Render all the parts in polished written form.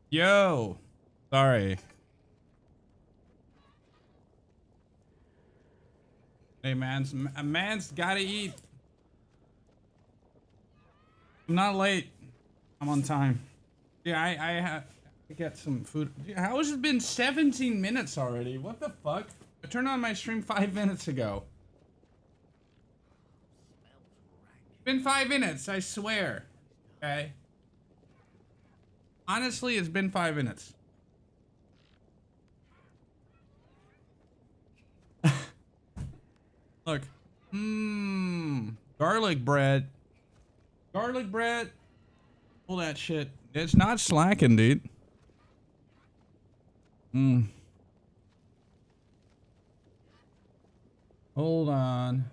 Yo. Sorry. Hey, a man's gotta eat. I'm not late. I'm on time. Yeah, I have to get some food. How has it been 17 minutes already? What the fuck? I turned on my stream 5 minutes ago. It's been 5 minutes, I swear. Okay. Honestly, it's been 5 minutes. Look. Garlic bread. Garlic bread. All that shit. It's not slacking, dude. Hold on.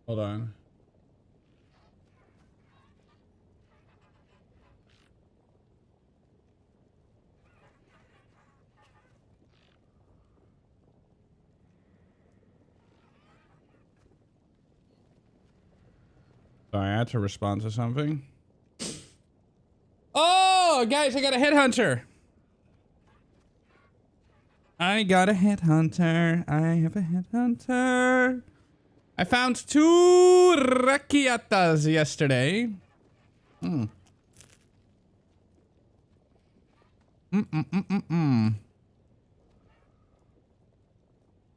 Hold on. Sorry, I had to respond to something. Oh, guys, I got a headhunter. I got a headhunter. I have a headhunter. I found 2 rakiatas yesterday.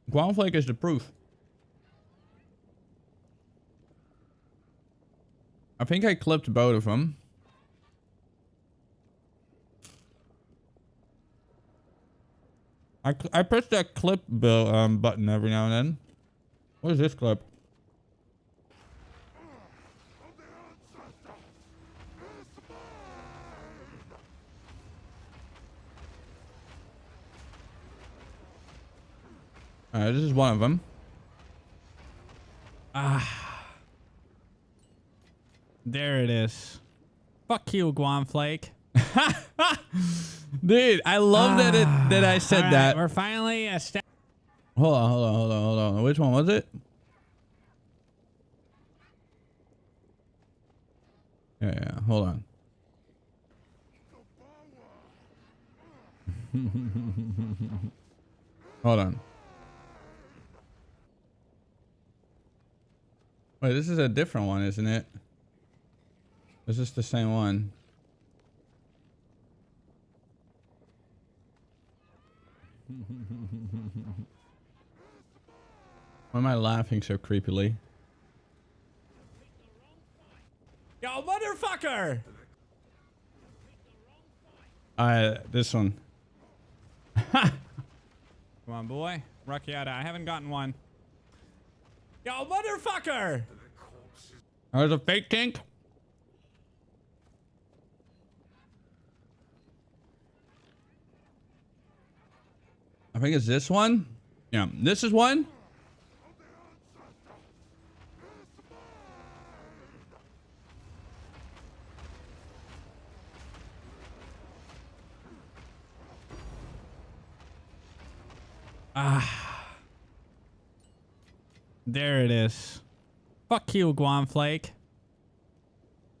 Guanflake is the proof. I think I clipped both of them. I press that clip button every now and then. What is this clip? Alright, this is one of them. There it is. Fuck you, Guanflake. Dude, I love that I said right, that. We're finally a step. Hold on. Which one was it? Yeah, hold on. Hold on. Wait, this is a different one, isn't it? Is this the same one? Why am I laughing so creepily? Yo, motherfucker! This one. Come on, boy. Rakiata, I haven't gotten one. Yo, motherfucker! There's a fake tank. I think it's this one. Yeah, this is one. There it is. Fuck you, Guanflake.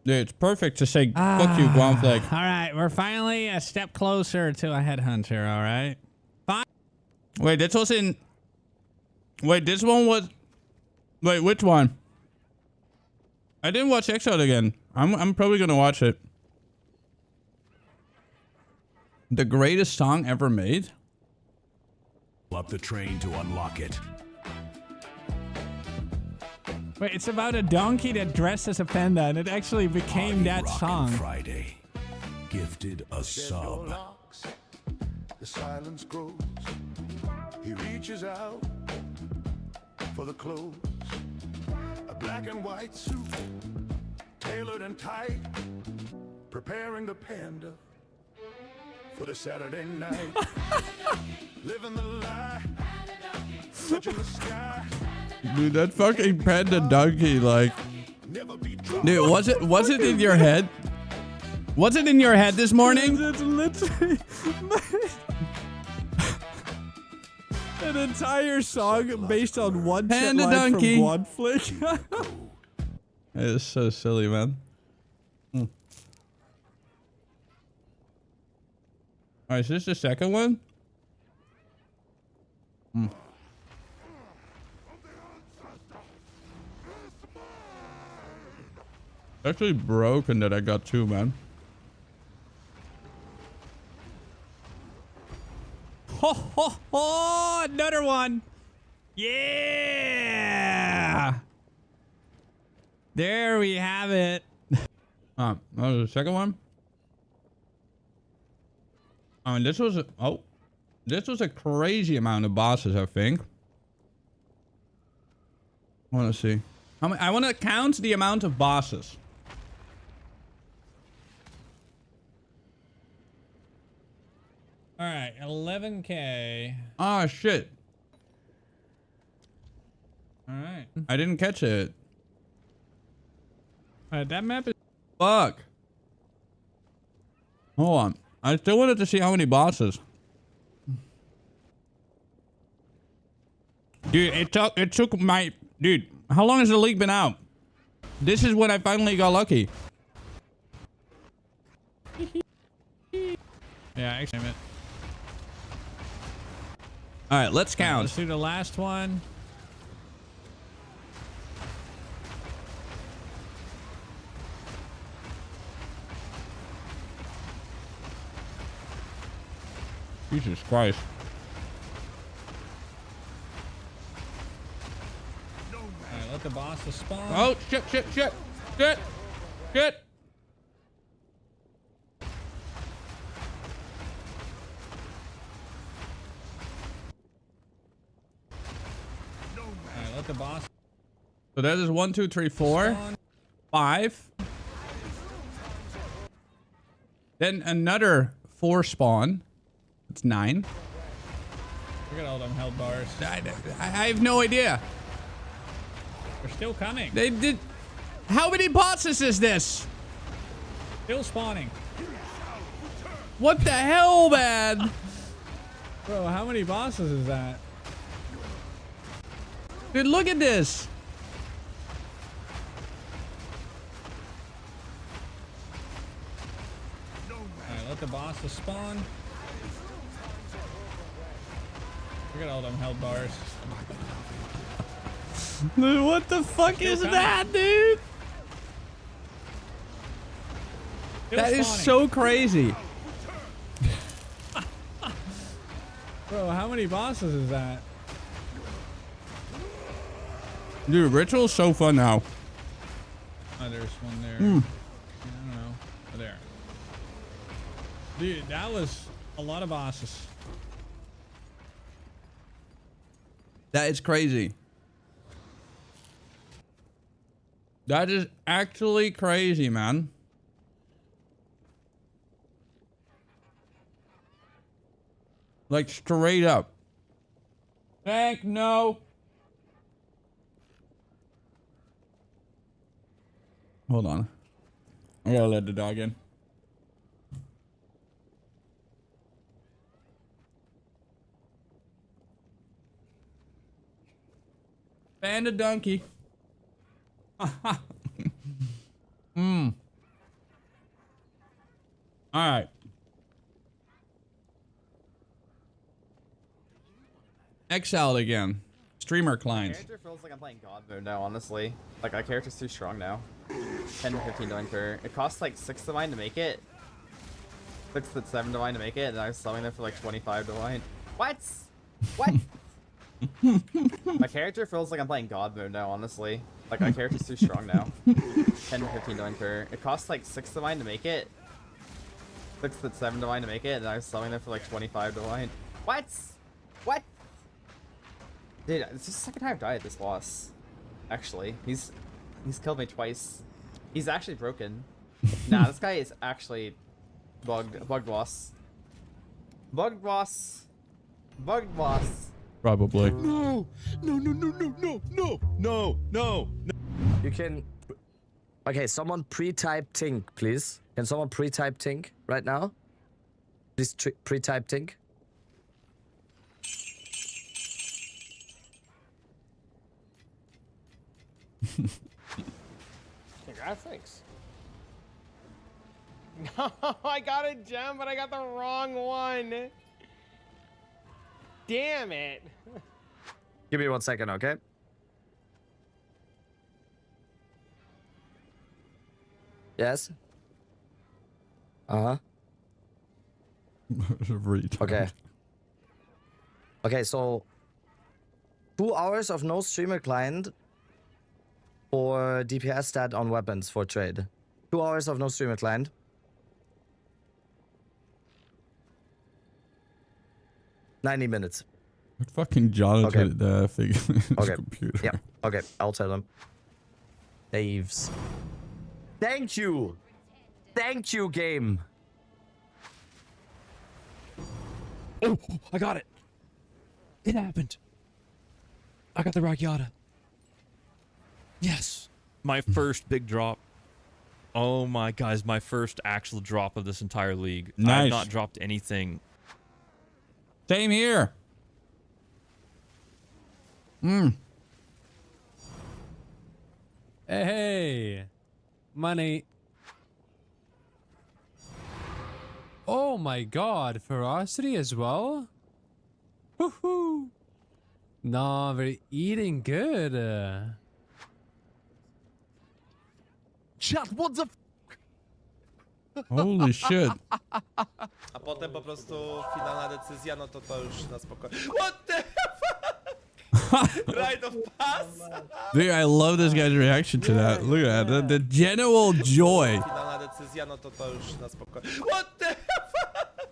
Dude, it's perfect to say fuck you, Guanflake. All right, we're finally a step closer to a headhunter, all right? Fine. Wait, this was in... Wait, this one was... Wait, which one? I didn't watch Exile again. I'm probably gonna watch it. The greatest song ever made? Up the train to unlock it. Wait, it's about a donkey that dressed as a panda, and it actually became that song. Friday, gifted a sub. Knocks, the silence grows. He reaches out for the clothes. A black and white suit, tailored and tight, preparing the panda for the Saturday night. Living the lie, touching the sky. Dude, that fucking panda donkey, like, dude, was it in your head? Was it in your head this morning? It's literally an entire song based on one Panda shit line donkey. from one flick. It's so silly, man. Alright, is this the second one? Actually broken that I got two, man. Ho ho ho! Another one. Yeah. There we have it. That was the second one. I mean, this was a crazy amount of bosses, I think. I want to see. I want to count the amount of bosses. All right, 11K. Ah, shit. All right. I didn't catch it. All right, that map is. Fuck. Hold on. I still wanted to see how many bosses. Dude, it took my... Dude, how long has the league been out? This is when I finally got lucky. Yeah, actually, it. Alright, let's count. Let's do the last one. Jesus Christ. Alright, let the bosses spawn. Oh, shit. Shit. Alright, let the boss. So that is 1, 2, 3, 4, 5. Then another 4 spawn. It's 9. Look at all them health bars. I have no idea. They're still coming. They did. How many bosses is this? Still spawning. What the hell, man? Bro, how many bosses is that? Dude, look at this. Alright, let the bosses spawn. Look at all them health bars. Dude, what the fuck is coming. that, dude? Still That is spawning. so crazy. Bro, how many bosses is that? Dude, Ritual's so fun now. Oh, there's one there. I don't know. Oh, there. Dude, that was a lot of bosses. That is crazy. That is actually crazy, man. Like, straight up. Heck no. Hold on. I gotta let the dog in. Panda donkey. Alright. Exiled again. Streamer client. Character feels like I'm playing God mode now, honestly. Like, my character's too strong now. 10 to 15 divine. It costs like 6 divine to make it. 6 to 7 divine to make it, and I was selling them for like 25 divine. What? What? My character feels like I'm playing God mode now, honestly. Like, my character's too strong now. 10 to 15 divine. It costs like 6 divine to make it. 6 to 7 divine to make it, and I was selling them for like 25 divine. What? What? Dude, it's the second time I've died at this boss. Actually, he's killed me twice. He's actually broken. Nah, this guy is actually bugged. Bugged boss. Bugged boss. Bugged boss. Probably. No, no, no, no, no, no, no, no, no. You can. Okay, someone pre-type Tink, please. Can someone pre-type Tink right now? Please pre-type Tink. Graphics. No, I got a gem, but I got the wrong one. Damn it. Give me 1 second, okay? Yes? Uh-huh. Okay. Okay, so 2 hours of no streamer client for DPS stat on weapons for trade. 2 hours of no streamer client. $90 minutes. What fucking John Okay. the figure in his Okay. computer. Yeah. Okay, I'll tell them. Saves. Thank you. Thank you, game. Oh, I got it. It happened. I got the Ragyata. Yes. My first big drop. Oh my guys, my first actual drop of this entire league. Nice. I've not dropped anything. Same here. Hey, money. Oh my god, ferocity as well? Woohoo! No, we're eating good. Chat, what the Holy shit. A potem po prostu finalna decyzja, no to już na spokojnie. What the fuck? Right of pass? Dude, I love this guy's reaction to that. Look at that. The genuine joy. Finalna decyzja, no to już na spokojnie. What the fuck?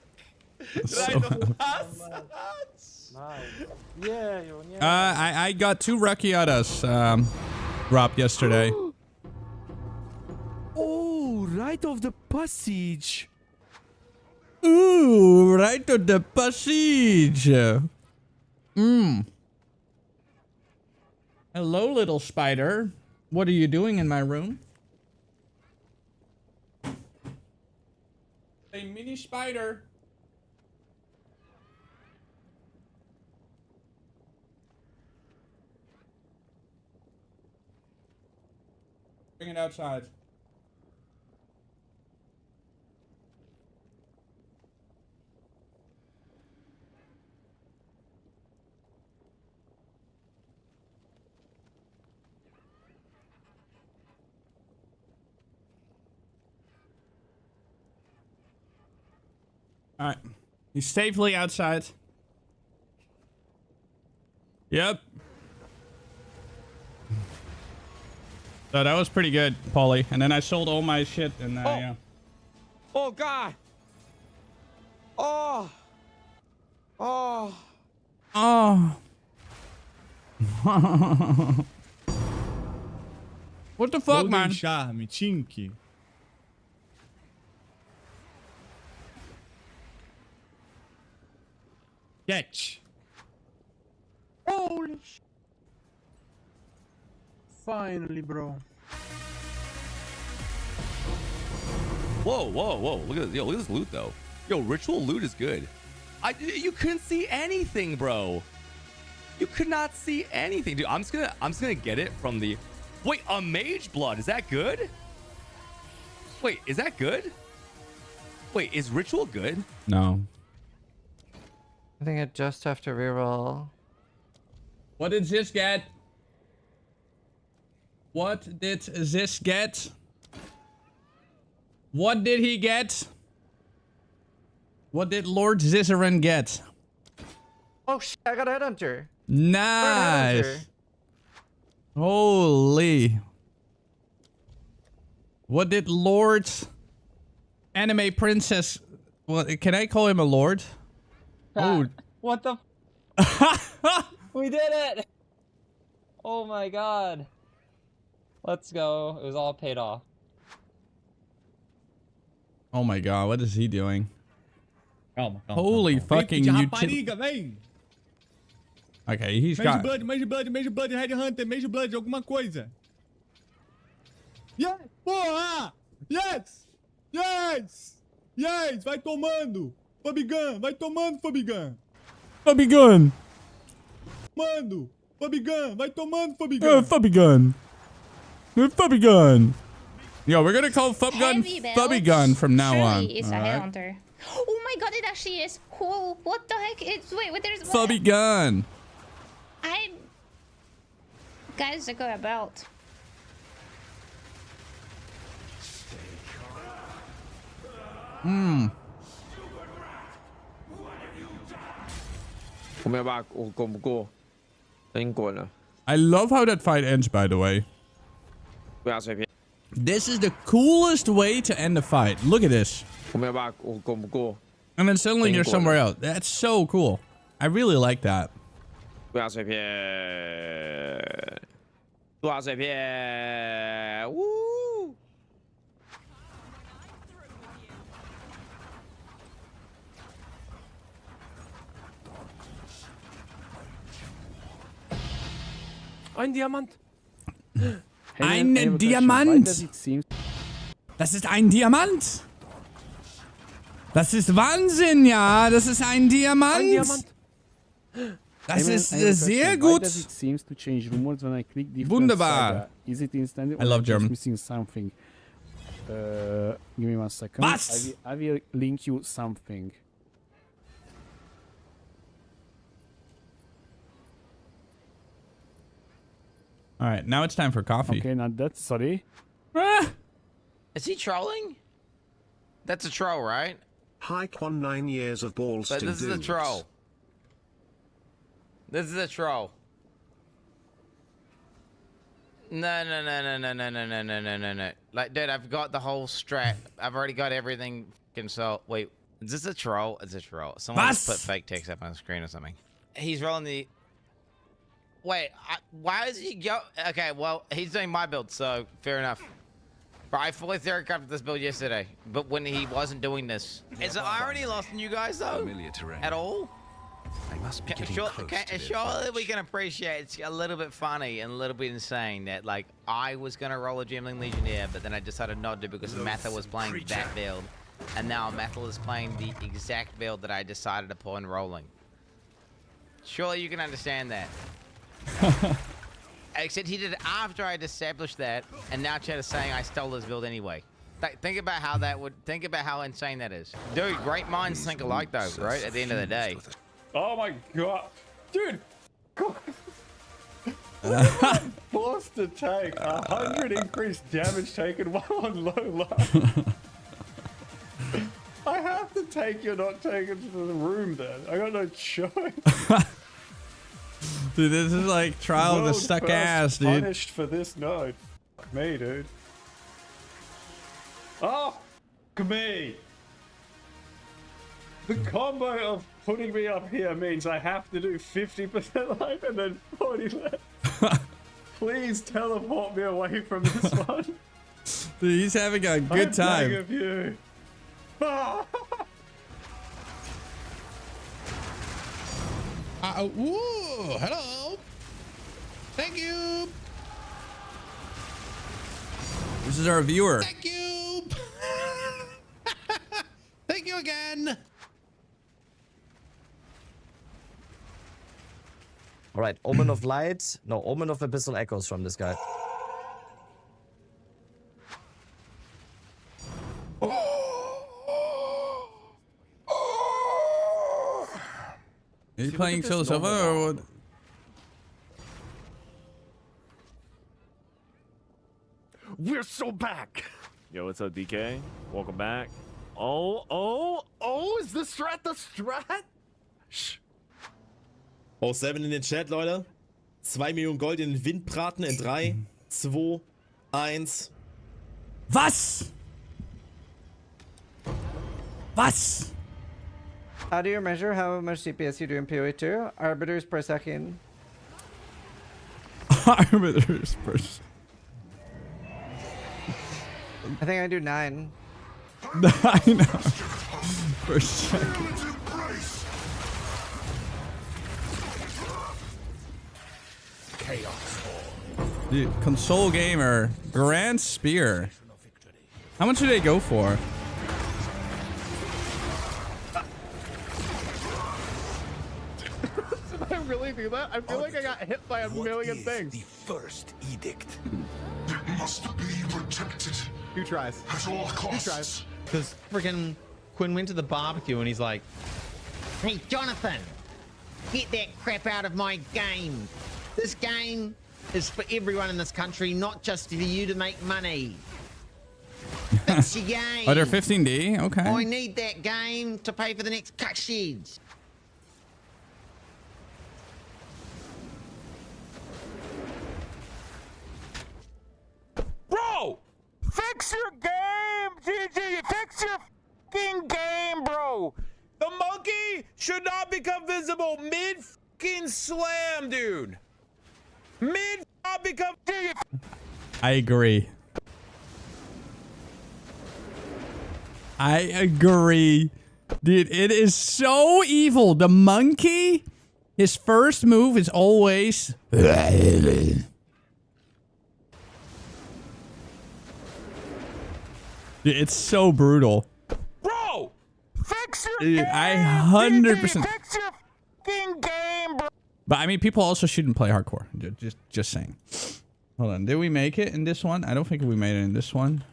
Right of pass? I got 2 Rakiatas dropped yesterday. Oh, right of the passage. Ooh, right to the passage. Hello, little spider. What are you doing in my room? A mini spider. Bring it outside. All right. He's safely outside. Yep. So that was pretty good, Paulie. And then I sold all my shit and yeah. Oh god. Oh. Oh. Oh. What the fuck, man? Charme, Tink. Catch. Holy sh. Finally, bro. Whoa, whoa, whoa. Look at this. Yo, look at this loot, though. Yo, ritual loot is good. You couldn't see anything, bro. You could not see anything. Dude, I'm just gonna get it from the... Wait, a mage blood. Is that good? Wait, is that good? Wait, is ritual good? No. I think I just have to reroll. What did this get? What did this get? What did he get? What did Lord Zizaran get? Oh shit, I got a headhunter. Nice. Holy. What did Lord Anime Princess... What, can I call him a lord? Oh. What the We did it! Oh my god. Let's go. It was all paid off. Oh my god, what is he doing? Calma, calma. Holy calma. fucking Vem pedir utility. rapariga, vem. Okay, he's Major got... Blood, Headhunter, Major Blood, alguma coisa. Yes! Porra! Yes! Yes! Yes! Vai tomando! Fabigan! Vai tomando, Fabigan! Fabigan! Mando! Fabigan! Vai tomando, Fabigan! Fabigan! Fabigan! Yo, we're gonna call Fubgun Fubbygun from now on. It's a headhunter. Oh my god, it actually is. Oh, what the heck? It's wait, there's Fubbygun. Guys, I got a belt. I love how that fight ends, by the way. This is the coolest way to end a fight. Look at this. And then suddenly you're somewhere else. That's so cool. I really like that. Woo! Ein Diamant. Ein Diamant. Das ist ein Diamant. Das ist Wahnsinn, ja. Das ist ein Diamant. Das ist sehr gut. Wunderbar. I love German. Give me 1 second. Was? I will link you something. All right, now it's time for coffee. Okay, now that's sorry. Is he trolling? That's a troll, right? iCUE 9 years of balls. But this is a troll. This is a troll. No. Like, dude, I've got the whole strat. I've already got everything. So, wait, is this a troll? It's a troll. Someone just put fake text up on the screen or something. He's rolling the... Wait, why is he go? Okay, well, he's doing my build, so fair enough. But I fully theorycrafted this build yesterday, but when he wasn't doing this. Is it irony lost in you guys, though? At all? They must be getting surely we can appreciate it's a little bit funny and a little bit insane that, like, I was going to roll a Gemling Legionnaire, but then I decided not to because Matha was playing that build. And now Matha is playing the exact build that I decided upon rolling. Surely you can understand that. Except he did it after I'd established that, and now Chad is saying I stole this build anyway. Think about how that would. Think about how insane that is, dude. Great minds think alike, though, right? At the end of the day. Oh my god, dude! I'm forced to take 100 increased damage taken while on low life. I have to take you're not taken to the room then. I got no choice. Dude, this is like trial of the stuck ass, dude. Punished for this node. Fuck me, dude. Oh, fuck me. The combo of putting me up here means I have to do 50% life and then 40 left. Please teleport me away from this one. Dude, he's having a good time. Of you. Ooh, hello. Thank you. This is our viewer. Thank you. Thank you again. All right, Omen of Light. No, Omen of Abyssal Echoes from this guy. Is he playing Solo Silva or what? We're so back. Yo, what's up, DK? Welcome back. Oh, ist das Strat the Strat? Oh, 7 in den Chat, Leute. 2 Millionen Gold in den Wind braten in 3, 2, 1. Was? Was? How do you measure how much CPS you do in PoE2? Arbiters per second. Arbiters per second. I think I do 9. 9 per second. Dude, console gamer, Grand Spear. How much do they go for? Did I really do that? I feel like I got hit by a million things. The first edict. It must be protected. 2 tries. At all costs. 2 tries. Because freaking Quinn went to the barbecue and he's like, "Hey, Jonathan, get that crap out of my game. This game is for everyone in this country, not just for you to make money. Fix your game. Oh, they're 15D? Okay. I need that game to pay for the next cut sheds." Bro! Fix your game, GG! Fix your fucking game, bro! The monkey should not become visible mid-fucking slam, dude! Mid not become... I agree. I agree. Dude, it is so evil. The monkey, his first move is always... Dude, it's so brutal. Bro! Fix your Dude, game! I 100%... Fix your fucking game, bro! But I mean, people also shouldn't play hardcore. Just saying. Hold on. Did we make it in this one? I don't think we made it in this one.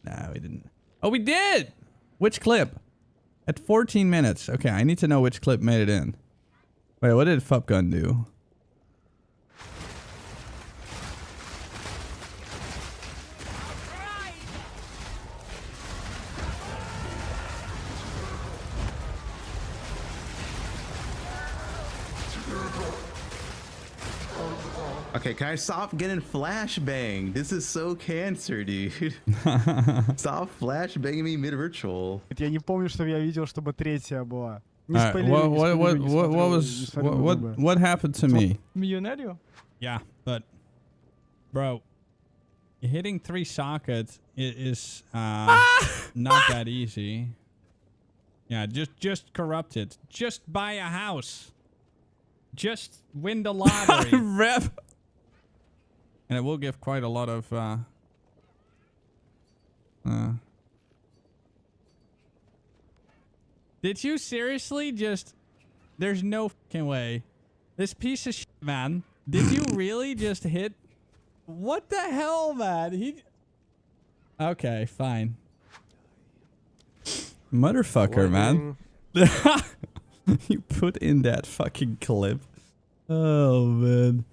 No, we didn't. Oh, we did! Which clip? At 14 minutes. Okay, I need to know which clip made it in. Wait, what did Fup Gun do? Okay, can I stop getting flashbang? This is so cancer, dude. Stop flashbanging me mid-virtual. Я не помню, что я видел, чтобы третья была. What happened to me? Millonario? Yeah, but bro, hitting 3 sockets is not that easy. Yeah, just corrupt it. Just buy a house. Just win the lottery. Rep. And it will give quite a lot of Did you seriously just... There's no fucking way. This piece of shit, man. Did you really just hit... What the hell, man? He... Okay, fine. Motherfucker, man. You put in that fucking clip. Oh, man.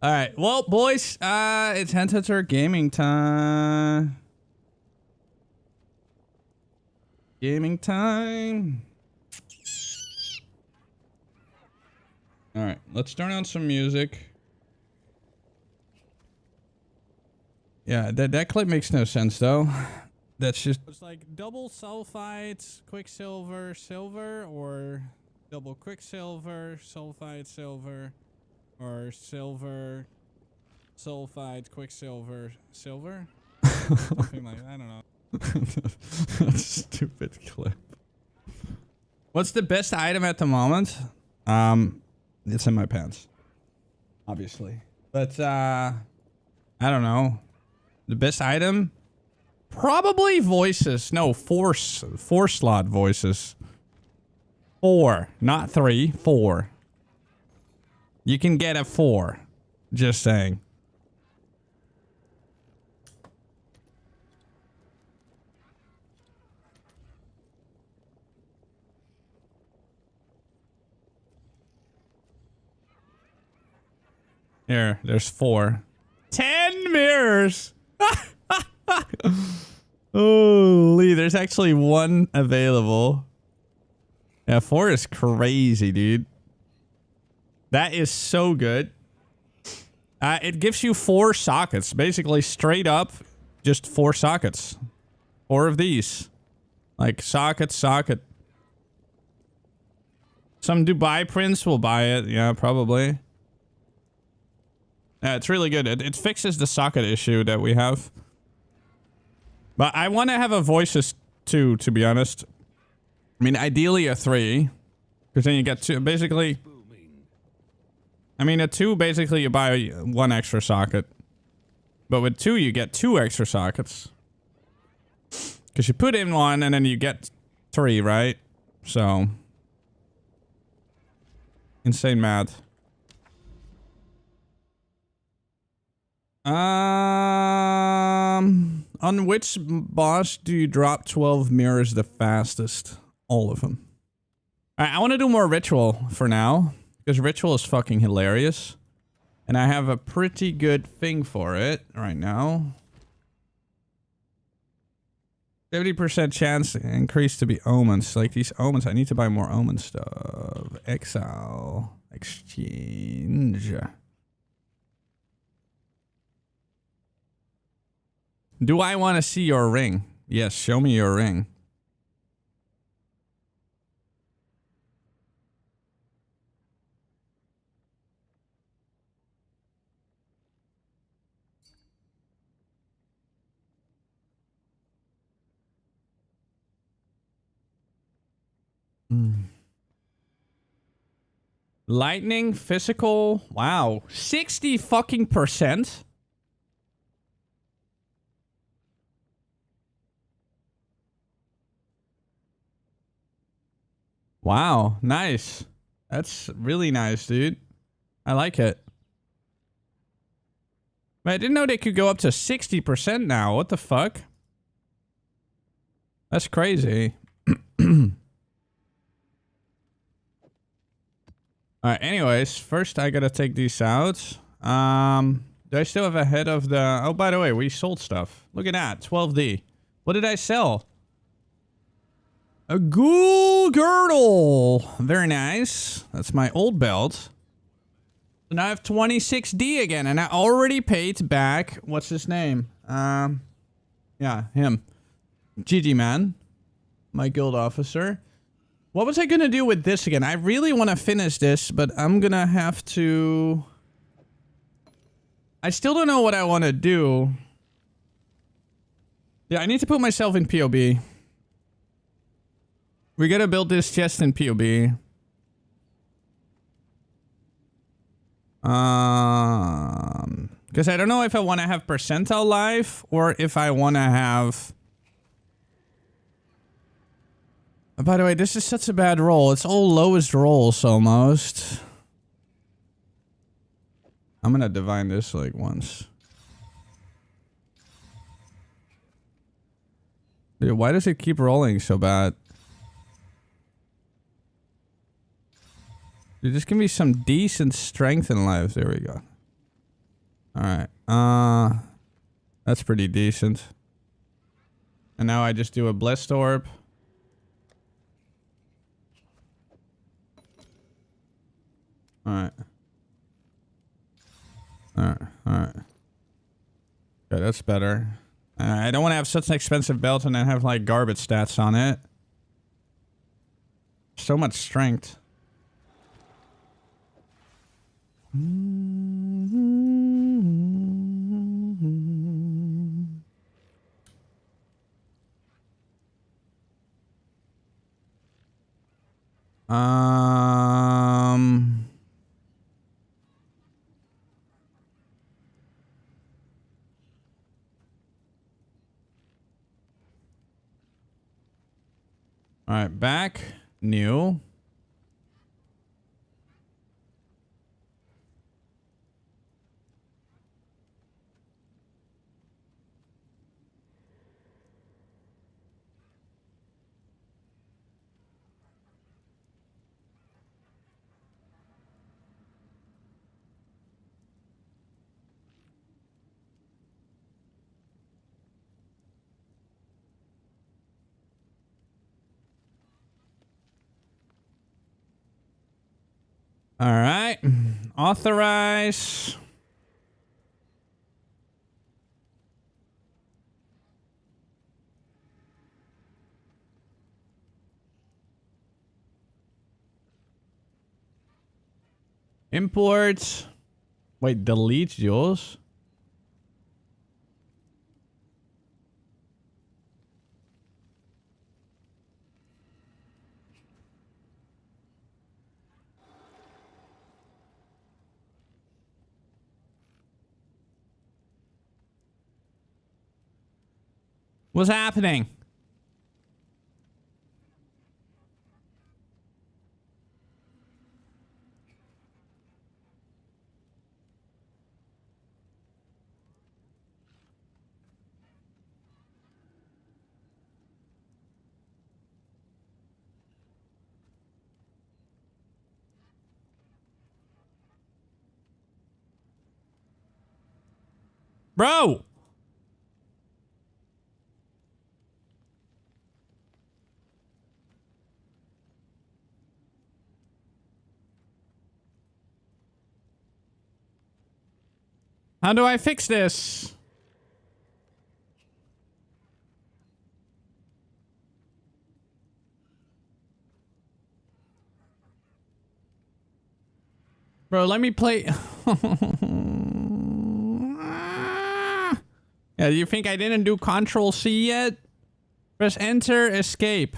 All right. Well, boys, it's Hentator gaming time. Gaming time. All right. Let's turn on some music. Yeah, that clip makes no sense, though. That's just... It's like double sulfides, quicksilver, silver, or double quicksilver, sulfide, silver, or silver, sulfide, quicksilver, silver? Something like that. I don't know. That's a stupid clip. What's the best item at the moment? It's in my pants. Obviously. But, I don't know. The best item? Probably voices. No, 4 slot voices. 4, not 3, 4. You can get a 4. Just saying. Here, there's 4. 10 mirrors! Holy, there's actually 1 available. Yeah, 4 is crazy, dude. That is so good. It gives you 4 sockets. Basically, straight up, just 4 sockets. 4 of these. Like, socket, socket. Some Dubai prince will buy it. Yeah, probably. Yeah, it's really good. It fixes the socket issue that we have. But I want to have a voices 2, to be honest. I mean, ideally a 3. Because then you get 2. Basically, I mean, at 2, basically you buy 1 extra socket. But with 2, you get 2 extra sockets. Because you put in 1 and then you get 3, right? So. Insane math. On which boss do you drop 12 mirrors the fastest? All of them. Alright, I want to do more ritual for now. Because ritual is fucking hilarious. And I have a pretty good thing for it right now. 70% chance increase to be omens. Like these omens, I need to buy more omen stuff. Exile. Exchange. Do I want to see your ring? Yes, show me your ring. Lightning, physical. Wow. 60 fucking %. Wow. Nice. That's really nice, dude. I like it. But I didn't know they could go up to 60% now. What the fuck? That's crazy. Alright, anyways, first I gotta take these out. Do I still have a head of the... Oh, by the way, we sold stuff. Look at that, 12D. What did I sell? A ghoul girdle. Very nice. That's my old belt. So now I have 26D again, and I already paid back... What's his name? Yeah, him. GG, man. My guild officer. What was I gonna do with this again? I really want to finish this, but I'm gonna have to... I still don't know what I want to do. Yeah, I need to put myself in POB. We gotta build this chest in POB. Because I don't know if I want to have percentile life or if I want to have... By the way, this is such a bad roll. It's all lowest rolls almost. I'm gonna divine this like once. Dude, why does it keep rolling so bad? Dude, just give me some decent strength in life. There we go. Alright. That's pretty decent. And now I just do a blessed orb. Alright. Alright. Okay, that's better. I don't want to have such an expensive belt and then have like garbage stats on it. So much strength. All right, back, new. All right, authorize. Import. Wait, delete yours. What's happening? Bro! How do I fix this? Bro, let me play. Yeah, you think I didn't do Control C yet? Press Enter, Escape.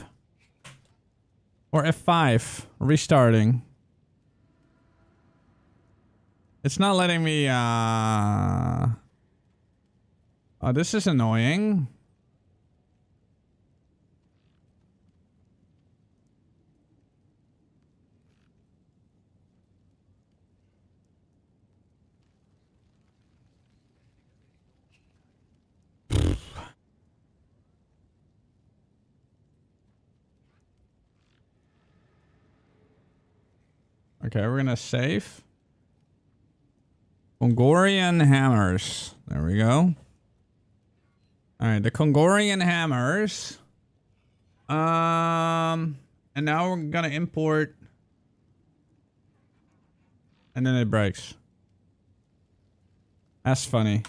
Or F5. Restarting. It's not letting me, Oh, this is annoying. Okay, we're gonna save. Kongorian hammers. There we go. Alright, the Kongorian hammers. And now we're gonna import. And then it breaks. That's funny.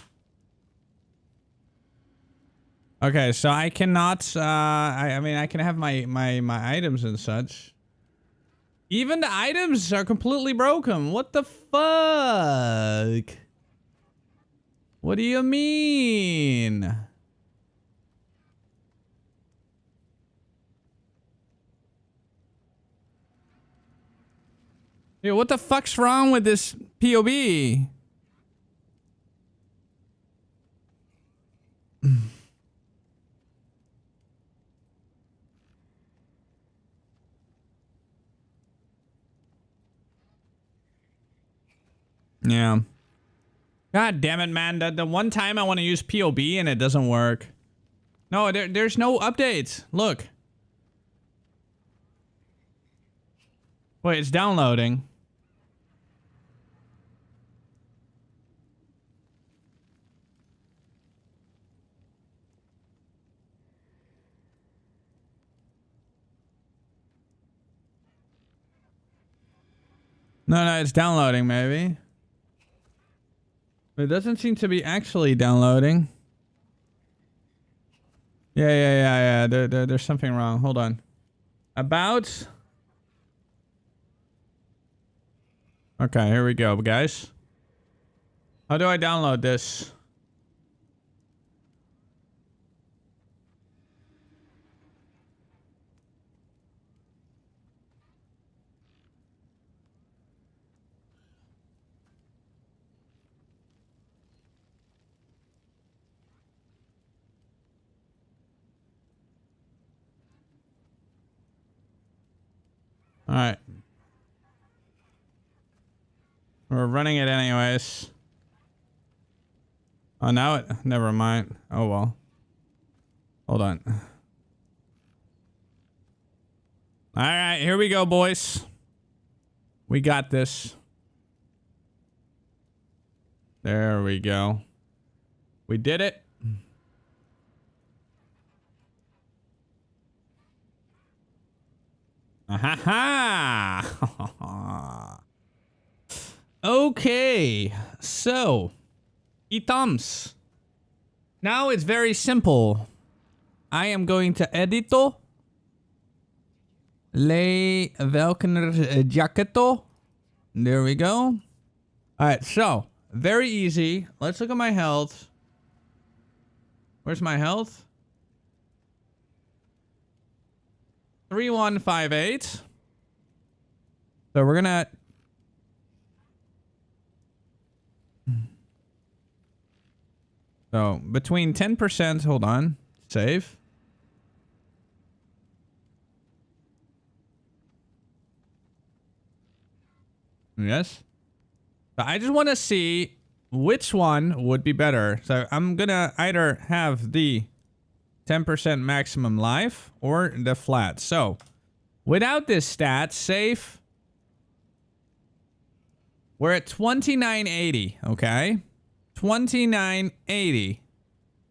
Okay, so I cannot, I mean, I can have my items and such. Even the items are completely broken. What the fuck? What do you mean? Yo, what the fuck's wrong with this POB? Yeah. God damn it, man. The one time I want to use POB and it doesn't work. No, there's no updates. Look. Wait, it's downloading. No, it's downloading, maybe. It doesn't seem to be actually downloading. Yeah. There's something wrong. Hold on. About. Okay, here we go, guys. How do I download this? All right. We're running it anyways. Oh, now it... Never mind. Oh, well. Hold on. All right, here we go, boys. We got this. There we go. We did it. Ha. Okay, so items. Now it's very simple. I am going to edito. Le Velkener Jacketo. There we go. Alright, so very easy. Let's look at my health. Where's my health? 3158. So we're gonna... So between 10%, hold on. Save. Yes. But I just want to see which one would be better. So I'm gonna either have the 10% maximum life or the flat. So without this stat, safe. We're at 2980, okay? 2980.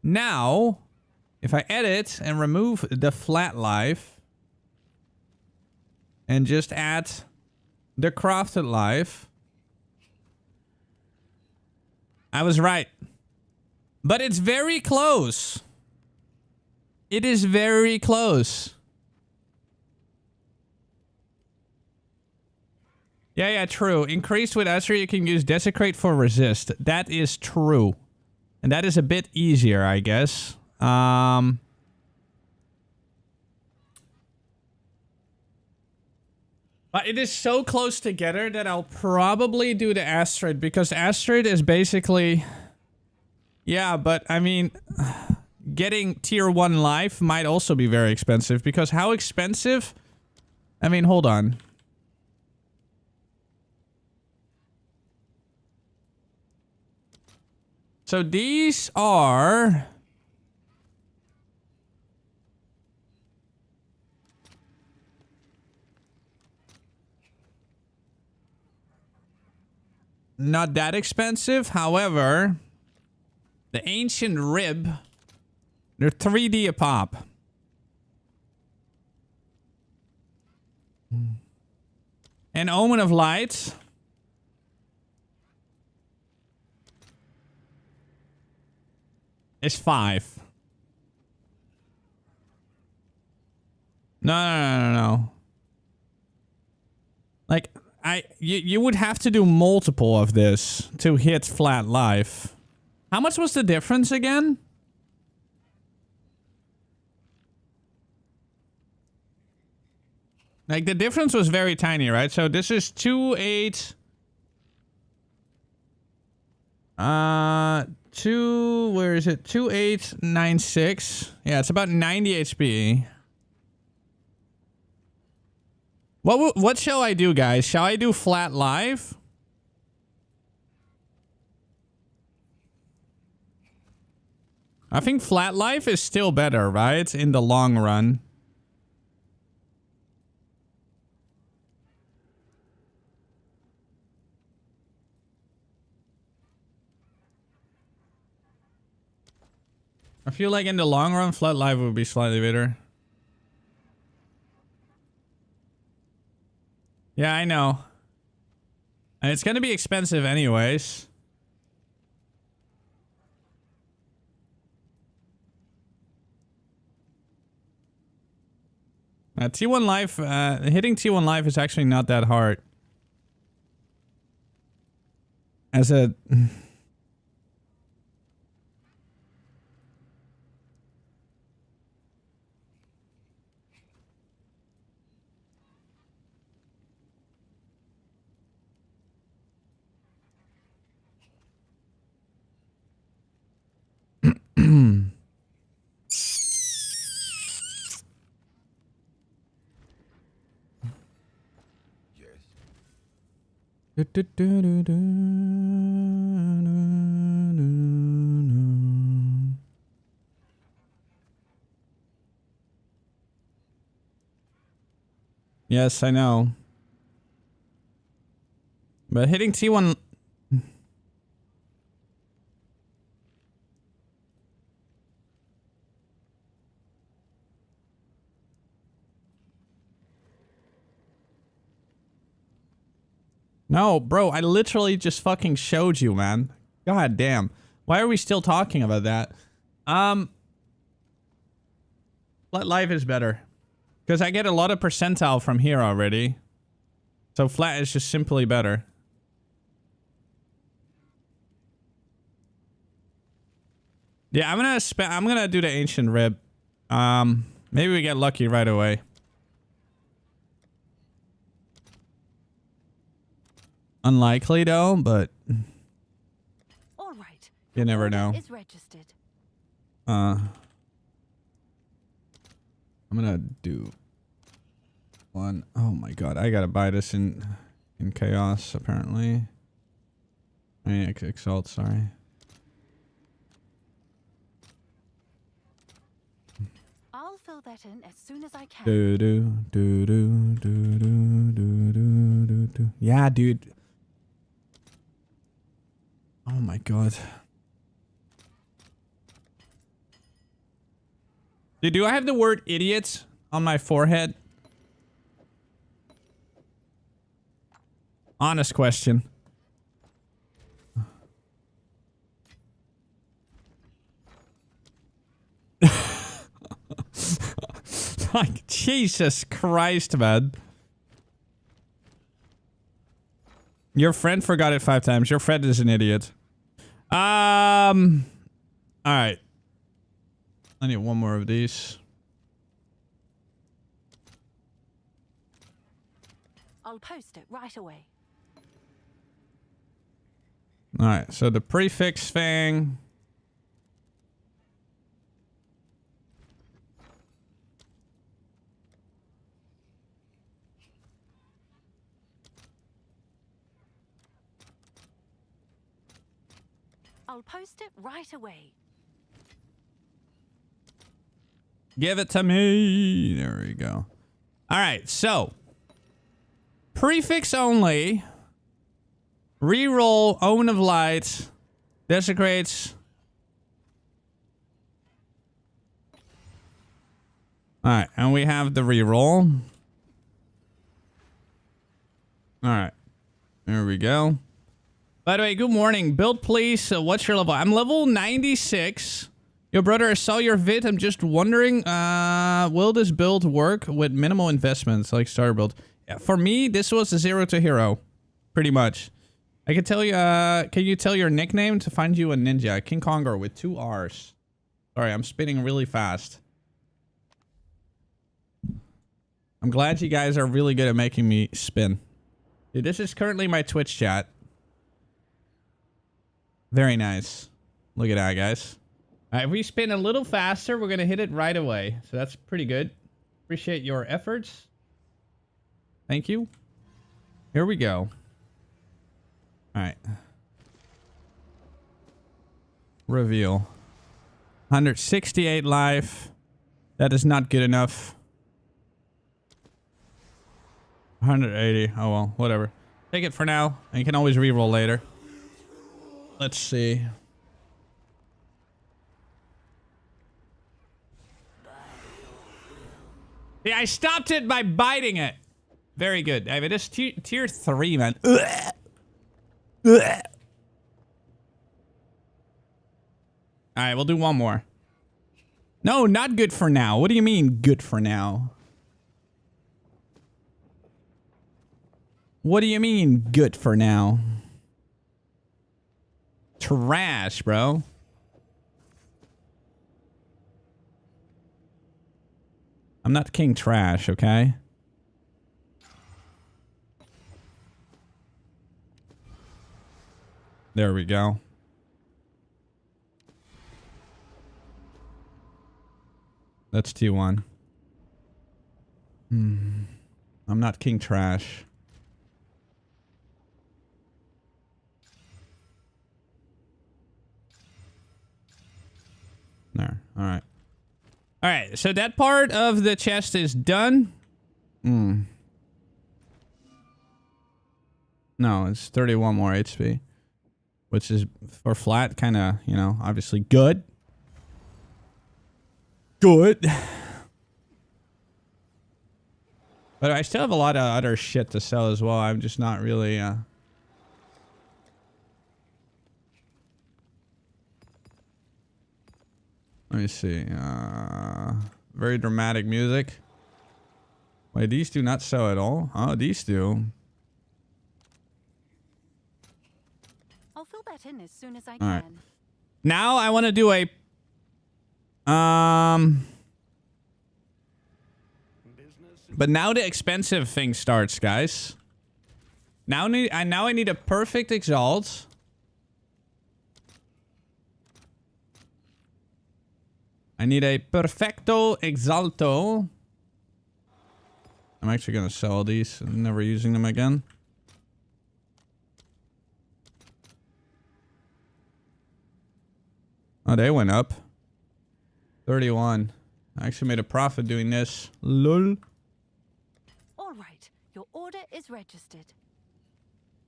Now, if I edit and remove the flat life and just add the crafted life, I was right. But it's very close. It is very close. Yeah, true. Increased with Usher, you can use Desecrate for resist. That is true. And that is a bit easier, I guess. But it is so close together that I'll probably do the Astrid, because Astrid is basically... Yeah, but I mean... Getting tier 1 life might also be very expensive, because how expensive? I mean, hold on. So these are... not that expensive. However, the Ancient Rib, they're 3D a pop. And Omen of Light is 5. No. Like, you would have to do multiple of this to hit flat life. How much was the difference again? Like, the difference was very tiny, right? So this is 2.8. Where is it? 2896. Yeah, it's about 90 HP. What shall I do, guys? Shall I do flat live? I think flat life is still better, right? In the long run. I feel like in the long run, flat life would be slightly better. Yeah, I know. And it's gonna be expensive anyways. T1 life, hitting T1 life is actually not that hard. As a... Yes, I know. But hitting T1... No, bro, I literally just fucking showed you, man. God damn. Why are we still talking about that? Flat life is better. Because I get a lot of percentile from here already. So flat is just simply better. Yeah, I'm gonna do the Ancient Rib. Maybe we get lucky right away. Unlikely though, but all right. You never know. Is registered. I'm gonna do one. Oh my god, I gotta buy this in chaos apparently. I mean, exalt, sorry. I'll fill that in as soon as I can. Do do do do do do do do do do. Yeah, dude. Oh my god. Dude, do I have the word idiot on my forehead? Honest question. Like, Jesus Christ, man. Your friend forgot it 5 times. Your friend is an idiot. Alright. I need one more of these. I'll post it right away. Alright, so the prefix thing. I'll post it right away. Give it to me. There we go. Alright, so. Prefix only. Reroll, Omen of Light. Desecrates. Alright, and we have the reroll. Alright. There we go. By the way, good morning. Build, please. What's your level? I'm level 96. Yo, brother, I saw your vid. I'm just wondering, will this build work with minimal investments, like starter build? Yeah, for me, this was a 0 to hero. Pretty much. I can tell you, can you tell your nickname to find you a ninja? KingKongor with 2 R's. Sorry, I'm spinning really fast. I'm glad you guys are really good at making me spin. Dude, this is currently my Twitch chat. Very nice. Look at that, guys. All right, if we spin a little faster, we're going to hit it right away. So that's pretty good. Appreciate your efforts. Thank you. Here we go. All right. Reveal. 168 life. That is not good enough. 180. Oh, well, whatever. Take it for now. And you can always reroll later. Let's see. Yeah, I stopped it by biting it. Very good. I mean, it's tier 3, man. Alright, we'll do one more. No, not good for now. What do you mean, good for now? What do you mean, good for now? Trash, bro. I'm not King Trash, okay? There we go. That's T1. I'm not King Trash. There. All right. All right. So that part of the chest is done. No, it's 31 more HP, which is for flat kind of, you know, obviously good. Good. But I still have a lot of other shit to sell as well. I'm just not really, let me see. Very dramatic music. Wait, these do not sell at all? Oh, these do. I'll fill that in as soon as I All can. right. Now I want to do a but now the expensive thing starts, guys. Now I need a perfect exalt. I need a perfecto exalto. I'm actually gonna sell these and never using them again. Oh, they went up. 31. I actually made a profit doing this. Lol. All right, your order is registered.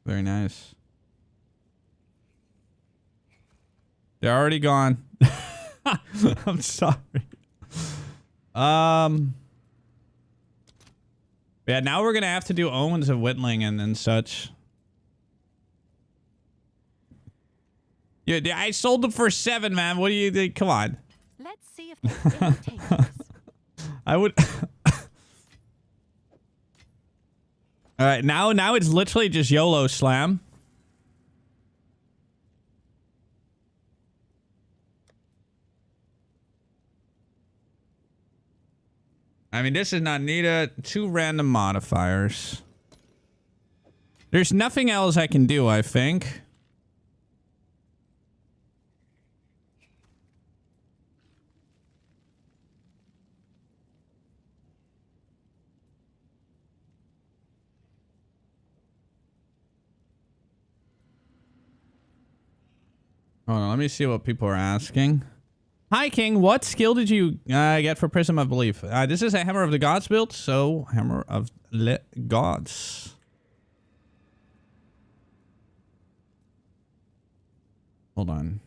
Very nice. They're already gone. I'm sorry. Yeah, now we're gonna have to do omens of Whittling and such. Yeah, I sold them for 7, man. What do you think? Come on. Let's see if they really take this. I would. All right, now it's literally just YOLO slam. I mean, this is not needed. 2 random modifiers. There's nothing else I can do, I think. Hold on, let me see what people are asking. Hi, King. What skill did you get for Prism of Belief? This is a Hammer of the Gods build, so Hammer of the Gods. Hold on.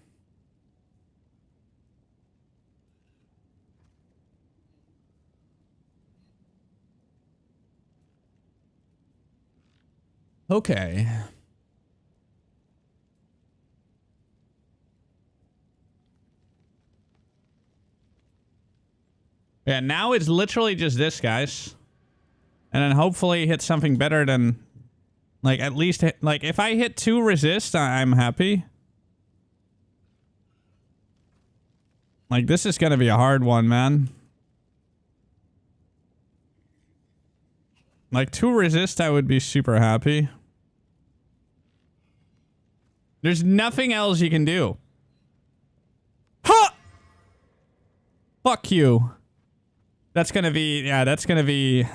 Okay. Yeah, now it's literally just this, guys. And then hopefully hit something better than... Like, at least... Like, if I hit 2 resist, I'm happy. Like, this is gonna be a hard one, man. Like, 2 resist, I would be super happy. There's nothing else you can do. Ha! Fuck you. That's gonna be, yeah, that's gonna be...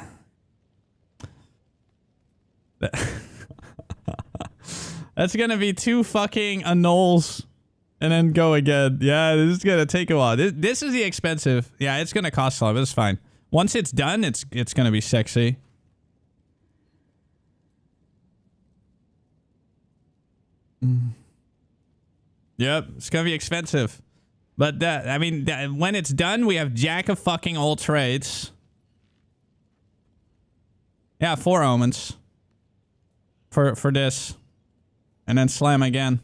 That's gonna be 2 fucking annuls and then go again. Yeah, this is gonna take a while. This is the expensive. Yeah, it's gonna cost a lot, but it's fine. Once it's done, it's gonna be sexy. Yep, it's gonna be expensive. But that, I mean, when it's done, we have Jack of fucking all trades. Yeah, 4 omens. For this. And then slam again.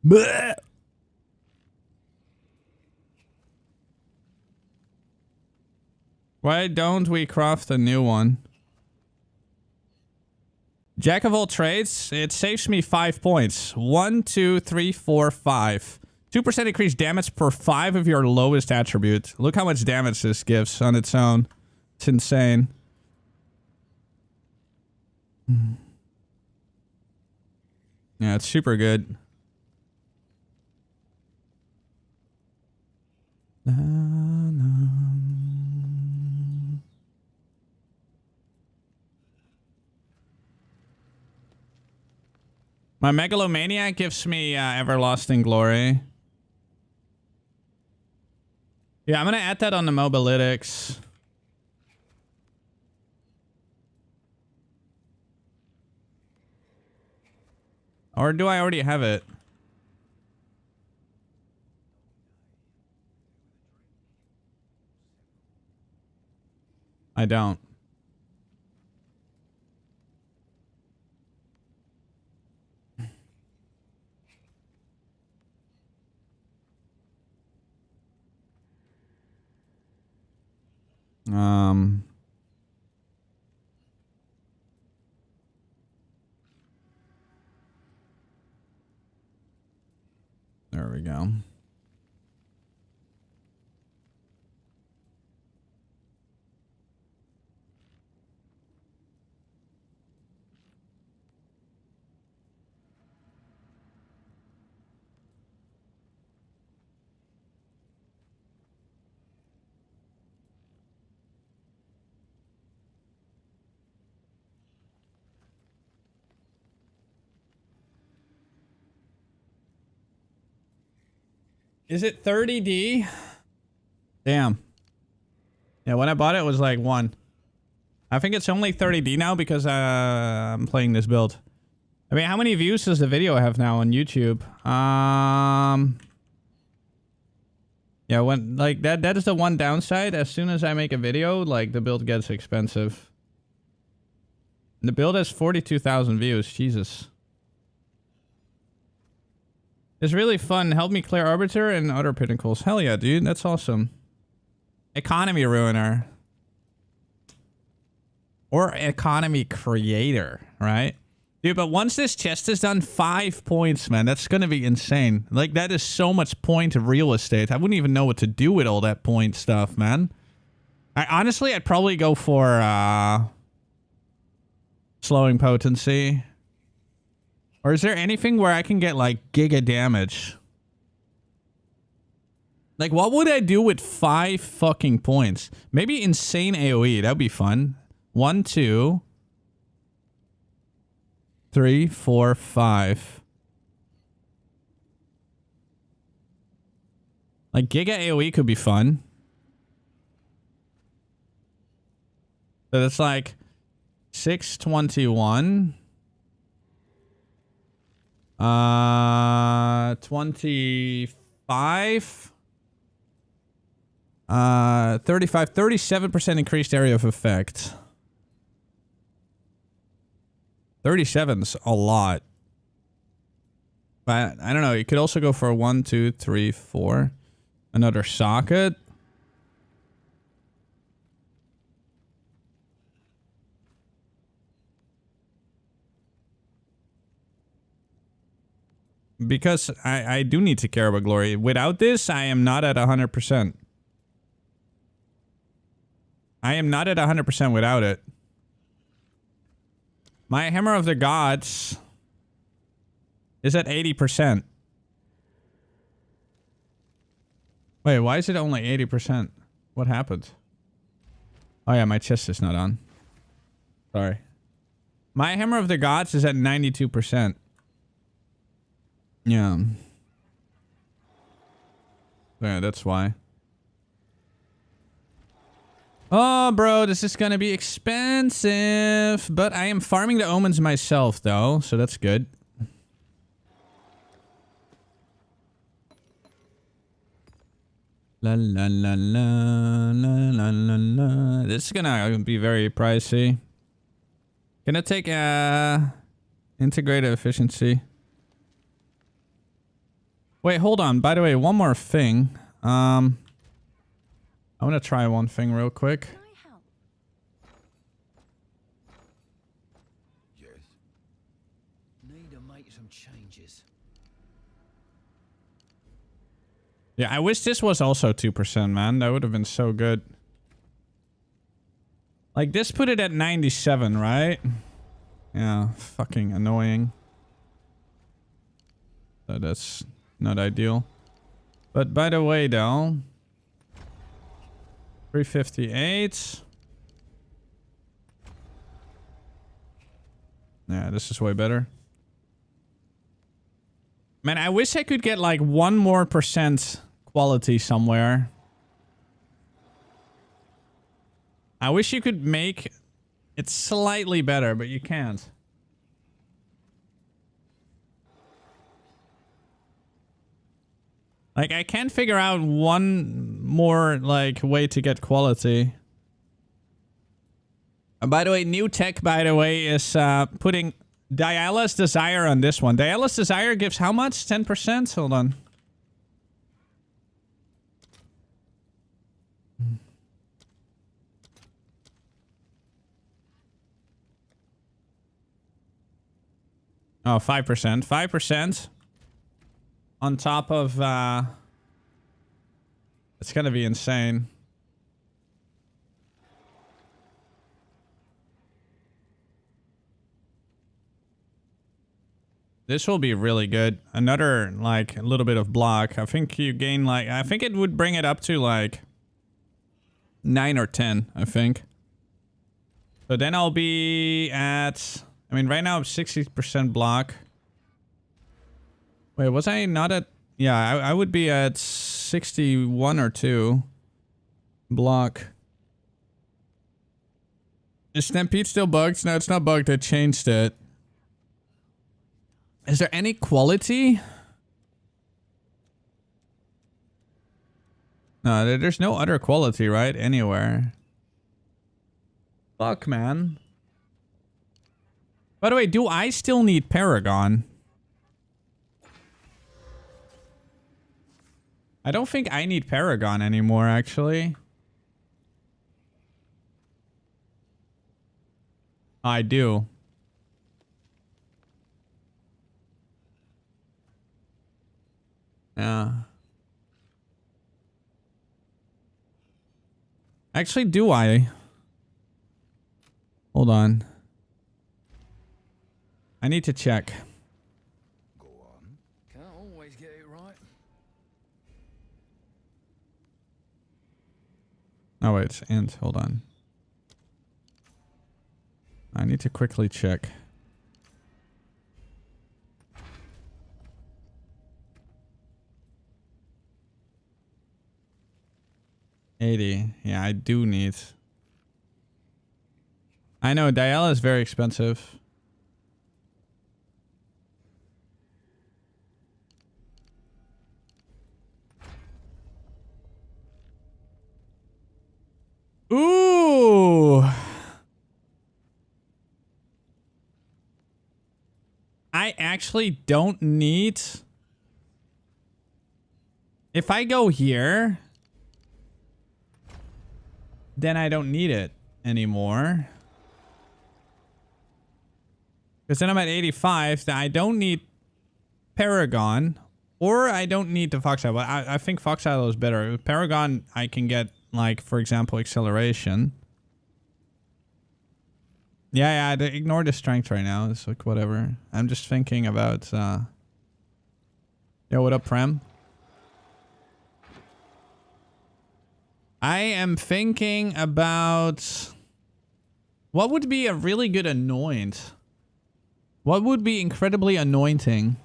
Blech! Why don't we craft a new one? Jack of all trades, it saves me 5 points. 1, 2, 3, 4, 5. 2% increased damage per 5 of your lowest attribute. Look how much damage this gives on its own. It's insane. Yeah, it's super good. My Megalomaniac gives me Everlasting Glory. Yeah, I'm gonna add that on the Mobalytics. Or do I already have it? I don't. There we go. Is it 30D? Damn. Yeah, when I bought it, it was like 1. I think it's only 30D now because I'm playing this build. I mean, how many views does the video have now on YouTube? Yeah, when like that is the one downside. As soon as I make a video, like the build gets expensive. The build has 42,000 views. Jesus. It's really fun. Help me clear Arbiter and other pinnacles. Hell yeah, dude. That's awesome. Economy ruiner. Or economy creator, right? Dude, but once this chest is done, 5 points, man. That's gonna be insane. Like, that is so much point of real estate. I wouldn't even know what to do with all that point stuff, man. Honestly, I'd probably go for, slowing potency. Or is there anything where I can get, like, giga damage? Like, what would I do with 5 fucking points? Maybe insane AoE. That'd be fun. 1, 2, 3, 4, 5. Like, giga AoE could be fun. So that's like 621. 25. 35, 37% increased area of effect. 37's a lot. But I don't know. You could also go for 1, 2, 3, 4. Another socket. Because I do need to care about glory. Without this, I am not at 100%. I am not at 100% without it. My Hammer of the Gods is at 80%. Wait, why is it only 80%? What happened? Oh yeah, my chest is not on. Sorry. My Hammer of the Gods is at 92%. Yeah. Yeah, that's why. Oh, bro, this is gonna be expensive. But I am farming the omens myself, though, so that's good. La la la la la la la la. This is gonna be very pricey. Gonna take integrated efficiency. Wait, hold on. By the way, one more thing. I want to try one thing real quick. Yes. Need to make some changes. Yeah, I wish this was also 2%, man. That would have been so good. Like, this put it at 97, right? Yeah, fucking annoying. So that's not ideal. But by the way, though... 358. Yeah, this is way better. Man, I wish I could get like 1 more % quality somewhere. I wish you could make it slightly better, but you can't. Like, I can't figure out one more, like, way to get quality. And by the way, new tech, by the way, is putting Diala's Desire on this one. Diala's Desire gives how much? 10%? Hold on. Oh, 5%. 5%. On top of, it's gonna be insane. This will be really good. Another, like, a little bit of block. I think you gain, like, I think it would bring it up to, like, 9 or 10, I think. So then I'll be at, I mean, right now I'm 60% block. Wait, was I not at Yeah, I would be at 61 or 2. Block. Is Stampede still bugged? No, it's not bugged. I changed it. Is there any quality? No, there's no other quality, right? Anywhere. Fuck, man. By the way, do I still need Paragon? I don't think I need Paragon anymore, actually. I do. Yeah. Actually, do I? Hold on. I need to check. Can't always get it right. Oh, wait. And hold on. I need to quickly check. $80. Yeah, I do need. I know Dial is very expensive. Ooh. I actually don't need. If I go here, then I don't need it anymore. Because then I'm at 85. Then I don't need Paragon. Or I don't need the Fox Idol. I think Fox Idol is better. With Paragon, I can get, like, for example, acceleration. Yeah, ignore the strength right now. It's like, whatever. I'm just thinking about, Yo, what up, Prem? I am thinking about... What would be a really good anoint? What would be incredibly anointing?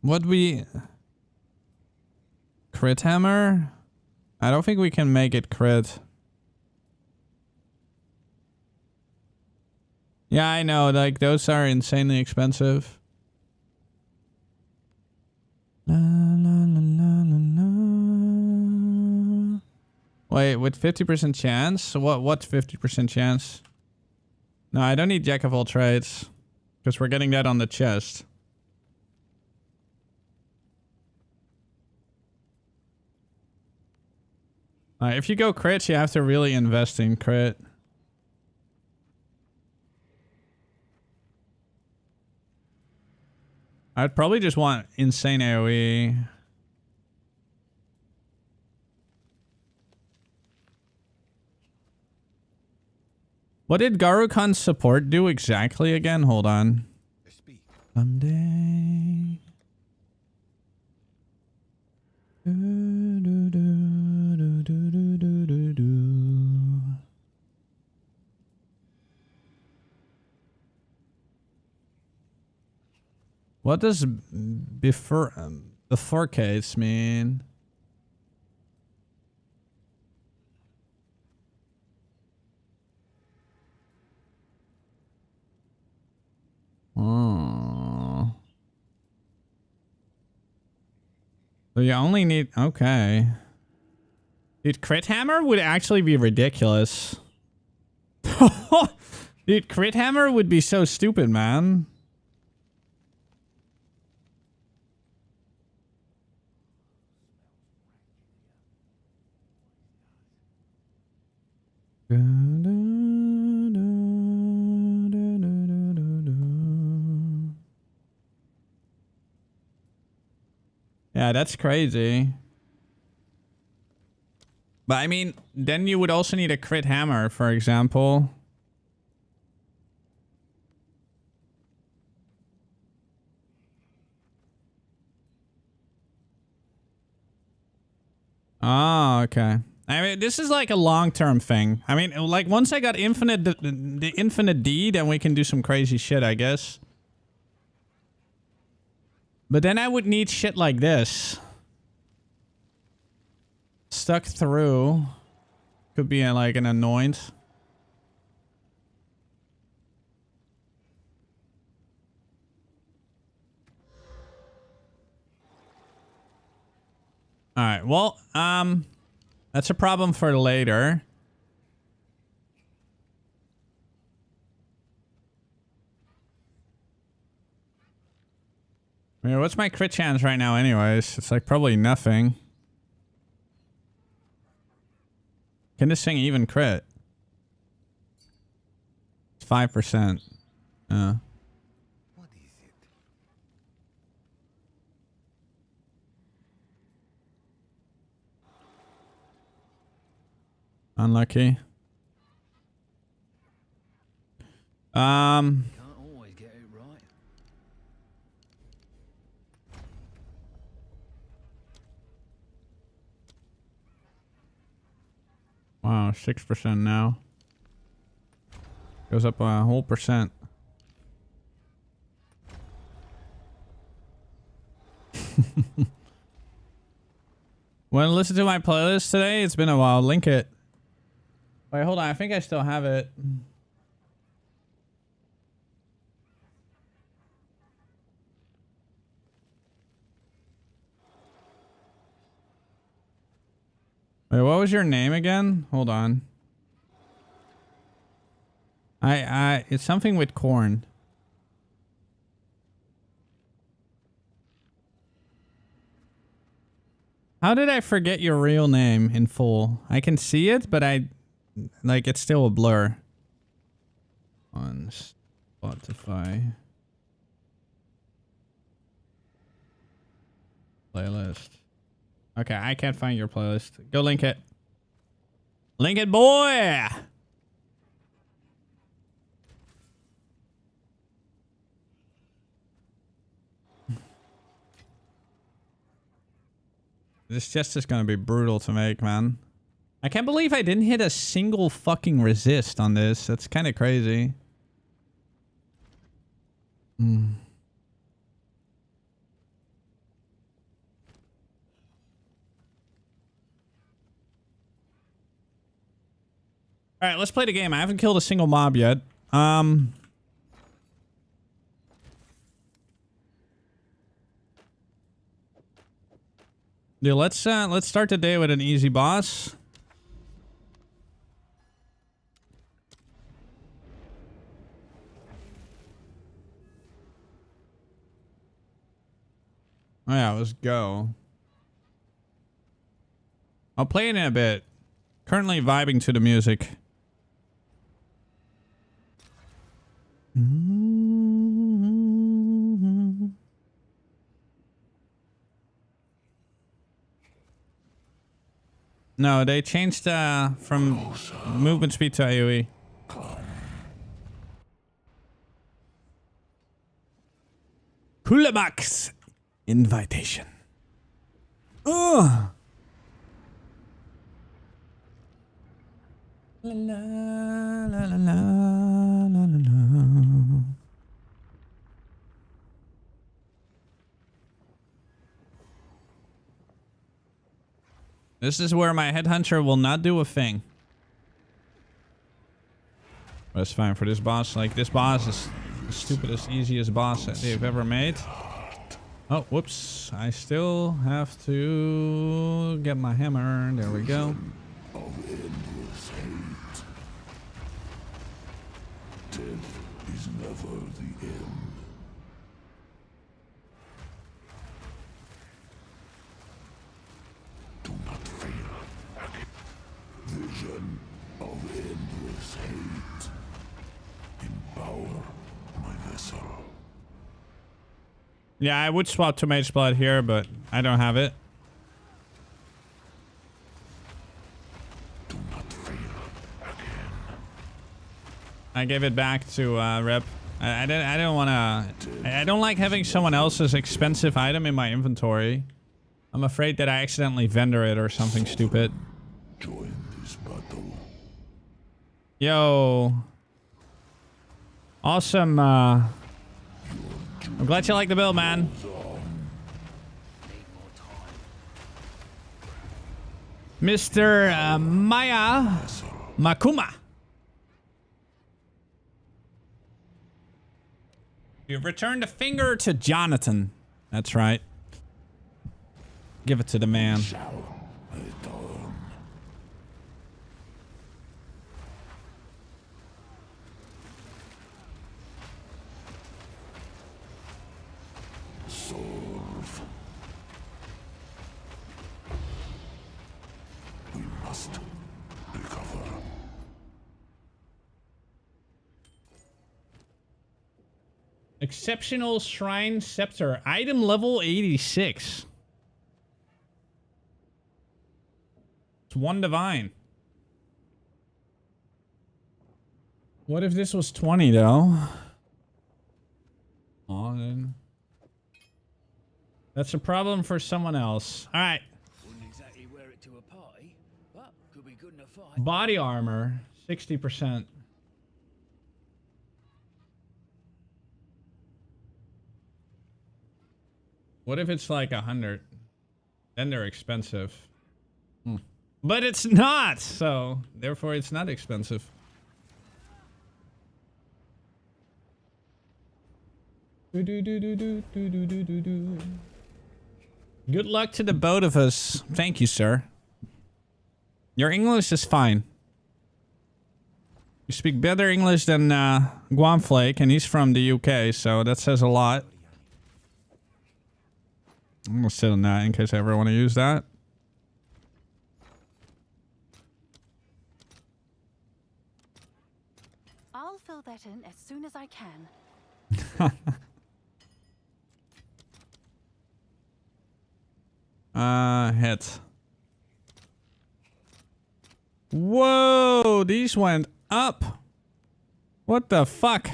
Would we... Crit hammer? I don't think we can make it crit. Yeah, I know. Like, those are insanely expensive. La, la, la, la, la, la. Wait, with 50% chance? What's 50% chance? No, I don't need Jack of all trades. Because we're getting that on the chest. If you go crit, you have to really invest in crit. I'd probably just want insane AoE. What did Garukan's support do exactly again? Hold on. Someday. What does bifurcates mean? Oh. So you only need... Okay. Dude, crit hammer would actually be ridiculous. Dude, crit hammer would be so stupid, man. Yeah, that's crazy. But I mean, then you would also need a crit hammer, for example. Oh, okay. I mean, this is like a long-term thing. I mean, like once I got the infinite D, then we can do some crazy shit, I guess. But then I would need shit like this. Stuck through. Could be like an annoyance. Alright, well, that's a problem for later. I mean, what's my crit chance right now anyways? It's like probably nothing. Can this thing even crit? It's 5%. What is it? Unlucky. Can't always get it right. Wow, 6% now. Goes up a whole percent. Want to listen to my playlist today? It's been a while. Link it. Wait, hold on. I think I still have it. Wait, what was your name again? Hold on. It's something with corn. How did I forget your real name in full? I can see it, but like, it's still a blur. On Spotify. Playlist. Okay, I can't find your playlist. Go link it. Link it, boy! This chest is gonna be brutal to make, man. I can't believe I didn't hit a single fucking resist on this. That's kind of crazy. Alright, let's play the game. I haven't killed a single mob yet. Dude, let's start the day with an easy boss. Oh yeah, let's go. I'll play it in a bit. Currently vibing to the music. No, they changed from movement speed to AoE. Kulabak's invitation. Ugh. La la la la la la la. This is where my headhunter will not do a thing. But it's fine for this boss. Like, this boss is the stupidest, easiest boss that they've ever made. Oh, whoops. I still have to get my hammer. There we go. Death is never the end. Do not fail again. Vision of endless hate. Empower my vessel. Yeah, I would swap to Mage Blood here, but I don't have it. Do not fail again. I gave it back to Rep. I don't want to. I don't like having someone else's expensive item in my inventory. I'm afraid that I accidentally vendor it or something stupid. join this battle. Yo. Awesome. I'm glad you like the build, man. Mr. Maya Makuma. You've returned a finger to Jonathan. That's right. Give it to the man. Solve. We must recover. Exceptional Shrine Scepter. Item level 86. It's 1 divine. What if this was 20 though? Oh, then. That's a problem for someone else. All right. Wouldn't exactly wear it to a party, but could be good in a fight. Body armor, 60%. What if it's like 100? Then they're expensive. But it's not, so therefore it's not expensive. Good luck to the both of us. Thank you, sir. Your English is fine. You speak better English than Guamflake, and he's from the UK, so that says a lot. I'm gonna sit on that in case I ever want to use that. I'll fill that in as soon as I can. Hit. Whoa, these went up. What the fuck?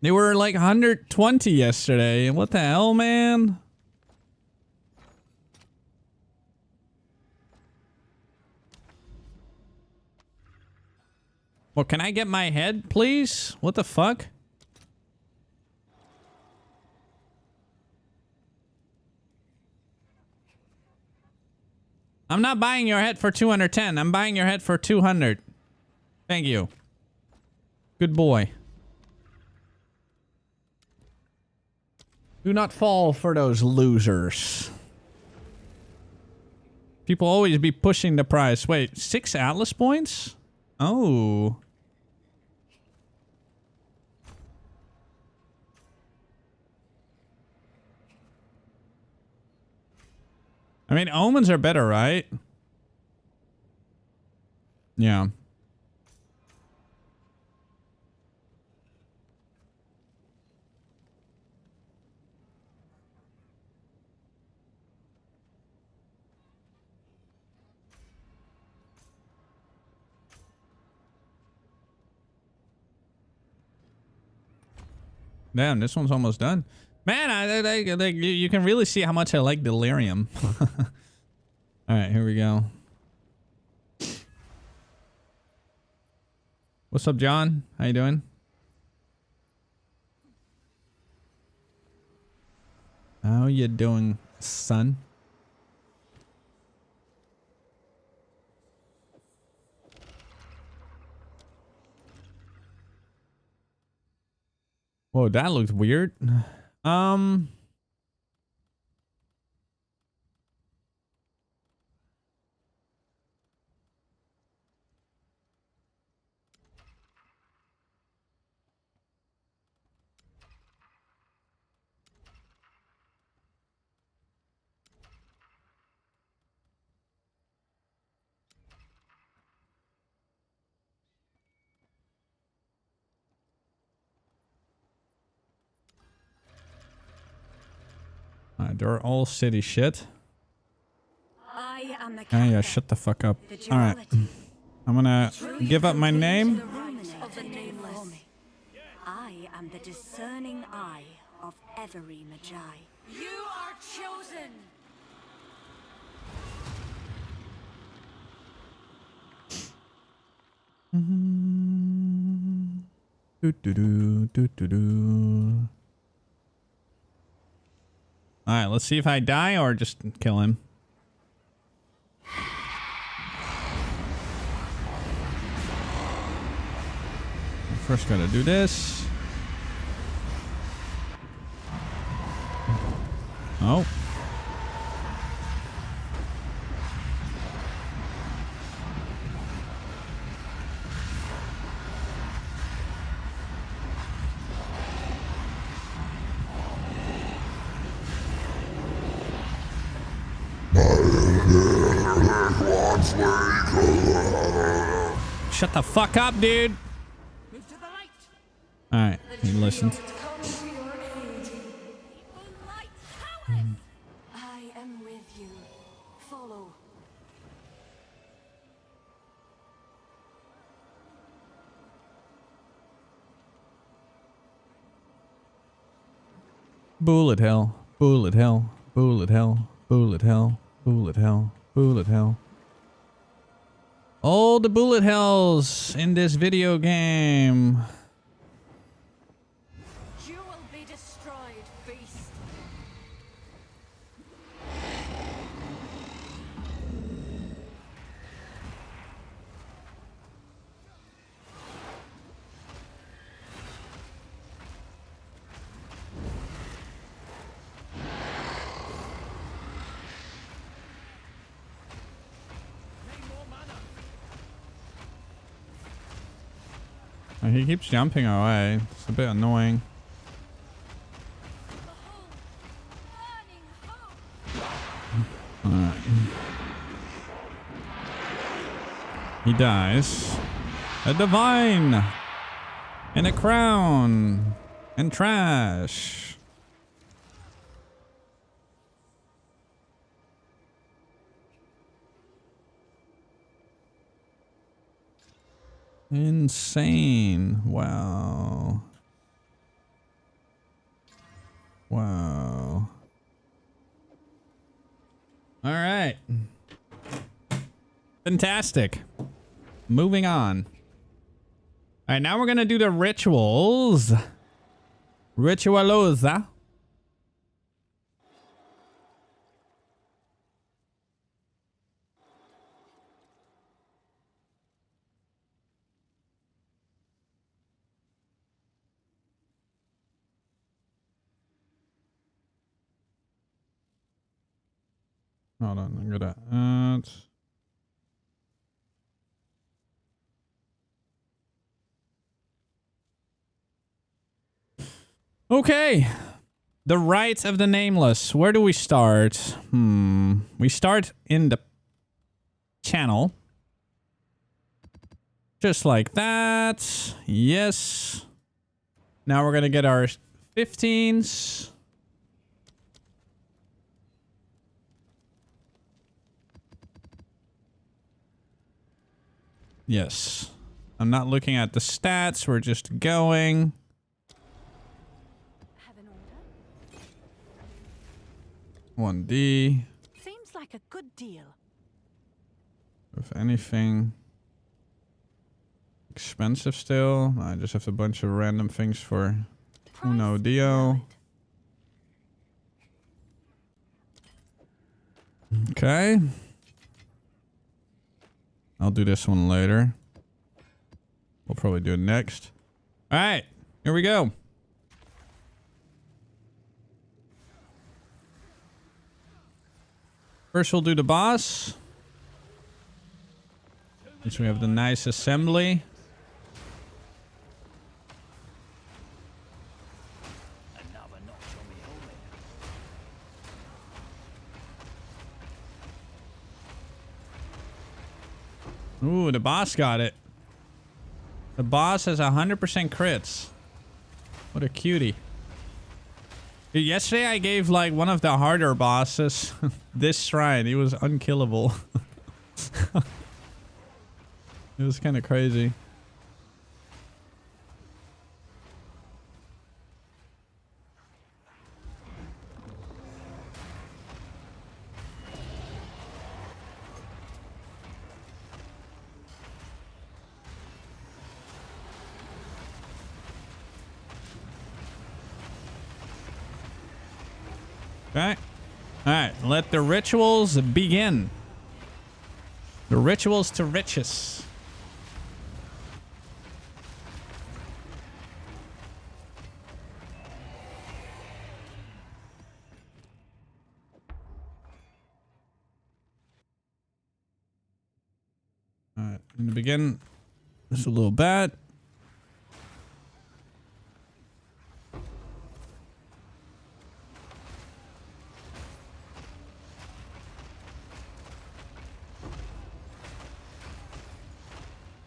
They were like 120 yesterday. What the hell, man? Well, can I get my head, please? What the fuck? I'm not buying your head for 210. I'm buying your head for 200. Thank you. Good boy. Do not fall for those losers. People always be pushing the price. Wait, 6 Atlas points? Oh. I mean, omens are better, right? Yeah. Damn, this one's almost done. Man, you can really see how much I like Delirium. All right, here we go. What's up, John? How you doing? How you doing, son? Whoa, that looked weird. They're all city shit. I am the Yeah, shut the fuck up. All right, I'm gonna give up my name. I am the discerning eye of every Magi. You are chosen. Alright, let's see if I die or just kill him. First gotta do this. Oh. Shut the fuck up, dude. Alright, he listened. I am with you. Follow. Bullet hell, bullet hell, bullet hell, bullet hell, bullet hell, bullet hell. All the bullet hells in this video game. You will be destroyed, beast. He keeps jumping away. It's a bit annoying. Alright. He dies. A divine! And a crown! And trash! Insane. Wow. Wow. All right. Fantastic. Moving on. All right, now we're going to do the rituals. Ritualosa. Hold on, I'm gonna add. Okay. The Rites of the Nameless. Where do we start? We start in the channel. Just like that. Yes. Now we're gonna get our 15s. Yes. I'm not looking at the stats. We're just going. Have an order? 1D. Seems like a good deal. If anything. Expensive still. I just have a bunch of random things for Uno Dio. Okay. I'll do this one later. We'll probably do it next. All right, here we go. First, we'll do the boss. Since we have the nice assembly. Ooh, the boss got it. The boss has 100% crits. What a cutie. Dude, yesterday I gave like one of the harder bosses this shrine. He was unkillable. It was kind of crazy. Okay. Alright, let the rituals begin. The rituals to riches. Alright, in the beginning, just a little bad.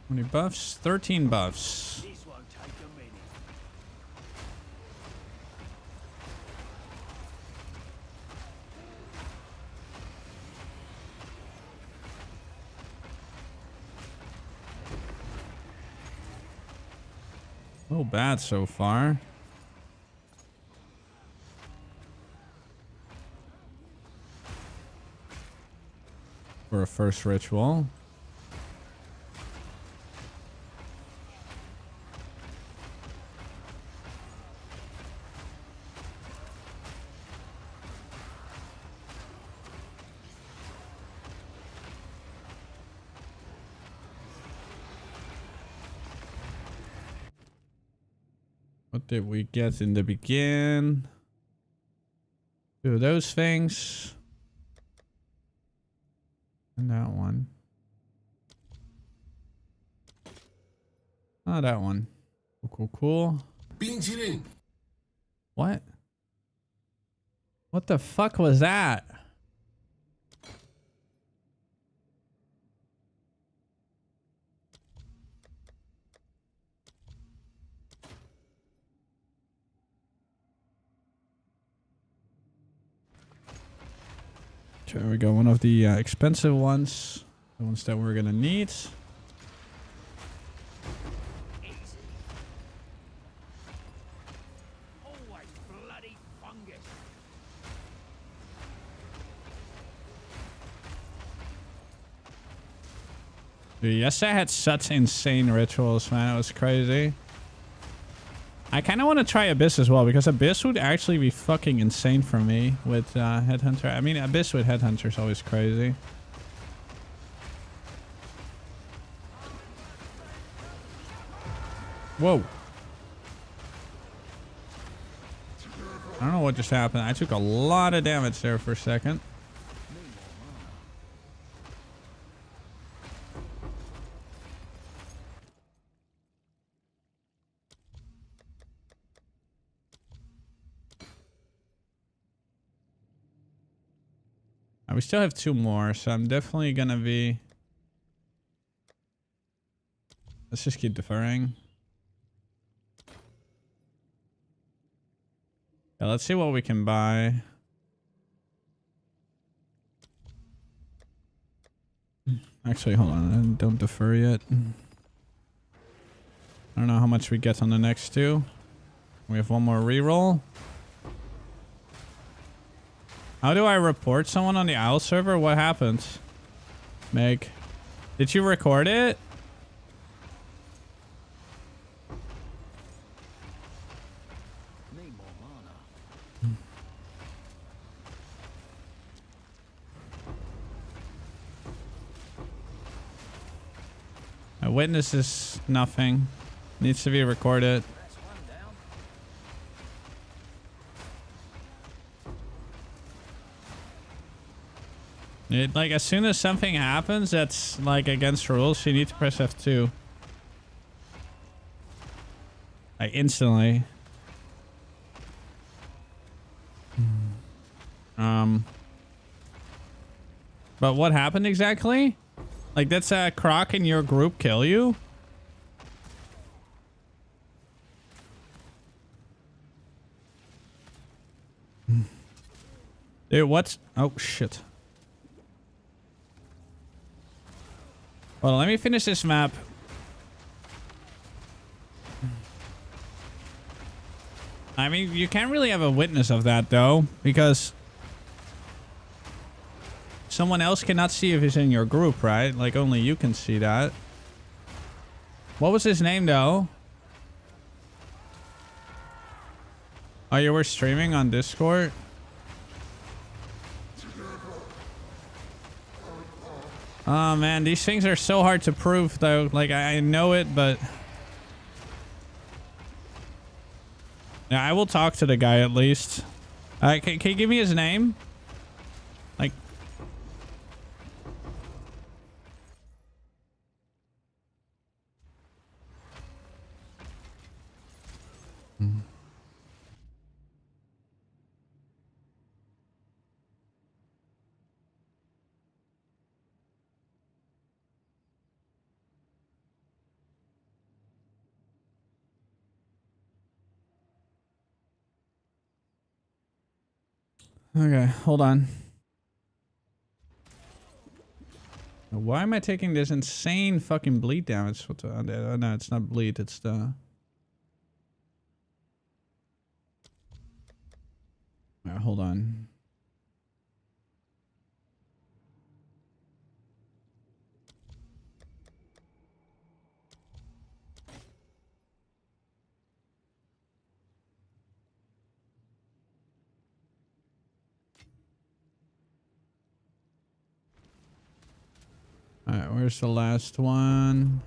How many buffs? 13 buffs. This won't take a minute. Oh, bad so far. For a first ritual. What did we get in the beginning? Two of those things. And that one. Oh, that one. Cool, cool, cool. What? What the fuck was that? There we go. One of the expensive ones. The ones that we're gonna need. Always bloody fungus. Dude, yesterday I had such insane rituals, man. It was crazy. I kind of want to try Abyss as well, because Abyss would actually be fucking insane for me with Headhunter. I mean, Abyss with Headhunter is always crazy. Whoa. I don't know what just happened. I took a lot of damage there for a second. We still have two more, so I'm definitely gonna be... Let's just keep deferring. Yeah, let's see what we can buy. Actually, hold on. Don't defer yet. I don't know how much we get on the next two. We have one more reroll. How do I report someone on the OWL server? What happened? Meg, did you record it? A witness is nothing. Needs to be recorded. Like, as soon as something happens that's, like, against rules, you need to press F2. Like, instantly. But what happened exactly? Like, that's a Croc in your group kill you? Dude, what's... Oh, shit. Well, let me finish this map. I mean, you can't really have a witness of that, though, because someone else cannot see if he's in your group, right? Like, only you can see that. What was his name, though? Oh, you were streaming on Discord? Oh man, these things are so hard to prove though. Like I know it, but yeah, I will talk to the guy at least. Can you give me his name? Like, okay, hold on. Why am I taking this insane fucking bleed damage? What the, no, it's not bleed, it's the... Alright, hold on. Alright, where's the last one?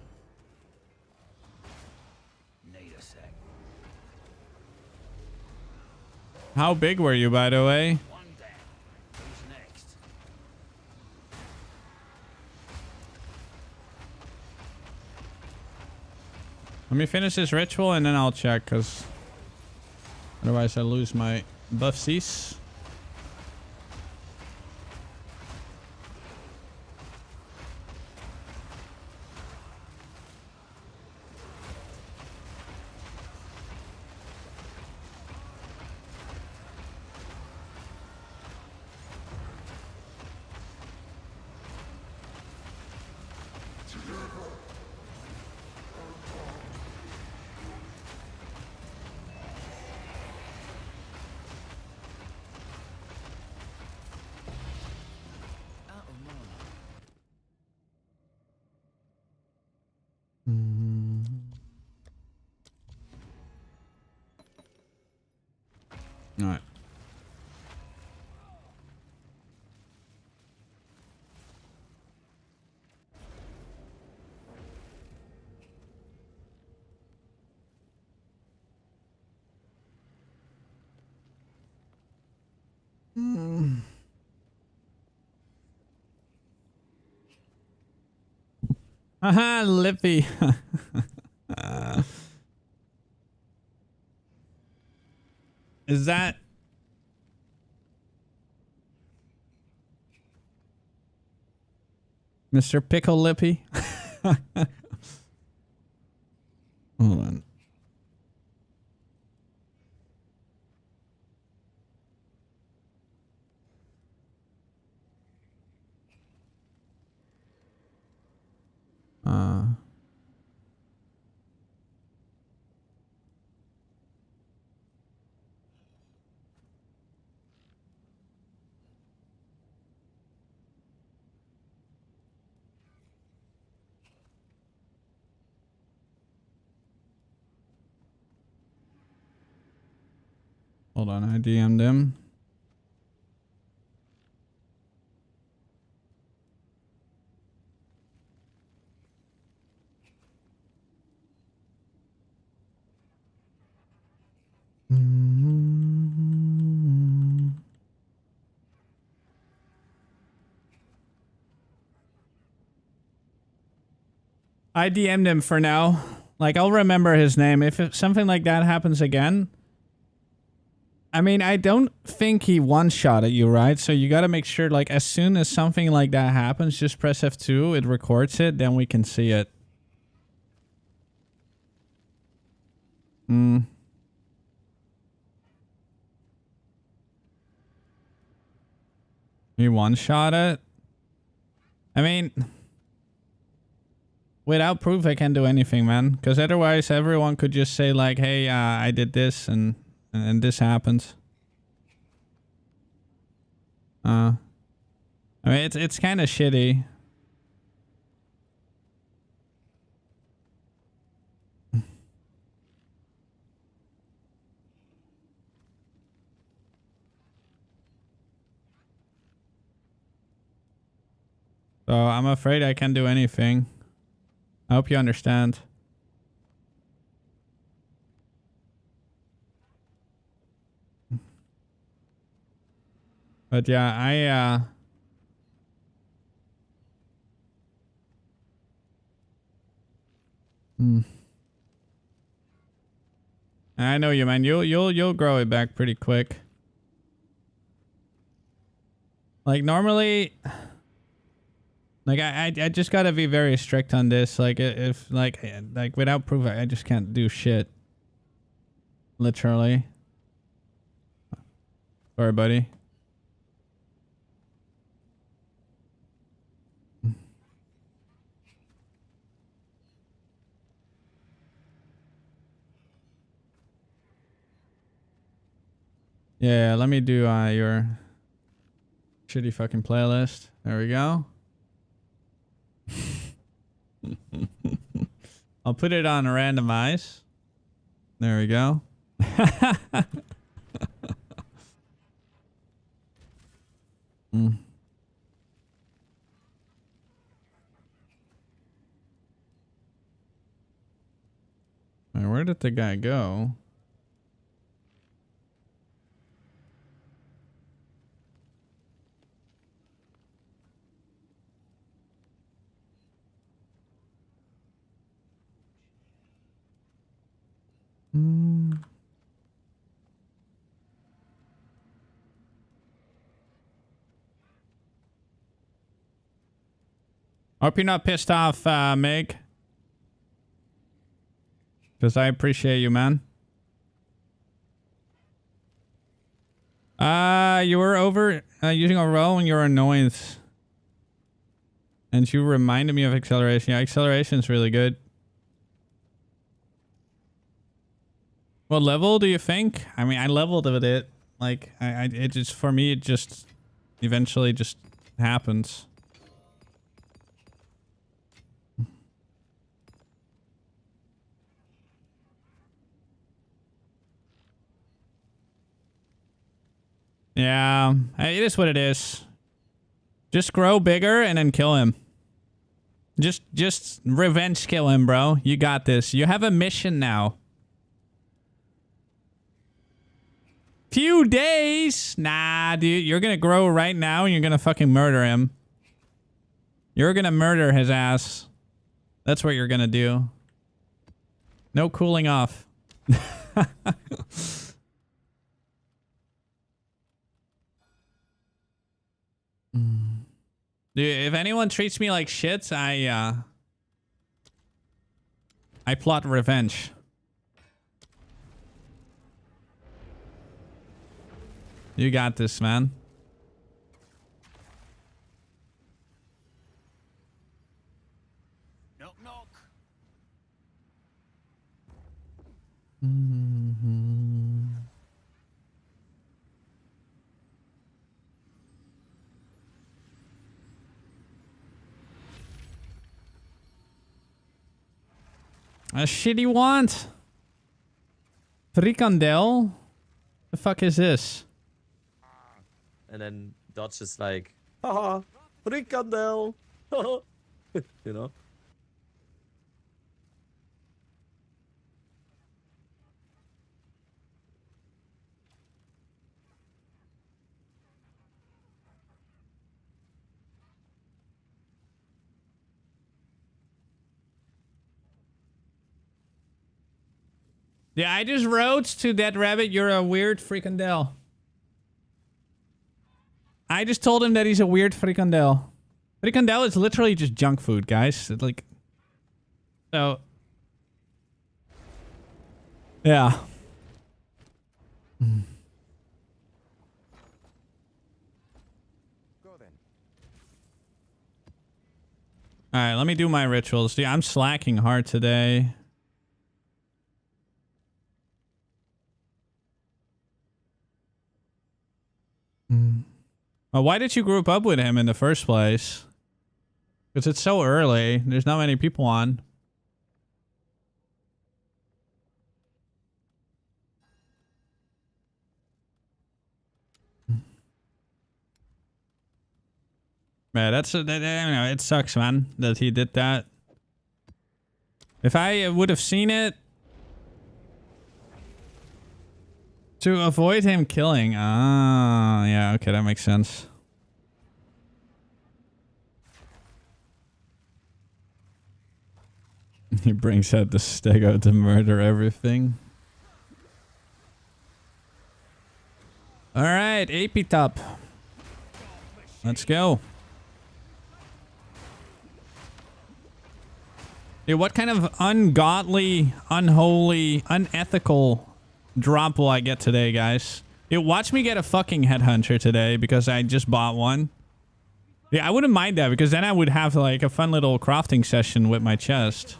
How big were you, by the way? Let me finish this ritual and then I'll check, because otherwise I lose my buffsies. All right. Haha, Lippy. Is that... Mr. Pickle Lippy? Hold on. Hold on, I DM'd him. I DM'd him for now. Like, I'll remember his name. If something like that happens again... I mean, I don't think he one-shot at you, right? So you gotta make sure, like, as soon as something like that happens, just press F2, it records it, then we can see it. He one-shot it? I mean... Without proof, I can't do anything, man. Because otherwise, everyone could just say, like, hey, I did this, and this happens. I mean, it's kind of shitty. So I'm afraid I can't do anything. I hope you understand. But yeah, I know you, man. You'll grow it back pretty quick. Like normally, like I just gotta be very strict on this. Like if like without proof, I just can't do shit. Literally. Sorry, buddy. Yeah, let me do your shitty fucking playlist. There we go. I'll put it on randomize. There we go. Wait, where did the guy go? Hope you're not pissed off, Meg. Because I appreciate you, man. You were over using a roll and your annoyance. And you reminded me of acceleration. Yeah, acceleration's really good. What level do you think? I mean, I leveled with it. Like, it just, for me, it just eventually just happens. Yeah, it is what it is. Just grow bigger and then kill him. Just revenge kill him, bro. You got this. You have a mission now. Few days? Nah, dude. You're gonna grow right now and you're gonna fucking murder him. You're gonna murder his ass. That's what you're gonna do. No cooling off. Dude, if anyone treats me like shit, I plot revenge. You got this, man. Knock, knock. A shitty want. Frikandel? The fuck is this? And then Dodge is like, haha, frikandel. You know? Yeah, I just wrote to that rabbit, you're a weird frikandel. I just told him that he's a weird frikandel. Frikandel is literally just junk food, guys. It's like... So... Yeah. Alright, let me do my rituals. Dude, I'm slacking hard today. Well, why did you group up with him in the first place? Because it's so early. There's not many people on. Yeah, that's you know, it sucks, man, that he did that. If I would have seen it to avoid him killing. Ah, yeah, okay, that makes sense. He brings out the stego to murder everything. All right, AP top. Let's go. Dude, what kind of ungodly, unholy, unethical drop will I get today, guys? Dude, watch me get a fucking headhunter today because I just bought one. Yeah, I wouldn't mind that because then I would have like a fun little crafting session with my chest.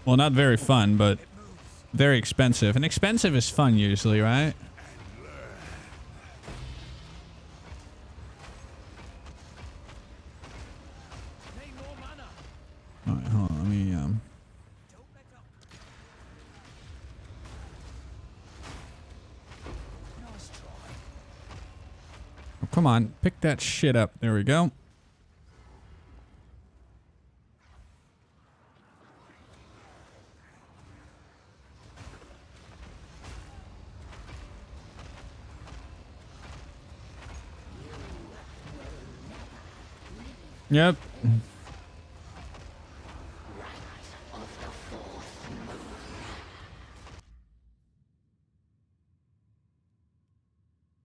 Well, not very fun, but very expensive. And expensive is fun usually, right? Alright, hold on, let me oh, come on, pick that shit up. There we go. Yep.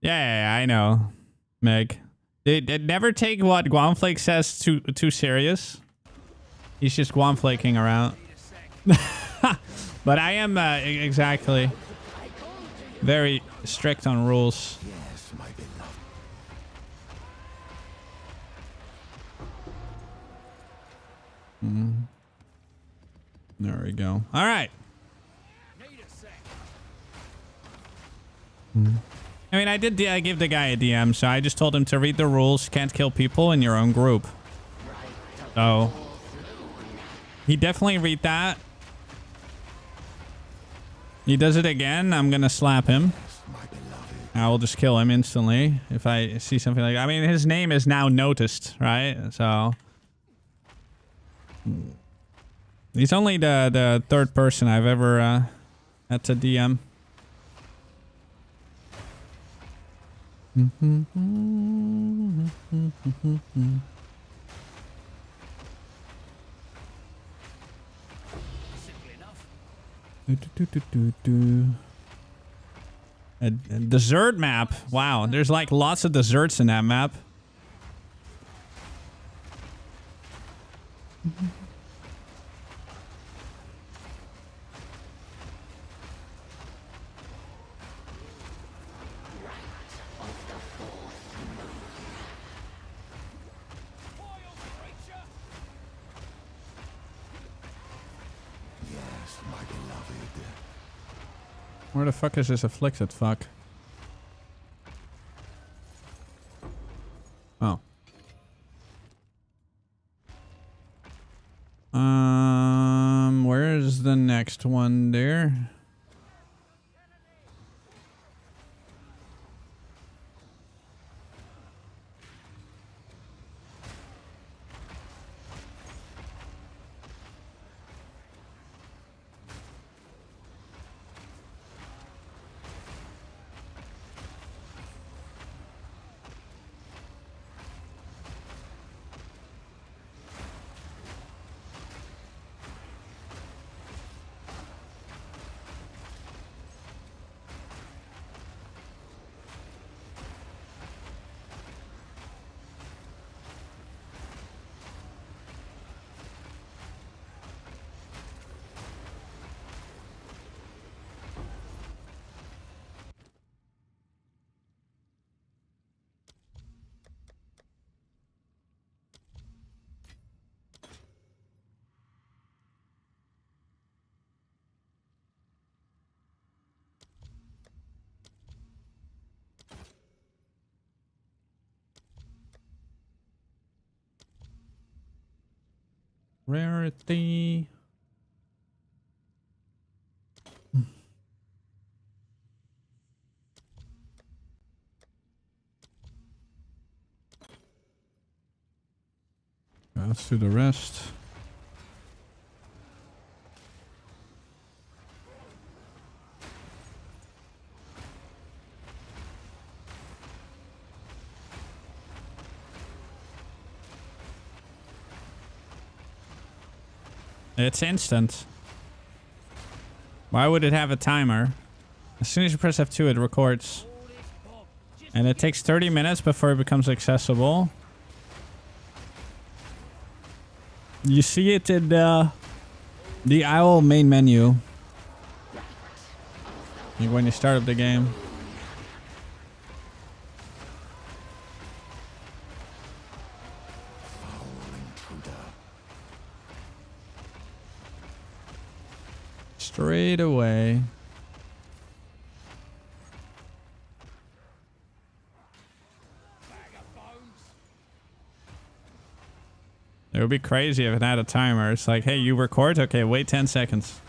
Yeah, I know, Meg. They never take what Guamflake says too serious. He's just Guamflaking around. But I am exactly very strict on rules. There we go. All right. I mean, I did give the guy a DM, so I just told him to read the rules. Can't kill people in your own group. So he definitely read that. He does it again, I'm gonna slap him. I will just kill him instantly if I see something like that. I mean, his name is now noticed, right? So he's only the third person I've ever had to DM. A dessert map. Wow, there's like lots of desserts in that map. Where the fuck is this afflicted fuck? Oh. Where's the next one there? Rarity. Let's do the rest. It's instant. Why would it have a timer? As soon as you press F2, it records. And it takes 30 minutes before it becomes accessible. You see it in the IO main menu. Like when you start up the game. Straight away. It would be crazy if it had a timer. It's like, hey, you record? Okay, wait 10 seconds.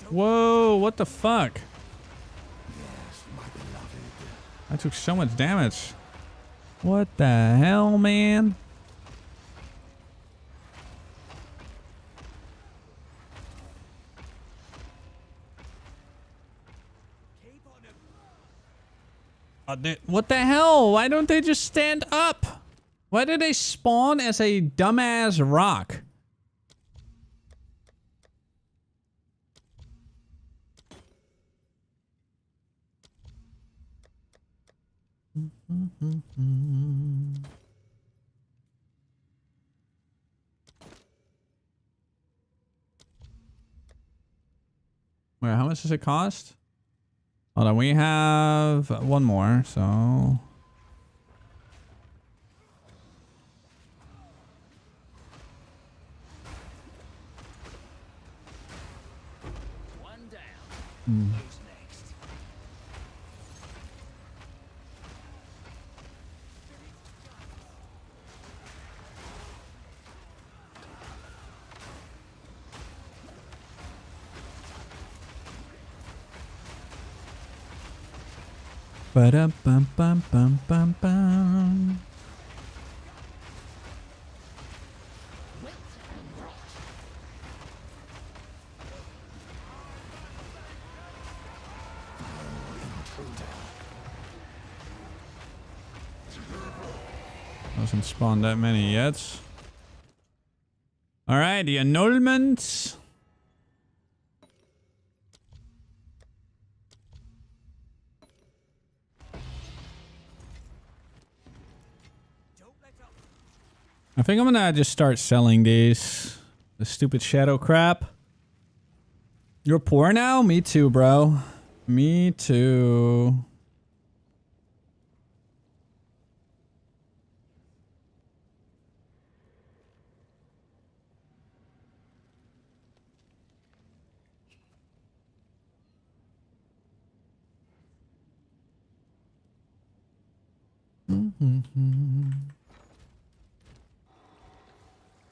Whoa, what the fuck? I took so much damage. What the hell, man? What the hell? Why don't they just stand up? Why did they spawn as a dumbass rock? Wait, how much does it cost? Hold on, we have one more, so... One down. Who's next? Ba-dum-bum-bum-bum-bum-bum. Hasn't spawned that many yet. Alright, the annulments. I think I'm gonna just start selling these. The stupid shadow crap. You're poor now? Me too, bro. Me too.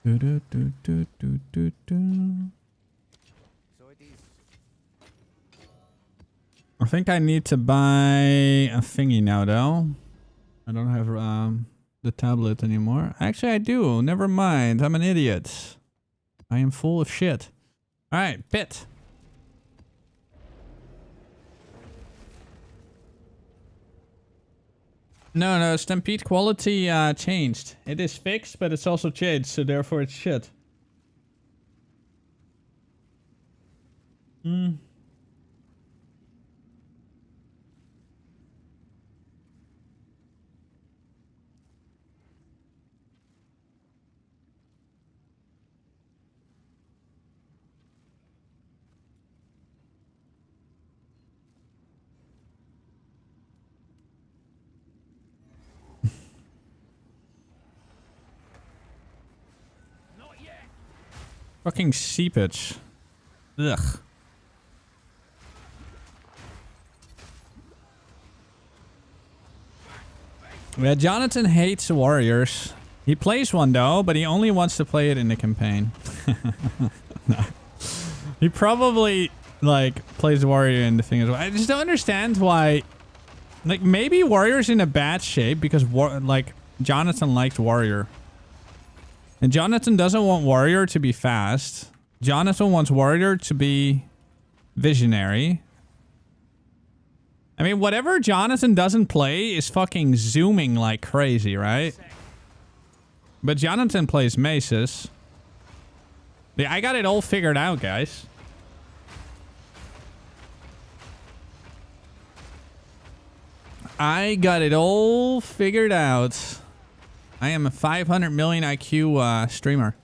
Do, do, do, do, do, do, do. I think I need to buy a thingy now, though. I don't have the tablet anymore. Actually, I do. Never mind. I'm an idiot. I am full of shit. All right, bit. No, Stampede quality changed. It is fixed, but it's also changed, so therefore it's shit. Fucking seepage. Ugh. Yeah, Jonathan hates warriors. He plays one though, but he only wants to play it in the campaign. No. He probably like plays warrior in the thing as well. I just don't understand why. Like maybe warrior's in a bad shape because like Jonathan likes warrior. And Jonathan doesn't want warrior to be fast. Jonathan wants warrior to be visionary. I mean, whatever Jonathan doesn't play is fucking zooming like crazy, right? But Jonathan plays maces. Yeah, I got it all figured out, guys. I got it all figured out. I am a 500 million IQ streamer.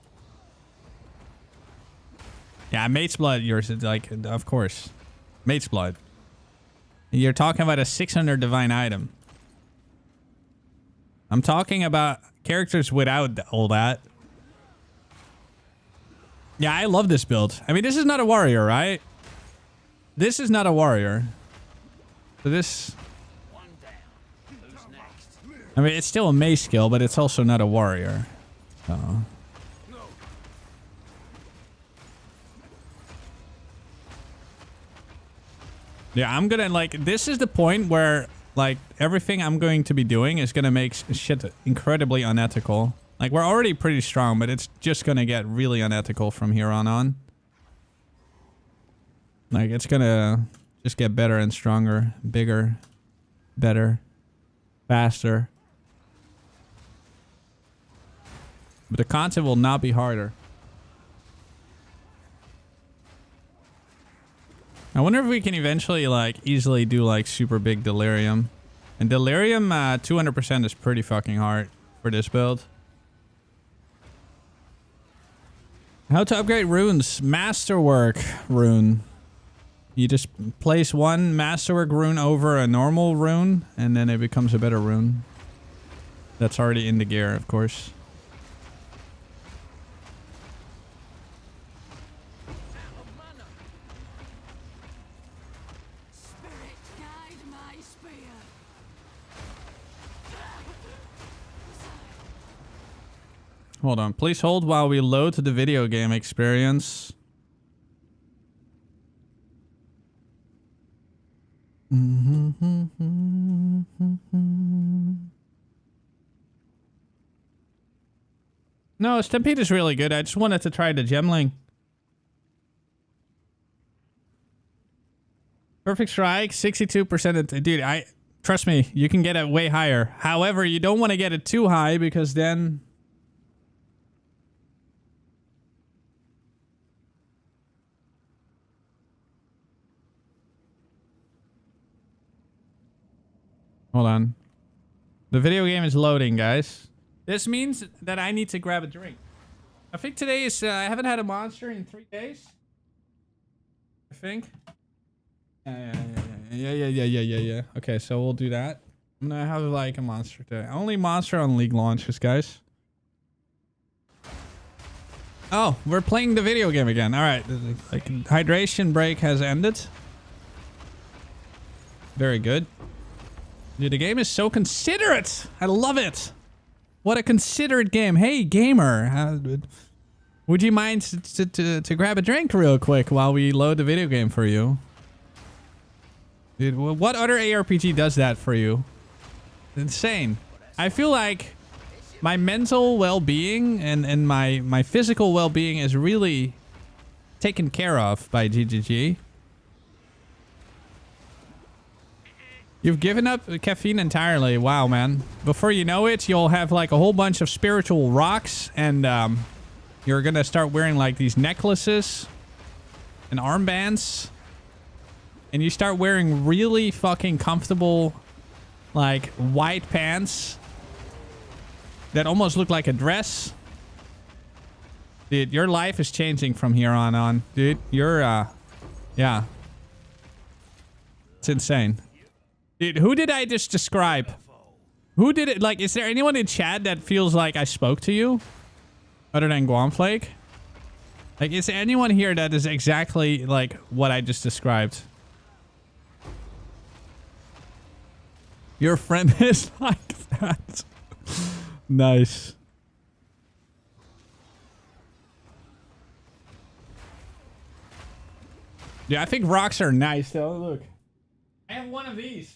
Yeah, Mate's Blood, yours is like, of course. Mate's Blood. You're talking about a 600 divine item. I'm talking about characters without all that. Yeah, I love this build. I mean, this is not a warrior, right? This is not a warrior. So this... I mean, it's still a mace skill, but it's also not a warrior. So... Yeah, I'm gonna, like, this is the point where, like, everything I'm going to be doing is gonna make shit incredibly unethical. Like, we're already pretty strong, but it's just gonna get really unethical from here on. Like, it's gonna just get better and stronger, bigger, better, faster. But the content will not be harder. I wonder if we can eventually, like, easily do, like, super big Delirium. And Delirium, 200% is pretty fucking hard for this build. How to upgrade runes. Masterwork rune. You just place one Masterwork rune over a normal rune, and then it becomes a better rune. That's already in the gear, of course. Hold on. Please hold while we load to the video game experience. No, Stampede is really good. I just wanted to try the Gemling. Perfect strike, 62%. Dude, trust me, you can get it way higher. However, you don't want to get it too high because then... Hold on. The video game is loading, guys. This means that I need to grab a drink. I think today is... I haven't had a monster in 3 days. I think. Yeah. Okay, so we'll do that. I'm gonna have like a monster today. Only monster on League launches, guys. Oh, we're playing the video game again. All right. Like, hydration break has ended. Very good. Dude, the game is so considerate. I love it. What a considerate game. Hey, gamer. Would you mind to grab a drink real quick while we load the video game for you? Dude, what other ARPG does that for you? Insane. I feel like my mental well-being and my physical well-being is really taken care of by GGG. You've given up caffeine entirely. Wow, man. Before you know it, you'll have like a whole bunch of spiritual rocks and you're gonna start wearing like these necklaces and armbands. And you start wearing really fucking comfortable like white pants that almost look like a dress. Dude, your life is changing from here on. Dude, you're yeah. It's insane. Dude, who did I just describe? Who did it? Like, is there anyone in chat that feels like I spoke to you? Other than Guamflake? Like, is anyone here that is exactly like what I just described? Your friend is like that. Nice. Yeah, I think rocks are nice though. Look. I have one of these.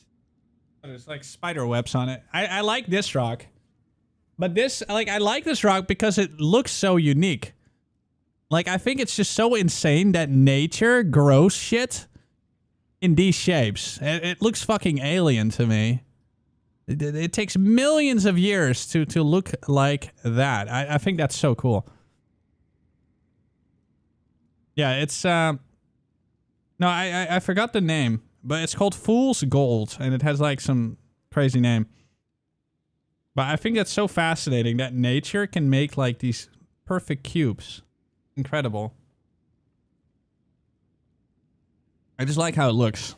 There's like spider webs on it. I like this rock. But this, like, I like this rock because it looks so unique. Like, I think it's just so insane that nature grows shit in these shapes. It looks fucking alien to me. It takes millions of years to look like that. I think that's so cool. Yeah, it's, no, I forgot the name, but it's called Fool's Gold, and it has, like, some crazy name. But I think that's so fascinating that nature can make, like, these perfect cubes. Incredible. I just like how it looks.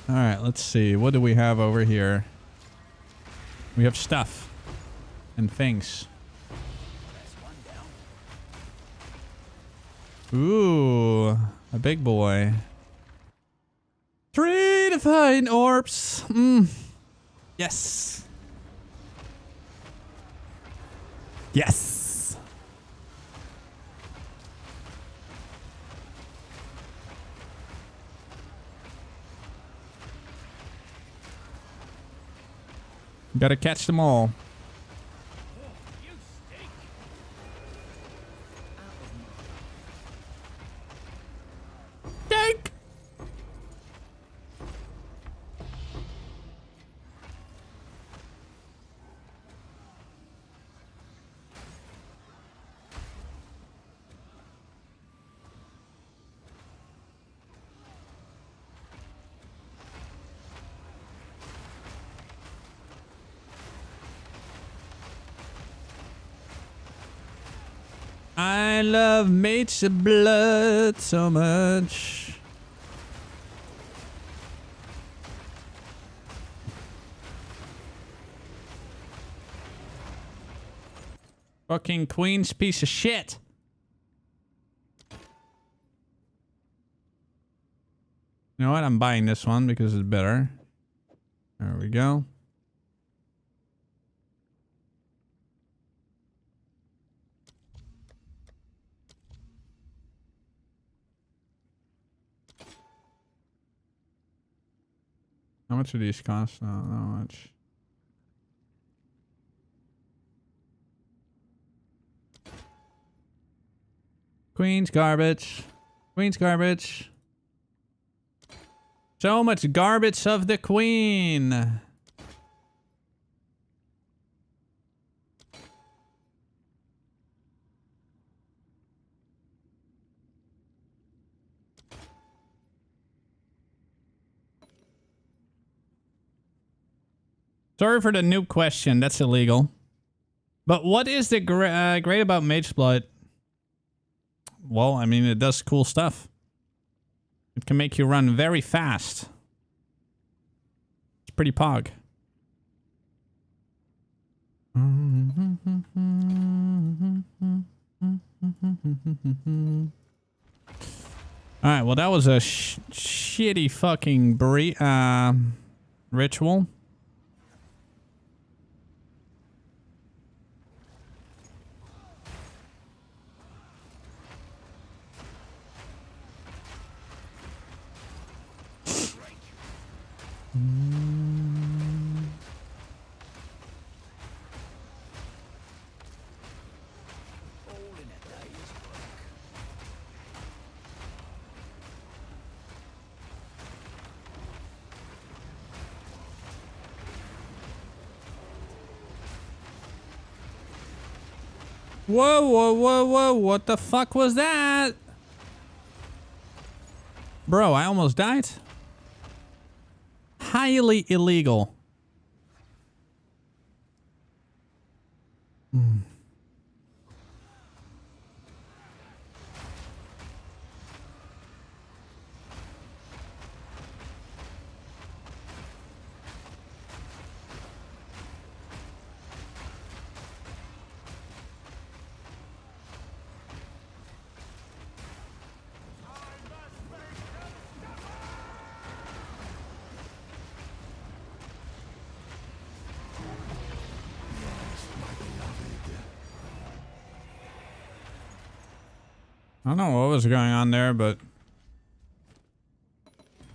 All right, let's see. What do we have over here? We have stuff and things. Ooh, a big boy. 3 divine orbs. Yes. Yes. Gotta catch them all. Dank. I love Mates of Blood so much. Fucking Queen's piece of shit. You know what? I'm buying this one because it's better. There we go. How much do these cost? No, not much. Queen's garbage. Queen's garbage. So much garbage of the Queen. Sorry for the noob question. That's illegal. But what is the great about Mage Blood? Well, I mean, it does cool stuff. It can make you run very fast. It's pretty pog. Alright, well, that was a shitty fucking ritual. Whoa, whoa, whoa, whoa, what the fuck was that? Bro, I almost died. Highly illegal. I don't know what was going on there, but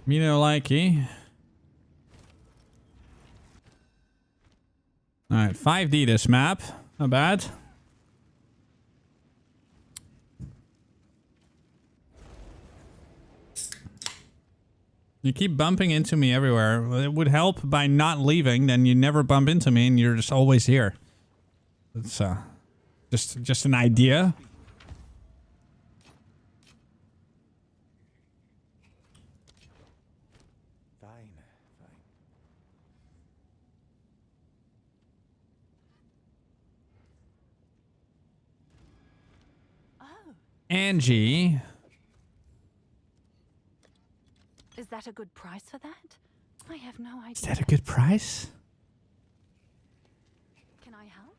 me no likey. Alright, 5D this map. Not bad. You keep bumping into me everywhere. It would help by not leaving, then you never bump into me and you're just always here. It's just an idea. Angie. Is that a good price for that? I have no idea. Is that a good price? Can I help?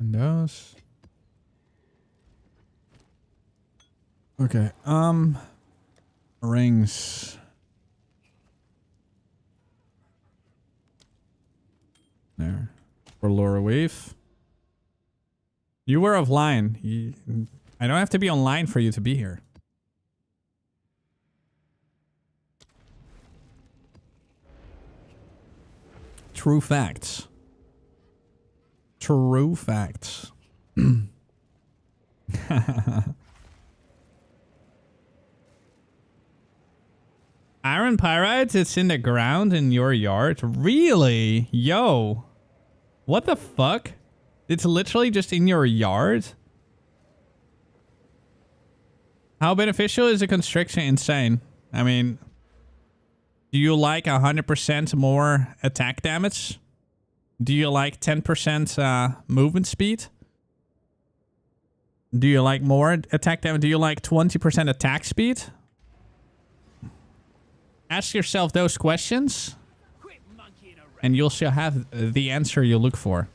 And those. Okay, rings. There. For Laura Wave. You were offline. I don't have to be online for you to be here. True facts. True facts. Iron pyrites, it's in the ground in your yard? Really? Yo. What the fuck? It's literally just in your yard? How beneficial is a constriction? Insane. I mean, do you like 100% more attack damage? Do you like 10% movement speed? Do you like more attack damage? Do you like 20% attack speed? Ask yourself those questions, and you'll still have the answer you look for.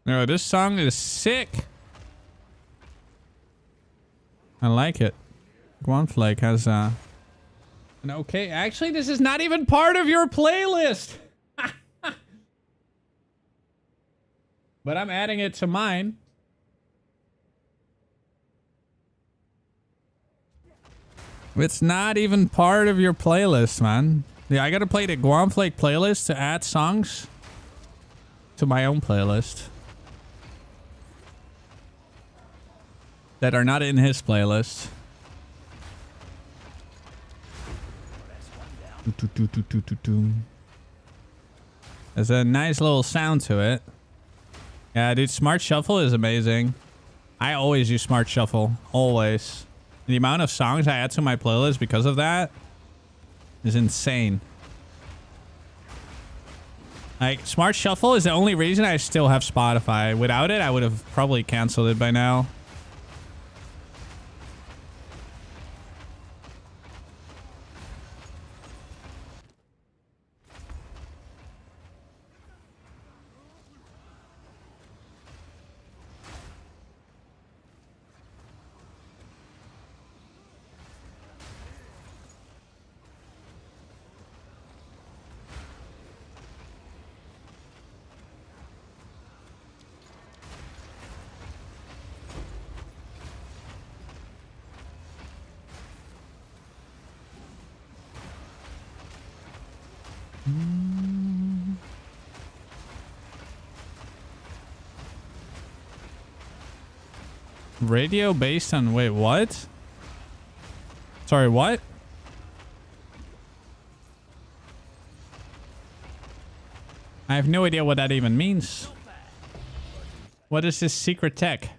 No, this song is sick. I like it. Guanflake has an okay. Actually, this is not even part of your playlist. But I'm adding it to mine. It's not even part of your playlist, man. Yeah, I gotta play the Guamflake playlist to add songs to my own playlist that are not in his playlist. There's a nice little sound to it. Yeah, dude, Smart Shuffle is amazing. I always use Smart Shuffle. Always. The amount of songs I add to my playlist because of that is insane. Like, Smart Shuffle is the only reason I still have Spotify. Without it, I would have probably canceled it by now. Radio based on... Wait, what? Sorry, what? I have no idea what that even means. What is this secret tech?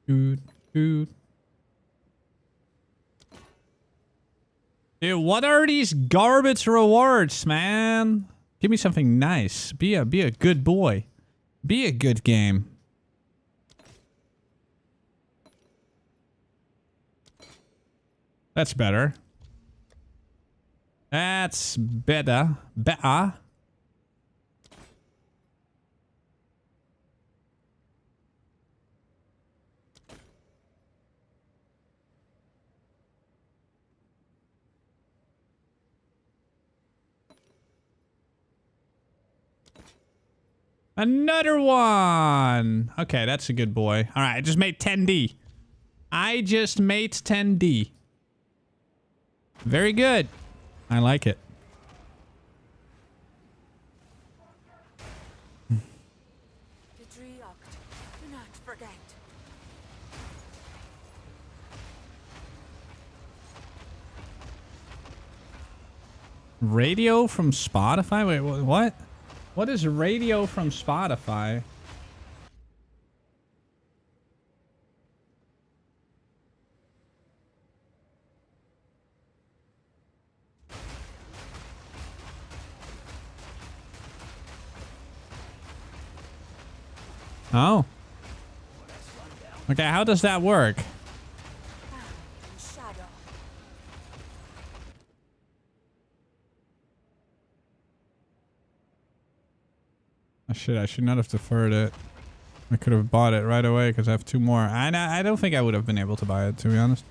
Dude. Dude, what are these garbage rewards, man? Give me something nice. Be a good boy. Be a good game. That's better. That's better. Better. Another one. Okay, that's a good boy. All right, I just made 10D. I just made 10D. Very good. I like it. Radio from Spotify? Wait, what? What is radio from Spotify? Oh. Okay, how does that work? I should not have deferred it. I could have bought it right away because I have 2 more. I don't think I would have been able to buy it, to be honest.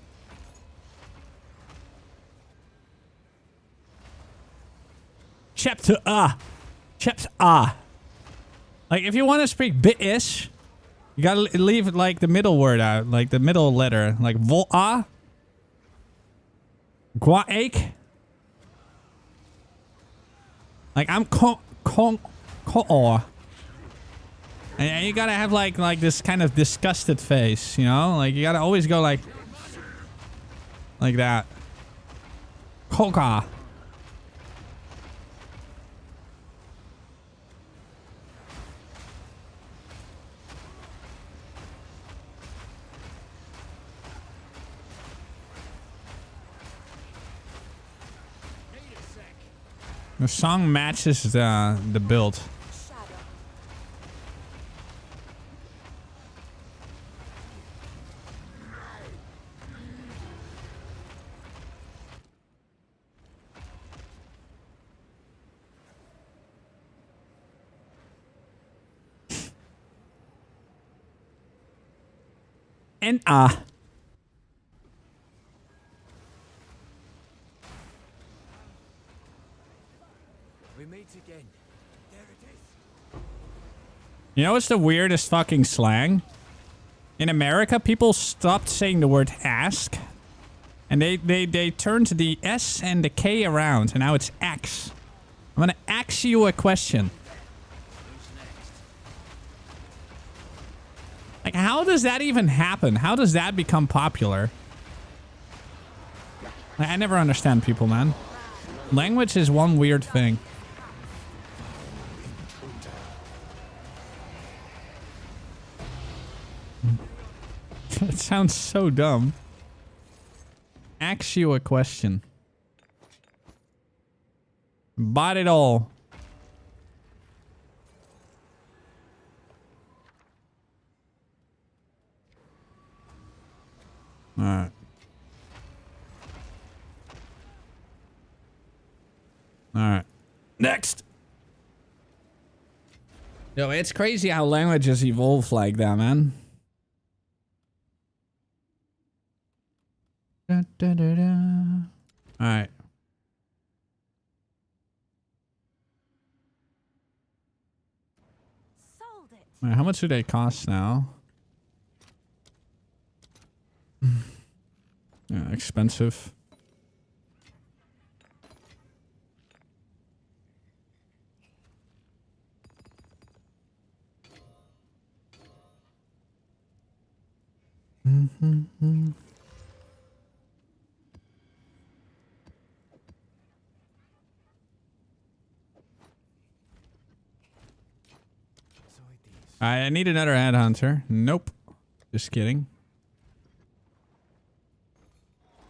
Chapter A. Chapter A. Like, if you want to speak British, you gotta leave, like, the middle word out. Like, the middle letter. Like, Vo-A. Gwa-ake. Like, I'm KingKongor. And you gotta have like this kind of disgusted face, you know? Like you gotta always go like that. Koka. The song matches the build. And We meet again. There it is. You know what's the weirdest fucking slang? In America, people stopped saying the word ask. And they turned the S and the K around. And now it's X. I'm gonna ask you a question. Like, how does that even happen? How does that become popular? Like, I never understand people, man. Language is one weird thing. It sounds so dumb. Ask you a question. Bought it all. Alright. Alright. Next! Yo, it's crazy how languages evolve like that, man. Da, da, da, da. Alright. Alright, how much do they cost now? Yeah, expensive. I need another headhunter. Nope. Just kidding.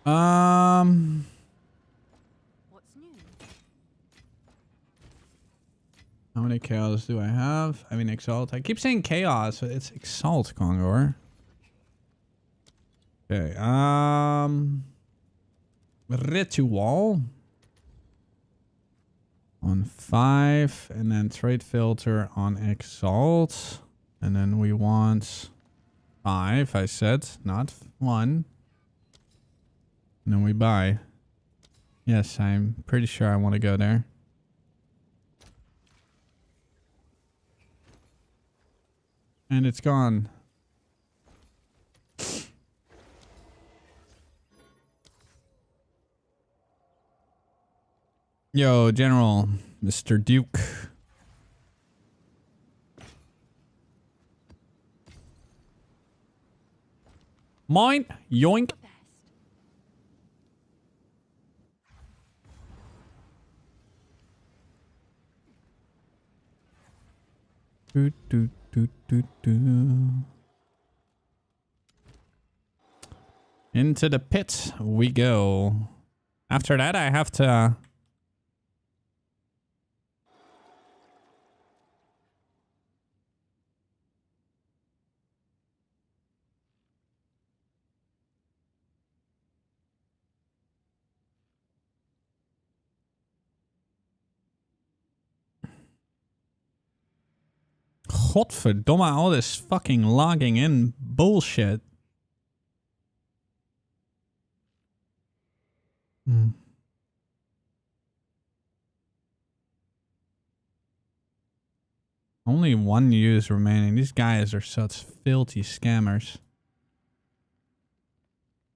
How many chaos do I have? I mean, exalt. I keep saying chaos, but it's exalt, Kongor. Okay. Ritual on 5, and then trade filter on exalt, and then we want 5. I said, not 1. And then we buy. Yes, I'm pretty sure I want to go there. And it's gone. Yo, General, Mr. Duke. Mine, yoink. Do, do, do, do, do. Into the pit we go. After that, I have to... Godverdomme, all this fucking logging in bullshit. Only 1 use remaining. These guys are such filthy scammers.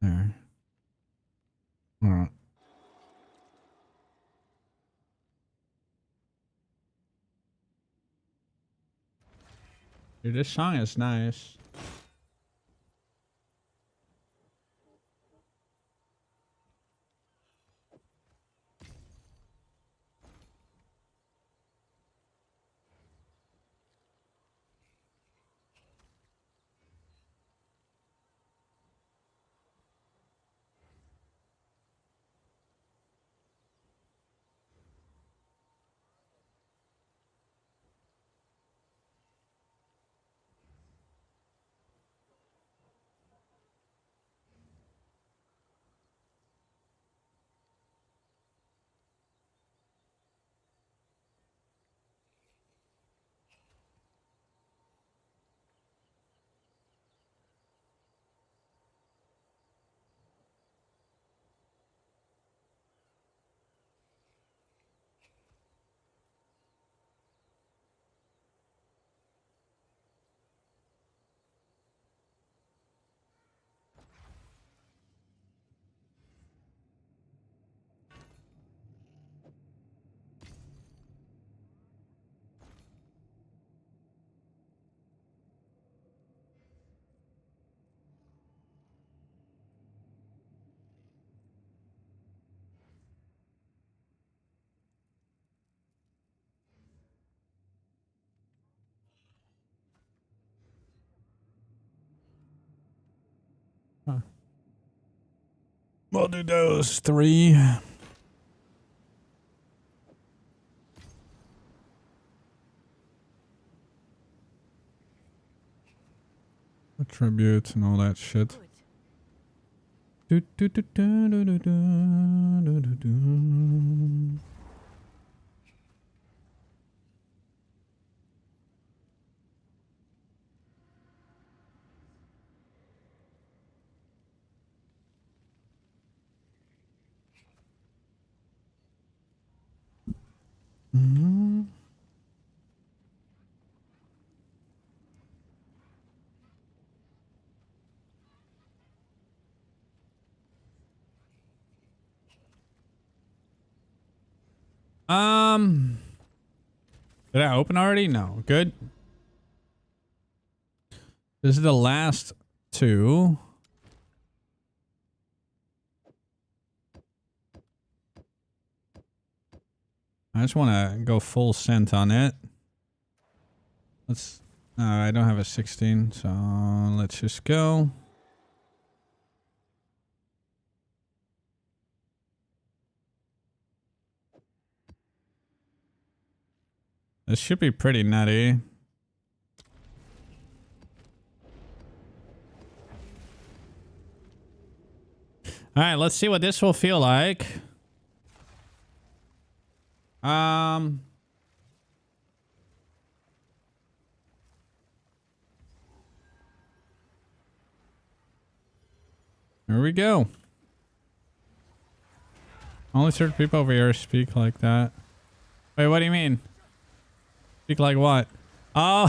There. Alright. Dude, this song is nice. We'll do those 3. Tribute and all that shit. Do, do, do, do, do, do, do, do, do. Mm-hmm. Did I open already? No. Good. This is the last 2. I just want to go full scent on it. Let's... I don't have a 16, so let's just go. This should be pretty nutty. All right, let's see what this will feel like. Here we go. Only certain people over here speak like that. Wait, what do you mean? Speak like what? Oh.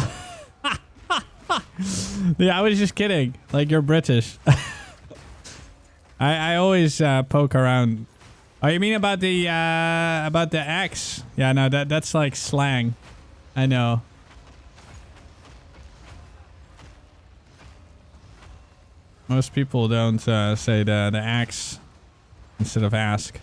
Yeah, I was just kidding. Like, you're British. I always poke around. Oh, you mean about the X? Yeah, no, that's like slang. I know. Most people don't say the axe instead of ask.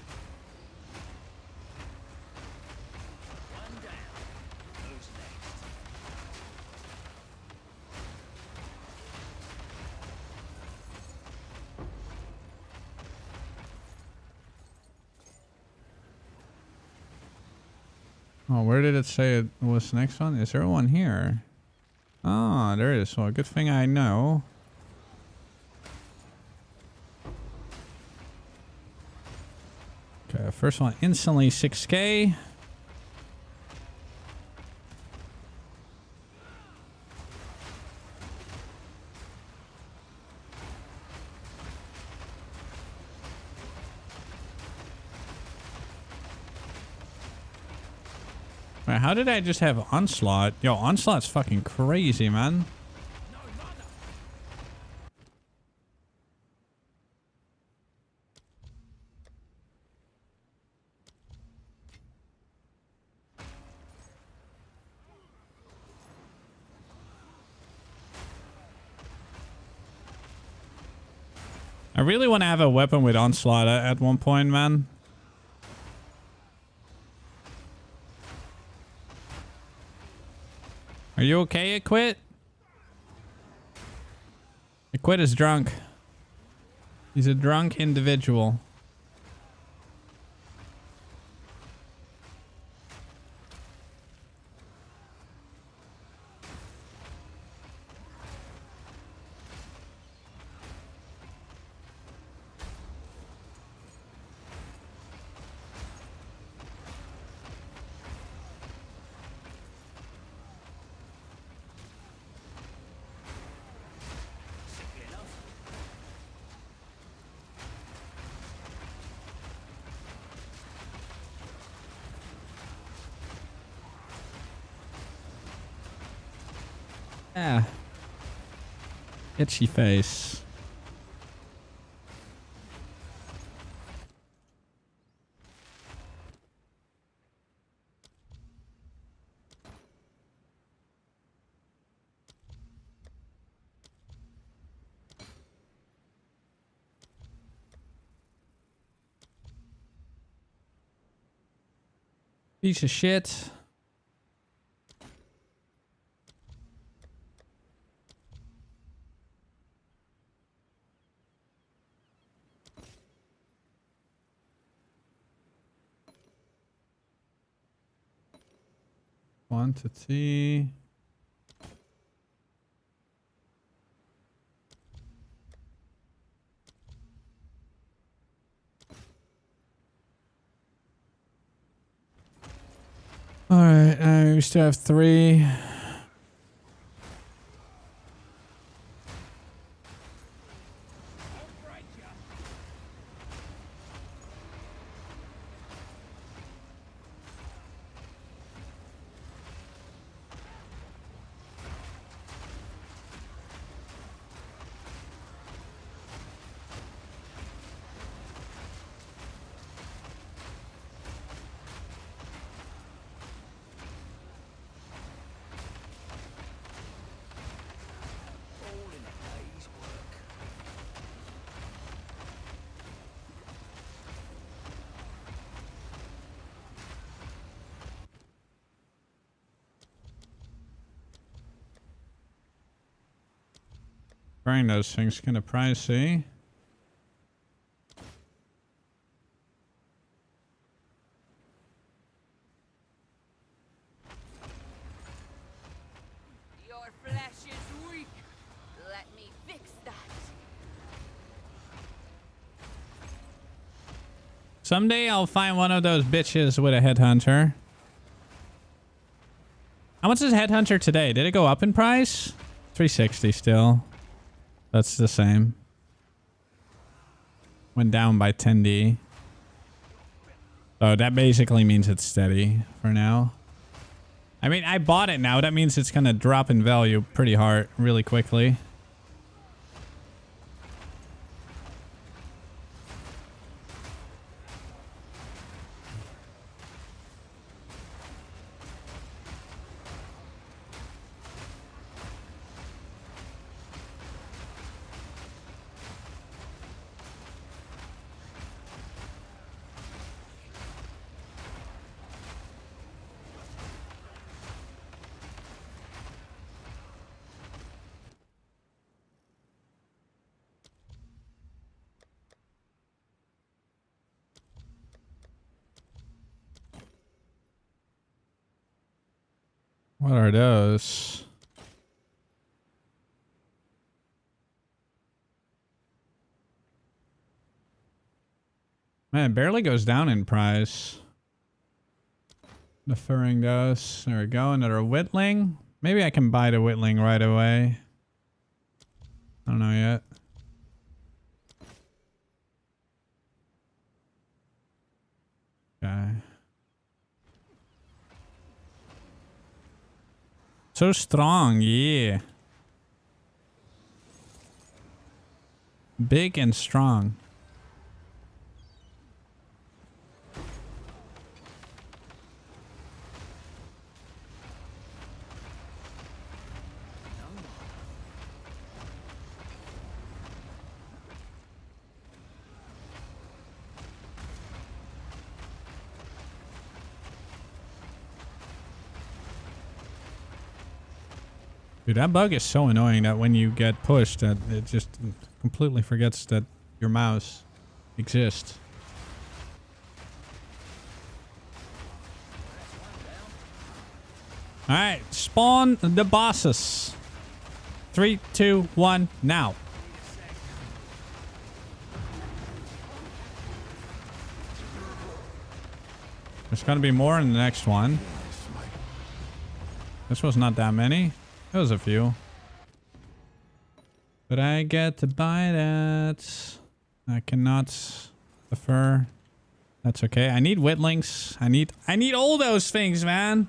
Oh, where did it say it was the next one? Is there one here? Oh, there is. Well, good thing I know. Okay, first one instantly 6K. Wait, how did I just have Onslaught? Yo, Onslaught's fucking crazy, man. I really want to have a weapon with Onslaught at one point, man. Are you okay, iCUE? iCUE is drunk. He's a drunk individual. Yeah. Itchy face. Piece of shit. Quantity. All right, we still have 3. Buying those things kind of pricey. Someday I'll find one of those bitches with a headhunter. How much is headhunter today? Did it go up in price? 360 still. That's the same. Went down by 10D. So that basically means it's steady for now. I mean, I bought it now. That means it's going to drop in value pretty hard, really quickly. What are those? Man, it barely goes down in price. Deferring those. There we go. Another Whitling. Maybe I can buy the Whitling right away. I don't know yet. Okay. So strong, yeah. Big and strong. Dude, that bug is so annoying that when you get pushed, that it just completely forgets that your mouse exists. Alright, spawn the bosses. 3, 2, 1, now. There's gonna be more in the next one. This was not that many. It was a few. But I get to buy that. I cannot defer. That's okay. I need Whitlings. I need all those things, man.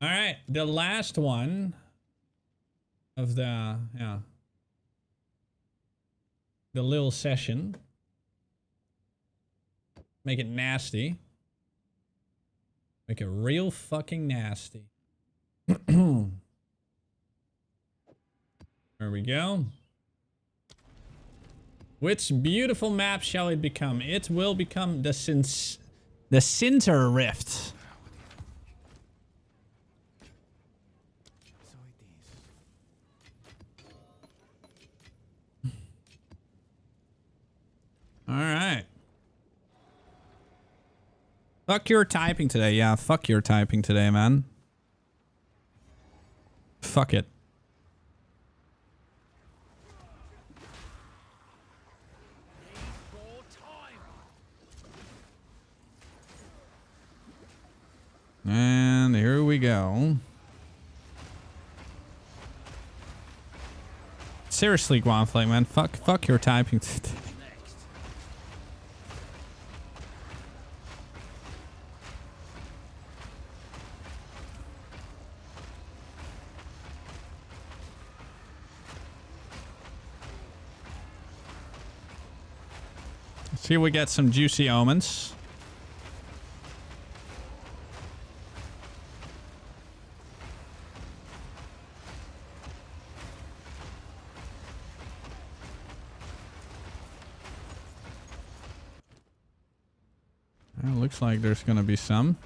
All right, the last one of the little session. Make it nasty. Make it real fucking nasty. There we go. Which beautiful map shall it become? It will become the Sinter Rift. All right. Fuck your typing today. Yeah, fuck your typing today, man. Fuck it. And here we go. Seriously, Guanflake, man. Fuck your typing today. See, we get some juicy omens. Looks like there's gonna be some.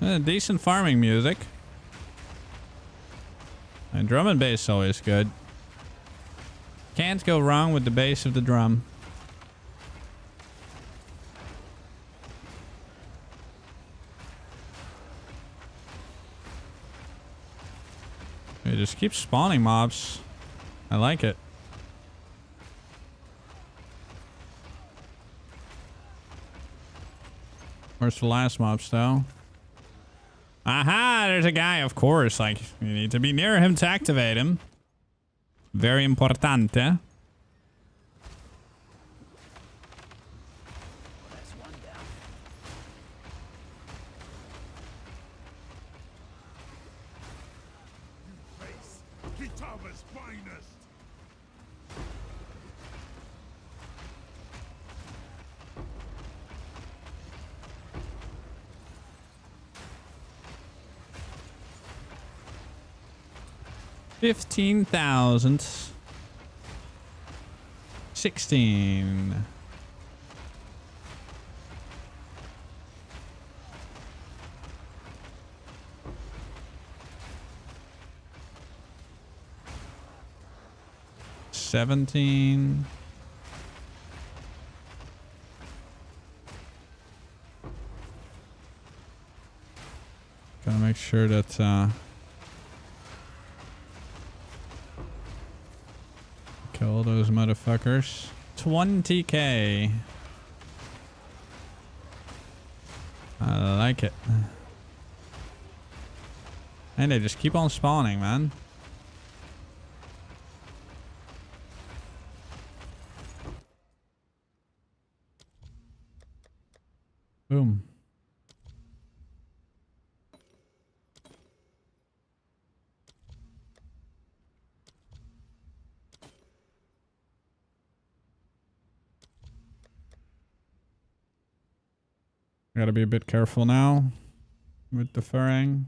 Decent farming music. And drum and bass always good. Can't go wrong with the bass of the drum. It just keeps spawning mobs. I like it. Where's the last mobs though? Aha, there's a guy, of course. Like, you need to be near him to activate him. Very importante. Kitama's finest. $15,000. 16. $17. Gotta make sure that kill those motherfuckers. 20k. I like it. And they just keep on spawning, man. Boom. Gotta be a bit careful now with deferring.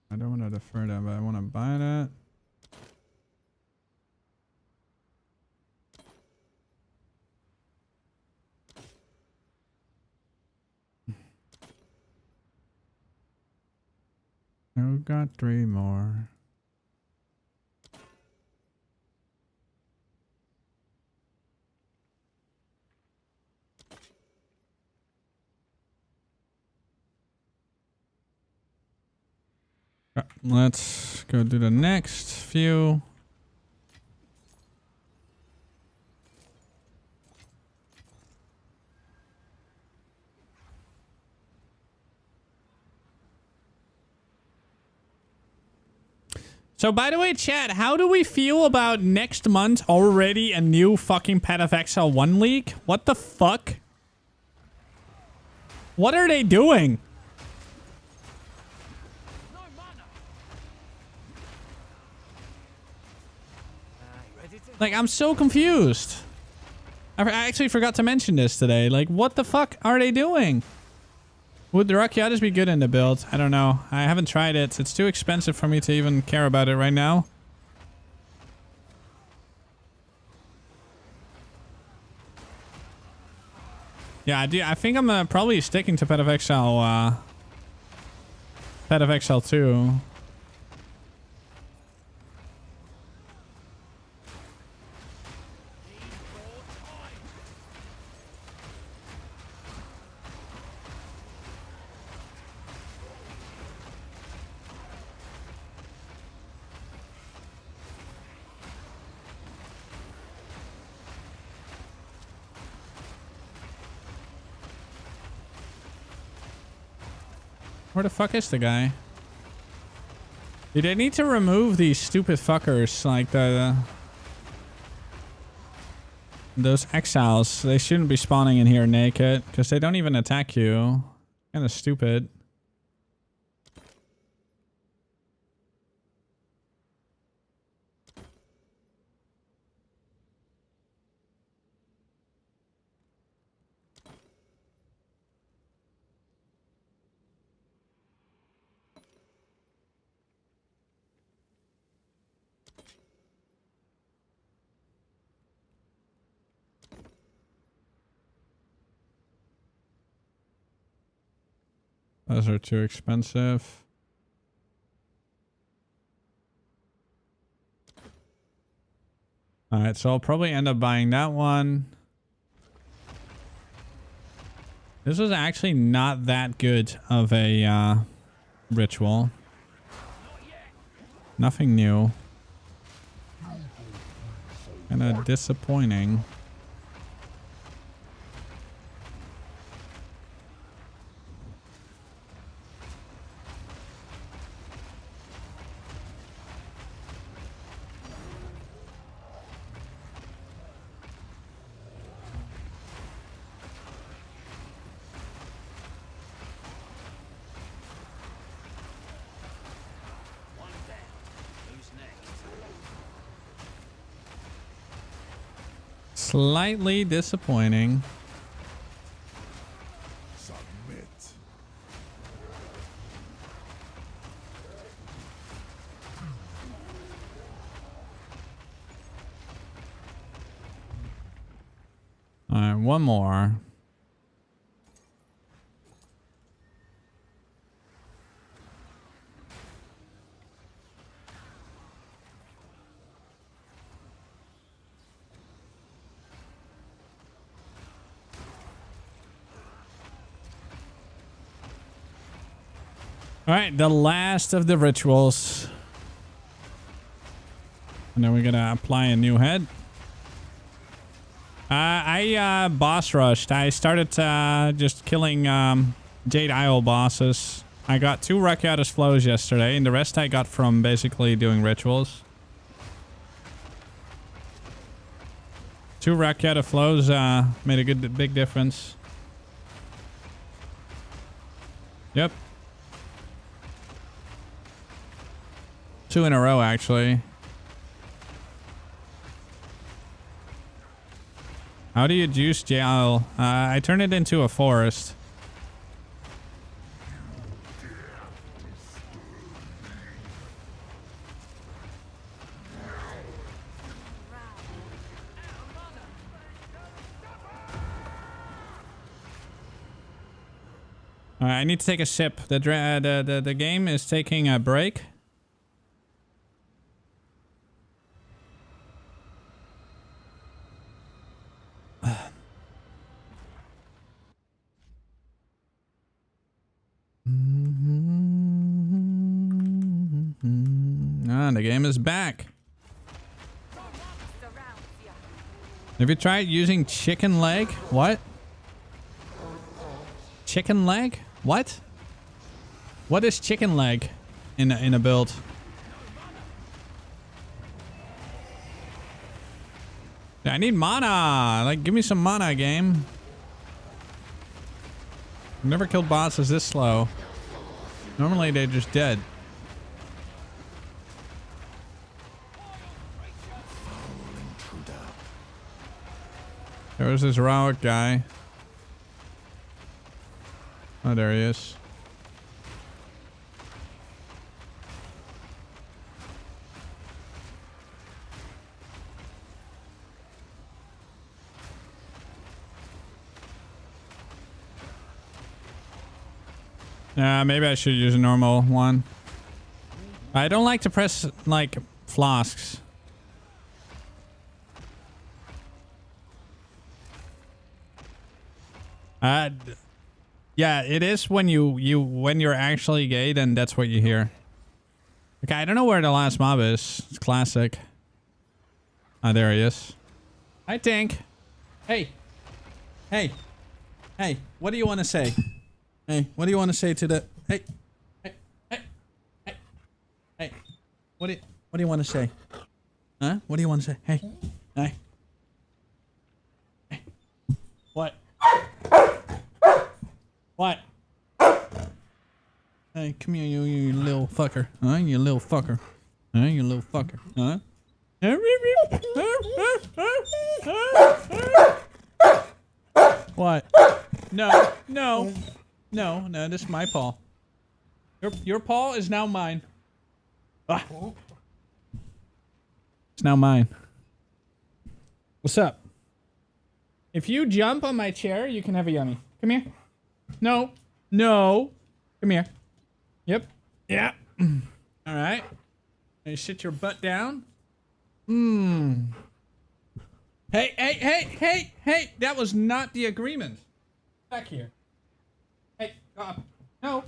I don't want to defer that, but I want to buy that. Oh, got 3 more. Let's go do the next few. So by the way, chat, how do we feel about next month already a new fucking Path of Exile 1 leak? What the fuck? What are they doing? Like, I'm so confused. I actually forgot to mention this today. Like, what the fuck are they doing? Would the Rakiatas be good in the build? I don't know. I haven't tried it. It's too expensive for me to even care about it right now. Yeah, I think I'm probably sticking to Path of Exile. Path of Exile 2. Where the fuck is the guy? Dude, they need to remove these stupid fuckers, like those exiles. They shouldn't be spawning in here naked, because they don't even attack you. Kind of stupid. Those are too expensive. Alright, so I'll probably end up buying that one. This was actually not that good of a ritual. Nothing new. Kinda disappointing. Slightly disappointing. Submit. All right, one more. All right, the last of the rituals. And then we're gonna apply a new head. I boss rushed. I started just killing Jade Isle bosses. I got 2 Rakyatis flows yesterday, and the rest I got from basically doing rituals. 2 Rakyata flows made a big difference. Yep. 2 in a row, actually. How do you juice jail? I turn it into a forest. I need to take a sip. The game is taking a break. The game is back. Have you tried using chicken leg? What? Chicken leg? What? What is chicken leg in a build? I need mana. Like, give me some mana, game. I've never killed bosses this slow. Normally they're just dead. There was this heroic guy. Oh, there he is. Maybe I should use a normal one. I don't like to press, like, flasks. Yeah, it is when you're actually gay, then that's what you hear. Okay, I don't know where the last mob is. It's classic. Ah, there he is. Hi, Tank. Hey. Hey. Hey, what do you want to say? Hey, what do you want to say to the... Hey. Hey. Hey. Hey. Hey. What do you want to say? Huh? What do you want to say? Hey. Hey. Hey. What? What? Hey, come here, you little fucker. Huh? You little fucker. Huh? You little fucker. Huh? What? No, no. No, no, this is my paw. Your paw is now mine. Ah. It's now mine. What's up? If you jump on my chair, you can have a yummy. Come here. No. No. Come here. Yep. Yeah. All right. Now you sit your butt down. Hey, hey, hey, hey, hey. That was not the agreement. Back here. Hey, go up. No.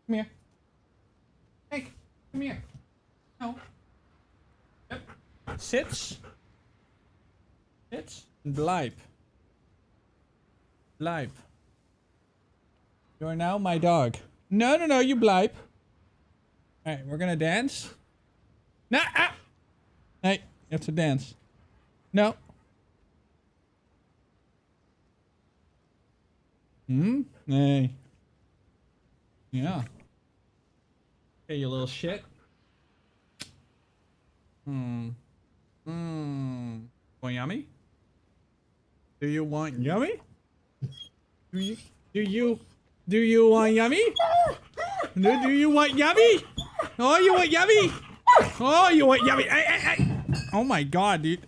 Come here. Hey, come here. No. Yep. Sits. Sits. And bleib. Bleib. You are now my dog. No, no, no, you bleib. Alright, we're gonna dance. Nah, ah! Hey, you have to dance. No. Hey. Yeah. Hey, you little shit. Want yummy? Do you want yummy? Do you want yummy? Do you want yummy? Oh, you want yummy? Oh, you want yummy? Hey. Oh my god, dude.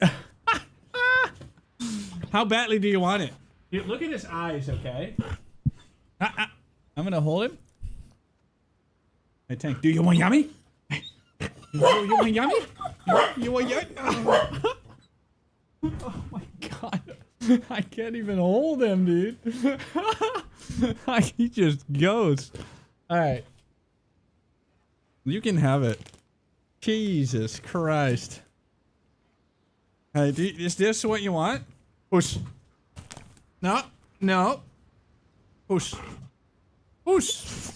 How badly do you want it? Dude, look at his eyes, okay? I'm gonna hold him. Hey, Tank, do you want yummy? You want yummy? You want yummy? Oh my god. I can't even hold him, dude. He just goes. Alright. You can have it. Jesus Christ. Hey, is this what you want? Push. No. No. Push. Push.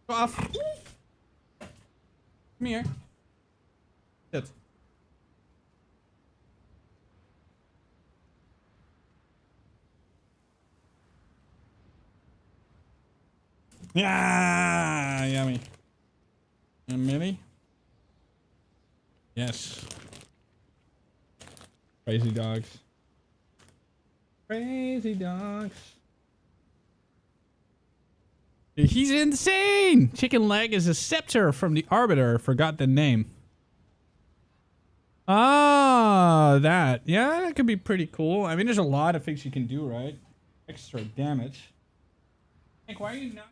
Go off. Come here. Sit. Yeah, yummy. And Millie? Yes. Crazy dogs. Crazy dogs. He's insane! Chicken leg is a scepter from the Arbiter. Forgot the name. Ah, that. Yeah, that could be pretty cool. I mean, there's a lot of things you can do, right? Extra damage. Like, why are you not...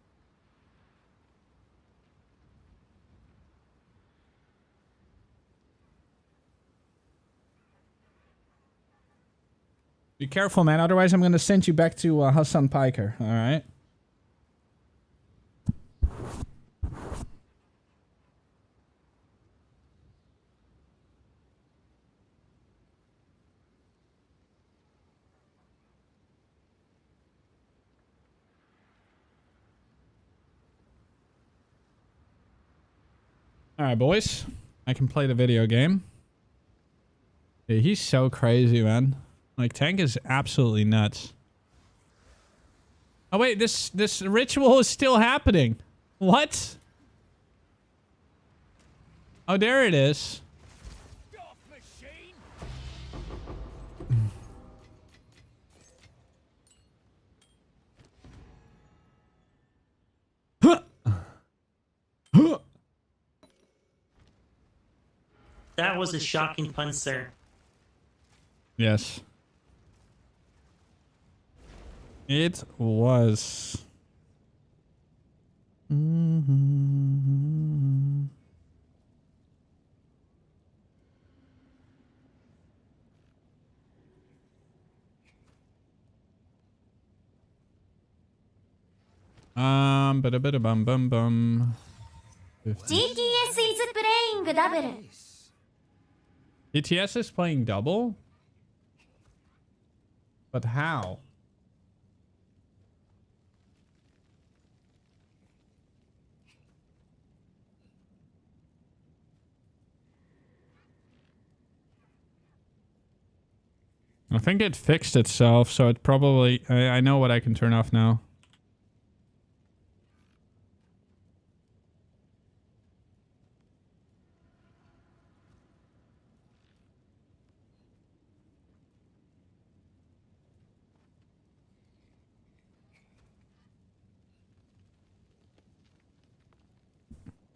Be careful, man. Otherwise, I'm going to send you back to Hassan Piker. All right? All right, boys. I can play the video game. Dude, he's so crazy, man. Like, Tank is absolutely nuts. Oh, wait. This ritual is still happening. What? Oh, there it is. That was a shocking pun, sir. Yes. It was. Bum. GTS is playing double. GTS is playing double? But how? I think it fixed itself, so it probably... I know what I can turn off now.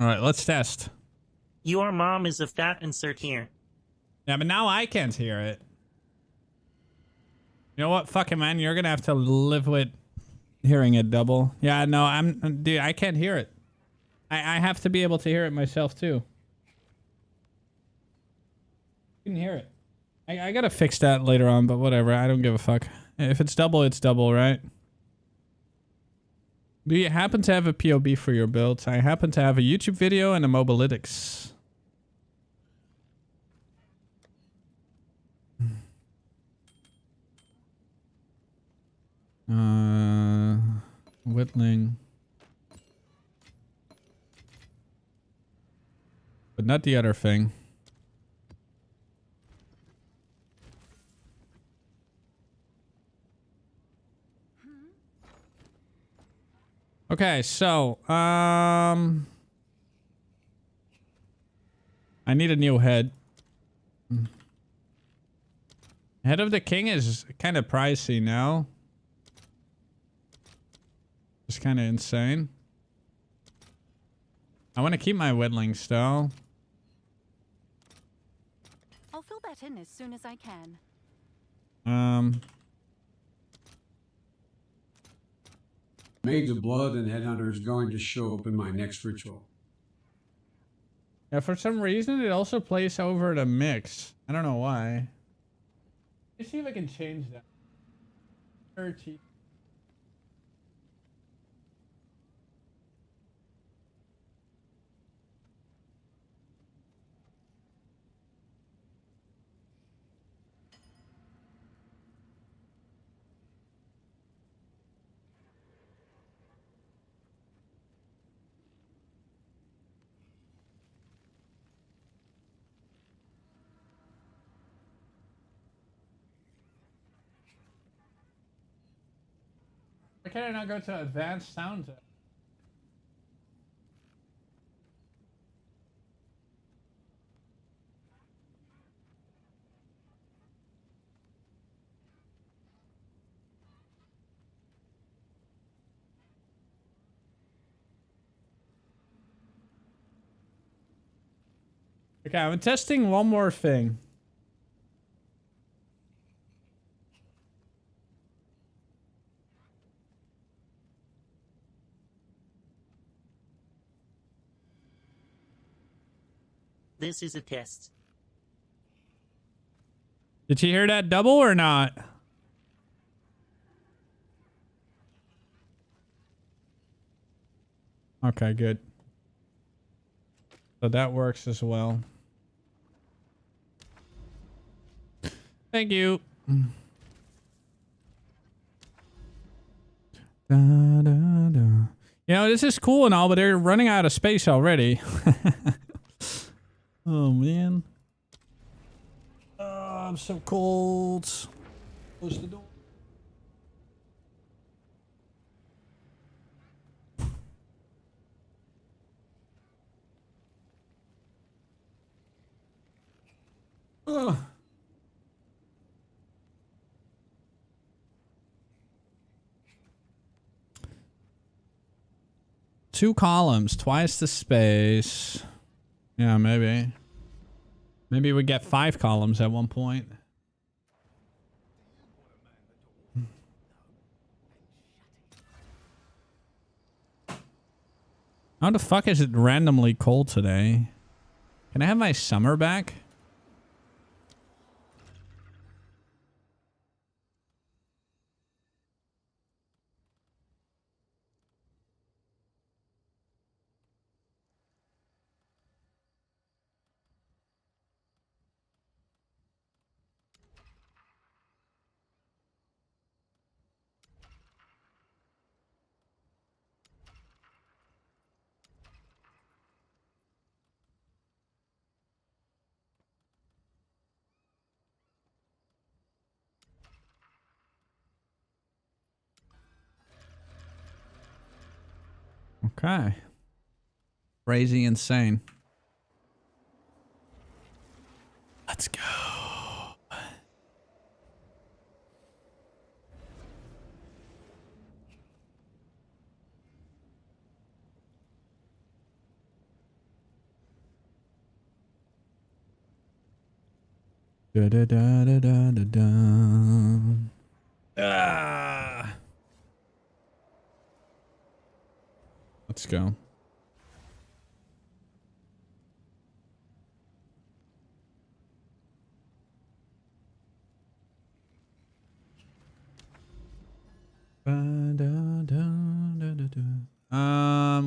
Alright, let's test. Your mom is a fat insert here. Yeah, but now I can't hear it. You know what? Fuck it, man. You're gonna have to live with hearing it double. Yeah, no, dude, I can't hear it. I have to be able to hear it myself too. You can hear it. I gotta fix that later on, but whatever. I don't give a fuck. If it's double, it's double, right? Do you happen to have a POB for your builds? I happen to have a YouTube video and a Mobalytics. Whittling. But not the other thing. Okay, so, I need a new head. Head of the King is kind of pricey now. It's kind of insane. I want to keep my Whittlings though. I'll fill that in as soon as I can. Maids of Blood and Headhunter is going to show up in my next ritual. Yeah, for some reason it also plays over the mix. I don't know why. Let's see if I can change that. 30. Why can't I not go to advanced sound? Okay, I'm testing one more thing. This is a test. Did you hear that double or not? Okay, good. So that works as well. Thank you. Da, da, da. You know, this is cool and all, but they're running out of space already. Oh, man. Oh, I'm so cold. Close the door. Ugh. Two columns, twice the space. Yeah, maybe. Maybe we get 5 columns at one point. How the fuck is it randomly cold today? Can I have my summer back? Okay. Crazy insane. Let's go. Da da da da da da da. Let's go.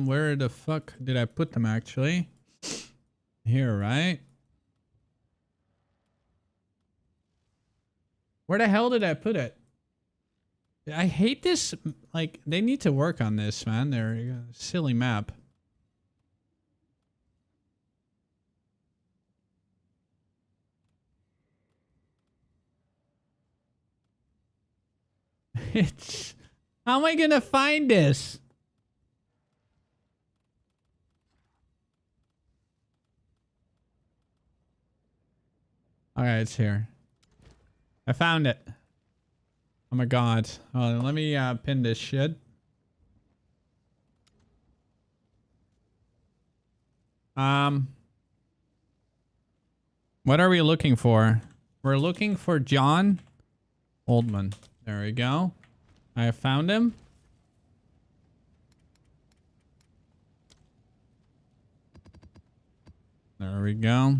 Where the fuck did I put them actually? Here, right? Where the hell did I put it? I hate this. Like, they need to work on this, man. They're a silly map. It's... How am I gonna find this? Alright, it's here. I found it. Oh my god. Oh, let me pin this shit. What are we looking for? We're looking for John Oldman. There we go. I have found him. There we go.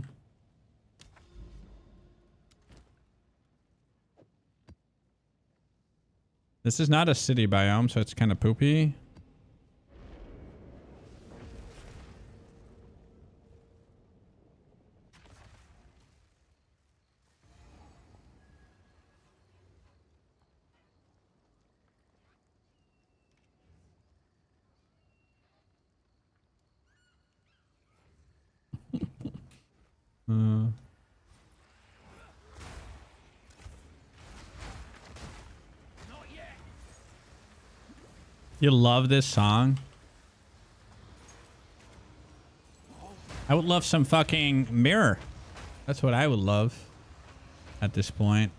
This is not a city biome, so it's kind of poopy. You love this song? I would love some fucking mirror. That's what I would love at this point.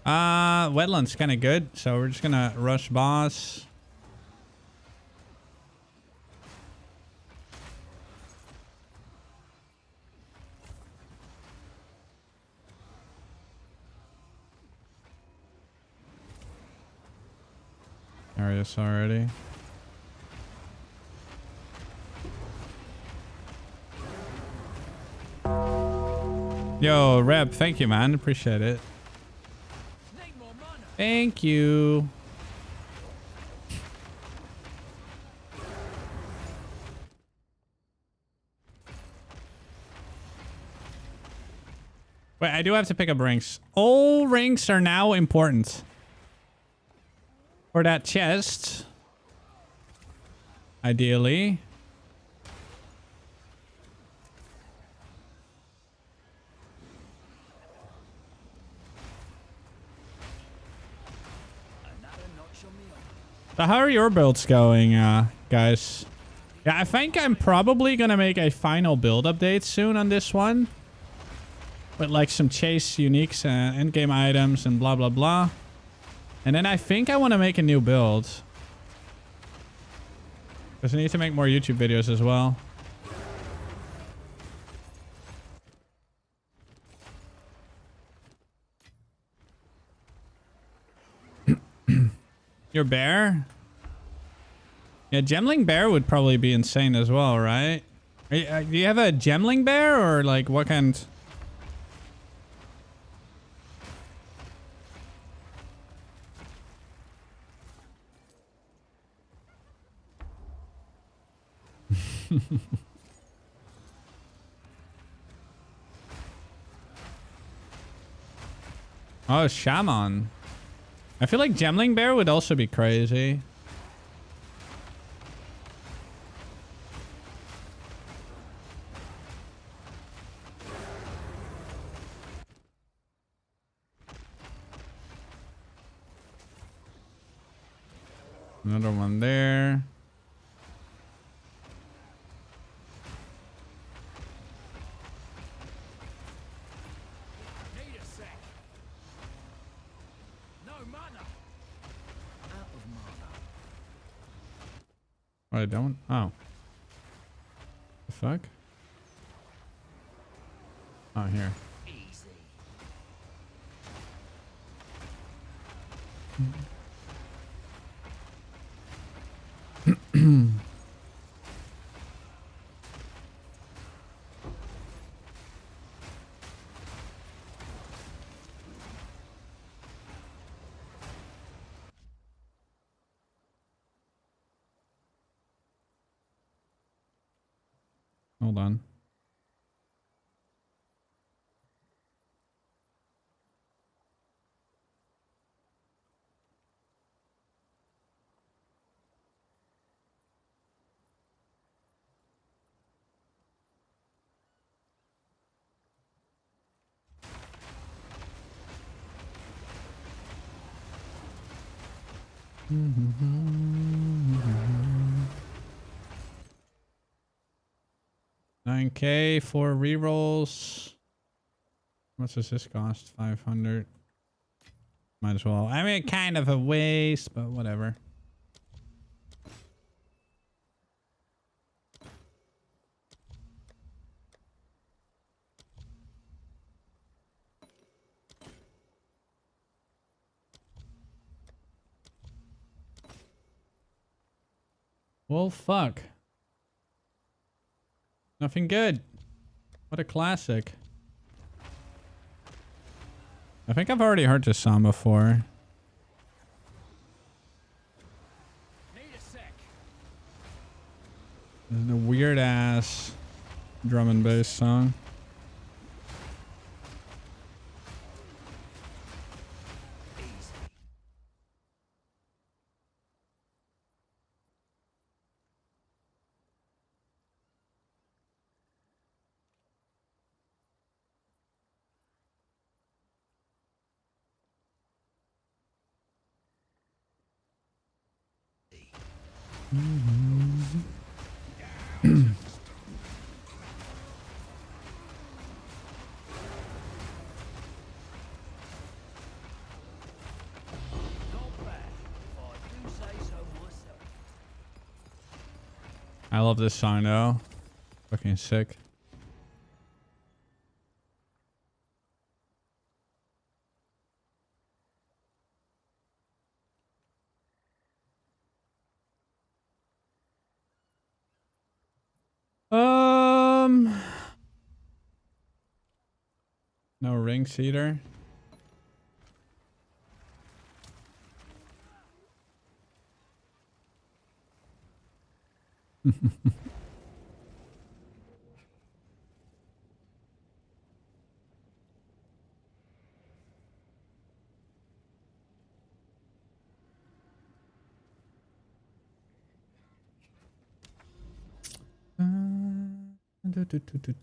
Wetland's kind of good, so we're just gonna rush boss. Arius already. Yo, Reb, thank you, man. Appreciate it. Thank you. Wait, I do have to pick up ranks. All ranks are now important. For that chest. Ideally. So how are your builds going, guys? Yeah, I think I'm probably gonna make a final build update soon on this one. With like some chase uniques and endgame items and blah blah blah. And then I think I want to make a new build. Because I need to make more YouTube videos as well. Your bear? Yeah, Gemling bear would probably be insane as well, right? Do you have a Gemling bear or like what kind? Oh, Shaman. I feel like Gemling bear would also be crazy. Another one there. I don't. Oh. The fuck? Oh, here. Hold on. $9K for rerolls. How much does this cost? 500. Might as well. I mean, kind of a waste, but whatever. Well, fuck. Nothing good. What a classic. I think I've already heard this song before. This is a weird ass drum and bass song. I love this song though. Fucking sick. No ring seater.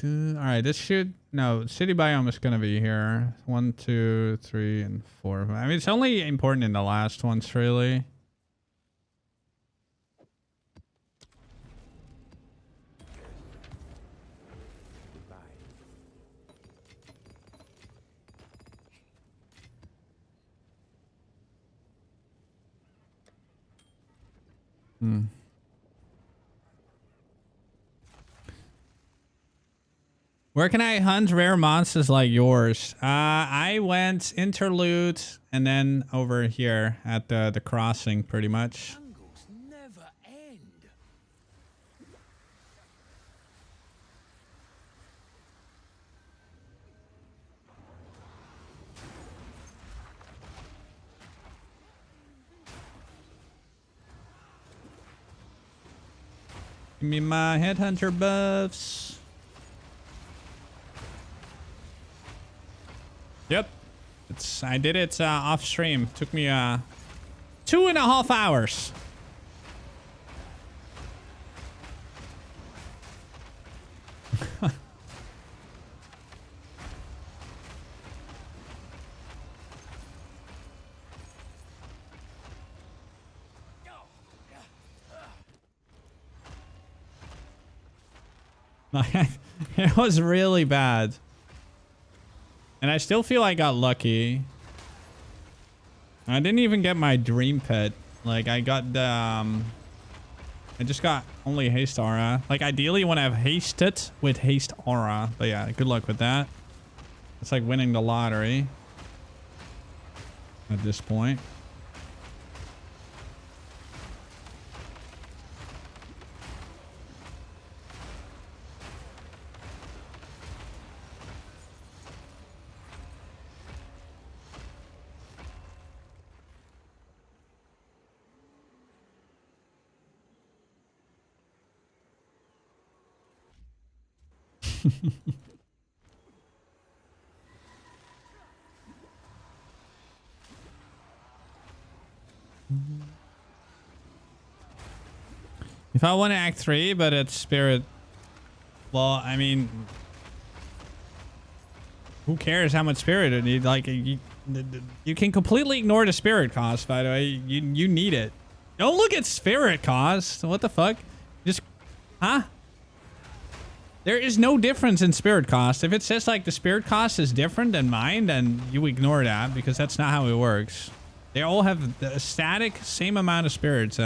All right, this should no city biome is gonna be here. 1, 2, 3, and 4. I mean, it's only important in the last ones, really. Where can I hunt rare monsters like yours? I went interlude and then over here at the crossing, pretty much. Give me my headhunter buffs. Yep, I did it off stream. Took me 2.5 hours. It was really bad. And I still feel I got lucky. I didn't even get my dream pet. Like, I got the... I just got only haste aura. Like, ideally you want to have hasted with haste aura. But yeah, good luck with that. It's like winning the lottery. At this point. If I want to act 3, but it's spirit, well, I mean, who cares how much spirit it needs? Like, you can completely ignore the spirit cost, by the way. You need it. Don't look at spirit cost. What the fuck? Just, huh? There is no difference in spirit cost. If it says like the spirit cost is different than mine, then you ignore that because that's not how it works. They all have the static same amount of spirit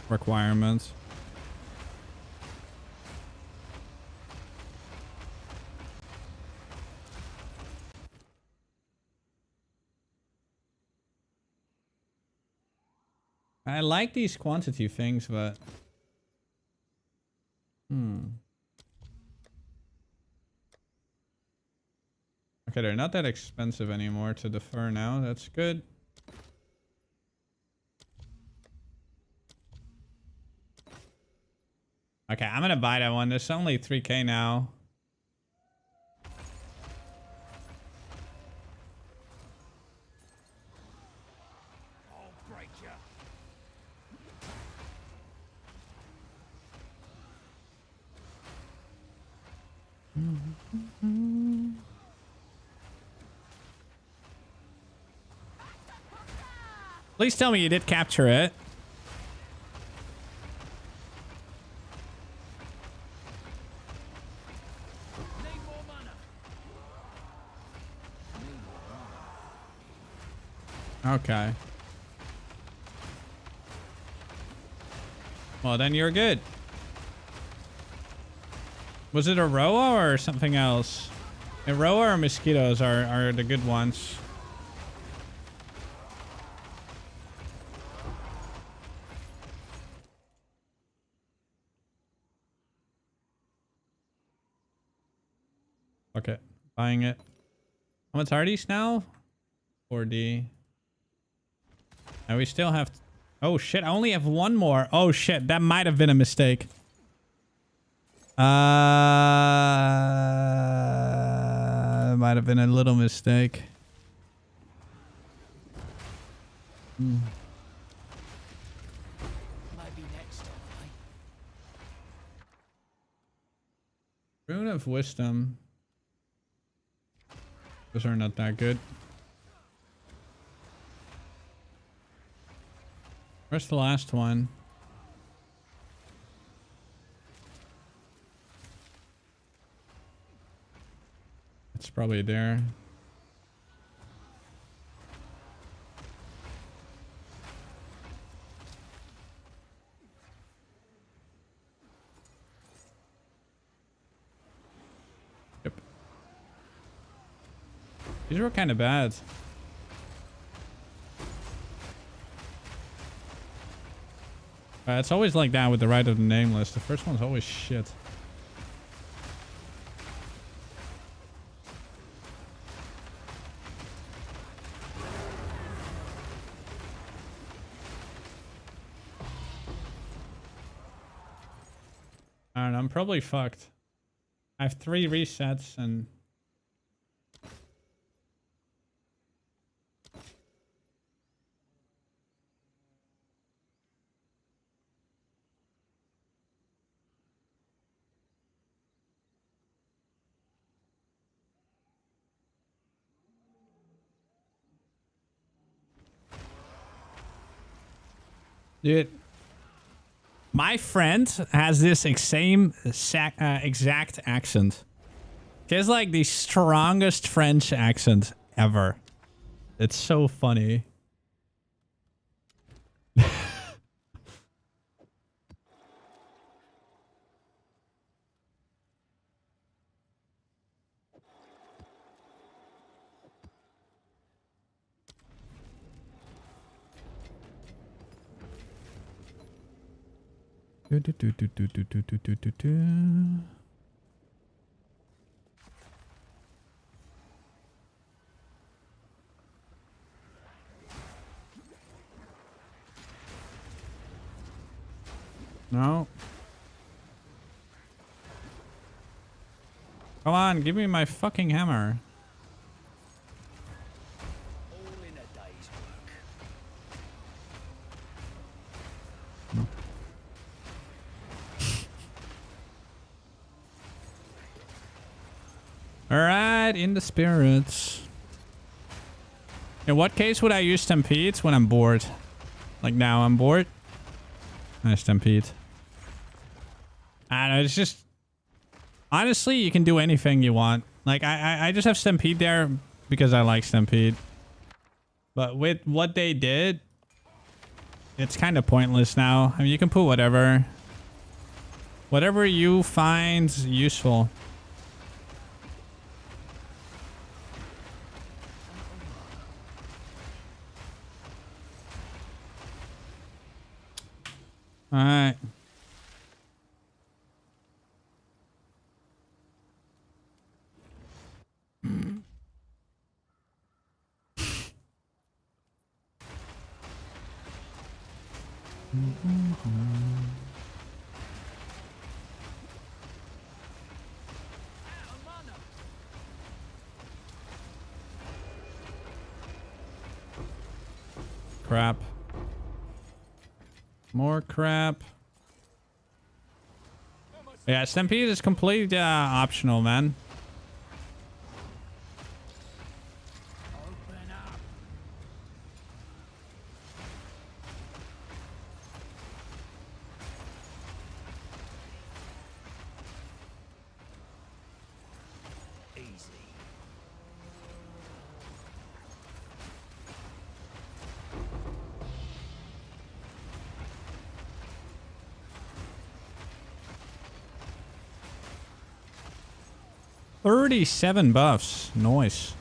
requirements. I like these quantity things, but okay, they're not that expensive anymore to defer now. That's good. Okay, I'm gonna buy that one. There's only 3K now. Please tell me you did capture it. Okay. Well, then you're good. Was it a Roa or something else? A Roa or mosquitoes are the good ones. Okay, buying it. How much are these now? 4D. And we still have... Oh shit, I only have one more. Oh shit, that might have been a mistake. Might have been a little mistake. Maybe next time. Rune of Wisdom. Those are not that good. Where's the last one? It's probably there. Yep. These were kind of bad. It's always like that with the right of the name list. The first one's always shit. I don't know, I'm probably fucked. I have 3 resets and... Dude, my friend has this same exact accent. He has like the strongest French accent ever. It's so funny. No. Come on, give me my fucking hammer. All in a day's work. All right, in the spirits. In what case would I use Stampede? When I'm bored. Like now, I'm bored. I Stampede. I don't know, it's just... Honestly, you can do anything you want. Like, I just have Stampede there because I like Stampede. But with what they did, it's kind of pointless now. I mean, you can put whatever. Whatever you find useful. All right. Crap. More crap. Yeah, Stampede is completely optional, man. Easy. 37 buffs. Nice.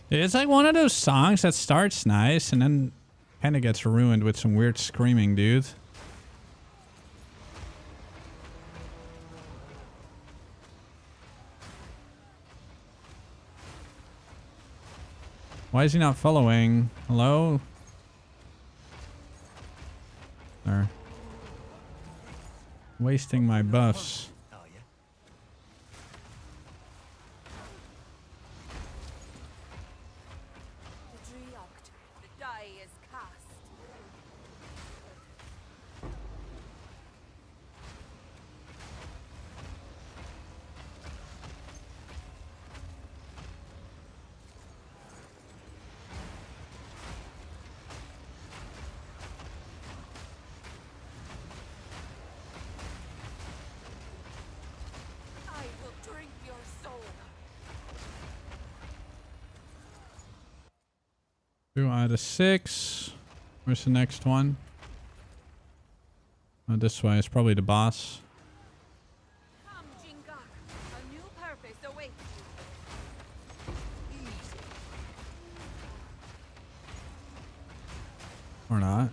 It's like one of those songs that starts nice and then kind of gets ruined with some weird screaming, dude. Why is he not following? Hello? There. Wasting my buffs. The die is cast. I will drink your soul. 2 out of 6. Where's the next one? Oh, this way. It's probably the boss. Come, Jinga. A new purpose awaits you. Easy. Or not.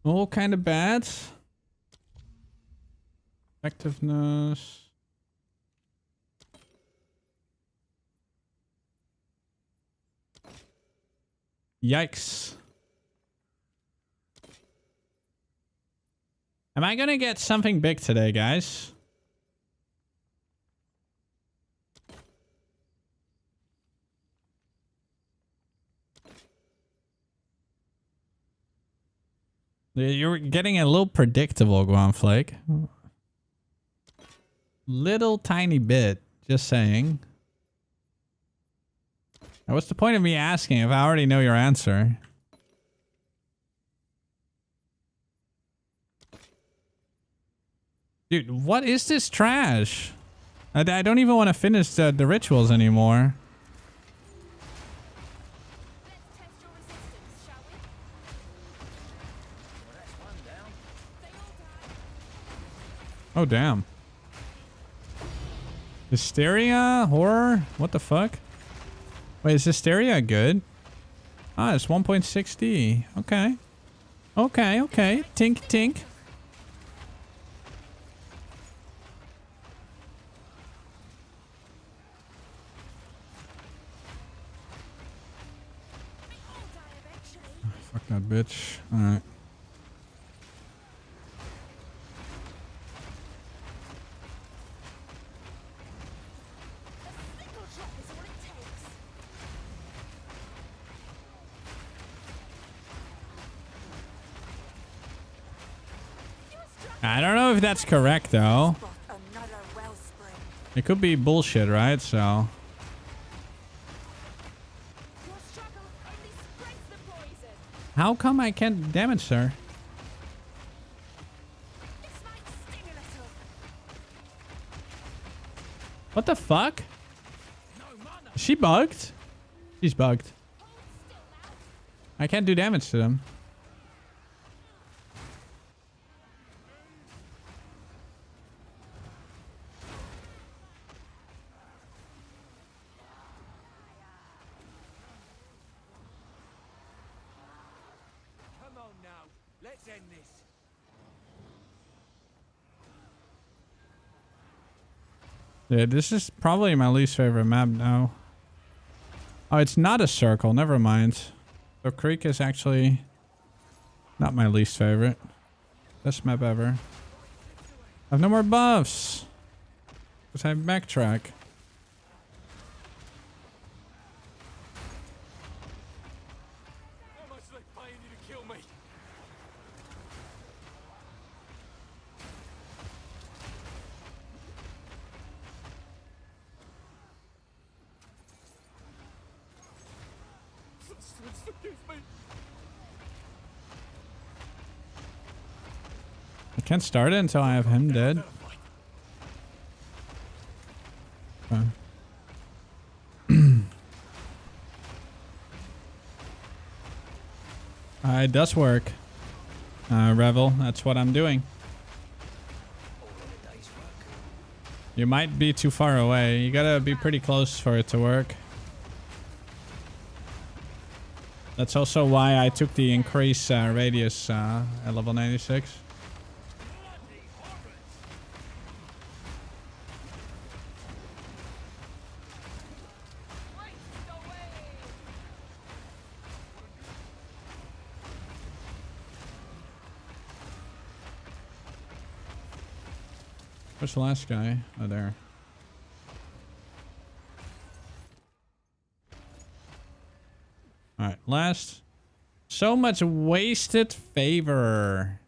All kind of bad. Effectiveness. Yikes. Am I gonna get something big today, guys? You're getting a little predictable, Guanflake. Little tiny bit, just saying. Now, what's the point of me asking if I already know your answer? Dude, what is this trash? I don't even want to finish the rituals anymore. Oh, damn. Hysteria? Horror? What the fuck? Wait, is Hysteria good? Ah, it's 1.6D. Okay. Okay, okay. Tink, tink. Fuck that bitch. Alright. I don't know if that's correct, though. It could be bullshit, right? So... How come I can't damage her? What the fuck? Is she bugged? She's bugged. I can't do damage to them. Yeah, this is probably my least favorite map now. Oh, it's not a circle. Never mind. So Creek is actually not my least favorite. Best map ever. I have no more buffs. Because I backtrack. I can't start it until I have him dead. Okay. It does work. Revel, that's what I'm doing. You might be too far away. You gotta be pretty close for it to work. That's also why I took the increase radius at level 96. Where's the last guy? Oh, there. Alright, last. So much wasted favor.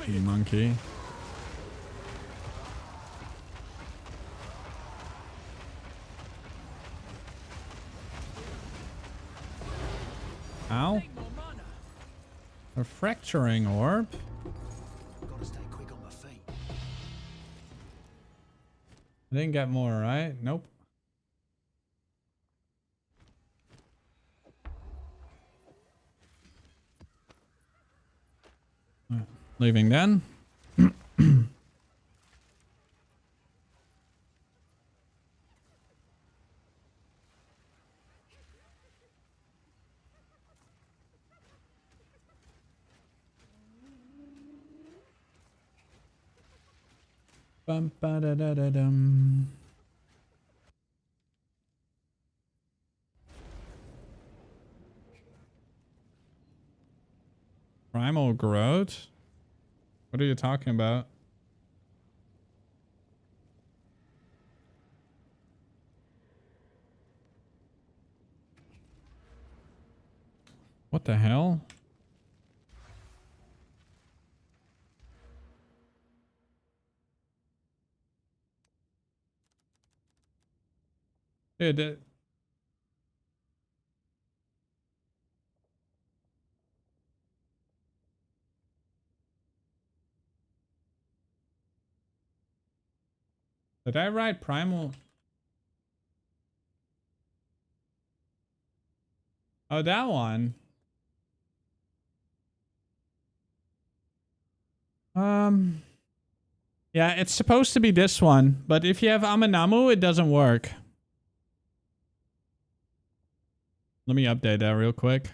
You monkey. Ow. A fracturing orb. Gotta stay quick on my feet. I didn't get more, right? Nope. Leaving then. Bum ba da da da dum. Primal growth. What are you talking about? What the hell? Dude, did I write Primal? Oh, that one. Yeah, it's supposed to be this one, but if you have Aminamu, it doesn't work. Let me update that real quick.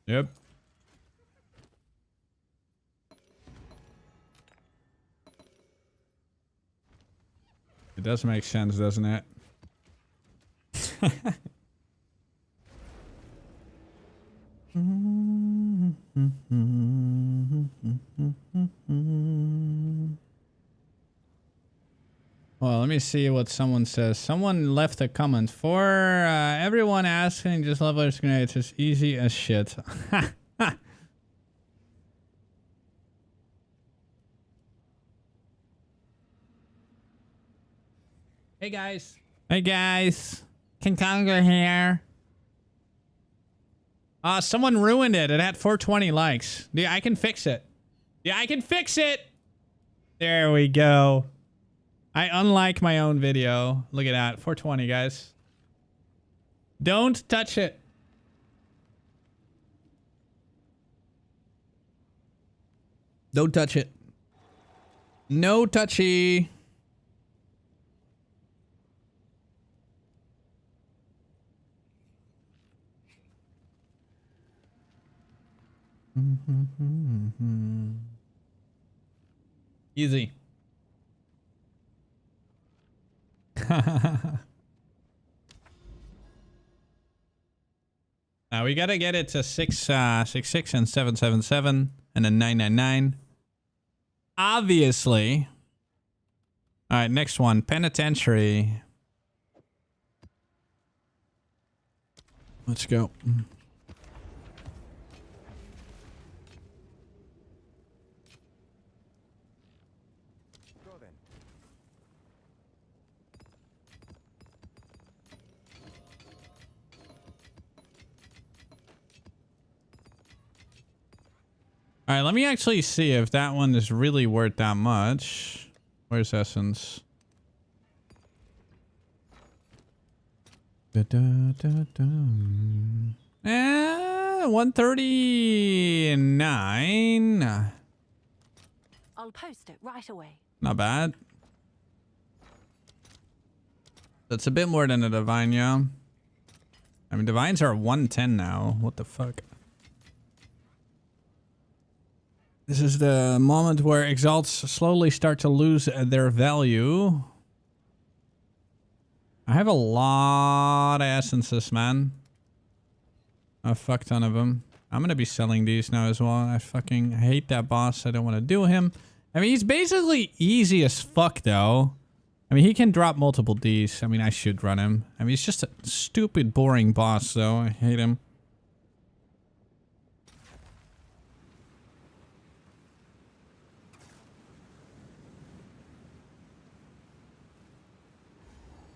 Yep. It does make sense, doesn't it? Well, let me see what someone says. Someone left a comment for everyone asking, just level your grenades. It's easy as shit. Hey guys. Hey guys. KingKongor here. Someone ruined it. It had 420 likes. Yeah, I can fix it. Yeah, I can fix it. There we go. I unlike my own video. Look at that. 420, guys. Don't touch it. Don't touch it. No touchy. Easy. Now we gotta get it to 666 and 777 and then 999. Obviously. All right, next one, penitentiary. Let's go. All right, let me actually see if that one is really worth that much. Where's Essence? 139. I'll post it right away. Not bad. That's a bit more than a Divine, yeah. I mean, Divines are 110 now. What the fuck? This is the moment where Exalts slowly start to lose their value. I have a lot of essences, man. A fuck ton of them. I'm gonna be selling these now as well. I fucking hate that boss. I don't want to do him. I mean, he's basically easy as fuck, though. I mean, he can drop multiple Ds. I mean, I should run him. I mean, he's just a stupid, boring boss, though. I hate him.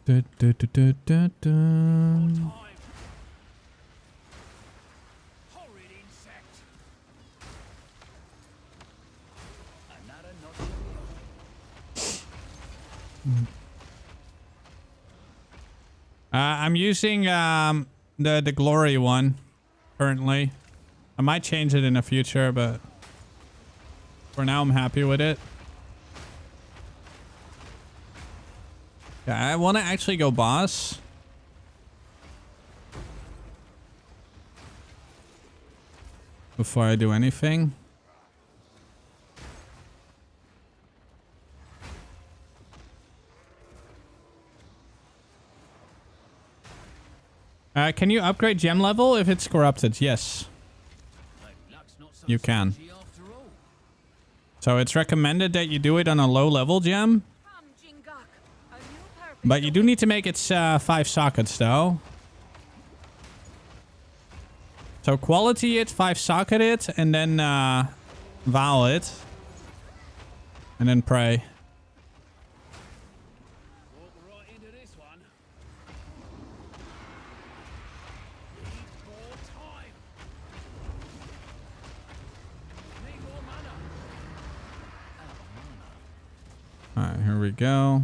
Da, da, da, da, da, da. I'm using the Glory one currently. I might change it in the future, but for now I'm happy with it. Yeah, I want to actually go boss. Before I do anything. Can you upgrade gem level if it's corrupted? Yes. You can. So it's recommended that you do it on a low level gem. But you do need to make it 5 sockets though. So quality it, 5 socket it, and then vow it. And then pray. Alright, here we go.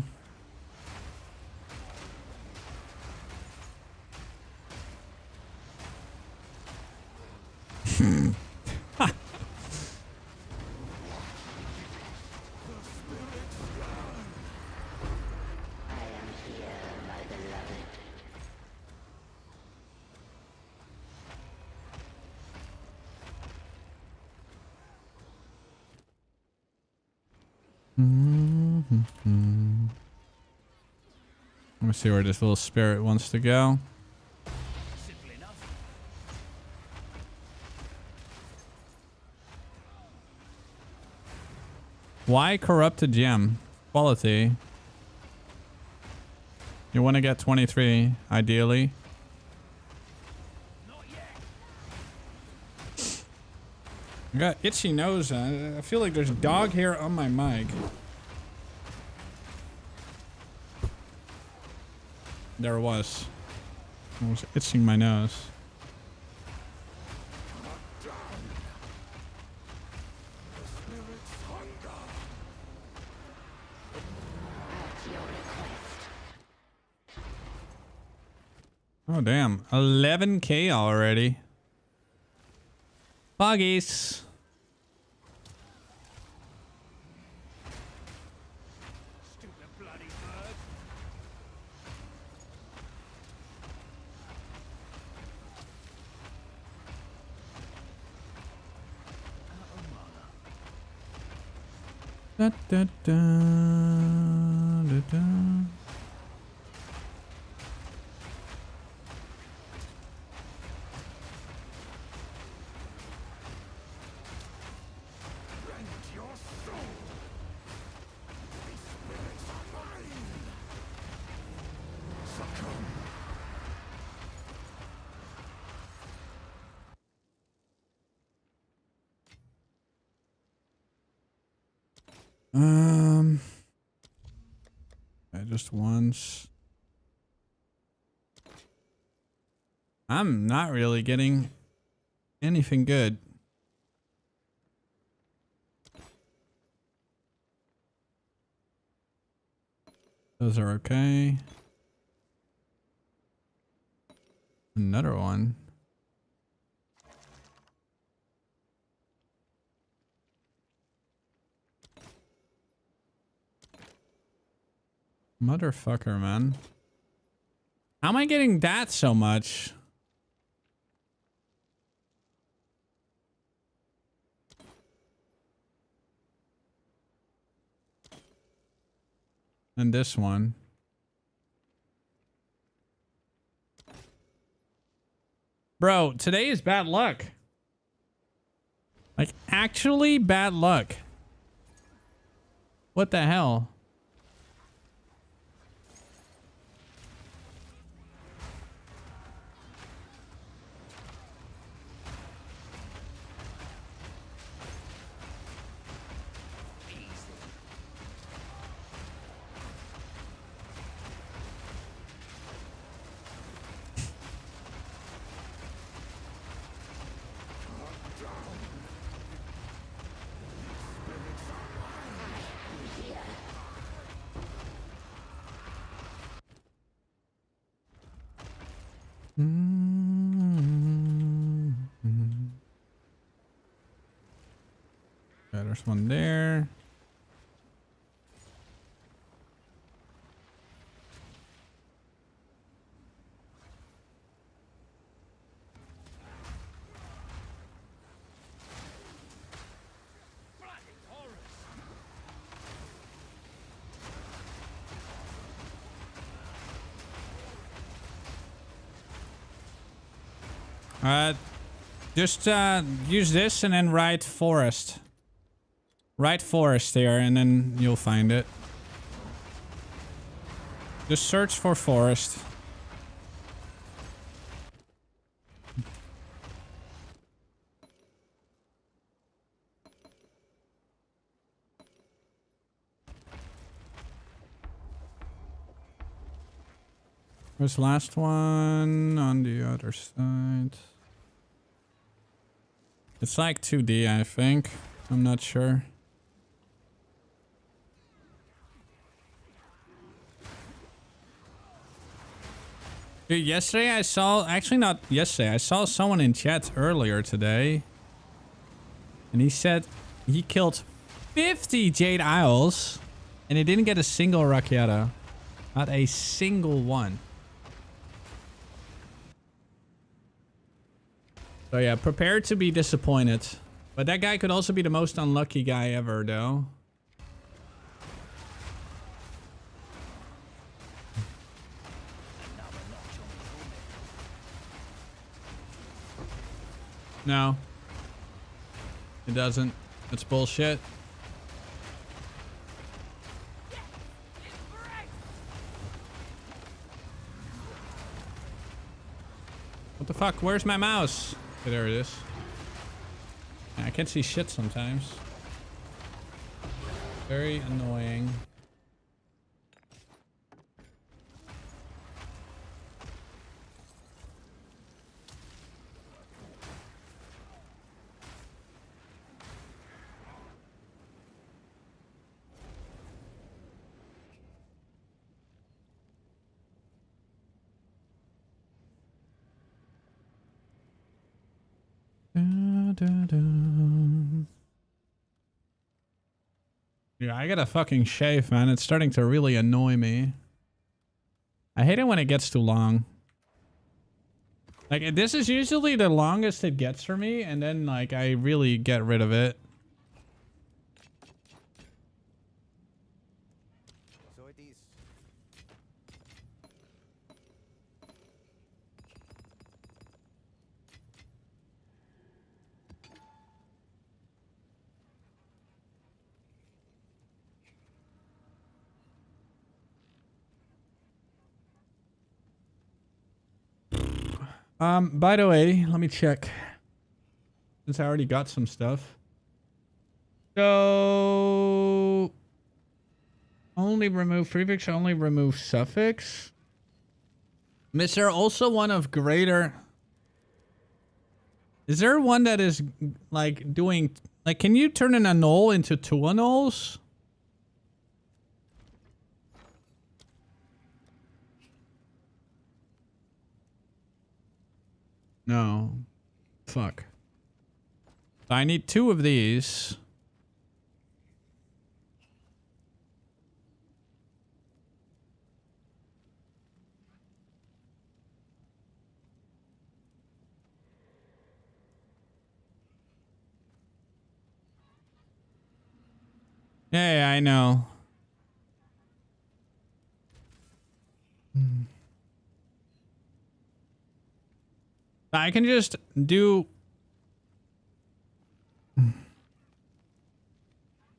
Let me see where this little spirit wants to go. Why corrupted gem? Quality. You want to get 23, ideally. I got itchy nose. I feel like there's dog hair on my mic. There was. I was itching my nose. Oh damn, 11k already. Buggies. Da, da, da, da, da. Just once. I'm not really getting anything good. Those are okay. Another one. Motherfucker, man. How am I getting that so much? And this one. Bro, today is bad luck. Like, actually bad luck. What the hell? Okay, there's one there. Just use this and then write forest. Write forest here and then you'll find it. Just search for forest. Where's the last one? On the other side. It's like 2D, I think. I'm not sure. Dude, yesterday I saw... Actually, not yesterday. I saw someone in chat earlier today. And he said he killed 50 Jade Isles. And he didn't get a single Rakiata. Not a single one. So yeah, prepare to be disappointed. But that guy could also be the most unlucky guy ever, though. No. It doesn't. It's bullshit. What the fuck? Where's my mouse? Okay, there it is. I can't see shit sometimes. Very annoying. Yeah, I gotta fucking shave, man. It's starting to really annoy me. I hate it when it gets too long. Like, this is usually the longest it gets for me, and then, like, I really get rid of it. So it is. By the way, let me check. Since I already got some stuff. So... Only remove prefix, only remove suffix. Is there also one of greater... Is there one that is, like, doing... Like, can you turn an annul into two annuls? No. Fuck. I need two of these. Yeah, I know. I can just do...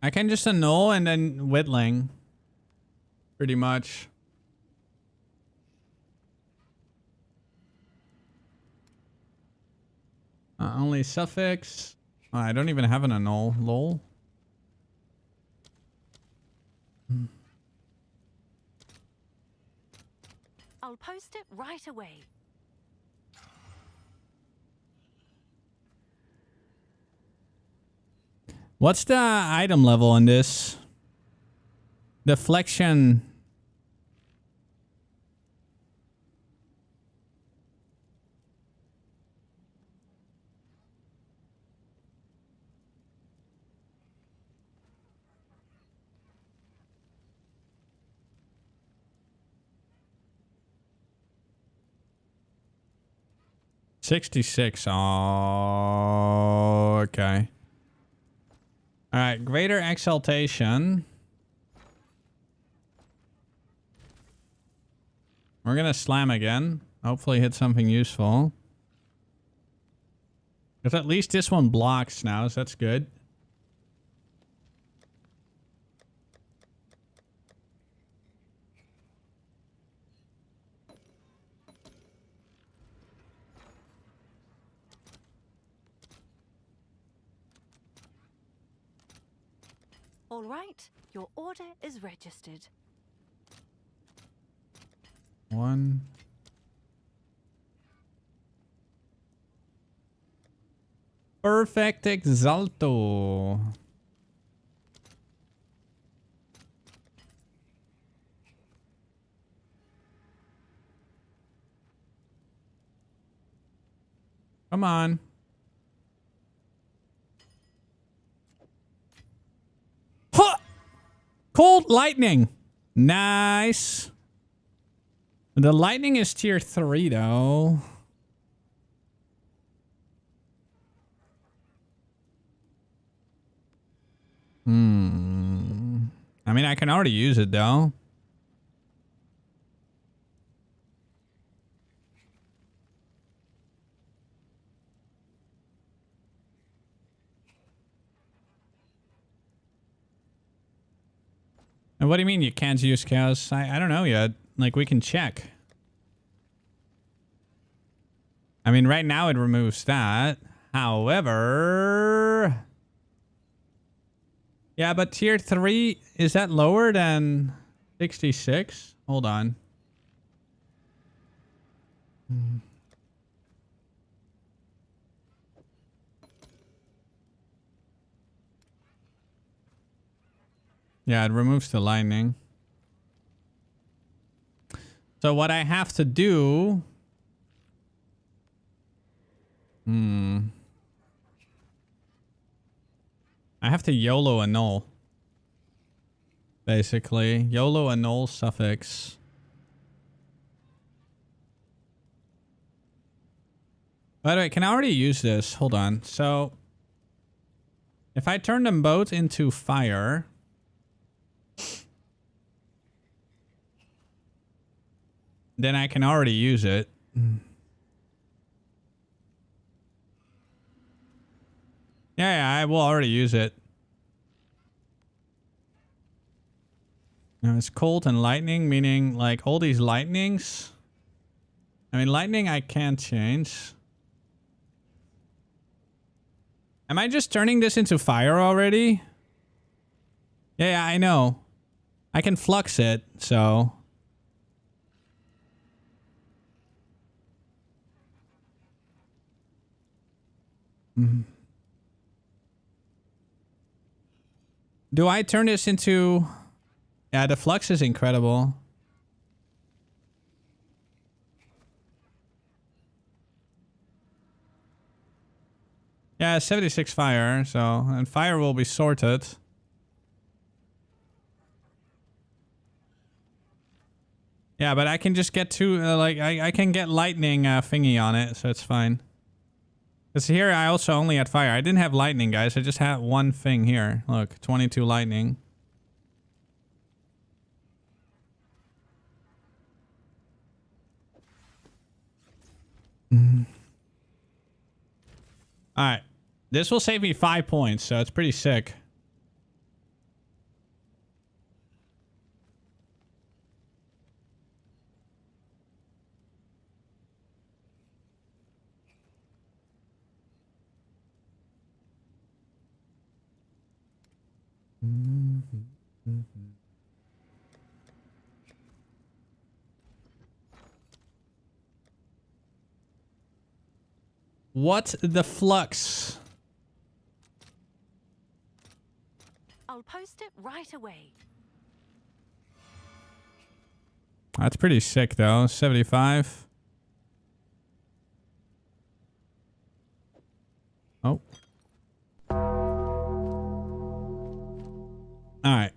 I can just annul and then whittling. Pretty much. Only suffix. Oh, I don't even have an annul. Lol. I'll post it right away. What's the item level on this? Deflection. 66. Oh, okay. All right, greater exaltation. We're gonna slam again. Hopefully hit something useful. Because at least this one blocks now, so that's good. All right, your order is registered. 1. Perfect Exalto. Come on. Huh! Cold lightning. Nice. The lightning is tier 3 though. I mean, I can already use it though. And what do you mean you can't use chaos? I don't know yet. Like, we can check. I mean, right now it removes that. However... Yeah, but tier 3, is that lower than 66? Hold on. Yeah, it removes the lightning. So what I have to do... I have to YOLO annul. Basically. YOLO annul suffix. By the way, can I already use this? Hold on. So... if I turn them both into fire... then I can already use it. Yeah, I will already use it. Now it's cold and lightning, meaning like all these lightnings. I mean, lightning I can't change. Am I just turning this into fire already? Yeah, I know. I can flux it, so... Do I turn this into... Yeah, the flux is incredible. Yeah, 76 fire, so... and fire will be sorted. Yeah, but I can just get to... like, I can get lightning thingy on it, so it's fine. Because here I also only had fire. I didn't have lightning, guys. I just had one thing here. Look, 22 lightning. Alright. This will save me 5 points, so it's pretty sick. What the flux? I'll post it right away. That's pretty sick though. 75. Oh. Alright.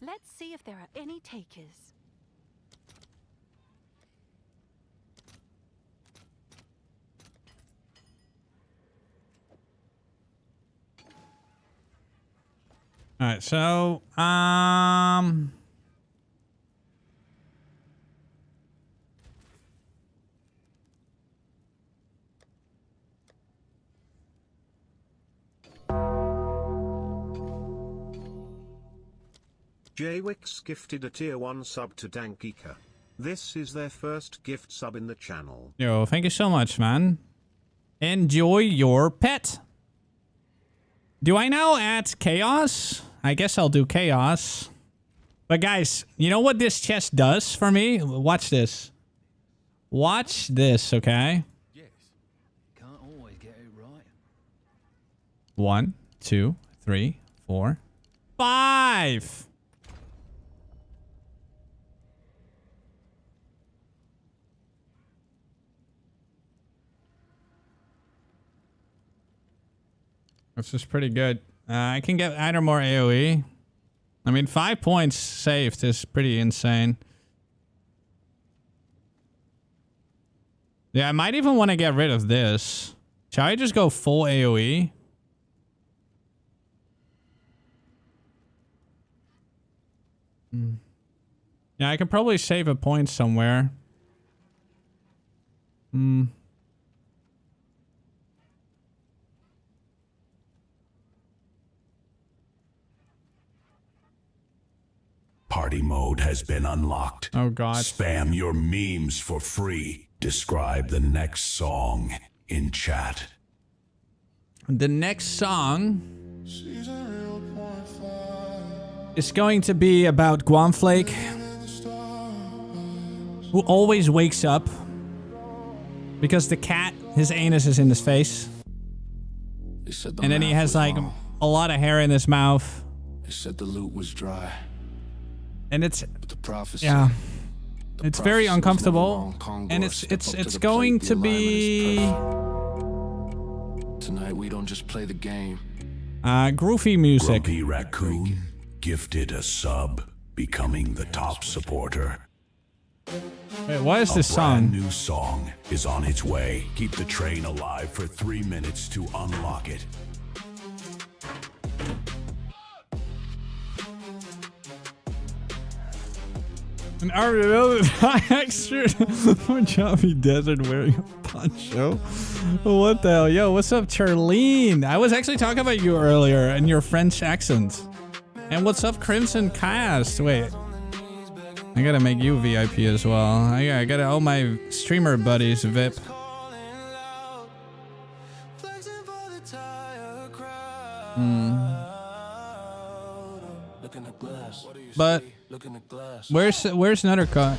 Let's see if there are any takers. All right, so Jwix gifted a tier 1 sub to Dankika. This is their first gift sub in the channel. yo, thank you so much, man. Enjoy your pet. Do I now add chaos? I guess I'll do chaos. But guys, you know what this chest does for me? Watch this. Watch this, okay? Yes. Can't always get it right. 1, 2, 3, 4, 5. This is pretty good. I can get either more AoE. I mean, 5 points saved is pretty insane. Yeah, I might even want to get rid of this. Shall I just go full AoE? Yeah, I could probably save a point somewhere. Party mode has been unlocked. Oh god. Spam your memes for free. Describe the next song in chat. The next song is going to be about Guamflake, who always wakes up because the cat, his anus is in his face. And then he has like a lot of hair in his mouth. They said the loot was dry. And it's, prophecy, yeah, it's very uncomfortable, and it's going to be tonight. We don't just play the game. Groovy music. Grumpy Raccoon gifted a sub, becoming the top supporter. Wait, what is this A song? brand new song is on its way. Keep the train alive for 3 minutes to unlock it. An RTX extra Mojave Desert wearing a poncho. What the hell? Yo, what's up, Charlene? I was actually talking about you earlier and your French accent. And what's up, Crimson Cast? Wait. I gotta make you VIP as well. I gotta all my streamer buddies VIP. But where's Nuttercut?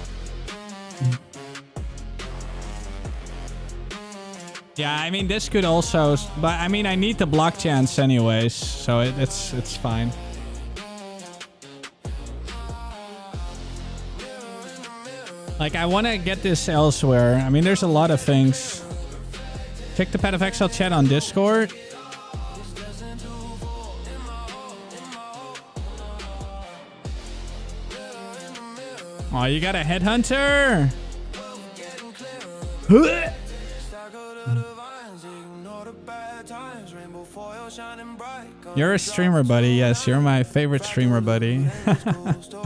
Yeah, I mean this could also, but I mean I need the block chance anyways, so it's fine. Like I want to get this elsewhere. I mean there's a lot of things. Check the Pet of Exile chat on Discord. Oh, you got a headhunter? You're a streamer, buddy. Yes, you're my favorite streamer, buddy.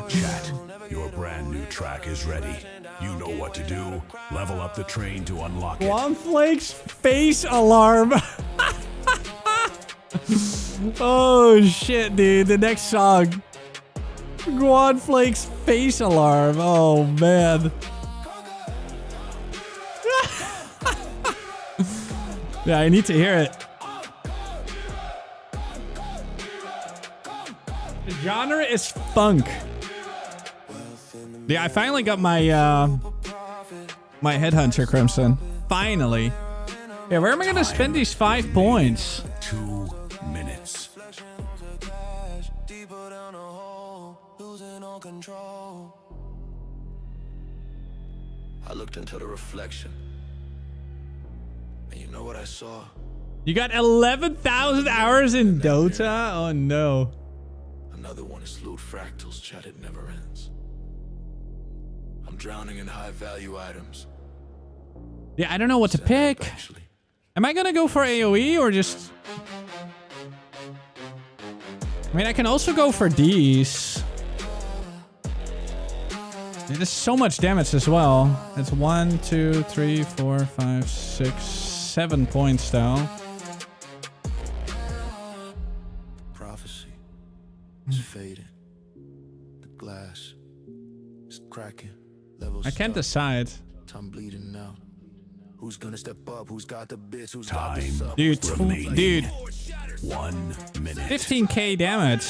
Chat, your brand new track is ready. You know what to do. Level up the train to unlock it. Guamflake's face alarm. Oh shit, dude. The next song. Guamflake's face alarm. Oh man. Yeah, I need to hear it. The genre is funk. Yeah, I finally got my my headhunter, Crimson. Finally. Yeah, where am I gonna spend these 5 points? 2 minutes. I looked into the reflection, and you know what I saw? You got 11,000 hours in Dota? Oh no. another one is lewd fractals, chat, it never ends. I'm drowning in high-value items. Yeah, I don't know what to pick. Am I gonna go for AoE or just... I mean, I can also go for these. There's so much damage as well. It's 1, 2, 3, 4, 5, 6, 7 points though. Prophecy is fading. The glass is cracking. Levels I can't stuck. decide. Time bleeding out. Who's gonna step up? Who's got the bits? Who's got the sub? Dude, dude. 1 minute. 15k damage.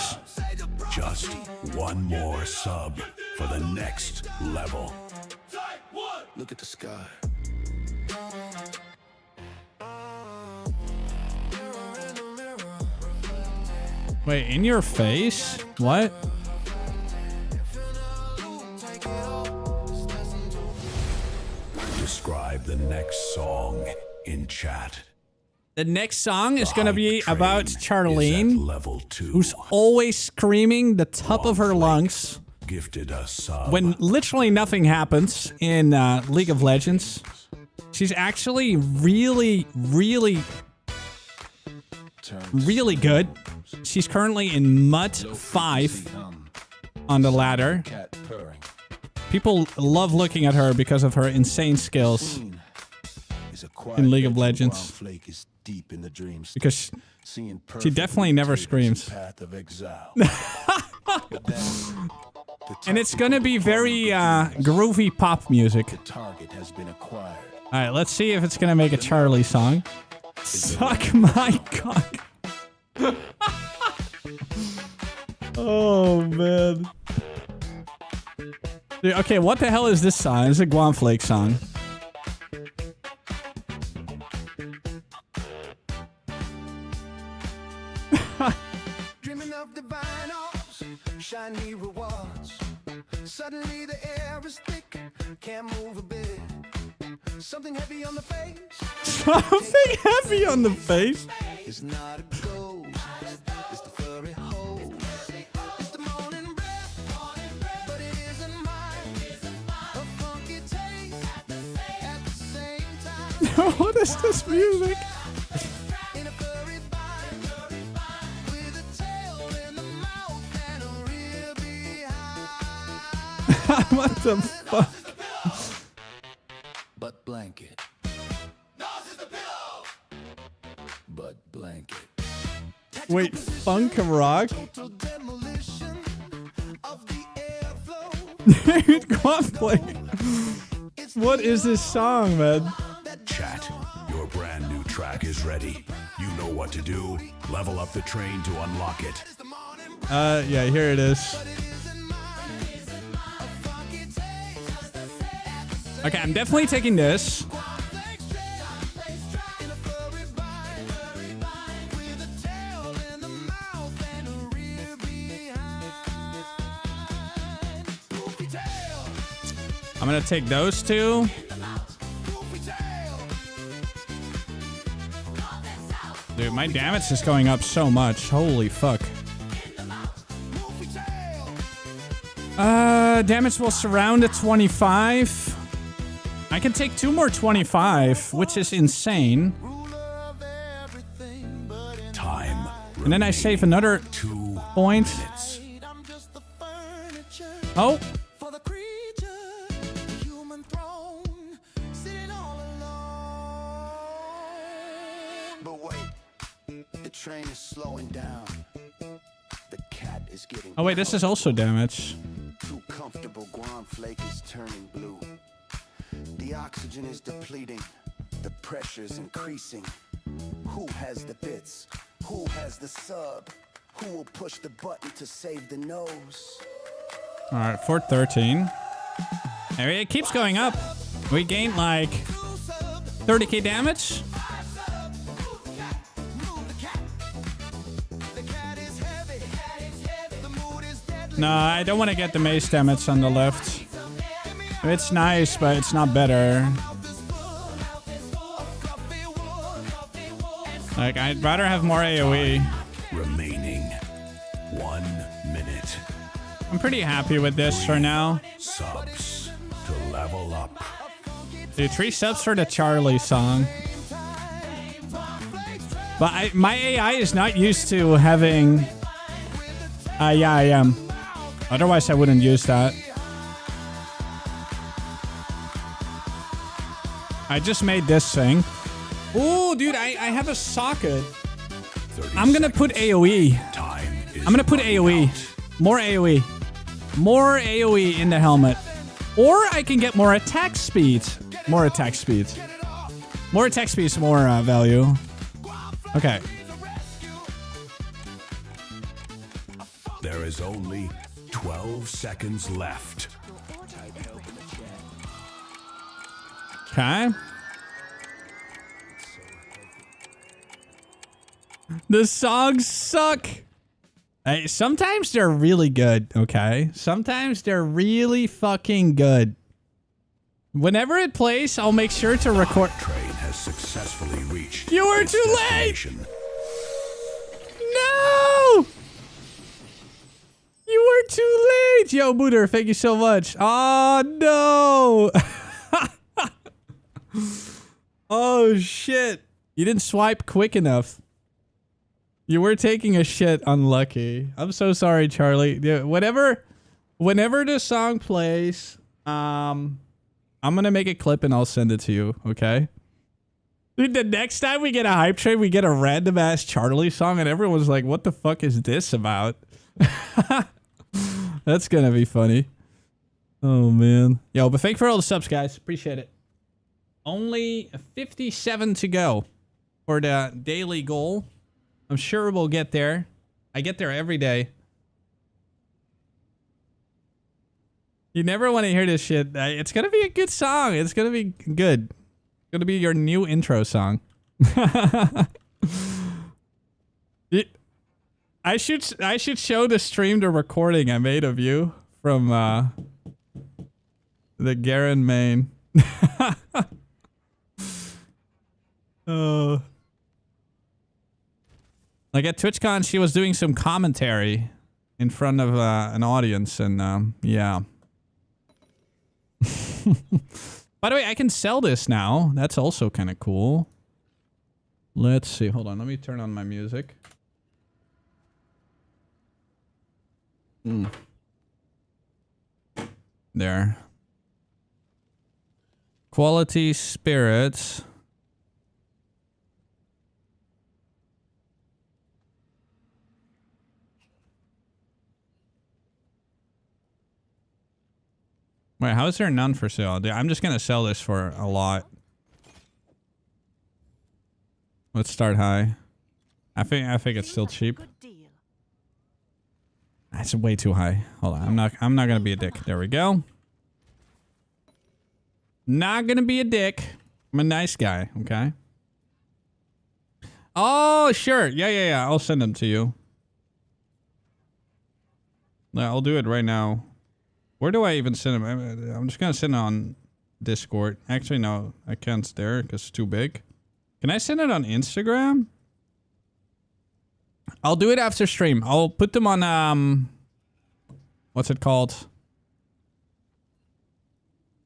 Just one more sub for the next level. Look at the sky. Wait, in your face? What? Describe the next song in chat. The next song is gonna be about Is Charlene, at level 2. who's always screaming the top of her lungs Gifted a sub. when literally nothing happens in League of Legends. She's actually really, really, really good. She's currently in MUT 5 on the ladder. People love looking at her because of her insane skills in League of Legends. Because she definitely never screams. And it's gonna be very groovy pop music. Alright, let's see if it's gonna make a Charlie song. Suck my cock. Oh man. Dude, okay, what the hell is this song? It's a Guamflake song. Dreaming of divine arts, shiny rewards. Suddenly the air is thick, can't move a bit. Something heavy on the face. Something heavy on the face? It's not a ghost, it's the furry hose. It's the morning breath, but it isn't mine. A funky taste at the same time. What is this music? In a furry body, with a tail in the mouth and a rear behind. What the fuck? Butt blanket. Butt blanket. Wait, funk rock? Dude, Guamflake. What is this song, man? Chat, your brand new track is ready. You know what to do. Level up the train to unlock it. Yeah, here it is. Okay, I'm definitely taking this. I'm gonna take those two. Dude, my damage is going up so much. Holy fuck. Damage will surround at 25. I can take 2 more 25, which is insane. Time. And then I save another 2 point. minutes. Oh. But wait, the train is slowing down. The cat is getting Oh wait, this is also damage. too comfortable. Guamflake is turning blue. The oxygen is depleting. The pressure is increasing. Who has the bits? Who has the sub? Who will push the button to save the nose? Alright, 413. And it keeps going up. We gained like 30k damage. No, I don't want to get the mace damage on the left. It's nice, but it's not better. Like, I'd rather have more AoE. Remaining. 1 minute. I'm pretty happy with this for now. Subs to level up. Dude, 3 subs for the Charlie song. But my AI is not used to having... yeah, I am. Otherwise, I wouldn't use that. I just made this thing. Oh, dude, I have a socket. I'm gonna put AoE. I'm gonna put AoE. More AoE. More AoE in the helmet. Or I can get more attack speed. More attack speed. More attack speed is more value. Okay. There is only 12 seconds left. Okay. The songs suck. Hey, sometimes they're really good, okay? Sometimes they're really fucking good. Whenever it plays, I'll make sure to record. Train has successfully reached. You were too late! No! You were too late! Yo, Booter, thank you so much. Oh, no! Oh, shit. You didn't swipe quick enough. You were taking a shit unlucky. I'm so sorry, Charlie. Whenever the song plays, I'm gonna make a clip and I'll send it to you, okay? Dude, the next time we get a hype train, we get a random ass Charlie song and everyone's like, what the fuck is this about? That's gonna be funny. Oh, man. Yo, but thank you for all the subs, guys. Appreciate it. Only 57 to go for the daily goal. I'm sure we'll get there. I get there every day. You never want to hear this shit. It's going to be a good song. It's going to be good. It's going to be your new intro song. I should show the stream the recording I made of you from the Garen main. Oh. Like at TwitchCon, she was doing some commentary in front of an audience, and yeah. By the way, I can sell this now. That's also kind of cool. Let's see. Hold on. Let me turn on my music. There. Quality spirits. Wait, how is there none for sale? Dude, I'm just gonna sell this for a lot. Let's start high. I think it's still cheap. That's way too high. Hold on, I'm not gonna be a dick. There we go. Not gonna be a dick. I'm a nice guy, okay? Oh, sure. Yeah. I'll send them to you. Yeah, I'll do it right now. Where do I even send them? I'm just gonna send it on Discord. Actually, no, I can't there because it's too big. Can I send it on Instagram? I'll do it after stream. I'll put them on, what's it called?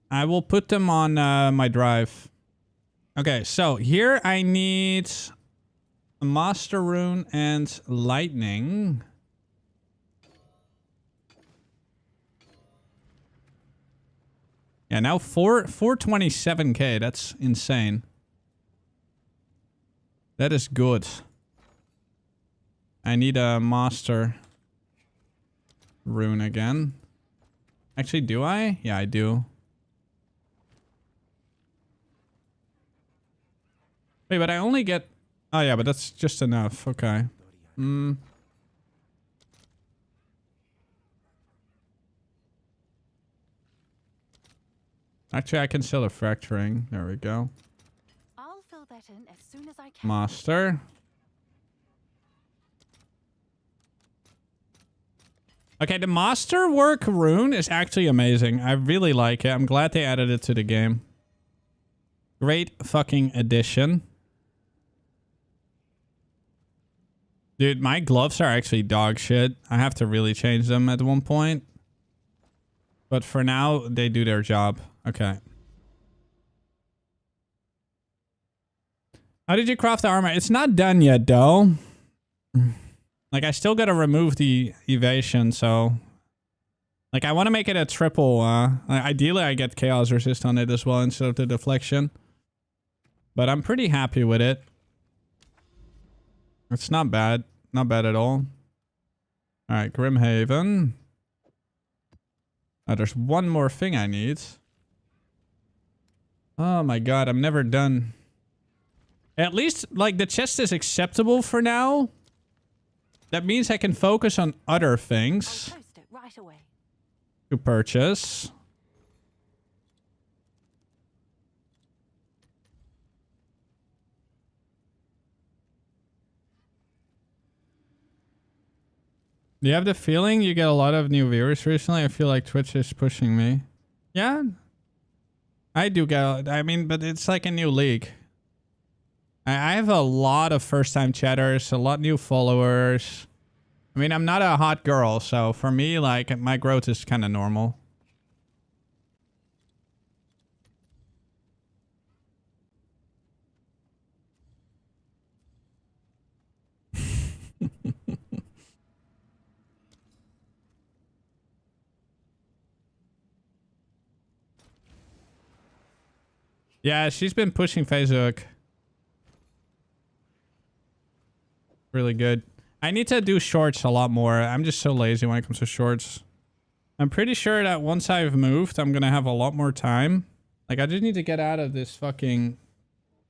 I will put them on my drive. Okay, so here I need a Master Rune and Lightning. Yeah, now 427k. That's insane. That is good. I need a Master Rune again. Actually, do I? Yeah, I do. Wait, but I only get... Oh, yeah, but that's just enough. Okay. Actually, I can sell a fracturing. There we go. I'll fill that in as soon as I can. Master. Okay, the Masterwork rune is actually amazing. I really like it. I'm glad they added it to the game. Great fucking addition. Dude, my gloves are actually dog shit. I have to really change them at one point. But for now, they do their job. Okay. How did you craft the armor? It's not done yet, though. Like, I still gotta remove the evasion, so... Like, I want to make it a triple, ideally I get chaos resist on it as well instead of the deflection. But I'm pretty happy with it. It's not bad. Not bad at all. Alright, Grimhaven. There's one more thing I need. Oh my god, I'm never done. At least, like, the chest is acceptable for now. That means I can focus on other things. Right away. To purchase. Do you have the feeling you get a lot of new viewers recently? I feel like Twitch is pushing me. Yeah. I do get, I mean, but it's like a new league. I have a lot of first-time chatters, a lot new followers. I mean, I'm not a hot girl, so for me, like, my growth is kind of normal. Yeah, she's been pushing Facebook. Really good. I need to do shorts a lot more. I'm just so lazy when it comes to shorts. I'm pretty sure that once I've moved, I'm gonna have a lot more time. Like, I just need to get out of this fucking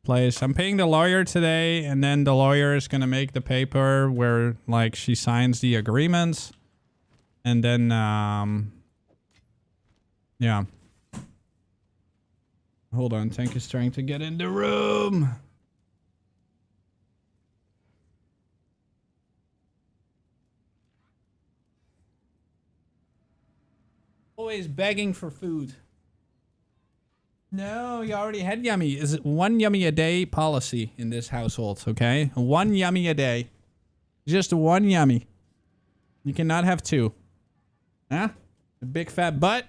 place. I'm paying the lawyer today, and then the lawyer is gonna make the paper where, like, she signs the agreements. And then, yeah. Hold on, Tank is trying to get in the room. Always begging for food. No, you already had yummy. Is it one yummy a day policy in this household, okay? One yummy a day. Just one yummy. You cannot have two. Huh? A big fat butt?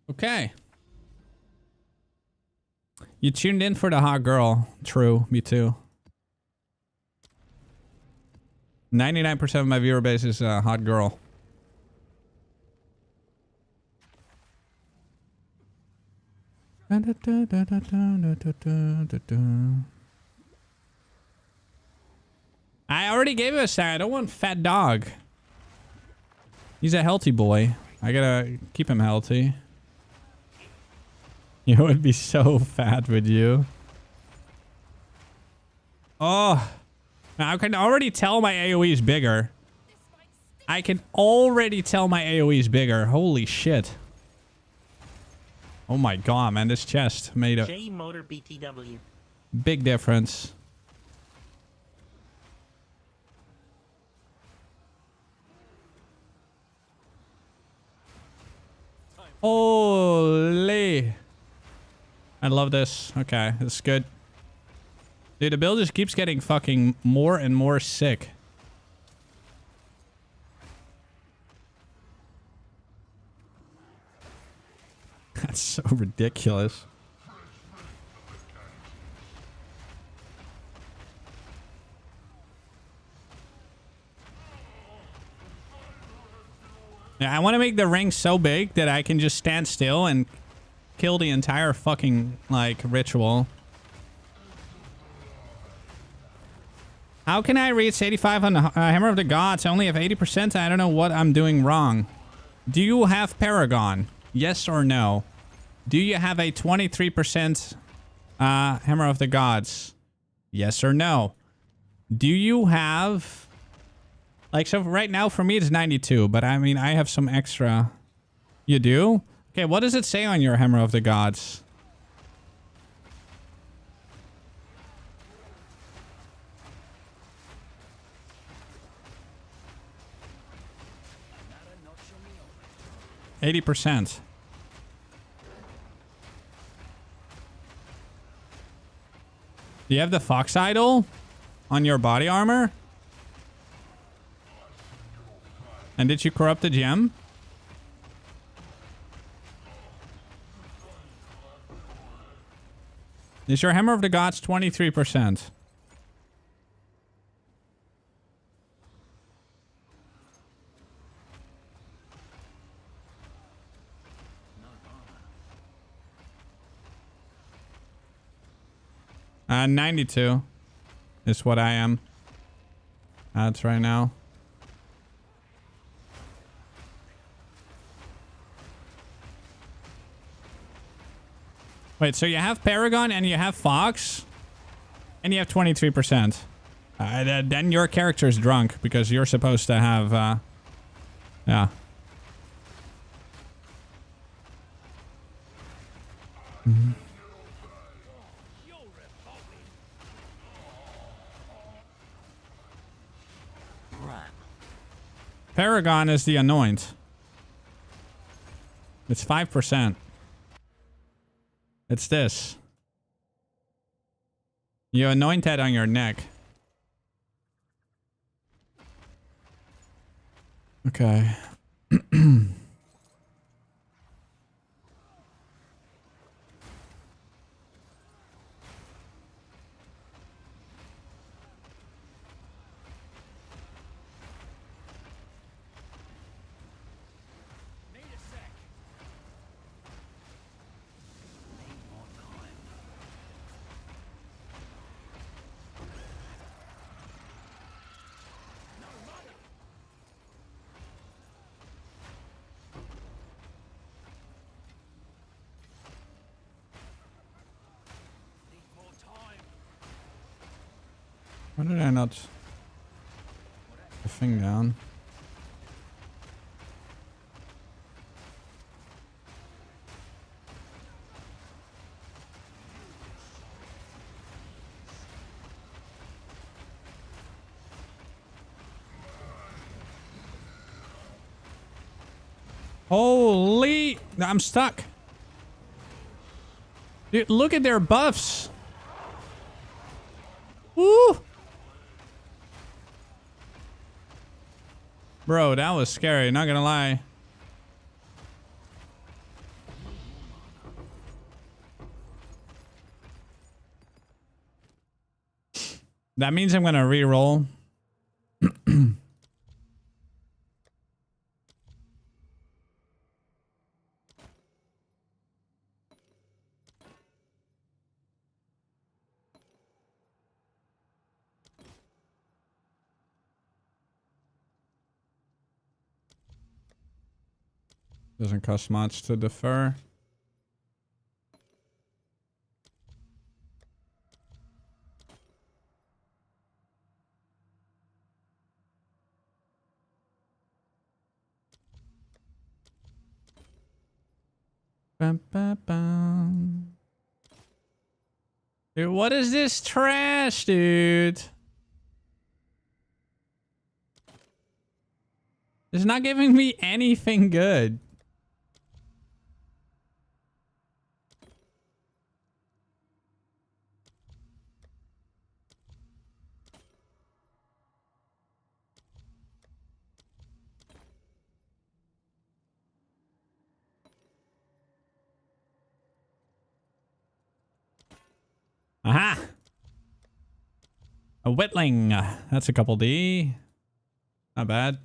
Okay. You tuned in for the hot girl. True, me too. 99% of my viewer base is a hot girl. I already gave him a stat. I don't want fat dog. He's a healthy boy. I gotta keep him healthy. You would be so fat with you. Oh. I can already tell my AoE is bigger. I can already tell my AoE is bigger. Holy shit. Oh my god, man. This chest made a J Motor BTW. big difference. Holy. I love this. Okay, this is good. Dude, the build just keeps getting fucking more and more sick. That's so ridiculous. Yeah, I want to make the ring so big that I can just stand still and kill the entire fucking, like, ritual. How can I reach 85 on the Hammer of the Gods? I only have 80%. I don't know what I'm doing wrong. Do you have Paragon? Yes or no? Do you have a 23% Hammer of the Gods? Yes or no? Do you have... Like, so right now for me it's 92, but I mean, I have some extra. You do? Okay, what does it say on your Hammer of the Gods? %. Do you have the Fox Idol on your body armor? And did you corrupt the gem? Is your Hammer of the Gods 23%? Uh, 92 is what I am. That's right now. Wait, so you have Paragon and you have Fox, and you have 23%. Then your character's drunk because you're supposed to have, yeah. Mm-hmm. Paragon is the anoint. It's 5%. It's this. You anoint that on your neck. Okay. Why did I not put the thing down? Holy, I'm stuck. Dude, look at their buffs. Woo! Bro, that was scary, not gonna lie. That means I'm gonna re-roll. Doesn't cost much to defer. Bum, bum, bum. Dude, what is this trash, dude? It's not giving me anything good. Aha! A Wetling. That's a couple D. Not bad.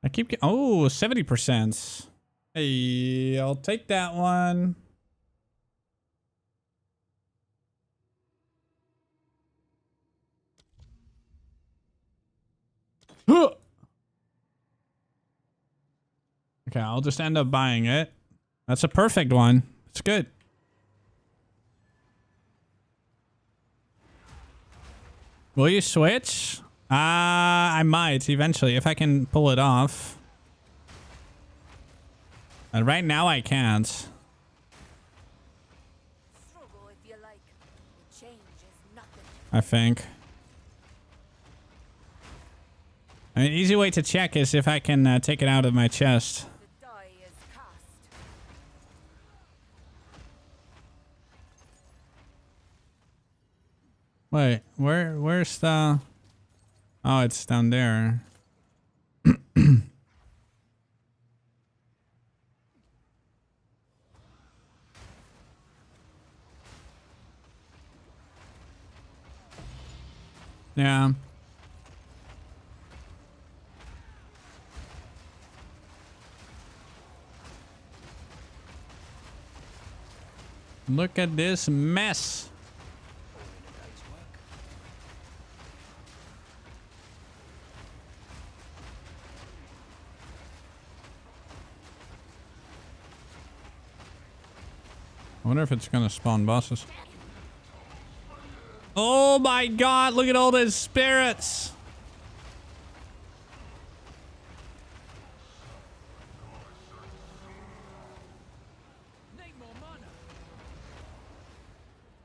I keep getting... Oh, 70%. Hey, I'll take that one. Okay, I'll just end up buying it. That's a perfect one. It's good. Will you switch? I might eventually if I can pull it off. And right now I can't. I think. An easy way to check is if I can take it out of my chest. Wait, where's the... Oh, it's down there. Yeah. Look at this mess. I wonder if it's gonna spawn bosses. Oh my god, look at all those spirits.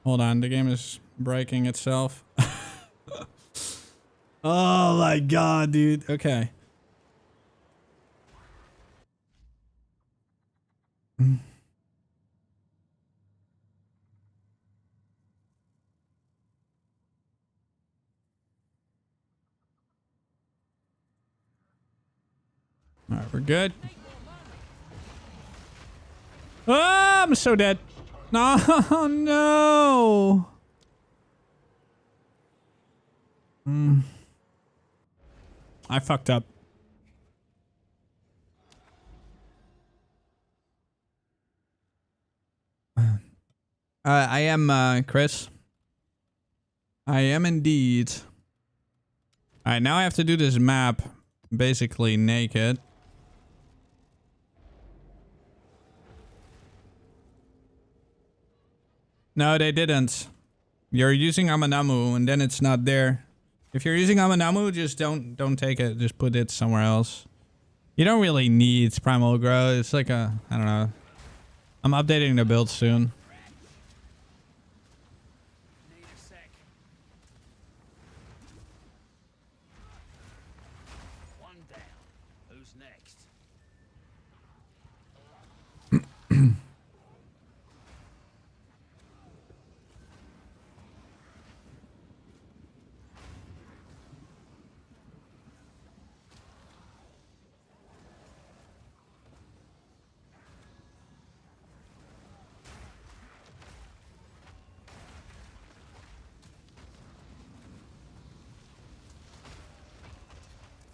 Hold on, the game is breaking itself. Oh my god, dude. Okay. Alright, we're good. Oh, I'm so dead. No, no. I fucked up. I am, Chris. I am indeed. Alright, now I have to do this map basically naked. No, they didn't. You're using Amanamu and then it's not there. If you're using Amanamu, just don't take it. Just put it somewhere else. You don't really need Primal Grow. It's like a, I don't know. I'm updating the build soon. One down. Who's next?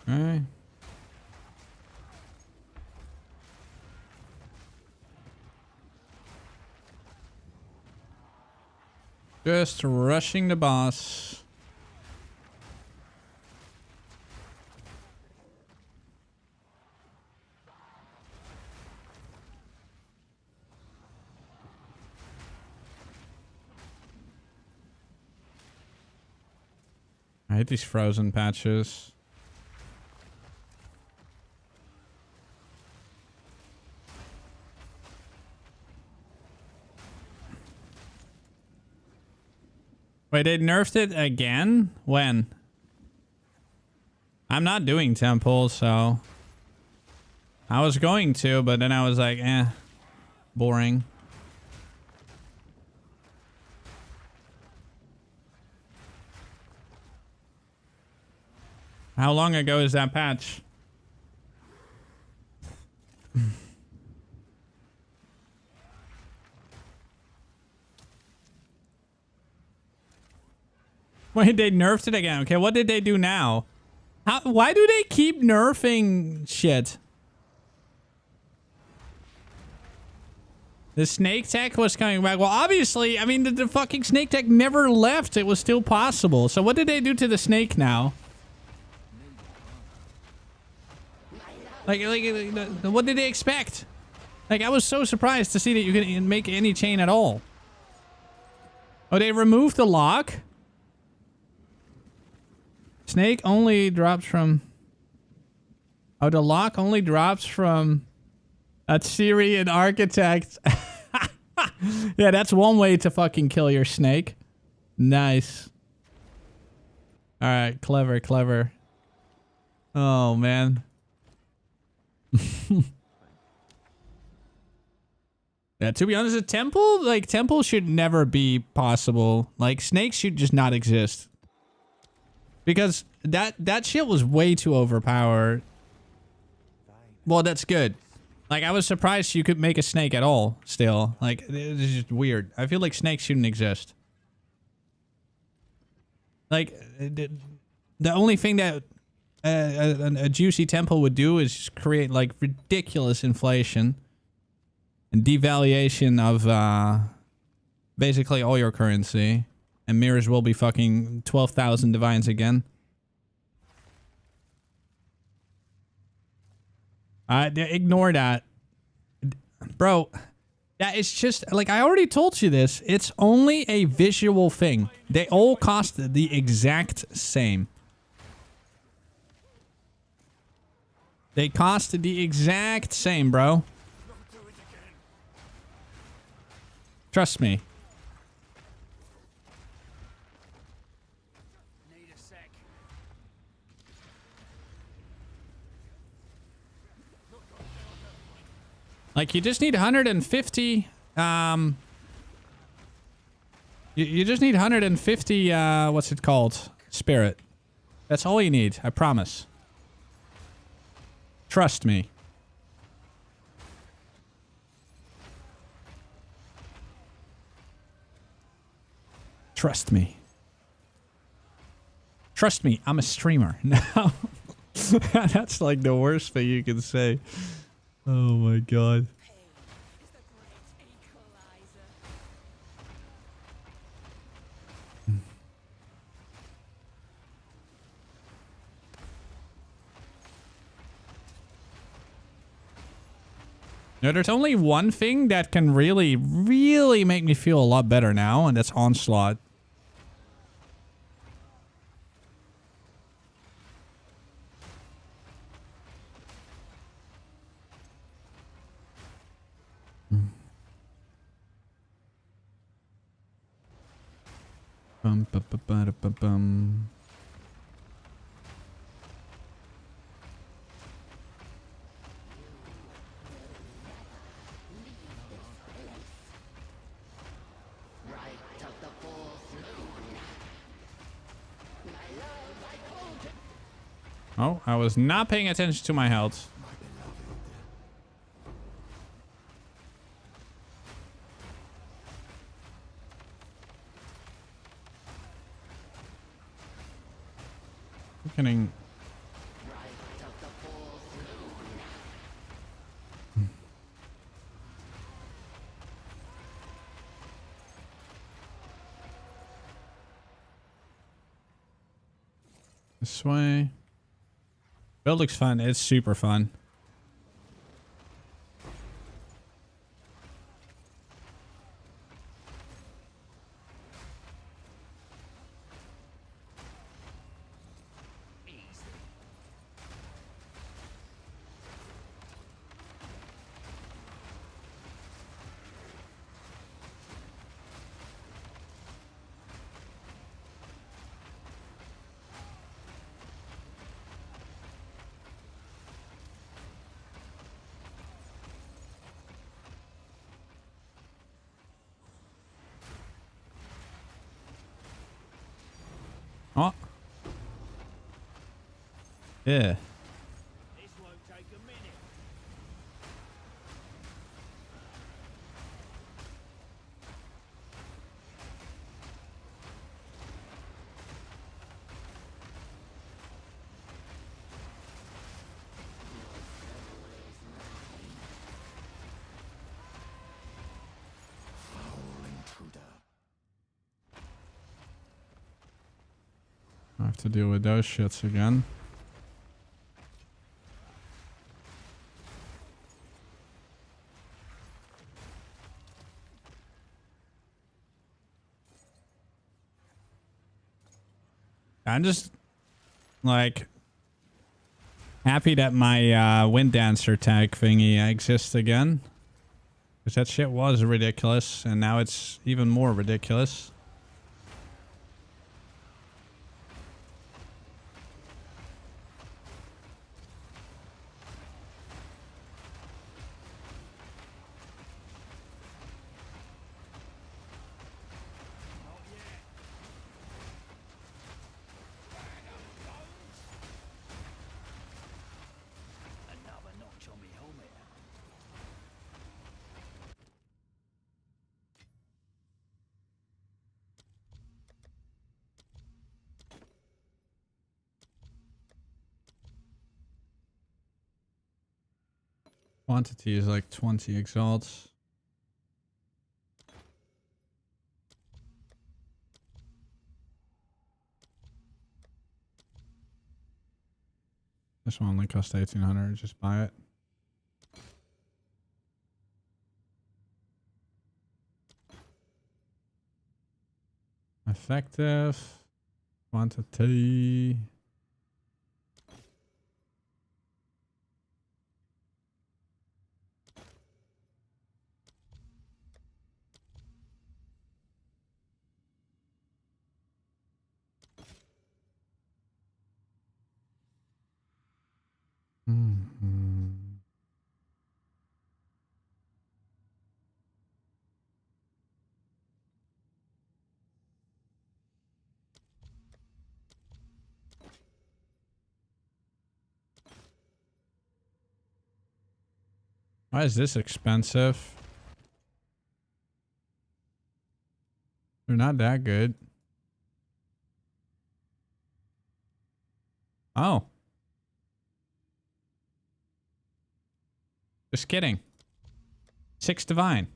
Alright. Just rushing the boss. I hate these frozen patches. Wait, they nerfed it again? When? I'm not doing temples, so... I was going to, but then I was like, eh. Boring. How long ago is that patch? Wait, they nerfed it again. Okay, what did they do now? Why do they keep nerfing shit? The snake tech was coming back. Well, obviously, I mean, the fucking snake tech never left. It was still possible. So what did they do to the snake now? Like, what did they expect? Like, I was so surprised to see that you can make any chain at all. Oh, they removed the lock? Snake only drops from... Oh, the lock only drops from a Syrian architect. Yeah, that's one way to fucking kill your snake. Nice. All right, clever, clever. Oh man. Yeah, to be honest, a temple, like, temple should never be possible. Like, snakes should just not exist. Because that shit was way too overpowered. Well, that's good. Like, I was surprised you could make a snake at all, still. Like, it's just weird. I feel like snakes shouldn't exist. Like, the only thing that a juicy temple would do is just create, like, ridiculous inflation. And devaluation of basically all your currency. And mirrors will be fucking 12,000 divines again. Ignore that. Bro, that is just, like, I already told you this. It's only a visual thing. They all cost the exact same. They cost the exact same, bro. Trust me. Like, you just need 150, you just need 150, what's it called? Spirit. That's all you need, I promise. Trust me. Trust me. Trust me, I'm a streamer. Now, that's like the worst thing you can say. Oh my god. No, there's only one thing that can really, really make me feel a lot better now, and that's Onslaught. Bum, ba, ba, ba, ba, bum. Oh, I was not paying attention to my health. Getting... This way. Build looks fun. It's super fun. Oh. Yeah. This won't take a minute. I have to deal with those shits again. I'm just, like, happy that my Wind Dancer tag thingy exists again. Because that shit was ridiculous, and now it's even more ridiculous. Quantity is like 20 exalts. This one only costs 1800. Just buy it. Effective. Quantity. Why is this expensive? They're not that good. Oh. Just kidding. 6 divine.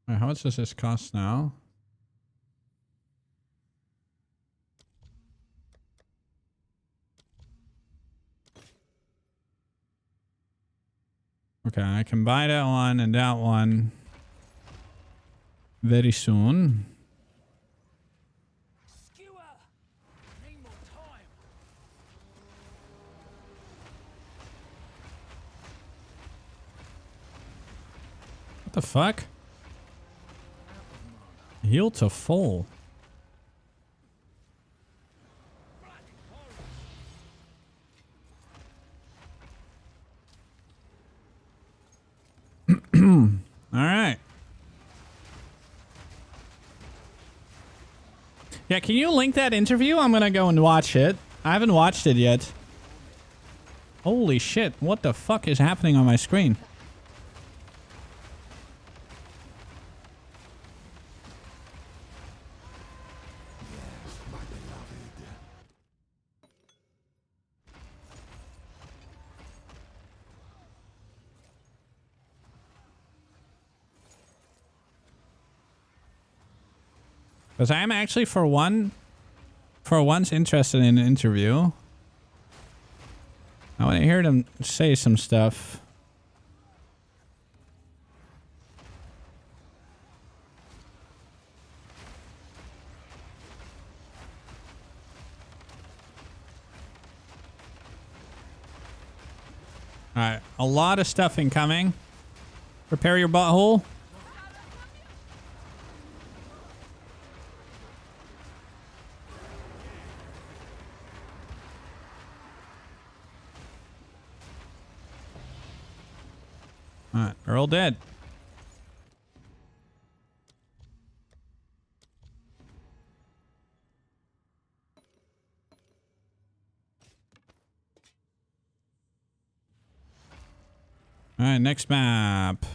Wait, how much does this cost now? Okay, I can buy that one and that one very soon. What the fuck? Heal to full. All right. Yeah, can you link that interview? I'm gonna go and watch it. I haven't watched it yet. Holy shit, what the fuck is happening on my screen? Because I am actually for once interested in an interview. I want to hear them say some stuff. Alright, a lot of stuff incoming. Prepare your butthole. Alright, they're all dead. Alright, next map.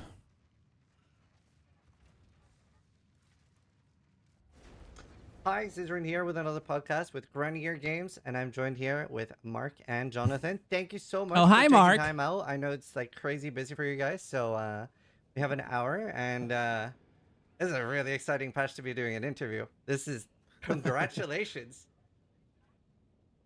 Hi, Scissorin here with another podcast with Granier Games, and I'm joined here with Mark and Jonathan. Thank you so much Oh, for hi, taking Mark. time out. I know it's like crazy busy for you guys, so we have an hour, and this is a really exciting patch to be doing an interview. This is congratulations.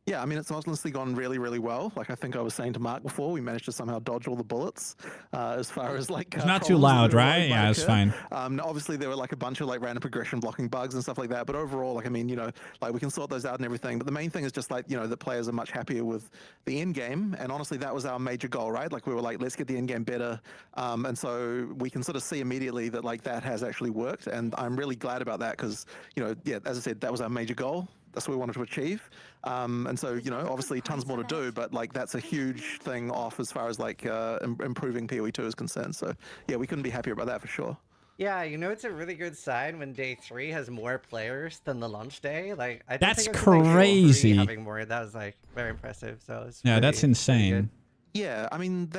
Yeah, I mean, it's honestly gone really, really well. Like I think I was saying to Mark before, we managed to somehow dodge all the bullets as far as like. It's not too loud, right? Yeah, it's fine. Obviously, there were like a bunch of like random progression blocking bugs and stuff like that. But overall, like I mean, you know, like we can sort those out and everything. But the main thing is just like, you know, the players are much happier with the end game. And honestly, that was our major goal, right? Like we were like, let's get the end game better. And so we can sort of see immediately that like that has actually worked. And I'm really glad about that because, you know, yeah, as I said, that was our major goal. That's what we wanted to achieve. And so, you know, obviously tons more to do, but like that's a huge thing off as far as like improving PoE 2 is concerned. So yeah, we couldn't be happier about that for sure. Yeah, you know, it's a really good sign when day 3 has more players than the launch day. Like, I that's think crazy. Having more, that was like very impressive. So it's yeah, that's insane. Yeah, I mean,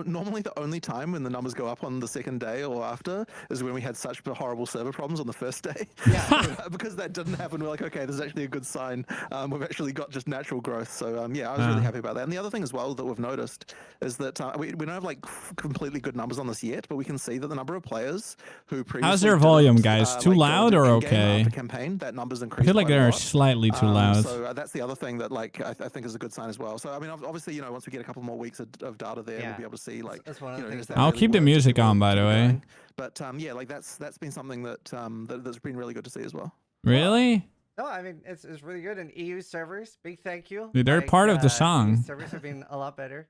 normally the only time when the numbers go up on the second day or after is when we had such horrible server problems on the first day. Yeah. Because that didn't happen, we're like, okay, this is actually a good sign. We've actually got just natural growth. So yeah, I was really happy about that. And the other thing as well that we've noticed is that we don't have like completely good numbers on this yet, but we can see that the number of players who previously how's their volume, guys? Too loud or okay? Campaign, that number's increased. I feel like they're slightly too loud. So that's the other thing that like I think is a good sign as well. So I mean, obviously, you know, once we get a couple more weeks of data there, we'll be able to see like. That's one of the things I'll keep the music on, by the way. But yeah, like that's been something that's been really good to see as well. Really? No, I mean it's really good. And EU servers, big thank you. Dude, they're part of the song. EU servers have been a lot better.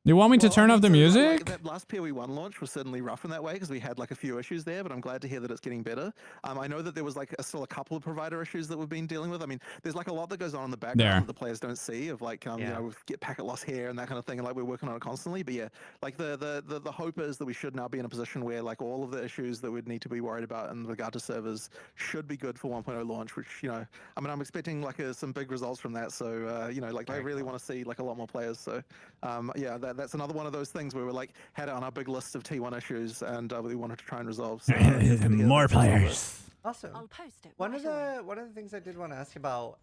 You want me to turn off the music? Like, that last PoE1 launch was certainly rough in that way because we had like a few issues there, but I'm glad to hear that it's getting better. I know that there was like still a couple of provider issues that we've been dealing with. I mean, there's like a lot that goes on in the background that the players don't see of like, you know, we get packet loss here and that kind of thing, and like we're working on it constantly. But yeah, like the hope is that we should now be in a position where like all of the issues that we'd need to be worried about in regard to servers should be good for 1.0 launch, which, you know, I mean, I'm expecting like some big results from that. So, you know, like I really want to see like a lot more players. So yeah, that's another one of those things where we like had it on our big list of T1 issues and we wanted to try and resolve. So, more players. Awesome. I'll post it. One of the things I did want to ask about,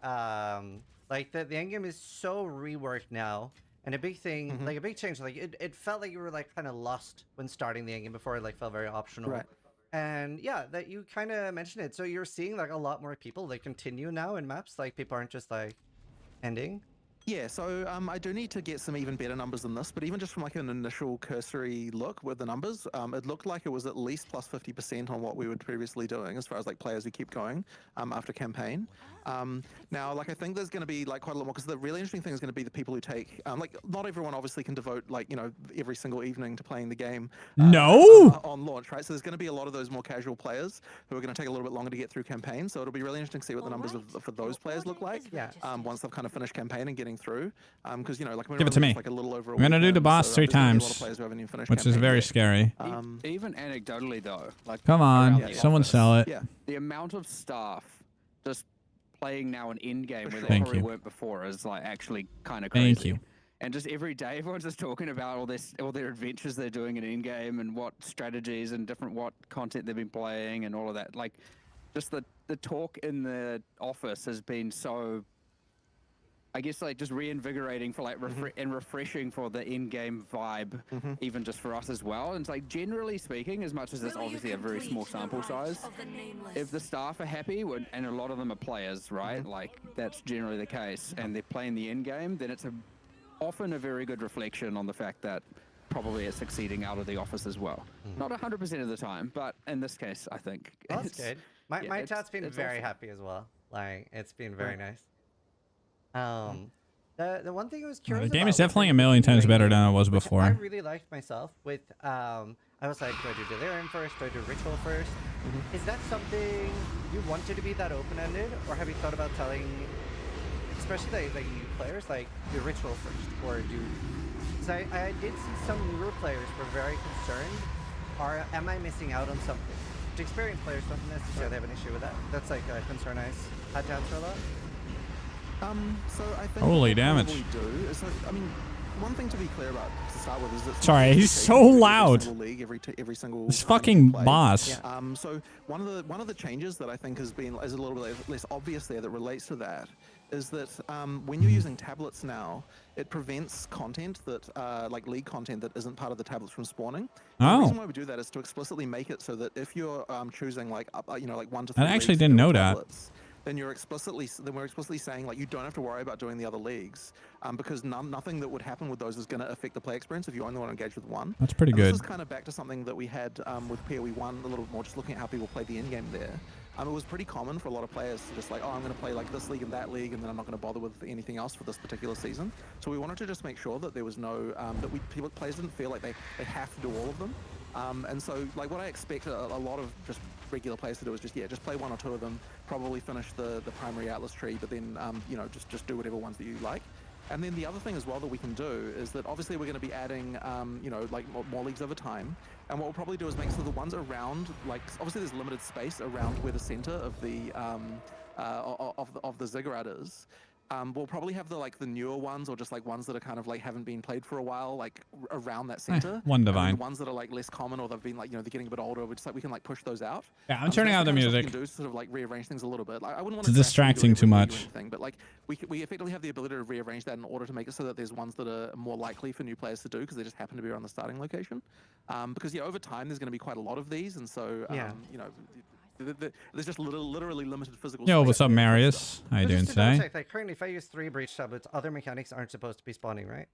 like the end game is so reworked now, and a big thing, like a big change. Like it felt like you were like kind of lost when starting the end game before. It like felt very optional. Right. And yeah, that you kind of mentioned it. So you're seeing like a lot more people like continue now in maps. Like people aren't just like ending. Yeah, so I do need to get some even better numbers than this, but even just from like an initial cursory look with the numbers, it looked like it was at least plus 50% on what we were previously doing as far as like players who keep going after campaign. Now, like I think there's going to be like quite a lot more, because the really interesting thing is going to be the people who take, like not everyone obviously can devote like, you know, every single evening to playing the game on launch, right? So there's going to be a lot of those more casual players who are going to take a little bit longer to get through campaign. So it'll be really interesting to see what the numbers for those players look like once they've kind of finished campaign and getting through, because you know, like give it to me. Like a little over I'm gonna do the boss 3 times, which is very scary. Even anecdotally though, like come on, someone sell it. Yeah, the amount of staff just playing now an in game where they probably weren't before is like actually kind of crazy. Thank you. And just every day, everyone's just talking about all their adventures they're doing in game and what strategies and what content they've been playing and all of that. Like, just the talk in the office has been so, I guess, like just reinvigorating for like and refreshing for the in-game vibe, even just for us as well. And it's like, generally speaking, as much as it's obviously a very small sample size, if the staff are happy, and a lot of them are players, right? Like that's generally the case, and they're playing the in-game, then it's often a very good reflection on the fact that probably it's succeeding out of the office as well. Not 100% of the time, but in this case, I think that's good. My chat's been very happy as well. Like it's been very nice. The one thing I was curious the game is definitely a million times better than it was before. I really liked myself with I was like, do I do Delirium first? Do I do Ritual first? Is that something you wanted to be that open-ended, or have you thought about telling, especially like new players, like do Ritual first, or do? Because I did see some newer players were very concerned. Am I missing out on something? The experienced players don't necessarily have an issue with that. That's like a concern I had to answer a lot. So I think holy damage. What we do is, I mean, one thing to be clear about to start with is that sorry, he's so loud. Every single this fucking boss. Yeah. So one of the changes that I think is a little bit less obvious there that relates to that is that when you're using tablets now, it prevents content that like League content that isn't part of the tablets from spawning. The reason why we do that is to explicitly make it so that if you're choosing like you know, like 1 to 3 I actually didn't know that. then we're explicitly saying like you don't have to worry about doing the other leagues, because nothing that would happen with those is going to affect the play experience if you only want to engage with one. That's pretty good. This is kind of back to something that we had with PoE 1 a little bit more, just looking at how people play the end game there. It was pretty common for a lot of players to just like, oh, I'm going to play like this league and that league, and then I'm not going to bother with anything else for this particular season. So we wanted to just make sure that there was no, players didn't feel like they have to do all of them. And so like what I expect a lot of just regular players to do is just play 1 or 2 of them, probably finish the primary Atlas tree, but then just do whatever ones that you like. And then the other thing as well that we can do is that obviously we're going to be adding like more leagues over time, and what we'll probably do is make so the ones around, like obviously there's limited space around where the center of the ziggurat is. We'll probably have the newer ones, or just like ones that are kind of like haven't been played for a while, like around that center. One divine. The ones that are like less common, or they've been like, they're getting a bit older. We just like we can like push those out. Yeah, I'm turning out the music. We can do sort of like rearrange things a little bit. Like I wouldn't want It's distracting too much. But like we effectively have the ability to rearrange that in order to make it so that there's ones that are more likely for new players to do because they just happen to be around the starting location. Because over time there's going to be quite a lot of these, and so there's just literally limited physical. Yo, what's up, Marius? How you doing today? Check, like currently, if I use 3 breach tablets, other mechanics aren't supposed to be spawning, right?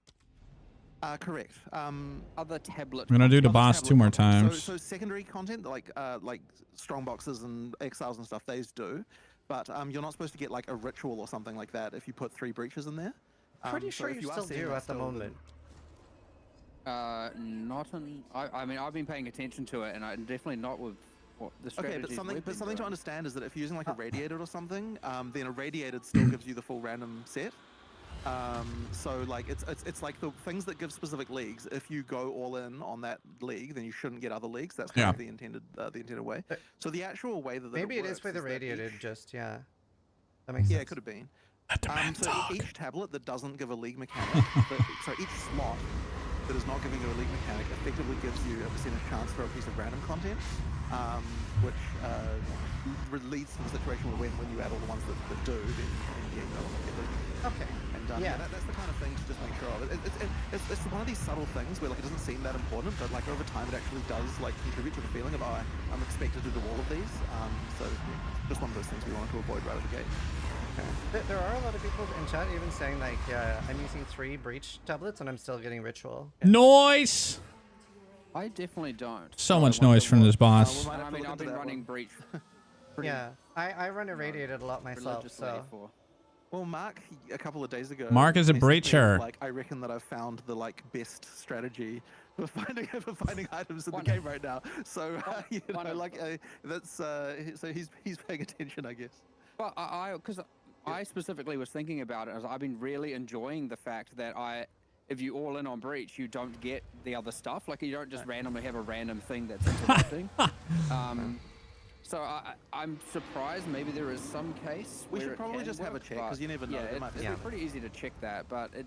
Correct. Other tablet. I'm gonna do the boss 2 more times. So secondary content like strong boxes and exiles and stuff, these do, but you're not supposed to get like a ritual or something like that if you put 3 breaches in there. Pretty sure you still do at the moment. Not in. I mean, I've been paying attention to it, and I'm definitely not with. Okay, but something to understand is that if you're using like a radiated or something, then a radiated still gives you the full random set. So like it's like the things that give specific leagues. If you go all in on that league, then you shouldn't get other leagues. That's kind of the intended way. So the actual way that maybe it is for the radiated. That makes sense. Yeah, it could have been. So each tablet that doesn't give a league mechanic, each slot that is not giving you a league mechanic effectively gives you a percentage chance for a piece of random content, which leads to the situation where when you add all the ones that do, then you don't get the. Okay. And that's the kind of thing to just make sure of. It's one of these subtle things where like it doesn't seem that important, but like over time it actually does like contribute to the feeling of I'm expected to do all of these. So just one of those things we wanted to avoid right out of the gate. There are a lot of people in chat even saying like, I'm using 3 breach tablets and I'm still getting ritual. Noise! I definitely don't. So much noise from this boss. I mean, I've been running breach. Yeah, I run irradiated a lot myself, so. Well, Mark, a couple of days ago, Mark is a breacher. Like, I reckon that I've found the like best strategy for finding items in the game right now. So that's so he's paying attention, I guess. Well, I specifically was thinking about it as I've been really enjoying the fact that if you all in on breach, you don't get the other stuff. Like you don't just randomly have a random thing that's interrupting. So I'm surprised maybe there is some case. We should probably just have a check because you never know. Yeah, it's pretty easy to check that, but it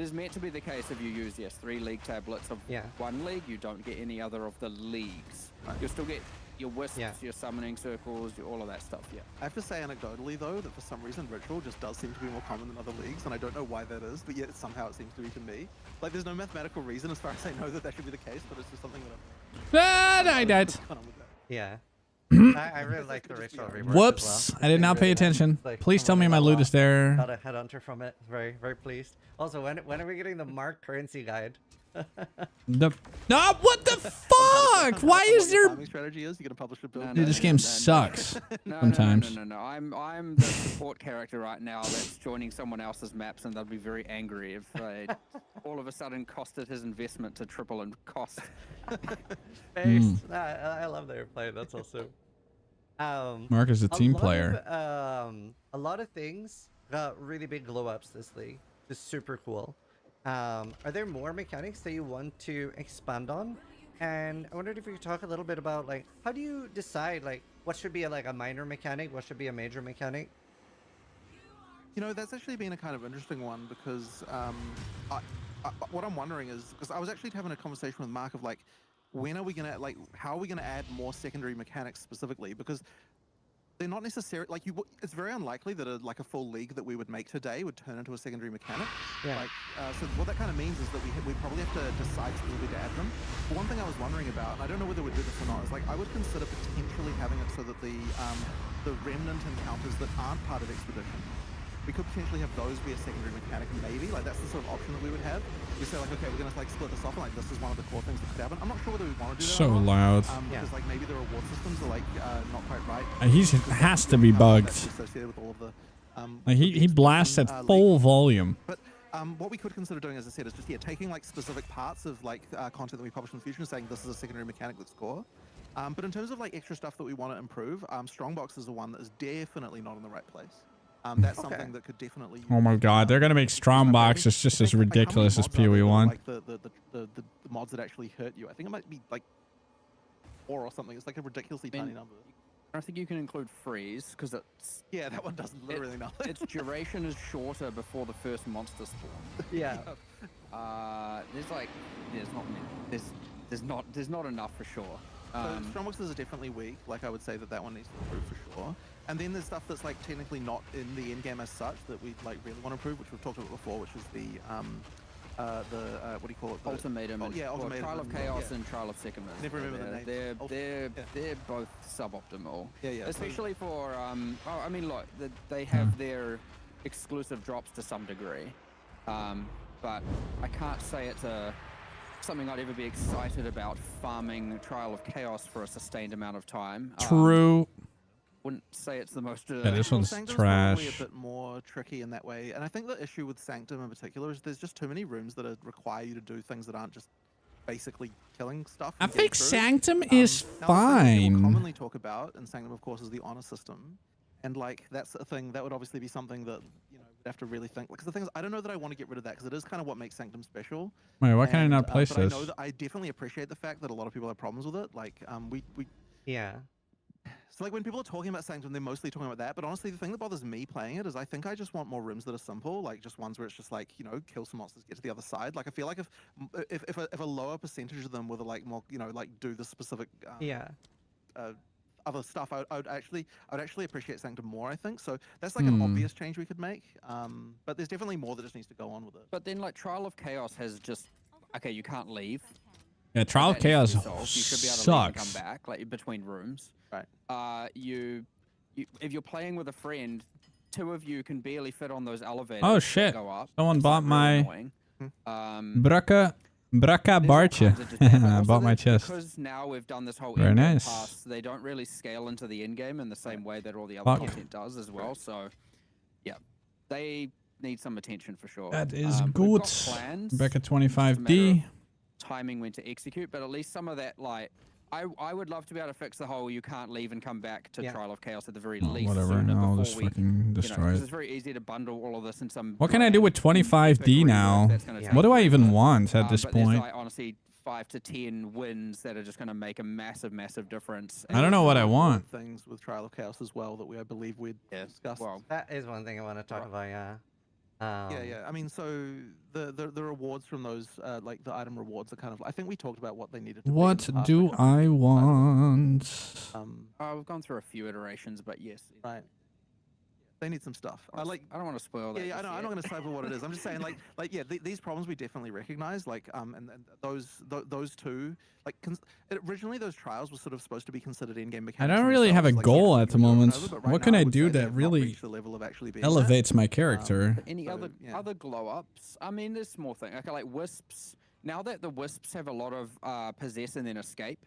is meant to be the case if you use 3 league tablets of one league, you don't get any other of the leagues. Right. You'll still get your wisps, your summoning circles, all of that stuff. Yeah. I have to say anecdotally though that for some reason ritual just does seem to be more common than other leagues, and I don't know why that is, but yet somehow it seems to be to me. Like there's no mathematical reason as far as I know that should be the case, but it's just something that I died. Yeah. I really like the ritual rework. Whoops! As well. I did not pay attention. Please tell me my loot is there. Got a headhunter from it. Very, very pleased. Also, when are we getting the Mark currency guide? What the fuck? Why is there? Strategy is you gonna publish a build? Dude, this game sucks. Sometimes. No. I'm the support character right now that's joining someone else's maps, and they'll be very angry if they all of a sudden costed his investment to triple in cost. I love that you're playing. That's awesome. Mark is a team player. A lot of things got really big glow ups this league. Just super cool. Are there more mechanics that you want to expand on? And I wondered if you could talk a little bit about like how do you decide like what should be a minor mechanic, what should be a major mechanic? You know, that's actually been a kind of interesting one because what I'm wondering is because I was actually having a conversation with Mark of like when are we gonna how are we gonna add more secondary mechanics specifically, because they're not necessarily like you. It's very unlikely that like a full league that we would make today would turn into a secondary mechanic. Yeah. Like, so what that kind of means is that we probably have to decide specifically to add them. But one thing I was wondering about, and I don't know whether we'd do this or not, is like I would consider potentially having it so that the remnant encounters that aren't part of Expedition, we could potentially have those be a secondary mechanic, maybe. Like that's the sort of option that we would have. We say like, okay, we're gonna like split this off, and like this is one of the core things that could happen. I'm not sure whether we want to do that. So or not, loud. because like maybe the reward systems are like not quite right. He has to be bugged. Associated with all of the, Like he blasts at full volume. But what we could consider doing, as I said, is just taking like specific parts of like content that we publish in the future and saying this is a secondary mechanic that's core. But in terms of like extra stuff that we want to improve, Strongbox is the one that is definitely not in the right place. That's something that could definitely. Oh my god, they're gonna make strong boxes just as ridiculous as PoE1. Like the mods that actually hurt you. I think it might be like 4 or something. It's like a ridiculously tiny number. I don't think you can include freeze because it's that one doesn't literally nothing. Its duration is shorter before the first monster spawn. Yeah. There's not enough for sure. So Strongboxes are definitely weak. Like I would say that one needs to improve for sure. And then there's stuff that's like technically not in the end game as such that we like really want to improve, which we've talked about before, which is the what do you call it? Ultimatum. Ultimatum. Trial of Chaos and Trial of Sycamore. Never remember the names. They're both suboptimal. Yeah. Especially for I mean, look, they have their exclusive drops to some degree, but I can't say it's something I'd ever be excited about farming Trial of Chaos for a sustained amount of time. True. Wouldn't say it's the most. This one's Sanctum's trash. Probably a bit more tricky in that way, and I think the issue with Sanctum in particular is there's just too many rooms that require you to do things that aren't just basically killing stuff. I think Sanctum is fine. People commonly talk about in Sanctum, of course, is the honor system, and like that's a thing that would obviously be something that we'd have to really think. Because the thing is, I don't know that I want to get rid of that because it is kind of what makes Sanctum special. Wait, why can I not place but this? I know that I definitely appreciate the fact that a lot of people have problems with it. Like Yeah. So like when people are talking about Sanctum, they're mostly talking about that. But honestly, the thing that bothers me playing it is I think I just want more rooms that are simple, like just ones where it's just like kill some monsters, get to the other side. Like I feel like if a lower percentage of them were like more like do the specific other stuff, I would actually appreciate Sanctum more. I think so. That's like an obvious change we could make. But there's definitely more that just needs to go on with it. But then like Trial of Chaos has just you can't leave. Yeah, Trial of Chaos You should be able to leave and come back, like between rooms. Right. You if you're playing with a friend, 2 of you can barely fit on those elevators. Oh that shit! Go up. Someone It's, bought like, my really Braka Barcha. I bought my chest. Because now we've done this whole Very in-game nice. pass, they don't really scale into the end game in the same way that all the other Fuck. content does as well. So, yeah, they need some attention for sure. That is We've good. got plans. Back at It's just a matter 25D. of timing when to execute, but at least some of that, like, I would love to be able to fix the whole you can't leave and come back to Trial of Chaos at the very least. Whatever. Sooner I'll before just we, fucking destroy because it. it's very easy to bundle all of this in some. What can I do with 25D now? What do I even want at this but there's, point? like, honestly, 5 to 10 wins that are just going to make a massive difference. I don't know what I want. Things with Trial of Chaos as well that I believe we'd discussed. Well, that is one thing I want to talk about. Yeah. Yeah. I mean, so the rewards from those, like the item rewards, are kind of. I think we talked about what they needed. To What be in the past. do I want? We've gone through a few iterations, but yes. Right. They need some stuff. I don't want to spoil that. Yeah, I know. just I'm not yet. going to decipher what it is. I'm just saying, these problems we definitely recognize. Like, and those two, like, originally those trials were sort of supposed to be considered in-game I mechanics. don't really have a goal at the moment. What can I do that not really reached the level of actually being elevates my character? Any other glow ups? I mean, there's small things. Okay, like wisps. Now that the wisps have a lot of possess and then escape,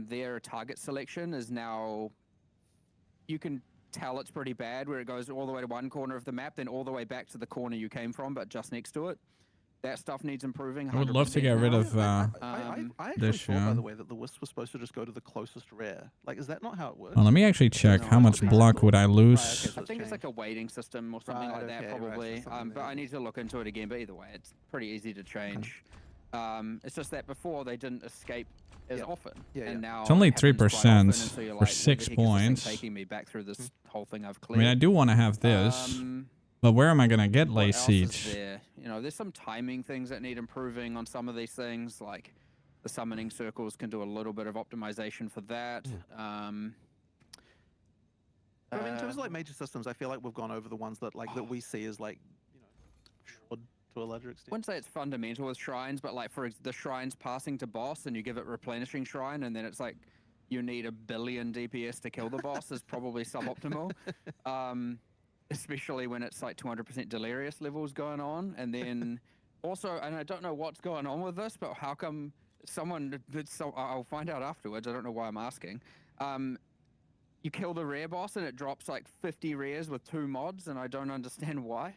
their target selection is now. You can tell it's pretty bad where it goes all the way to one corner of the map, then all the way back to the corner you came from, but just next to it. That stuff needs improving. I would love to get rid of I actually this. thought, by the way, that the wisps were supposed to just go to the closest rare. Like, is that not how it works? Well, let me actually check how much block would I lose. I think it's like a weighting system or something like that, probably. But I need to look into it again. But either way, it's pretty easy to change. It's just that before they didn't escape as often, and now It's only it happens quite often, 3% and so you're for like, 6 where the heck is this thing points. taking me back through this whole thing I've I cleared. mean, I do want to have this, but where am I gonna get Lay What else is Siege? there? There's some timing things that need improving on some of these things, like the summoning circles can do a little bit of optimization for that. But I mean, in terms of like major systems, I feel like we've gone over the ones that that we see as like, should to a larger extent. I wouldn't say it's fundamental with shrines, but like for the shrines passing to boss and you give it replenishing shrine and then it's like you need 1 billion DPS to kill the boss is probably suboptimal. Especially when it's like 200% delirious levels going on. And then also, and I don't know what's going on with this, but how come I'll find out afterwards. I don't know why I'm asking. You kill the rare boss and it drops like 50 rares with 2 mods and I don't understand why.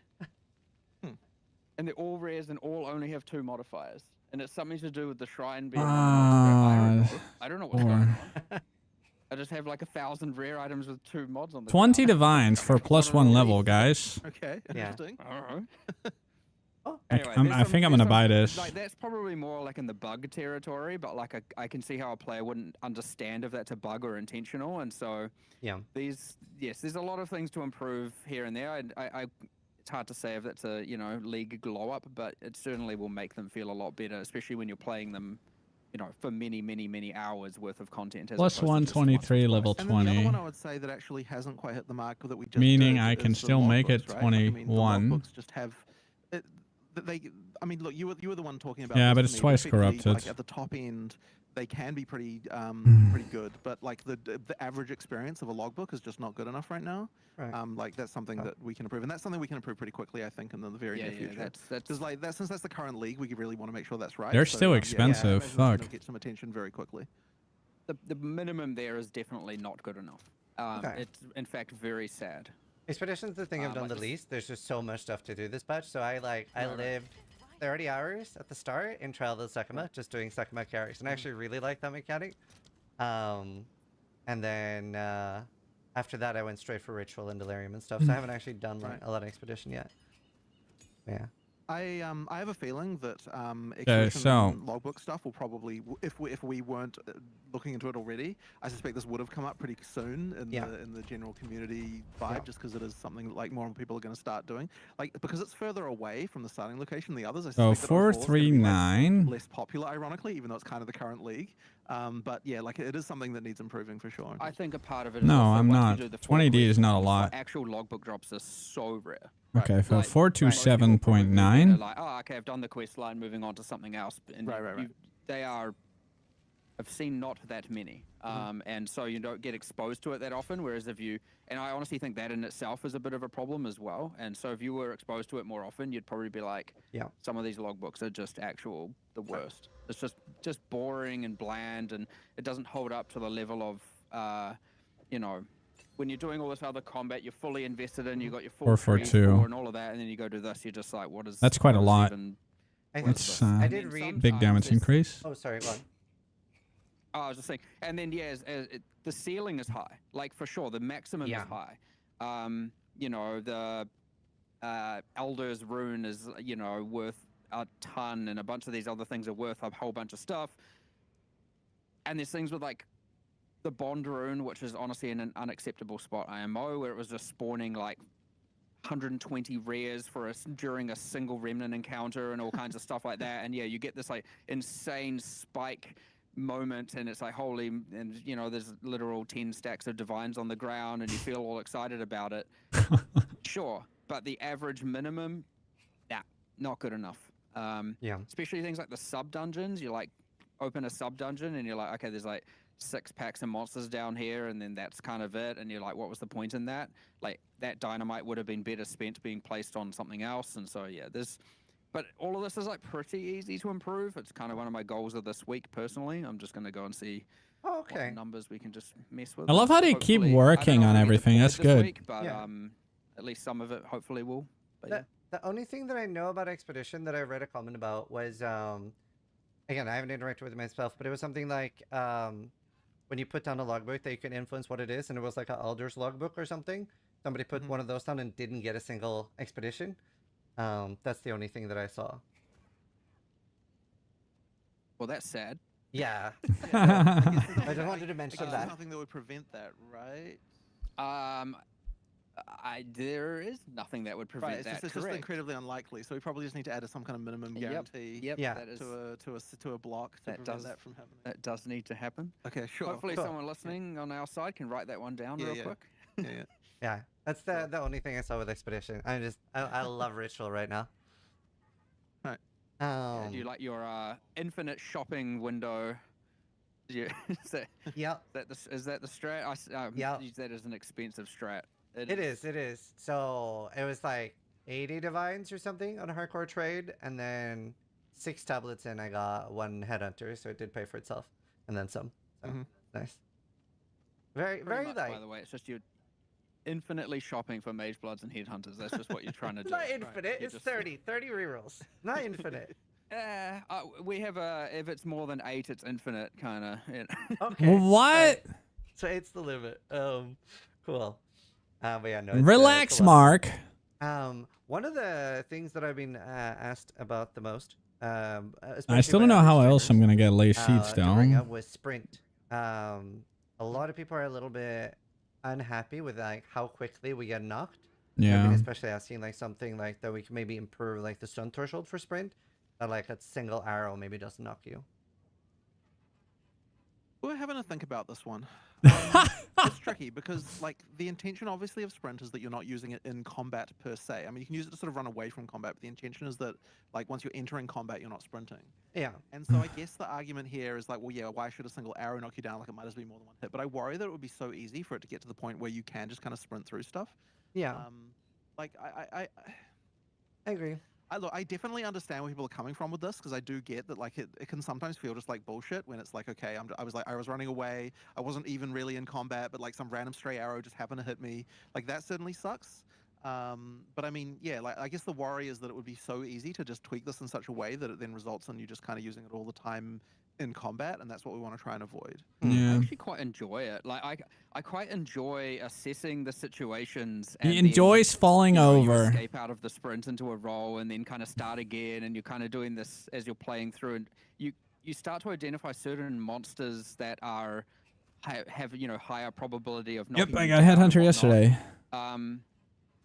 And they're all rares and all only have 2 modifiers. And it's something to do with the shrine being... I don't know what's going on. I just have like 1,000 rare items with 2 mods on the 20 divines for +1 level, guys. Okay, interesting. Anyway, I think I'm gonna buy this. Like that's probably more like in the bug territory, but like I can see how a player wouldn't understand if that's a bug or intentional, and so there's a lot of things to improve here and there. It's hard to say if that's a league glow up, but it certainly will make them feel a lot better, especially when you're playing them, for many hours worth of content. As +123 level And 20. then the other one I would say that actually hasn't quite hit the mark that we just Meaning did I can is the still make it logbooks, right? Like, I mean, the 21. logbooks just have I mean, look, you were the one talking about. Yeah, this but to it's me, twice effectively, corrupted. Like at the top end, they can be pretty good, but like the average experience of a logbook is just not good enough right now. Right. Like that's something that we can improve, and that's something we can improve pretty quickly, I think, in the very near future. That's because like since that's the current league, we really want to make sure that's right. They're So, still yeah, expensive, I imagine it's gonna fuck. get some attention very quickly. The minimum there is definitely not good enough. It's in fact very sad. Expedition's the thing I've done the least. There's just so much stuff to do this patch. So I lived 30 hours at the start in Trial of the Sakuma, just doing Sakuma carries, and I actually really like that mechanic. And then after that, I went straight for Ritual and Delirium and stuff. So I haven't actually done a lot of Expedition yet. Yeah. I have a feeling that Okay, Expedition so- and logbook stuff will probably, if we weren't looking into it already, I suspect this would have come up pretty soon in the general community vibe, just because it is something that, like more people are going to start doing, like because it's further away from the starting location than the others. I So suspect that on 4 is gonna be, 439. less popular, ironically, even though it's kind of the current league. But yeah, like it is something that needs improving for sure. I think a part of it is No, also I'm once you not. do the 20D is not a lot. Actual logbook drops are so rare. Okay, for Like, 427.9. like, oh, okay, I've done the quest line, moving on to something else. And they are, I've seen not that many. And so you don't get exposed to it that often, whereas if you, and I honestly think that in itself is a bit of a problem as well. And so if you were exposed to it more often, you'd probably be like, some of these logbooks are just the worst. It's just boring and bland, and it doesn't hold up to the level of, when you're doing all this other combat, you're fully invested in, you got your 442 and all of that, and then you go do this, you're just like, what is... That's quite a lot. It's I did read big damage increase. Oh, sorry, go on. Oh, I was just saying, and then the ceiling is high, like for sure. The maximum is high. The Elder's Rune is worth a ton, and a bunch of these other things are worth a whole bunch of stuff. And there's things with like the Bond Rune, which is honestly in an unacceptable spot IMO, where it was just spawning like 120 rares during a single remnant encounter and all kinds of stuff like that. And yeah, you get this like insane spike moment, and it's like holy, and there's literal 10 stacks of divines on the ground, and you feel all excited about it. Sure, but the average minimum, not good enough. Especially things like the sub dungeons. You like open a sub dungeon and you're like, okay, there's like 6 packs of monsters down here, and then that's kind of it, and you're like, what was the point in that? Like that dynamite would have been better spent being placed on something else. And so yeah, but all of this is like pretty easy to improve. It's kind of one of my goals of this week personally. I'm just going to go and see what numbers we can just mess with. I love how they keep working on everything. That's good. Week, but at least some of it hopefully will. But the only thing that I know about Expedition that I read a comment about was, again, I haven't interacted with it myself, but it was something like when you put down a logbook that you can influence what it is, and it was like an Elder's logbook or something. Somebody put one of those down and didn't get a single Expedition. That's the only thing that I saw. Well, that's sad. Yeah. I just wanted to mention that. Nothing that would prevent that, right? There is nothing that would prevent that. It's just incredibly unlikely. So we probably just need to add some kind of minimum guarantee. To a block to prevent that from happening. That does need to happen. Okay, sure. Hopefully, someone listening on our side can write that one down real quick. Yeah, that's the only thing I saw with Expedition. I love Ritual right now. Right. Do you like your infinite shopping window? Yeah. Is that the strat? I use that as an expensive strat. It is. So it was like 80 divines or something on a hardcore trade, and then 6 tablets in, I got 1 headhunter, so it did pay for itself, and then some. So nice. Very much, light. By the way, it's just you're infinitely shopping for mage bloods and headhunters. That's just what you're trying to do. It's not infinite. It's 30 rerolls. Not infinite. We have if it's more than 8, it's infinite kind of. You know. Okay. What? So 8's the limit. Cool. But yeah, no. Relax, Mark. One of the things that I've been asked about the most, I still don't know how else I'm gonna get lay seats to bring down. up was sprint. A lot of people are a little bit unhappy with like how quickly we get knocked. Yeah. I mean, especially I've seen like something like that we can maybe improve like the stun threshold for sprint. That like a single arrow maybe doesn't knock you. We're having to think about this one. It's tricky because like the intention obviously of sprint is that you're not using it in combat per se. I mean, you can use it to sort of run away from combat, but the intention is that like once you're entering combat, you're not sprinting. Yeah. And so I guess the argument here is like, well, yeah, why should a single arrow knock you down? Like it might as well be more than 1 hit. But I worry that it would be so easy for it to get to the point where you can just kind of sprint through stuff. Yeah. Like I agree. I definitely understand where people are coming from with this because I do get that like it can sometimes feel just like bullshit when it's like, okay, I was running away, I wasn't even really in combat, but like some random stray arrow just happened to hit me. Like that certainly sucks. But I mean, yeah, like I guess the worry is that it would be so easy to just tweak this in such a way that it then results in you just kind of using it all the time in combat, and that's what we want to try and avoid. Yeah. I actually quite enjoy it. Like I quite enjoy assessing the situations. He And enjoys then, falling you over. escape out of the sprint into a roll, and then kind of start again. And you're kind of doing this as you're playing through, and you start to identify certain monsters that are have higher probability of. Yep, knocking I you got down and headhunter whatnot. yesterday.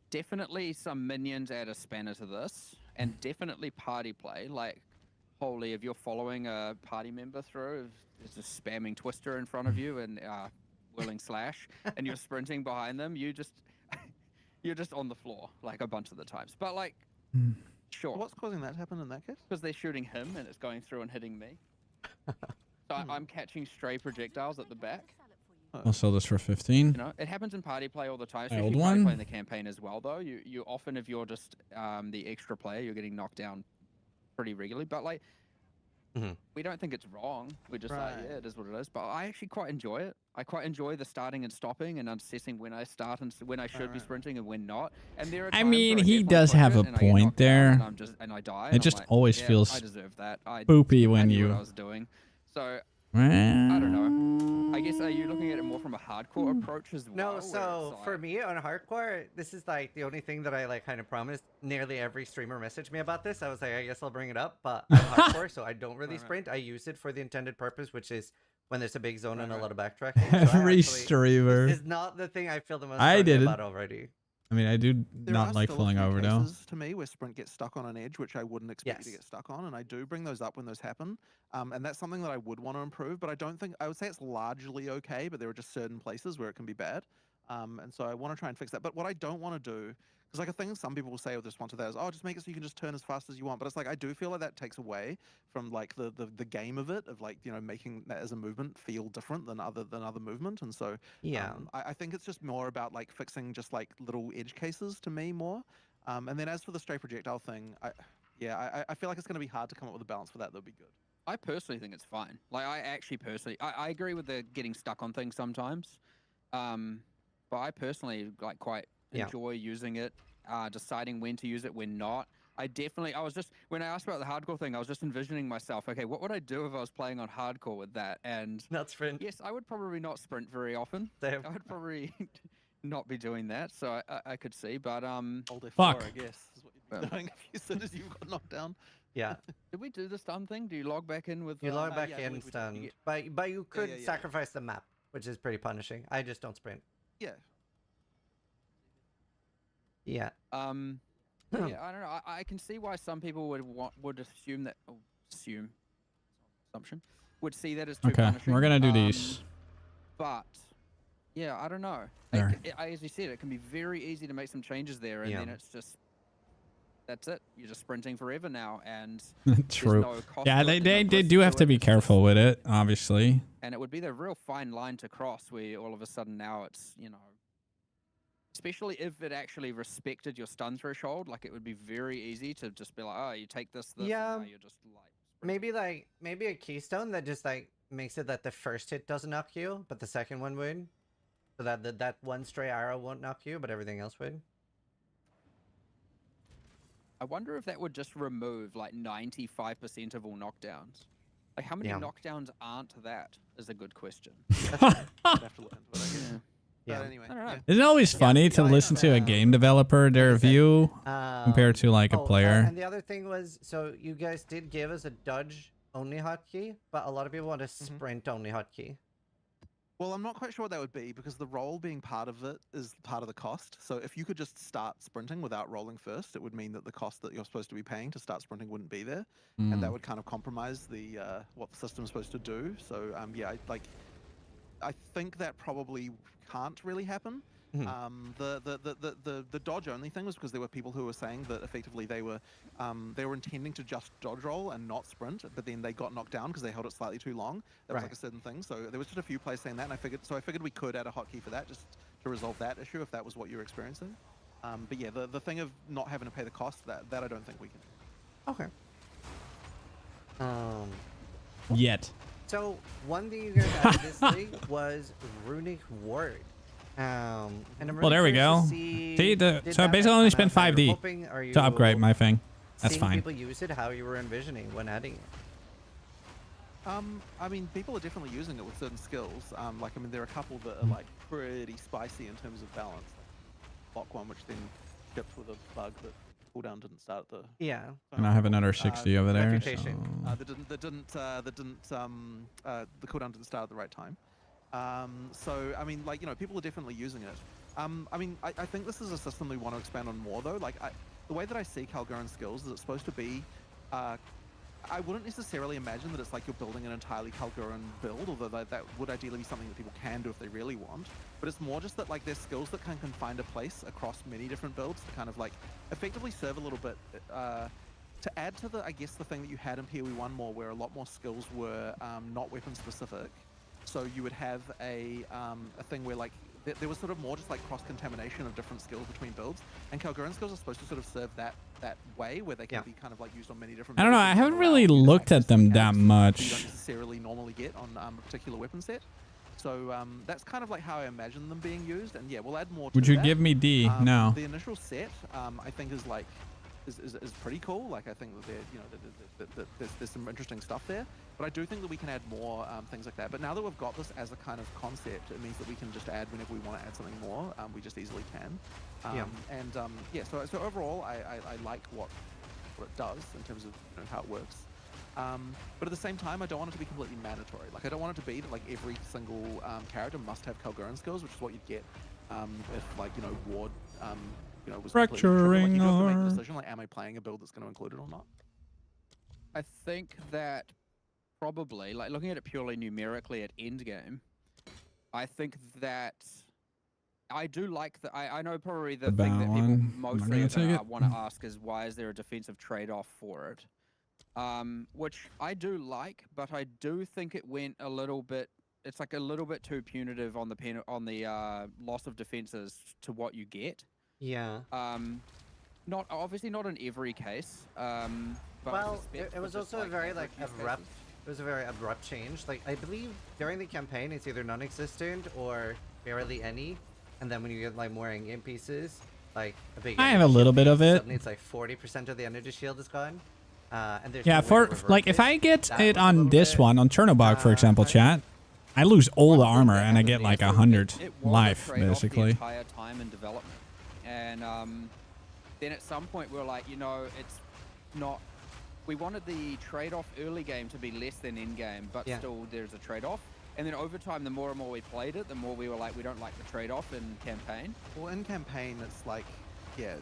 Definitely some minions add a spanner to this, and definitely party play. Like, holy, if you're following a party member through, if there's a spamming twister in front of you and whirling slash, and you're sprinting behind them, you're just on the floor like a bunch of the times. But like, sure. What's causing that to happen in that case? Because they're shooting him and it's going through and hitting me. So I'm catching stray projectiles at the back. I'll sell this for 15. You know, it happens in party play all the time. My Especially old party one. play in the campaign as well, though. You often, if you're just the extra player, you're getting knocked down pretty regularly. But like, we don't think it's wrong. We're just like, yeah, it is what it is. But I actually quite enjoy it. I quite enjoy the starting and stopping and assessing when I start and when I should be sprinting and when not. And there are I times mean, where I he definitely does push have a it and I get point knocked down there. and I die. It and just I'm like, always yeah, feels I deserve that. boopy when I knew you. what I was doing. So I don't know. I guess are you looking at it more from a hardcore approach as well? No, so for me on hardcore, this is like the only thing that I like kind of promised. Nearly every streamer messaged me about this. I was like, I guess I'll bring it up, but I'm hardcore, so I don't really sprint. I use it for the intended purpose, which is when there's a big zone and a lot of backtracking. So Every streamer. This is not the thing I feel the most I did it. about already. I mean, I do There not are like still a falling few over though. cases to me where sprint gets stuck on an edge, which I wouldn't expect you to get stuck on, and I do bring those up when those happen. And that's something that I would want to improve, but I would say it's largely okay, but there are just certain places where it can be bad. And so I want to try and fix that. But what I don't want to do, because like a thing some people will say with response to that is, oh, just make it so you can just turn as fast as you want. But it's like, I do feel like that takes away from like the game of it, of like, making that as a movement feel different than other movement. And so yeah, I think it's just more about like fixing just like little edge cases to me more. And then as for the stray projectile thing, I feel like it's going to be hard to come up with a balance for that. That'll be good. I personally think it's fine. Like I agree with the getting stuck on things sometimes. But I personally like quite enjoy using it, deciding when to use it, when not. When I asked about the hardcore thing, I was just envisioning myself, okay, what would I do if I was playing on hardcore with that? And not sprint. Yes, I would probably not sprint very often. Same. I would probably not be doing that, so I could see, but Fuck. I guess is what you'd be doing as soon as you've got knocked down. Yeah. Did we do the stun thing? Do you log back in with? You log back yeah, in we stunned, but you could sacrifice the map, which is pretty punishing. I just don't sprint. Yeah. Yeah. Yeah, I don't know. I can see why some people would assume that. Assumption would see that as too Okay, punishing. we're gonna do these. But Yeah, I don't know. There. As you said, it can be very easy to make some changes there, and then it's just that's it. You're just sprinting forever now, and True. there's no cost Yeah, to it, they there's no do risk have to to it, be it's just- careful with it, obviously. And it would be the real fine line to cross, where all of a sudden now it's especially if it actually respected your stun threshold, like it would be very easy to just be like, oh, you take this, Yeah. and now you're just like. Maybe a keystone that just like makes it that the first hit doesn't knock you, but the second one would, so that that one stray arrow won't knock you, but everything else would. I wonder if that would just remove like 95% of all knockdowns. Like how many knockdowns aren't that is a good question. I'd have to look into it, I guess. Yeah. But anyway. I don't know. Isn't it always funny to listen to a game developer, their review, compared to like a player? And the other thing was, so you guys did give us a dodge only hotkey, but a lot of people want a sprint only hotkey. Well, I'm not quite sure what that would be because the roll being part of it is part of the cost. So if you could just start sprinting without rolling first, it would mean that the cost that you're supposed to be paying to start sprinting wouldn't be there, and that would kind of compromise the what the system's supposed to do. So yeah, I think that probably can't really happen. The dodge only thing was because there were people who were saying that effectively they were intending to just dodge roll and not sprint, but then they got knocked down because they held it slightly too long. That was like a certain thing. So there was just a few players saying that, and I figured we could add a hotkey for that just to resolve that issue if that was what you were experiencing. But yeah, the thing of not having to pay the cost, that I don't think we can. Okay. Yet. So one thing you guys added this week was Runic Ward. And I'm Well, there we go. See, so I basically only spent 5D to upgrade my thing. That's seeing fine. people use it, how you were envisioning when adding it. I mean, people are definitely using it with certain skills. Like, I mean, there are a couple that are like pretty spicy in terms of balance. Lock one, which then shipped with a bug that cooldown didn't start at the. Yeah. And I have another 60 over there. The cooldown didn't start at the right time. So I mean, like, people are definitely using it. I mean, I think this is a system we want to expand on more though. Like, the way that I see Kalguran skills is it's supposed to be. I wouldn't necessarily imagine that it's like you're building an entirely Kalguran build, although that would ideally be something that people can do if they really want. But it's more just that like there's skills that can find a place across many different builds to kind of like effectively serve a little bit to add to the, I guess, the thing that you had in PoE 1 more, where a lot more skills were not weapon specific. So you would have a thing where like there was sort of more just like cross-contamination of different skills between builds, and Kalguran skills are supposed to sort of serve that way where they can be kind of like used on many different. I don't know. I haven't really looked at them that you much. don't necessarily normally get on a particular weapon set. So that's kind of like how I imagine them being used, and yeah, we'll add more. Would to you that. give me D? No. The initial set, I think, is like is pretty cool. Like, I think that there's some interesting stuff there. But I do think that we can add more things like that. But now that we've got this as a kind of concept, it means that we can just add whenever we want to add something more. We just easily can. Yeah, so overall, I like what it does in terms of how it works. But at the same time, I don't want it to be completely mandatory. Like, I don't want it to be that like every single character must have Kalguran skills, which is what you'd get if like Ward was fracturing. Like, you have to make a decision, like, am I playing a build that's going to include it or not? I think that probably, like, looking at it purely numerically at endgame, I think that I do like the. I know probably the thing that people mostly want to ask is why is there a defensive trade-off for it? Which I do like, but I do think it went a little bit. It's like a little bit too punitive on the loss of defenses to what you get. Yeah. Not obviously not in every case. But well, it was also a very like abrupt. It was a very abrupt change. Like, I believe during the campaign it's either non-existent or barely any, and then when you get like more in-game pieces, like a big. I have a little bit of it. Suddenly it's like 40% of the energy shield is gone. And there's Yeah, no way to for reverse like it. if I get That it was a on little this bit, one on Chernobog, for example, chat, I lose all the armor and I get like 100 life basically. The entire time in development, and then at some point we were like, it's not. We wanted the trade-off early game to be less than in-game, but still there's a trade-off. And then over time, the more and more we played it, the more we were like, we don't like the trade-off in campaign. Well, in campaign, it's like, yeah,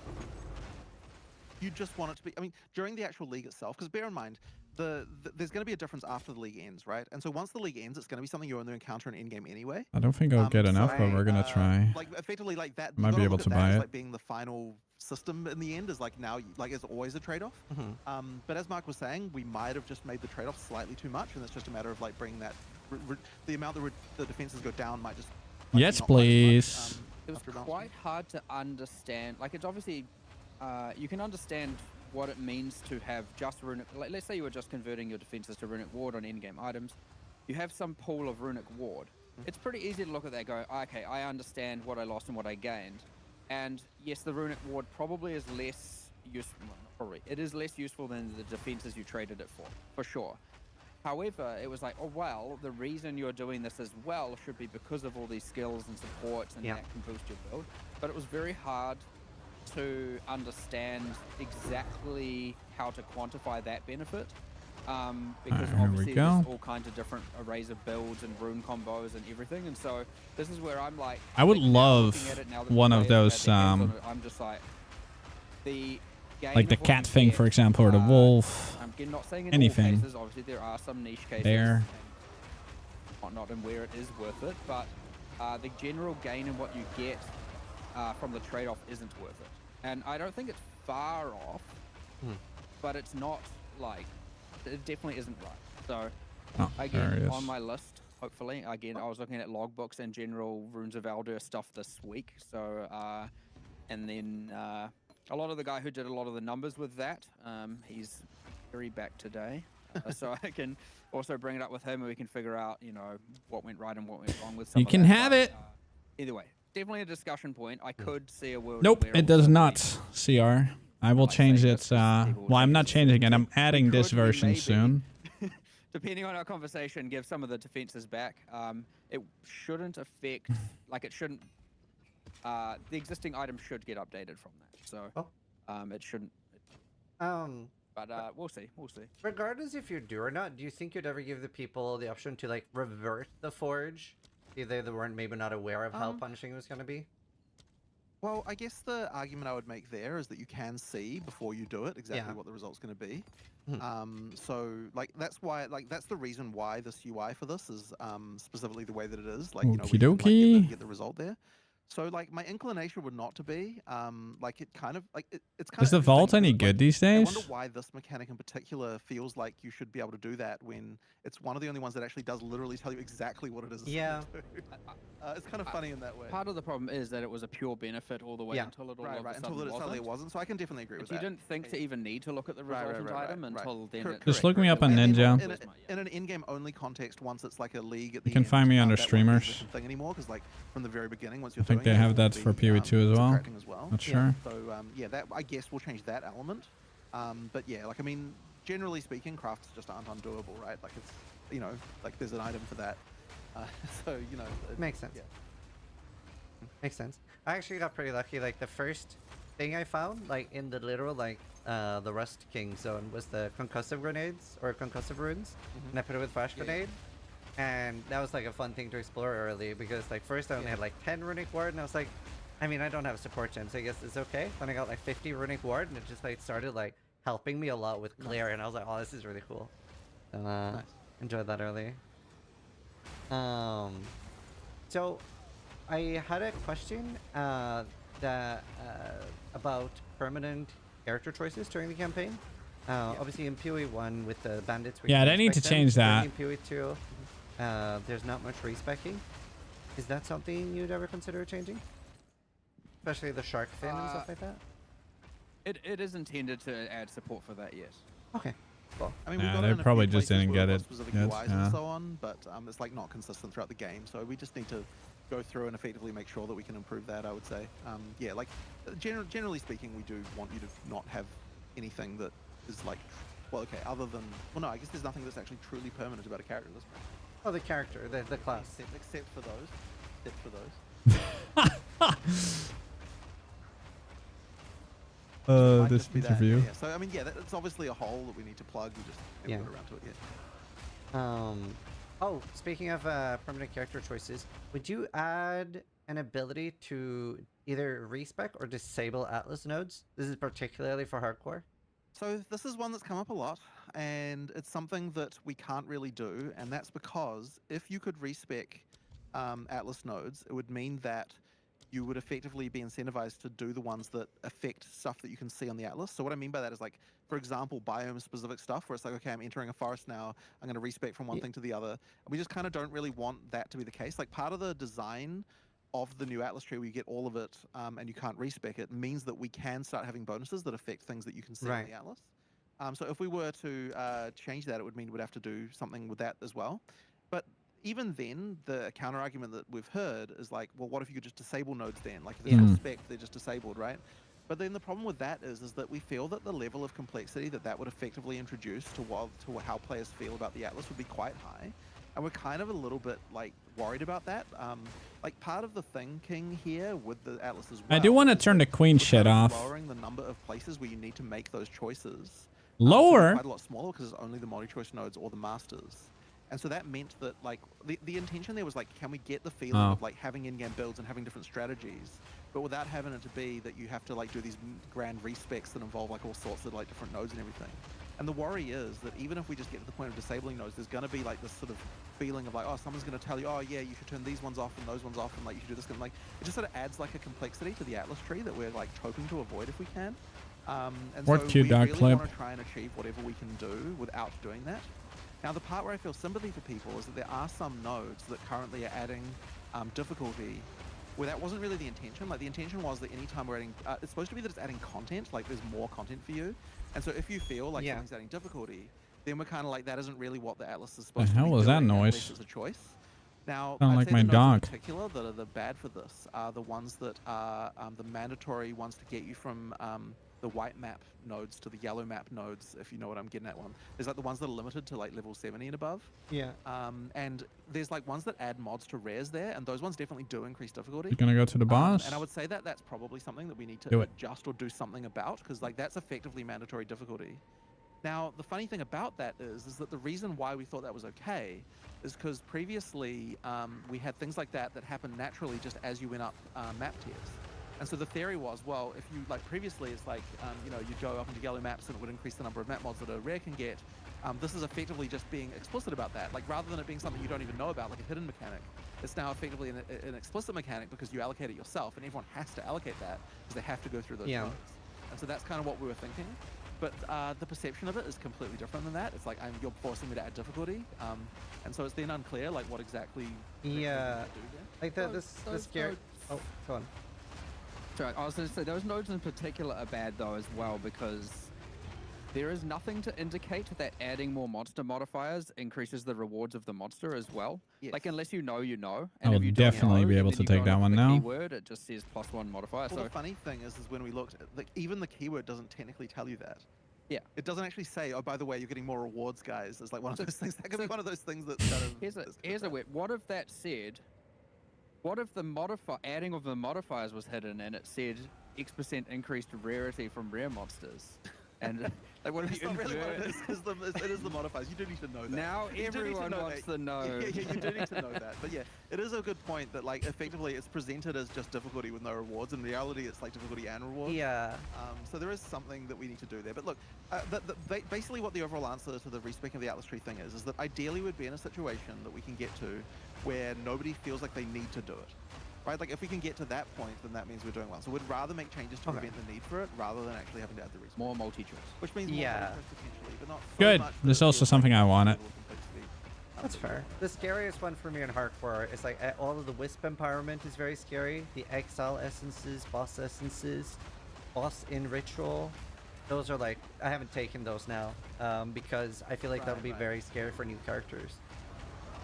you just want it to be. I mean, during the actual league itself, because bear in mind, there's going to be a difference after the league ends, right? And so once the league ends, it's going to be something you're going to encounter in in-game anyway. I don't think I'll get enough, but we're gonna try. Like effectively, like that. Might be able to buy it. Like being the final system in the end is like now, like it's always a trade-off. But as Mark was saying, we might have just made the trade-off slightly too much, and it's just a matter of like bringing that the amount that the defenses go down might just. Like, Yes, not please. It was quite hard to understand. Like, it's obviously, you can understand what it means to have just runic. Like, let's say you were just converting your defenses to runic ward on in-game items. You have some pool of runic ward. It's pretty easy to look at that and go, okay, I understand what I lost and what I gained. And yes, the runic ward probably is less useful. Probably it is less useful than the defenses you traded it for sure. However, it was like, oh well, the reason you're doing this as well should be because of all these skills and supports, and that can boost your build. But it was very hard to understand exactly how to quantify that benefit, because obviously there's all kinds of different arrays of builds and rune combos and everything. And so this is where I'm like, I would love one of those, I'm just like the. Like the cat thing, for example, or the wolf. I'm not saying in anything. all cases. Obviously, there are some niche cases. There. Not in where it is worth it, but the general gain in what you get from the trade-off isn't worth it. And I don't think it's far off, but it's not like it definitely isn't right. So again, on my list, hopefully, again, I was looking at logbooks and general Runes of Eldur stuff this week. So and then. A lot of the guy who did a lot of the numbers with that, he's very back today. So I can also bring it up with him and we can figure out, you know, what went right and what went wrong with some You of can that. have it. Either way, definitely a discussion point. I could see a world Nope, where it does not, CR. I will change it. Well, I'm not changing it. I'm adding this version soon. Depending on our conversation, give some of the defenses back. It shouldn't affect, like it shouldn't, the existing items should get updated from that. So, it shouldn't. But we'll see. We'll see. Regardless if you do or not, do you think you'd ever give the people the option to like revert the forge? Either they weren't maybe not aware of how punishing it was going to be. Well, I guess the argument I would make there is that you can see before you do it exactly what the result's going to be. So like that's why, like that's the reason why this UI for this is specifically the way that it is. Like, you know, we can, like, get the result there. So like my inclination would not to be like it kind of like it's kind of. Is the vault any good these days? I wonder why this mechanic in particular feels like you should be able to do that when it's one of the only ones that actually does literally tell you exactly what it is. Yeah. It's kind of funny in that way. Part of the problem is that it was a pure benefit all the way until it all of a sudden until wasn't. it wasn't. So I can definitely agree with that. You didn't think to even need to look at the resultant item until then. Just look me up on Ninja. In an in-game only context, once it's like a league at the You can find me under that won't be streamers. the thing anymore, because like from the very beginning, once you're I think doing they it, have that it'll for be, PoE2 as well. subtracting as well. Not sure. So yeah, that I guess we'll change that element. But yeah, like I mean, generally speaking, crafts just aren't undoable, right? Like it's, you know, like there's an item for that. So you know, makes sense. Yeah. Makes sense. I actually got pretty lucky. Like the first thing I found, like in the literal like the Rust King zone, was the concussive grenades or concussive runes, and I put it with flash grenade. And that was like a fun thing to explore early, because like first I only had like 10 runic ward, and I was like, I mean, I don't have a support gem, so I guess it's okay. Then I got like 50 runic ward, and it just like started like helping me a lot with clear, and I was like, oh, this is really cool. So enjoyed that early. So I had a question that about permanent character choices during the campaign. Obviously in PoE 1 with the bandits, we they need to change that. In PoE 2, there's not much respecking. Is that something you'd ever consider changing? Especially the shark fin and stuff like that? It is intended to add support for that, yes. Okay. Well, I mean, Nah, they probably just didn't get it. Specific yet, UIs and so on, but it's like not consistent throughout the game. So we just need to go through and effectively make sure that we can improve that, I would say. Yeah, like generally speaking, we do want you to not have anything that is like, well, okay, other than, well, no, I guess there's nothing that's actually truly permanent about a character at this point. Oh, the character, the class. Except for those. This interview. Yeah. So I mean, yeah, it's obviously a hole that we need to plug. We just haven't got around to it yet. Oh, speaking of permanent character choices, would you add an ability to either respec or disable Atlas nodes? This is particularly for hardcore. So this is one that's come up a lot, and it's something that we can't really do, and that's because if you could respec Atlas nodes, it would mean that you would effectively be incentivized to do the ones that affect stuff that you can see on the Atlas. So what I mean by that is, like, for example, biome-specific stuff, where it's like, okay, I'm entering a forest now, I'm going to respec from one thing to the other. And we just kind of don't really want that to be the case. Like, part of the design of the new Atlas tree where you get all of it and you can't respec it means that we can start having bonuses that affect things that you can see on the Atlas. So if we were to change that, it would mean we'd have to do something with that as well. But even then, the counter argument that we've heard is like, well, what if you could just disable nodes then? Like, if there's no spec, they're just disabled, right? But then the problem with that is that we feel that the level of complexity that would effectively introduce to how players feel about the Atlas would be quite high. And we're kind of a little bit, like, worried about that. Like, part of the thing, King, here with the Atlas as well, I do want to turn the queen shit off. Lowering the number of places where you need to make those choices. Lower? Quite a lot smaller because it's only the multi-choice nodes or the masters. And so that meant that, like, the intention there was, like, can we get the feeling of, like, having in-game builds and having different strategies, but without having it to be that you have to, like, do these grand respecs that involve, like, all sorts of, like, different nodes and everything. And the worry is that even if we just get to the point of disabling nodes, there's going to be, like, this sort of feeling of, like, oh, someone's going to tell you, oh, yeah, you should turn these ones off and those ones off, and, like, you should do this. And, like, it just sort of adds, like, a complexity to the Atlas tree that we're, like, hoping to avoid if we can. And so we really want to try and achieve whatever we can do without doing that. Now, the part where I feel sympathy for people is that there are some nodes that currently are adding difficulty where that wasn't really the intention. Like, the intention was that anytime we're adding, it's supposed to be that it's adding content, like there's more content for you. And so if you feel like something's adding difficulty, then we're kind of like, that isn't really what the Atlas is supposed to be doing. The hell was that noise? It's a choice. Now, Sound like my dog. In particular that are the bad for this are the ones that are the mandatory ones to get you from the white map nodes to the yellow map nodes, if you know what I'm getting at. One, there's like the ones that are limited to like level 70 and above. Yeah. And there's like ones that add mods to rares there, and those ones definitely do increase difficulty. You're gonna go to the boss? And I would say that that's probably something that we need to adjust or do something about, because like that's effectively mandatory difficulty. Now, the funny thing about that is that the reason why we thought that was okay is because previously we had things like that happened naturally just as you went up map tiers. And so the theory was, well, if you, like previously, it's like, you know, you'd go up into yellow maps and it would increase the number of map mods that a rare can get. This is effectively just being explicit about that. Like, rather than it being something you don't even know about, like a hidden mechanic, it's now effectively an explicit mechanic because you allocate it yourself, and everyone has to allocate that because they have to go through those nodes. And so that's kind of what we were thinking. But the perception of it is completely different than that. It's like, you're forcing me to add difficulty. And so it's then unclear, like, what exactly... Yeah. Like, this scary... Oh, go on. Sorry, I was going to say, those nodes in particular are bad, though, as well, because there is nothing to indicate that adding more monster modifiers increases the rewards of the monster as well. Yes. Like, unless you know, you know. I will definitely be able to take that one now. Keyword, it just says +1 modifier. Well, so the funny thing is when we looked, like, even the keyword doesn't technically tell you that. Yeah. It doesn't actually say, oh, by the way, you're getting more rewards, guys. It's like one of those things. That could be one of those things that kind of... Here's a wit. What if that said... What if the adding of the modifiers was hidden and it said X% increased rarity from rare monsters? And like, what if you invert really it? It is the modifiers. You do need to know that. Now everyone wants to know. Yeah, you do need to know that. But yeah, it is a good point that, like, effectively it's presented as just difficulty with no rewards. In reality, it's like difficulty and rewards. Yeah. So there is something that we need to do there. But look, basically what the overall answer to the respec of the Atlas tree thing is that ideally we'd be in a situation that we can get to where nobody feels like they need to do it. Right? Like, if we can get to that point, then that means we're doing well. So we'd rather make changes to prevent the need for it, rather than actually having to add the respec. More multi-choice. Which means more potentially, but not so Good. much This is also something I wanted. That's fair. The scariest one for me in hardcore is like all of the Wisp empowerment is very scary. The Exile essences, boss essences, boss in ritual. Those are like, I haven't taken those now because I feel like that would be very scary for new characters.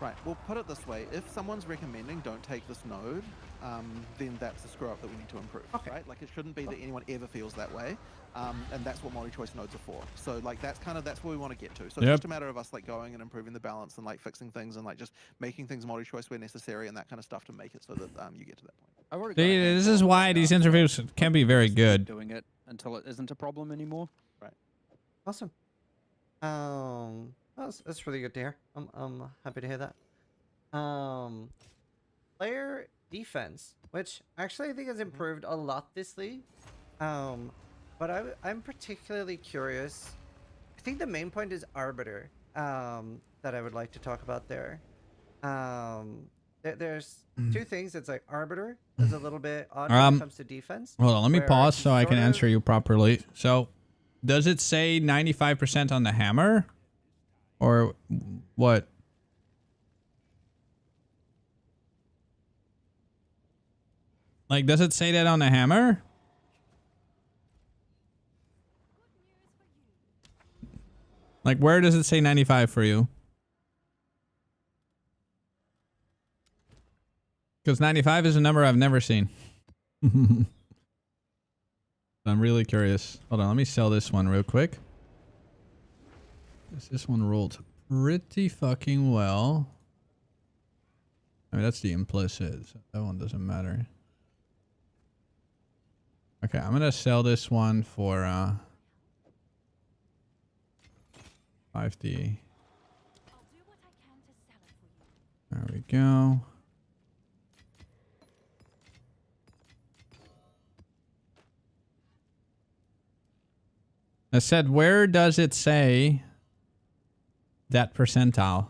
Right, well, put it this way. If someone's recommending don't take this node, then that's a screw up that we need to improve, right? Like, it shouldn't be that anyone ever feels that way, and that's what multi-choice nodes are for. So, like, that's where we want to get to. So it's just a matter of us, like, going and improving the balance and, like, fixing things and, like, just making things multi-choice where necessary and that kind of stuff to make it so that you get to that point. See, this is why these interviews can be very good. Doing it until it isn't a problem anymore. Right. Awesome. That's really good to hear. I'm happy to hear that. Player defense, which actually I think has improved a lot this league. But but I'm particularly curious. I think the main point is Arbiter that I would like to talk about there. There's two things. It's like Arbiter is a little bit odd when it comes to defense. Hold on, let me where pause he so I can sort answer of- you properly. So, does it say 95% on the hammer? Or what? Like, does it say that on the hammer? Like, where does it say 95 for you? Because 95 is a number I've never seen. I'm really curious. Hold on, let me sell this one real quick. This one rolled pretty fucking well. I mean, that's the implicit. So that one doesn't matter. Okay, I'm gonna sell this one for 5D. There we go. I said, where does it say that percentile?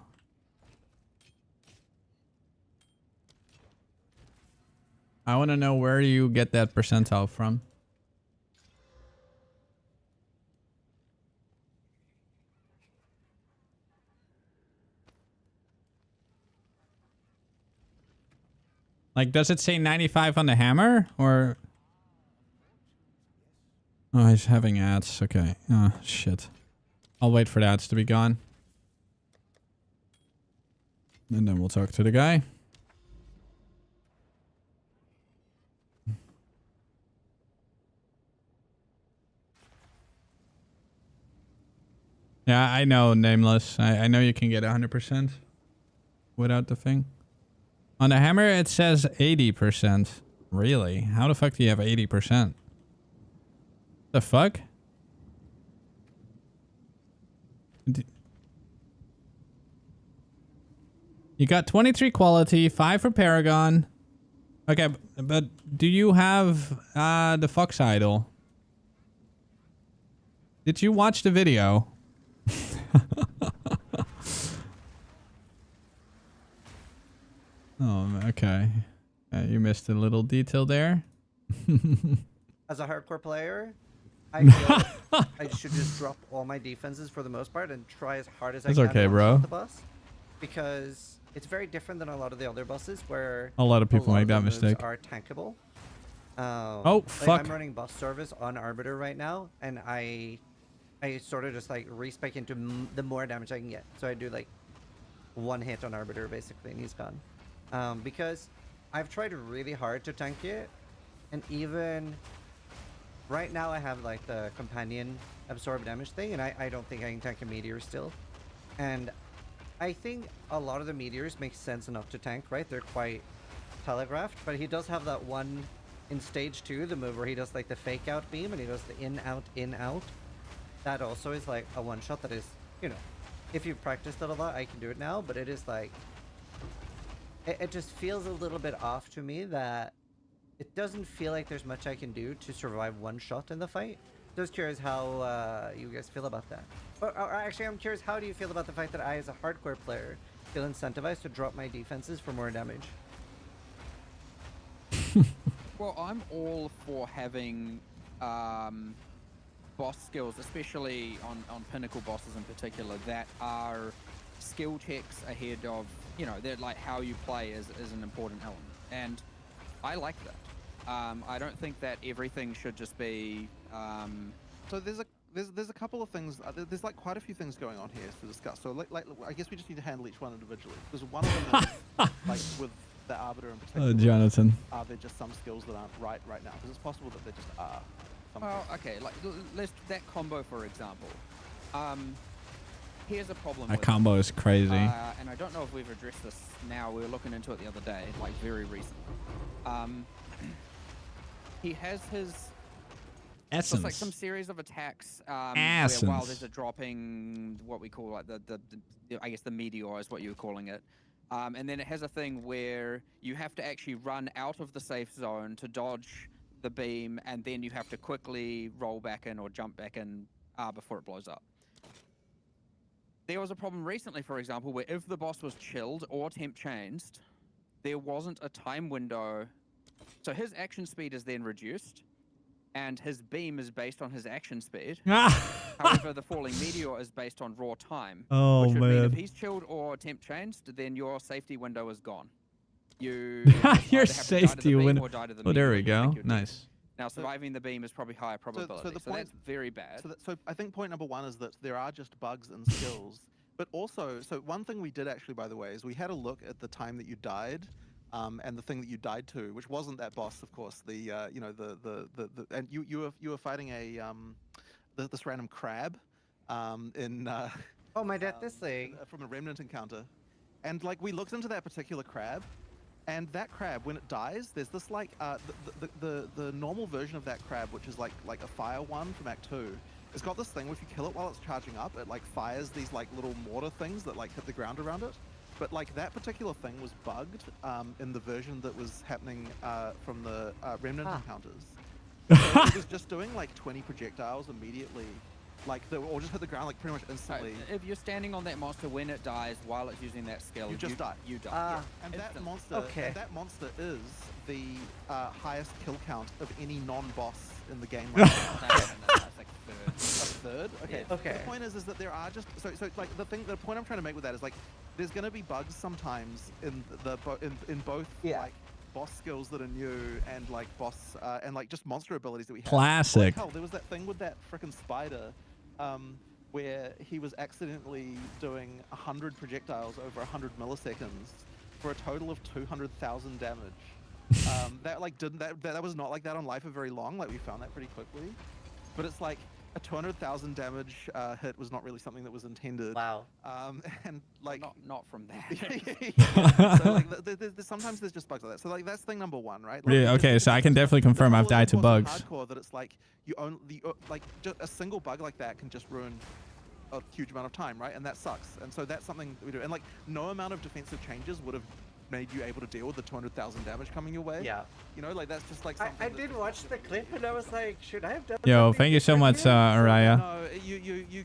I want to know where you get that percentile from. Like, does it say 95 on the hammer? Or... Oh, he's having ads. Okay. Oh, shit. I'll wait for the ads to be gone. And then we'll talk to the guy. Yeah, I know, Nameless. I know you can get 100% without the thing. On the hammer, it says 80%. Really? How the fuck do you have 80%? The fuck? You got 23 quality, 5 for Paragon. Okay, but do you have the Fox Idol? Did you watch the video? Oh, okay. You missed a little detail there. As a hardcore player, I feel I should just drop all my defenses for the most part and try as hard as I It's can okay, to bro. one-shot the boss, because it's very different than a lot of the other bosses where A lot of people make the that moves mistake. are tankable. Oh, fuck. I'm running boss service on Arbiter right now, and I sort of just like respec into the more damage I can get. So I do like one hit on Arbiter basically, and he's gone. Because I've tried really hard to tank it, and even right now I have like the companion absorb damage thing, and I don't think I can tank a meteor still. And I think a lot of the meteors make sense enough to tank, right? They're quite telegraphed, but he does have that one in stage 2, the move where he does like the fake out beam and he does the in out. That also is like a one shot that is, you know, if you've practiced it a lot, I can do it now, but it is like, it just feels a little bit off to me that it doesn't feel like there's much I can do to survive one shot in the fight. Just curious how you guys feel about that. Or actually, I'm curious, how do you feel about the fact that I, as a hardcore player, feel incentivized to drop my defenses for more damage? Well, I'm all for having boss skills, especially on pinnacle bosses in particular, that are skill checks ahead of, you know, they're like how you play is an important element. And I like that. I don't think that everything should just be... So there's a couple of things. There's like quite a few things going on here to discuss. So like I guess we just need to handle each one individually. There's one of them that, like with the Arbiter in particular. Jonathan. Are there just some skills that aren't right now? Because it's possible that there just are. Well, okay, like let's that combo for example. Here's a problem. That with combo it. is crazy. And I don't know if we've addressed this now. We were looking into it the other day, like very recently. He has his essence. So it's like some series of attacks where while there's a dropping, what we call like the I guess the meteor is what you were calling it. And then it has a thing where you have to actually run out of the safe zone to dodge the beam, and then you have to quickly roll back in or jump back in before it blows up. There was a problem recently, for example, where if the boss was chilled or temp changed, there wasn't a time window. So his action speed is then reduced, and his beam is based on his action speed. However, the falling meteor is based on raw time. Oh, which would mean man. if he's chilled or temp changed, then your safety window is gone. You Your safety window. Oh, there we go. Nice. Now, surviving the beam is probably higher probability, so that's very bad. So I think point number one is that there are just bugs and skills. But also, so one thing we did actually, by the way, is we had a look at the time that you died, and the thing that you died to, which wasn't that boss, of course. The you know and you were fighting a this random crab, in oh my death, this thing from a remnant encounter, and like we looked into that particular crab. And that crab, when it dies, there's this like the normal version of that crab, which is like a fire one from Act 2. It's got this thing where if you kill it while it's charging up, it like fires these like little mortar things that like hit the ground around it. But like that particular thing was bugged in the version that was happening from the remnant encounters. So it was just doing like 20 projectiles immediately. Like, or just hit the ground like pretty much instantly. If you're standing on that monster when it dies while it's using that skill, you just die. You die. Yeah. And that monster is the highest kill count of any non-boss in the game right now. That's like a third. Okay. Yeah. Okay. The point is that there are just so like the point I'm trying to make with that is like there's going to be bugs sometimes in both like boss skills that are new and like boss and like just monster abilities that we have. Classic. Like, hell, there was that thing with that frickin' spider. Where he was accidentally doing 100 projectiles over 100 milliseconds for a total of 200,000 damage. That like that was not like that on Life for very long. Like we found that pretty quickly, but it's like a 200,000 damage hit was not really something that was intended. Wow. And like not from that. Yeah. So like sometimes there's just bugs like that. So like that's thing number one, right? Like, Yeah, okay, so I can definitely confirm I've died to bugs. Hardcore that it's like you only like just a single bug like that can just ruin a huge amount of time, right? And that sucks. And so that's something that we do. And like no amount of defensive changes would have made you able to deal with the 200,000 damage coming your way. Yeah. You know, like that's just like I did watch the clip and I was like, should I have done Yo, something thank you so much, different here? Araya. No,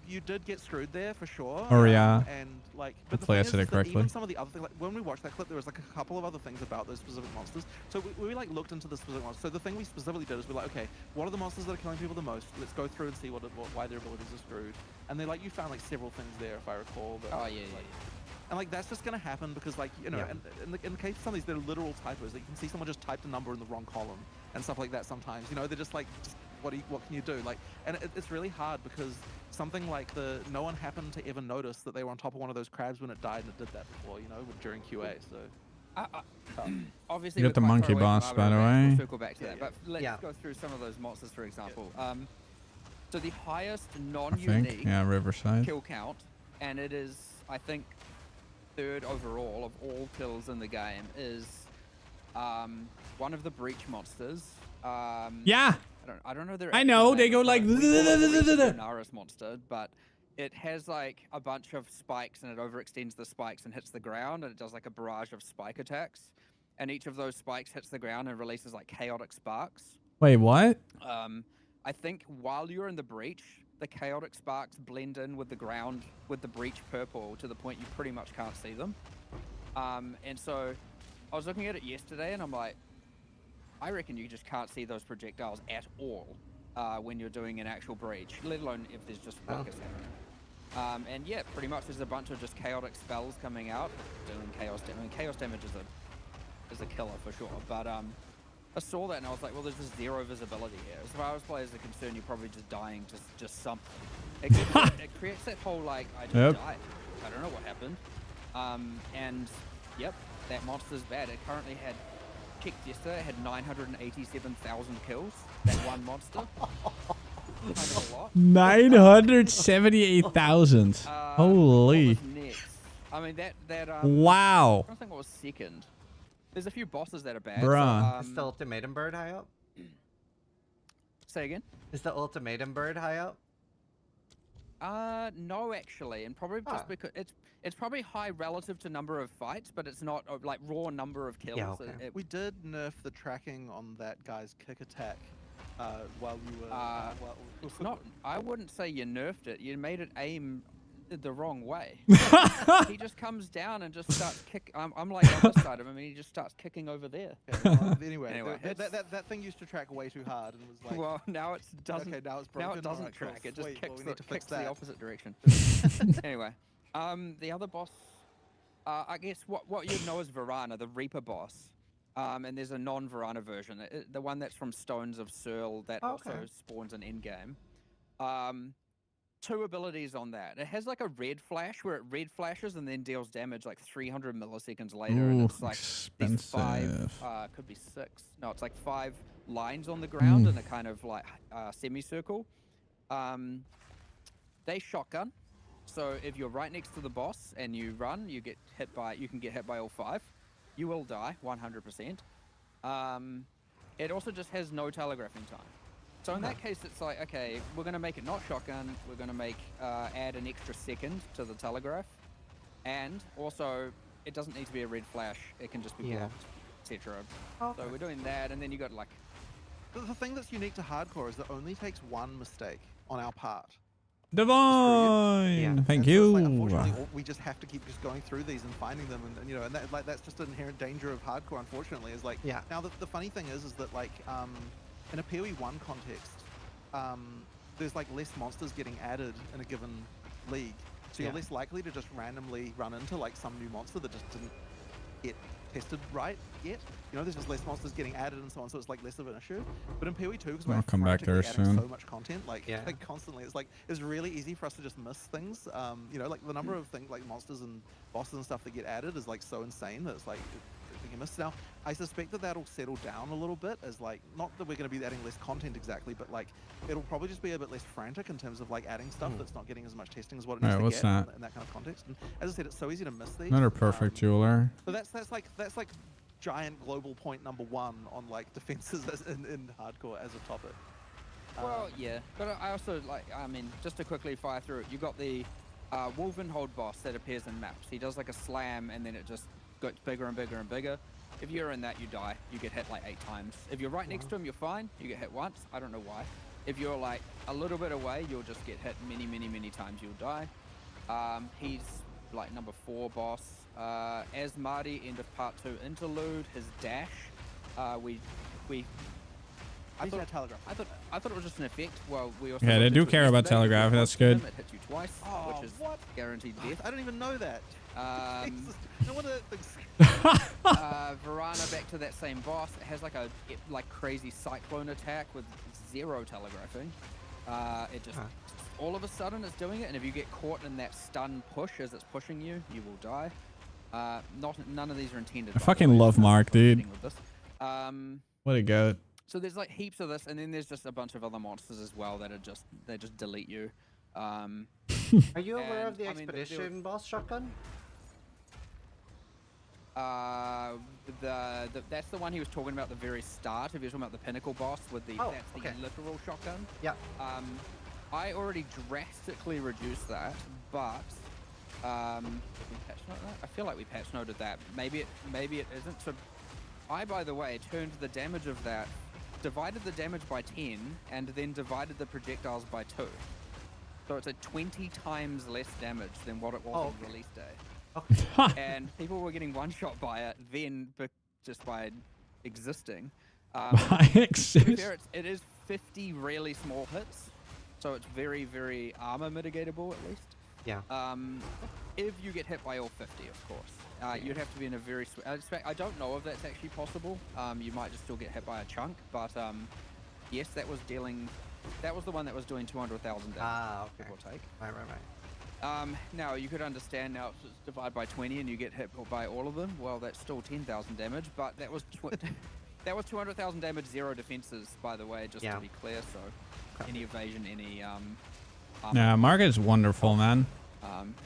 you did get screwed there for sure. Araya. And like, but the Hopefully I thing said is it that correctly. even some of the other things, like when we watched that clip, there was like a couple of other things about those specific monsters. So we like looked into the specific monsters. So the thing we specifically did is we're like, okay, what are the monsters that are killing people the most? Let's go through and see why their abilities are screwed. And then like you found like several things there, if I recall. That, Oh yeah. And like that's just gonna happen because like you know, and in the case of some of these, they're literal typos. Like, you can see someone just typed a number in the wrong column and stuff like that. Sometimes, you know, they're just like, what can you do? Like, and it's really hard because something like no one happened to ever notice that they were on top of one of those crabs when it died, and it did that before, you know, during QA. So. Obviously, You got the monkey boss, by the way. We'll circle back to that, but let's go through some of those monsters, for example. So the highest non-unique Riverside kill count, and it is, I think, third overall of all kills in the game, is one of the breach monsters. Yeah. I don't know their. I know they go like. Naris monster, but it has like a bunch of spikes and it overextends the spikes and hits the ground, and it does like a barrage of spike attacks, and each of those spikes hits the ground and releases like chaotic sparks. Wait, what? I think while you're in the breach, the chaotic sparks blend in with the ground with the breach purple to the point you pretty much can't see them. And so I was looking at it yesterday and I'm like, I reckon you just can't see those projectiles at all when you're doing an actual breach, let alone if there's just ruckus happening. And yeah, pretty much there's a bunch of just chaotic spells coming out doing chaos damage. I mean, chaos damage is a killer for sure, but I saw that and I was like, well, there's just zero visibility here. As far as players are concerned, you're probably just dying to just something. It creates that whole like, I just died. I don't know what happened. And yep, that monster's bad. It currently had, checked yesterday, it had 987,000 kills. That one monster. Kind of a lot. 978,000. Holy. What was next? I mean, that wow. I don't think what was second. There's a few bosses that are bad. Bruh. Is the ultimatum bird high up? Say again? Is the ultimatum bird high up? No, actually, and probably just because it's probably high relative to number of fights, but it's not like raw number of kills. Yeah, okay. We did nerf the tracking on that guy's kick attack while you were. It's not. I wouldn't say you nerfed it. You made it aim the wrong way. He just comes down and just starts kick. I'm like on this side of him, and he just starts kicking over there. Okay, well, anyway, that thing used to track way too hard and was like. Well, now it doesn't. Okay, now it's broken. Now it doesn't Alright, track. cool. It just Sweet. kicks, Well, we need to fix the that. opposite direction. Anyway, the other boss, I guess what you'd know is Varana, the Reaper boss. And there's a non-Varana version, the one that's from Stones of Searle that also spawns an in-game. 2 abilities on that. It has like a red flash where it red flashes and then deals damage like 300 milliseconds later. And it's like these 5, could be 6. No, it's like 5 lines on the ground in a kind of like semicircle. They shotgun. So if you're right next to the boss and you run, you can get hit by all 5. You will die 100%. It also just has no telegraphing time. So in that case, it's like, okay, we're going to make it not shotgun. We're going to make add an extra second to the telegraph. And also, it doesn't need to be a red flash. It can just be blocked, etc. So we're doing that, and then you got like... The thing that's unique to hardcore is that it only takes 1 mistake on our part. Divine, thank you. Like, unfortunately, we just have to keep just going through these and finding them, and you know, and that's just an inherent danger of hardcore. Unfortunately, is like now the funny thing is that like in a PoE 1 context, there's like less monsters getting added in a given league, so you're less likely to just randomly run into like some new monster that just didn't get tested right yet. You know, there's just less monsters getting added and so on, so it's like less of an issue. But in PoE 2, because we're come back there adding soon. so much content, like constantly, it's really easy for us to just miss things. You know, like the number of things like monsters and bosses and stuff that get added is like so insane that it's like you miss. Now, I suspect that that'll settle down a little bit, as like not that we're going to be adding less content exactly, but like it'll probably just be a bit less frantic in terms of like adding stuff that's not getting as much testing as what it needs to get in that kind of context. And as I said, it's so easy to miss these. Another perfect jeweler. So that's like giant global point number 1 on like defenses in hardcore as a topic. Well, yeah, but I also like, I mean, just to quickly fire through it, you got the Wolvenhold boss that appears in maps. He does like a slam and then it just gets bigger and bigger and bigger. If you're in that, you die. You get hit like 8 times. If you're right next to him, you're fine. You get hit once. I don't know why. If you're like a little bit away, you'll just get hit many, many, many times. You'll die. He's like number 4 boss. As Marty, end of part 2 interlude, his dash. I thought it was just an effect. Well, we also they do care about telegraph. That's good. It hits you twice, which is guaranteed death. I don't even know that. No wonder that thing's... Varana, back to that same boss. It has like a crazy cyclone attack with 0 telegraphing. It just all of a sudden it's doing it, and if you get caught in that stun push as it's pushing you, you will die. None of these are intended. I fucking love Mark, dude. What a goat. So there's like heaps of this, and then there's just a bunch of other monsters as well that are just delete you. Are you aware of the expedition boss shotgun? That's the one he was talking about at the very start. If you're talking about the pinnacle boss with the the literal shotgun. Yeah. I already drastically reduced that, but did we patch note that? I feel like we patch noted that. Maybe it isn't. So I, by the way, turned the damage of that, divided the damage by 10, and then divided the projectiles by 2. So it's at 20 times less damage than what it was on release day. And people were getting one-shot by it then just by existing. To be fair, it is 50 really small hits, so it's very, very armor mitigatable at least. Yeah. If you get hit by all 50, of course. You'd have to be in a very... I don't know if that's actually possible. You might just still get hit by a chunk, but yes, that was dealing... That was the one that was doing 200,000 damage, give or take. Right. Now, you could understand now, if it's divide by 20 and you get hit by all of them, well, that's still 10,000 damage, but that was that was 200,000 damage, 0 defenses, by the way, just to be clear, so any evasion, any... Yeah, Mark is wonderful, man.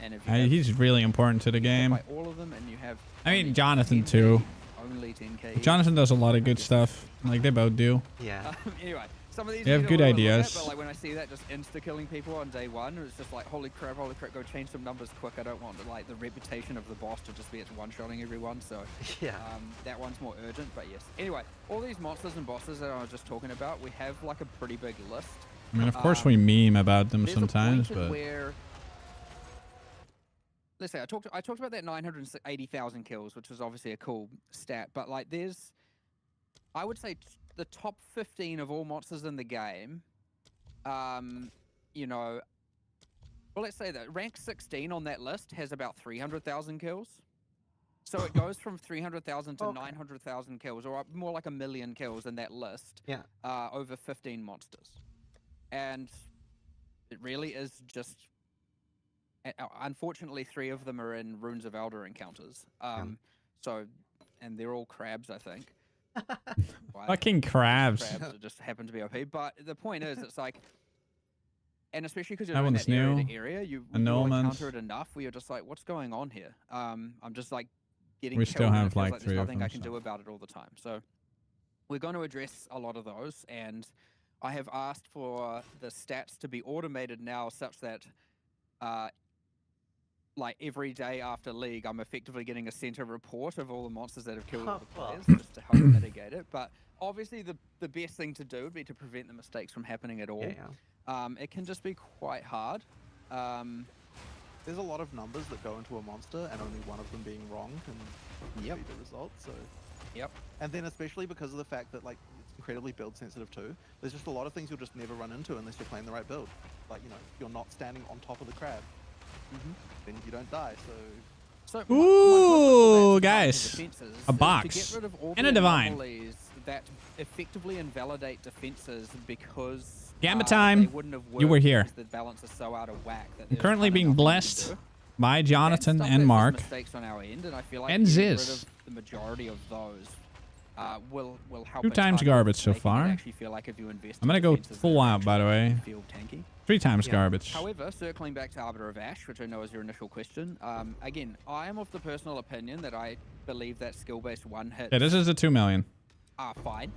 And if he's really important to the game. By all of them, and you have... I mean, Jonathan, too. Only 10k. Jonathan does a lot of good stuff, like they both do. Yeah. Anyway, some of these You have need a good little bit of look at, ideas. but like when I see that just insta-killing people on day one, it's just like, holy crap, go change some numbers quick. I don't want like the reputation of the boss to just be it's one-shotting everyone. So yeah, that one's more urgent. But yes. Anyway, all these monsters and bosses that I was just talking about, we have like a pretty big list. I mean, of course we meme about them There's sometimes, a point but where, let's say I talked about that 980,000 kills, which was obviously a cool stat. But like, I would say the top 15 of all monsters in the game, you know, well, let's say that rank 16 on that list has about 300,000 kills. So it goes from 300,000 to 900,000 kills, or more like 1 million kills in that list. Yeah. Over 15 monsters, and it really is just. Unfortunately, 3 of them are in Runes of Elder encounters. So, and they're all crabs, I think. fucking crabs. Crabs just happen to be OP. But the point is, it's like, and especially because That you're in one's that area new. to area, you Annulments. encounter it enough where you're just like, what's going on here? I'm just like getting We killed still and it have, feels like, like 3 there's of nothing them, I can so. do about it all the time. So we're going to address a lot of those, and I have asked for the stats to be automated now such that like every day after League, I'm effectively getting a center report of all the monsters that have killed all the players just to help mitigate it. But obviously the best thing to do would be to prevent the mistakes from happening at all. It can just be quite hard. There's a lot of numbers that go into a monster, and only one of them being wrong can be the result. So. Yep. And then especially because of the fact that like it's incredibly build sensitive too. There's just a lot of things you'll just never run into unless you're playing the right build. Like, you know, you're not standing on top of the crab. Then you don't die. So. Ooh, guys, a box to get rid of all and the a divine. anomalies that effectively invalidate defenses because Gamma they time. wouldn't have You were worked here. because the balance is so out of whack that I'm there's currently kinda being nothing you can blessed do. by Jonathan Stuff and that's Mark just mistakes on our end, and I feel like and getting rid Ziz. of the majority of those will help. 2 a times ton garbage with so making it far. actually feel like if you invest I'm in gonna go defenses full that out, by the way. feel tanky. 3 times garbage. However, circling back to Arbiter of Ash, which I know is your initial question, again, I am of the personal opinion that I believe that skill-based one-hit Yeah, this is a 2 million. are fine.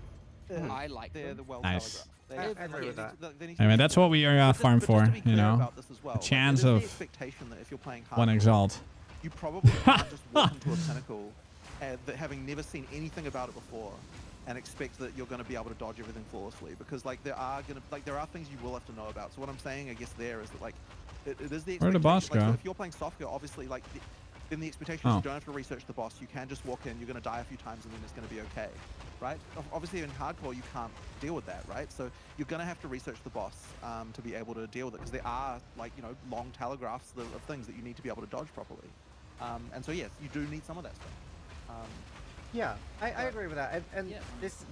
I like them. Nice. I agree with that. I mean, that's what we are farm for, you know. About this as well, A chance like, of the expectation that if you're playing one hardcore, exalt. you probably can't just walk into a pinnacle that having never seen anything about it before and expect that you're going to be able to dodge everything flawlessly, because like there are things you will have to know about. So what I'm saying, I guess, there is that like it is the Where'd the boss like, so go? if you're playing softcore, obviously like then the expectation is Oh. you don't have to research the boss. You can just walk in, you're going to die a few times, and then it's going to be okay, right? Obviously in hardcore you can't deal with that, right? So you're going to have to research the boss to be able to deal with it, because there are like, you know, long telegraphs of things that you need to be able to dodge properly. And so yes, you do need some of that stuff. Yeah, I agree with that. And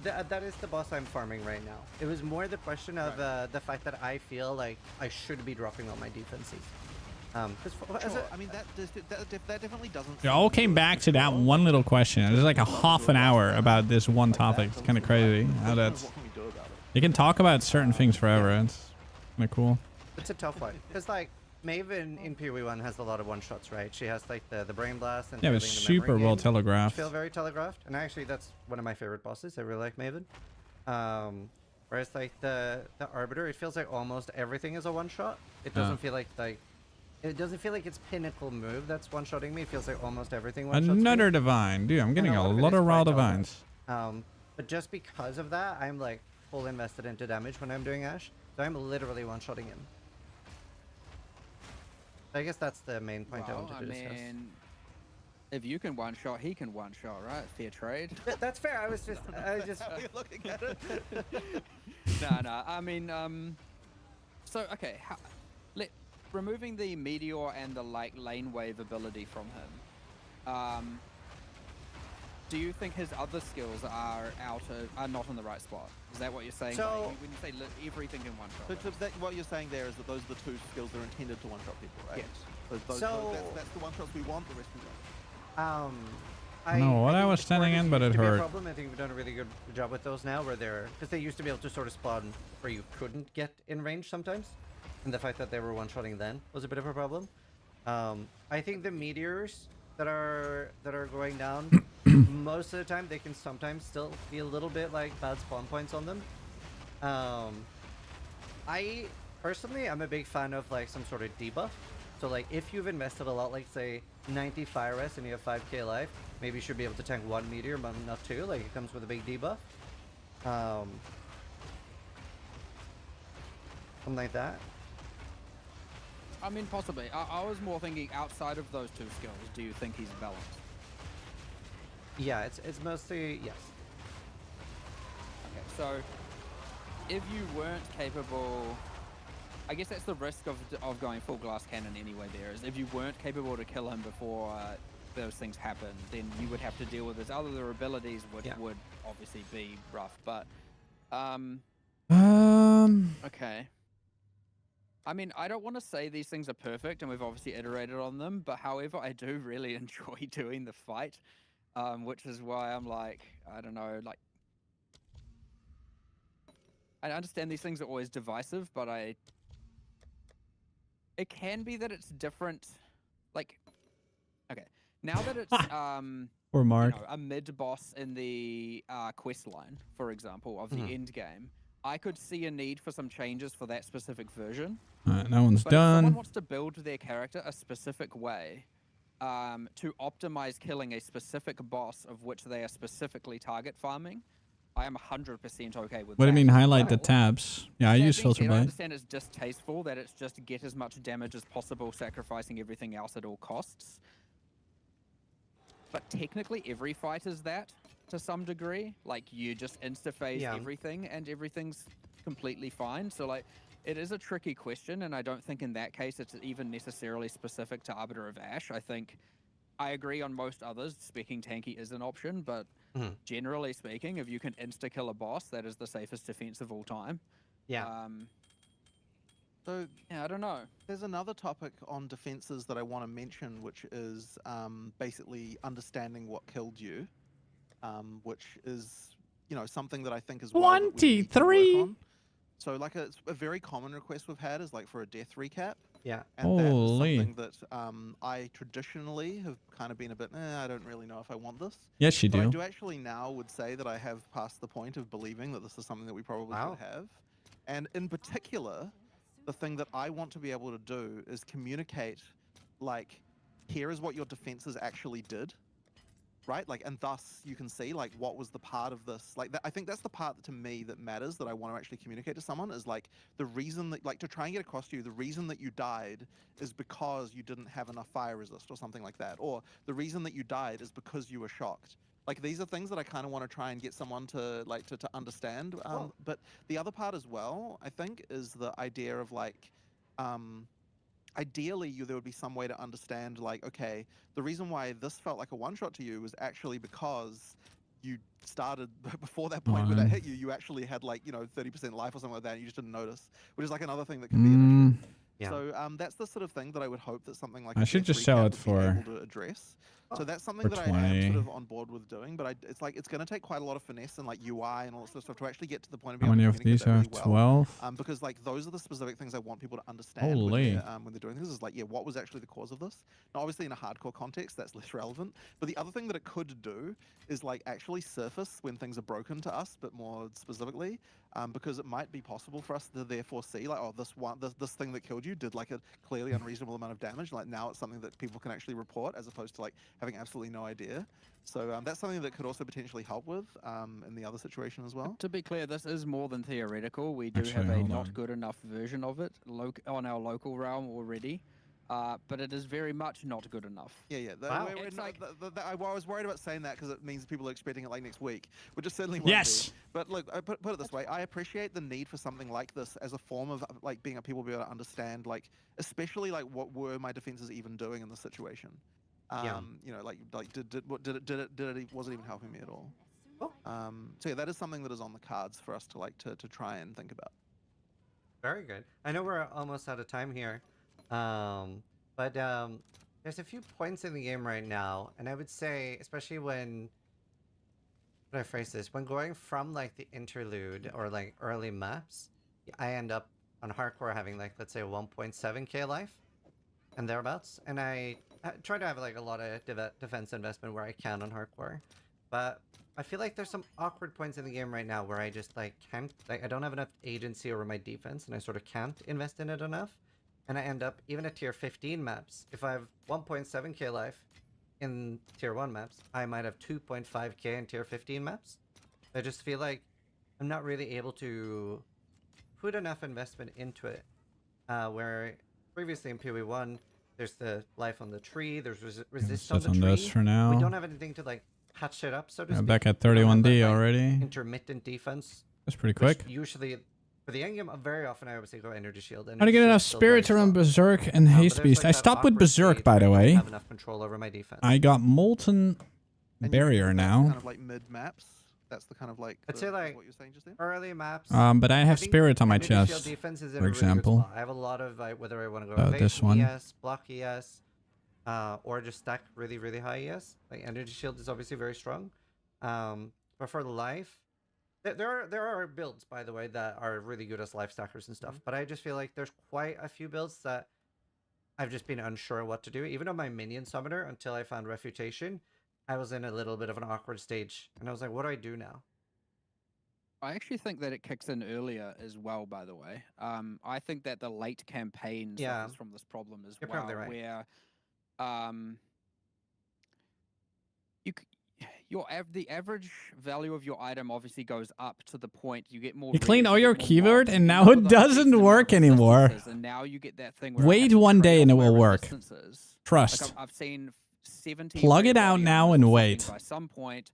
that is the boss I'm farming right now. It was more the question of the fact that I feel like I should be dropping all my defenses. Sure. I mean, that definitely doesn't. It all came back to that one little question. It was like a half an hour about this one topic. It's kind of crazy how that's. What can we do about it? You can talk about certain things forever. It's kind of cool. It's a tough one. Because, like, Maven in PoE1 has a lot of one-shots, right? She has, like, the Brain Blast and Yeah, but the super memory well game, telegraphed. which feel very telegraphed. And actually, that's one of my favorite bosses. I really like Maven. Whereas, like, the Arbiter, it feels like almost everything is a one-shot. It doesn't feel like it doesn't feel like it's pinnacle move that's one-shotting me. It feels like almost everything one-shots me. Another divine. Dude, I'm getting a it lot is of raw quite telegraphed. divines. But just because of that, I'm like full invested into damage when I'm doing Ash. So I'm literally one-shotting him. I guess that's the main point I wanted to discuss. mean, if you can one-shot, he can one-shot, right? Fair trade. That's fair. I was just How you looking at it? No. I mean, so okay, removing the meteor and the like lane wave ability from him. Do you think his other skills are not in the right spot? Is that what you're saying? So, when you say everything in one shot? So what you're saying there is that those are the 2 skills that are intended to one-shot people, right? Yes. That's the one-shots we want. The rest we don't. I don't know what I think was the standing Spartans in, but used it to be a hurt. problem. I think we've done a really good job with those now, where because they used to be able to sort of spawn where you couldn't get in range sometimes, and the fact that they were one-shotting then was a bit of a problem. I think the meteors that are going down, most of the time they can sometimes still be a little bit like bad spawn points on them. I personally, I'm a big fan of like some sort of debuff. So like if you've invested a lot, like say 90 fire rest and you have 5k life, maybe you should be able to tank 1 meteor, but not 2. Like it comes with a big debuff. Something like that. I mean, possibly. I was more thinking outside of those 2 skills. Do you think he's balanced? Yeah, it's mostly yes. Okay, so if you weren't capable, I guess that's the risk of going full glass cannon anyway. There is if you weren't capable to kill him before those things happen, then you would have to deal with his other abilities, which would obviously be rough. But okay. I mean, I don't want to say these things are perfect, and we've obviously iterated on them, but however, I do really enjoy doing the fight, which is why I'm like, I don't know, like, I understand these things are always divisive, but it can be that it's different, like, okay, now that it's, Or Mark. you know, a mid-boss in the quest line, for example, of the end game, I could see a need for some changes for that specific version. Alright, that one's But if someone done. wants to build their character a specific way to optimize killing a specific boss of which they are specifically target farming, I am 100% okay with that. What do you mean highlight the tabs? Yeah, I use filter I blight. understand it's distasteful that it's just get as much damage as possible, sacrificing everything else at all costs. But technically every fight is that to some degree. Like you just insta-phase everything and everything's completely fine. So like it is a tricky question, and I don't think in that case it's even necessarily specific to Arbiter of Ash. I think I agree on most others. Speccing tanky is an option, but generally speaking, if you can insta-kill a boss, that is the safest defense of all time. Yeah. So yeah, I don't know. There's another topic on defenses that I want to mention, which is basically understanding what killed you, which is, you know, something that I think is 23. So like it's a very common request we've had is like for a death recap. Yeah. And that is Holy. something that I traditionally have kind of been a bit, I don't really know if I want this. Yes, you But I do. do actually now would say that I have passed the point of believing that this is something that we probably should have. And in particular, the thing that I want to be able to do is communicate, like, here is what your defenses actually did. Right, like, and thus you can see like what was the part of this, like that. I think that's the part to me that matters, that I want to actually communicate to someone, is like the reason that, like, to try and get across to you, the reason that you died is because you didn't have enough fire resist or something like that, or the reason that you died is because you were shocked. Like these are things that I kind of want to try and get someone to like to understand. But the other part as well, I think, is the idea of like, ideally, there would be some way to understand, like, okay, the reason why this felt like a one-shot to you was actually because you started before that point where that hit you, you actually had like, you know, 30% life or something like that, and you just didn't notice, which is like another thing that can be an issue. Yeah. So that's the sort of thing that I would hope that something like I should just sell it for able to address. So that's something that I am sort of on board with doing, but it's like it's going to take quite a lot of finesse and like UI and all that sort of stuff to actually get to the point of being How many able to of these communicate are? that really 12? well. Because like those are the specific things I want people to understand Holy. when they're doing this. Is like, yeah, what was actually the cause of this? Now, obviously in a hardcore context, that's less relevant. But the other thing that it could do is like actually surface when things are broken to us, but more specifically, because it might be possible for us to therefore see like, oh, this thing that killed you did like a clearly unreasonable amount of damage. Like now it's something that people can actually report, as opposed to like having absolutely no idea. So that's something that could also potentially help with in the other situation as well. To be clear, this is more than theoretical. We do Actually, have a hold not on. good enough version of it on our local realm already, but it is very much not good enough. Yeah, yeah. It's like, I was worried about saying that because it means people are expecting it like next week, which it certainly won't Yes. be. But look, I put it this way: I appreciate the need for something like this as a form of like being able to understand, like, especially like what were my defenses even doing in this situation. You know, like was it even helping me at all? So yeah, that is something that is on the cards for us to like to try and think about. Very good. I know we're almost out of time here, but there's a few points in the game right now, and I would say, especially when, how do I phrase this? When going from like the interlude or like early maps, I end up on hardcore having like, let's say 1.7k life and thereabouts, and I try to have like a lot of defense investment where I can on hardcore, but I feel like there's some awkward points in the game right now where I just like can't, like I don't have enough agency over my defense, and I sort of can't invest in it enough, and I end up even at tier 15 maps. If I have 1.7k life in tier 1 maps, I might have 2.5k in tier 15 maps. I just feel like I'm not really able to put enough investment into it. Where previously in PoE1, there's the life on the tree, there's resist on the tree. This for now. We don't have anything to like patch it up, so to speak. Back at We don't have 31D that, like, already. intermittent defense. That's pretty which quick. Usually, for the end game, very often I obviously go energy shield. How to get enough spirit to run Berserk and Haste Beast? I stopped with Berserk, by the way. Have enough control over my defense. I got Molten Barrier now. Kind of like mid maps. That's the kind of like. I'd say like what you're saying just then. early maps. But I have think Spirit on my energy shield chest, defense is in for a really good example. spot. I have a lot of like, whether I want to go This evasion one. ES, block ES, or just stack really high ES. Like energy shield is obviously very strong. But for life, there are builds, by the way, that are really good as life stackers and stuff. But I just feel like there's quite a few builds that I've just been unsure what to do. Even on my minion summoner, until I found Refutation, I was in a little bit of an awkward stage, and I was like, what do I do now? I actually think that it kicks in earlier as well, by the way. I think that the late campaign suffers from this problem as You're well, probably right. where the average value of your item obviously goes up to the point you get more. You cleaned all rares, your you get more keyword, mobs, and you now know it those doesn't decent work amount of anymore. resistances, and now you get that thing where I Wait have to one day trade and it off my will work. resistances. Trust. Like I've seen 70. Plug it rare out body now armors and or something wait. By some point,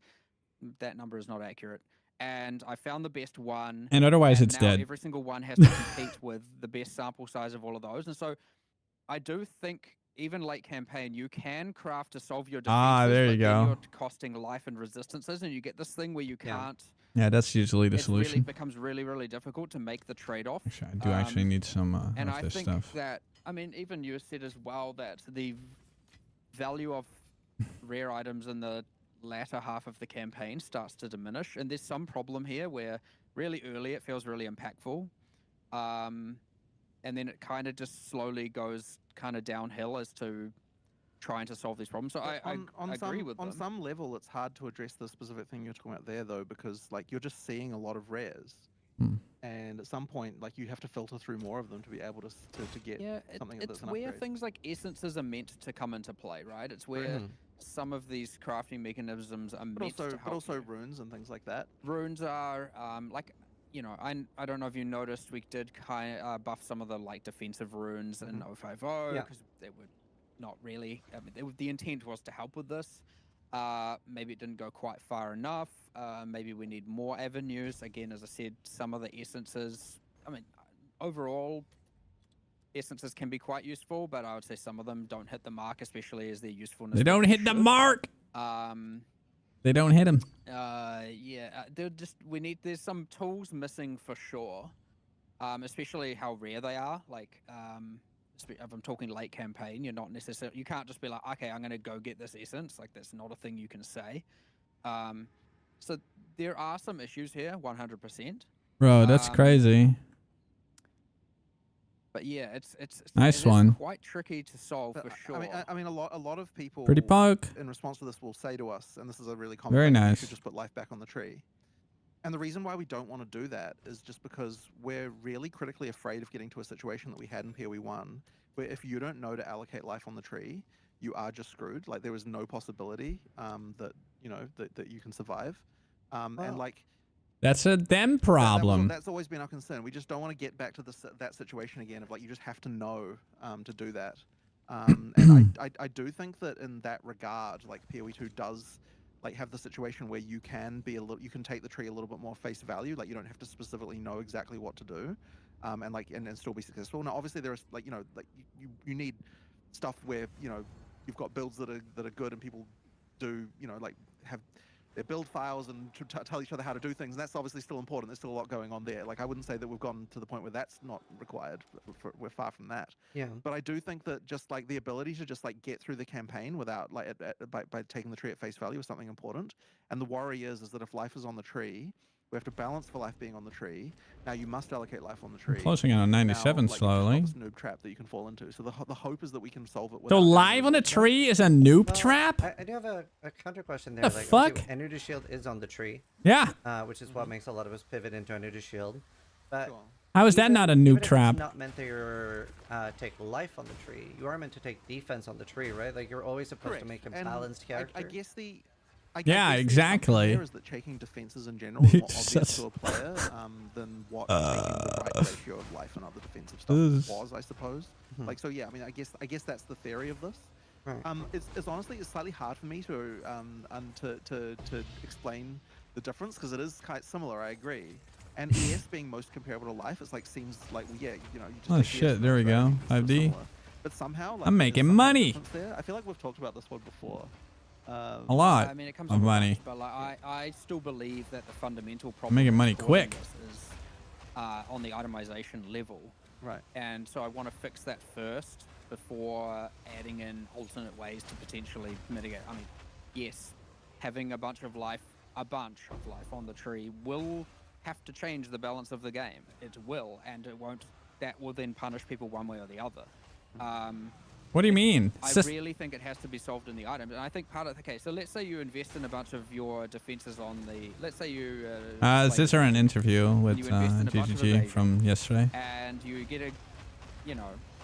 that number is not accurate. And I found the best one. And otherwise it's now dead. Every single one has to compete with the best sample size of all of those. And so I do think even late campaign, you can craft to solve your defenses, there you but then go. you're costing life and resistances, and you get this thing where you can't. Yeah, that's usually the It really solution. becomes really difficult to make the trade-off. Actually, I do actually need some And of I this think stuff. that, I mean, even you said as well that the value of rare items in the latter half of the campaign starts to diminish, and there's some problem here where really early it feels really impactful, and then it kind of just slowly goes kind of downhill as to trying to solve these problems. So I agree with them. On some level, it's hard to address the specific thing you're talking about there, though, because like you're just seeing a lot of rares. And at some point, like you have to filter through more of them to be able to get something that's it's an where upgrade. things like essences are meant to come into play, right? It's where some of these crafting mechanisms are meant to help. But also runes and things like that. Runes are like, you know, I don't know if you noticed, we did kind of buff some of the like defensive runes in 050 because they were not really. I mean, the intent was to help with this. Maybe it didn't go quite far enough. Maybe we need more avenues. Again, as I said, some of the essences, I mean, overall, essences can be quite useful, but I would say some of them don't hit the mark, especially as their usefulness. They don't hit the mark. They don't hit them. They're just, there's some tools missing for sure, especially how rare they are. Like, if I'm talking late campaign, you can't just be like, okay, I'm going to go get this essence. Like, that's not a thing you can say. So there are some issues here, 100%. Bro, that's crazy. But yeah, it's Nice one. quite tricky to solve for sure. I mean, a lot of people Pretty punk. in response to this will say to us, and this is a really common Very thing, nice. you should just put life back on the tree. And the reason why we don't want to do that is just because we're really critically afraid of getting to a situation that we had in PoE1, where if you don't know to allocate life on the tree, you are just screwed. Like there is no possibility that that you can survive. And like That's a them problem. that's always been our concern. We just don't want to get back to that situation again of like you just have to know to do that. And I do think that in that regard, like PoE2 does like have the situation where you can you can take the tree a little bit more face value. Like you don't have to specifically know exactly what to do, and still be successful. Now, obviously, there is like you need stuff where you've got builds that are good and people do like have their build files and tell each other how to do things. And that's obviously still important. There's still a lot going on there. Like I wouldn't say that we've gone to the point where that's not required. We're far from that. Yeah. But I do think that just like the ability to just like get through the campaign without like by taking the tree at face value is something important. And the worry is that if life is on the tree, We have to balance for life being on the tree. Now you must allocate life on the tree. Closing in on 97 now, slowly. This noob trap that you can fall into. So the hope is that we can solve it. So live on a tree is a noob trap? I do have a counter question there. The fuck? Energy shield is on the tree. Yeah. Which is what makes a lot of us pivot into energy shield. But How is that not a noob even if trap? It's not meant that you're take life on the tree. You are meant to take defense on the tree, right? Like you're always supposed to make a balanced character. I guess the Yeah, exactly. Is that taking defenses in general is more obvious to a player than what taking the right ratio of life and other defensive stuff was, I suppose. Like, so yeah, I mean, I guess that's the theory of this. It's honestly slightly hard for me to explain the difference because it is quite similar. I agree. And ES being most comparable to life, it's like seems like you just. Oh shit! There we go. 5D. But somehow, like, I'm making money. There. I feel like we've talked about this one before. A lot I mean, it comes of money. But like, I still believe that the fundamental problem. I'm making money quick. Is on the itemization level. Right. And so I want to fix that first before adding in alternate ways to potentially mitigate. I mean, yes, having a bunch of life on the tree will have to change the balance of the game. It will, and it won't. That will then punish people one way or the other. What do you mean? I really think it has to be solved in the items, and I think part of okay. So let's say you invest in a bunch of your defenses on the. Let's say you. Is this an interview with GGG from yesterday? And you get a,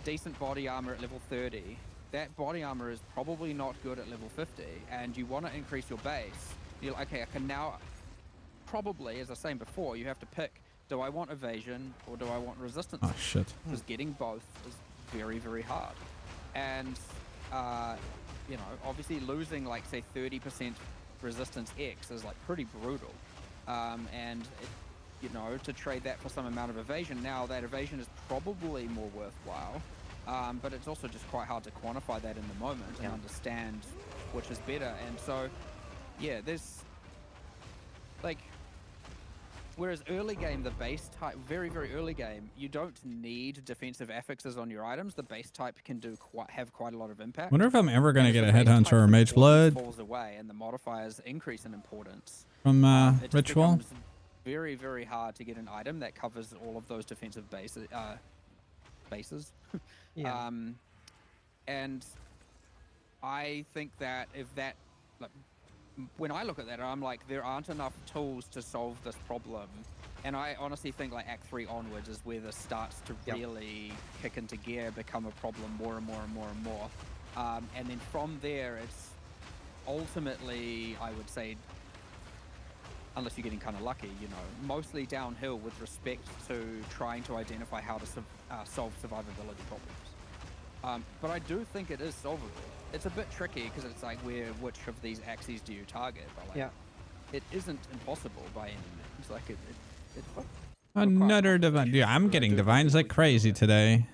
decent body armor at level 30. That body armor is probably not good at level 50, and you want to increase your base. You're like, okay, I can now. Probably, as I was saying before, you have to pick: do I want evasion or do I want resistance? Oh shit! Because getting both is very, very hard. And, obviously losing, like, say, 30% resistance X is, like, pretty brutal. And, to trade that for some amount of evasion, now that evasion is probably more worthwhile. But it's also just quite hard to quantify that in the moment and understand which is better. And so, yeah, there's, like... Whereas early game, the base type, very, very early game, you don't need defensive affixes on your items. The base type can have quite a lot of impact. Wonder if I'm ever gonna get a Headhunter or Mage Blood. Falls away and the modifiers increase in importance. From it just Ritual. becomes very, very hard to get an item that covers all of those defensive bases. Yeah. And I think that if that, like, when I look at that, I'm like, there aren't enough tools to solve this problem. And I honestly think like Act 3 onwards is where this starts to really kick into gear, become a problem more and more and more and more. And then from there, it's ultimately, I would say, unless you're getting kind of lucky, mostly downhill with respect to trying to identify how to solve survivability problems. But I do think it is solvable. It's a bit tricky because it's like which of these axes do you target? But like, it isn't impossible by any means. Like Another divine. Dude, I'm getting divines like crazy today.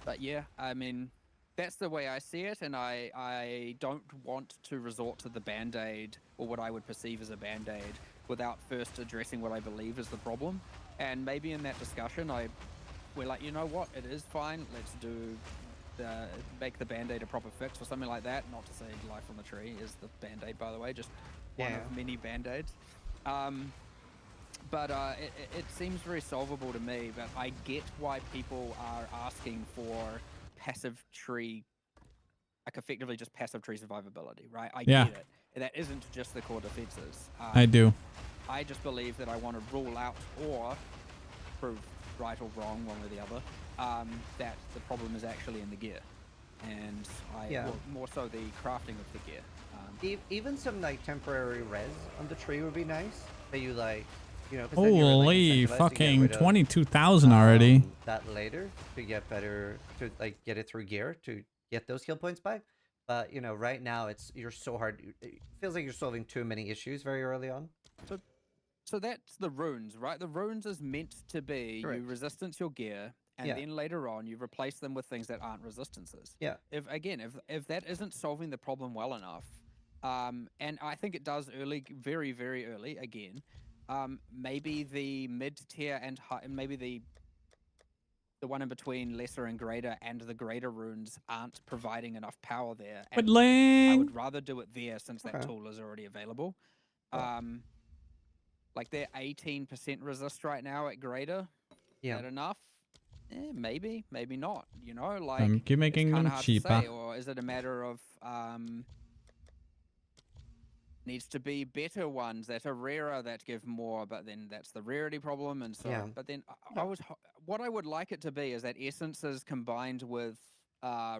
But yeah, I mean, that's the way I see it, and I don't want to resort to the band-aid or what I would perceive as a band-aid without first addressing what I believe is the problem. And maybe in that discussion, we're like, you know what, it is fine. Let's make the band-aid a proper fix or something like that. Not to say life on the tree is the band-aid, by the way, just one of many band-aids. But it seems very solvable to me, but I get why people are asking for passive tree, like effectively just passive tree survivability, right? I get it. That isn't just the core defenses. I do. I just believe that I want to rule out or prove right or wrong, one or the other, that the problem is actually in the gear. And well, more so the crafting of the gear. Even some like temporary res on the tree would be nice. That you like, Holy fucking 22,000 already. That later to get better, to like get it through gear to get those skill points back. But right now you're so hard. It feels like you're solving too many issues very early on. So that's the runes, right? The runes is meant to be you resistance your gear, and then later on you replace them with things that aren't resistances. Yeah. If that isn't solving the problem well enough, and I think it does early, very, very early again. Maybe the mid-tier and high, maybe the one in between lesser and greater and the greater runes aren't providing enough power there. And I would rather do it there since that tool is already available. Like they're 18% resist right now at greater. Yeah. Is that enough? Maybe, maybe not. You know, like keep making it's them kinda hard to cheaper. say, or is it a matter of needs to be better ones that are rarer that give more, but then that's the rarity problem, and so. Yeah. But then what I would like it to be is that essences combined with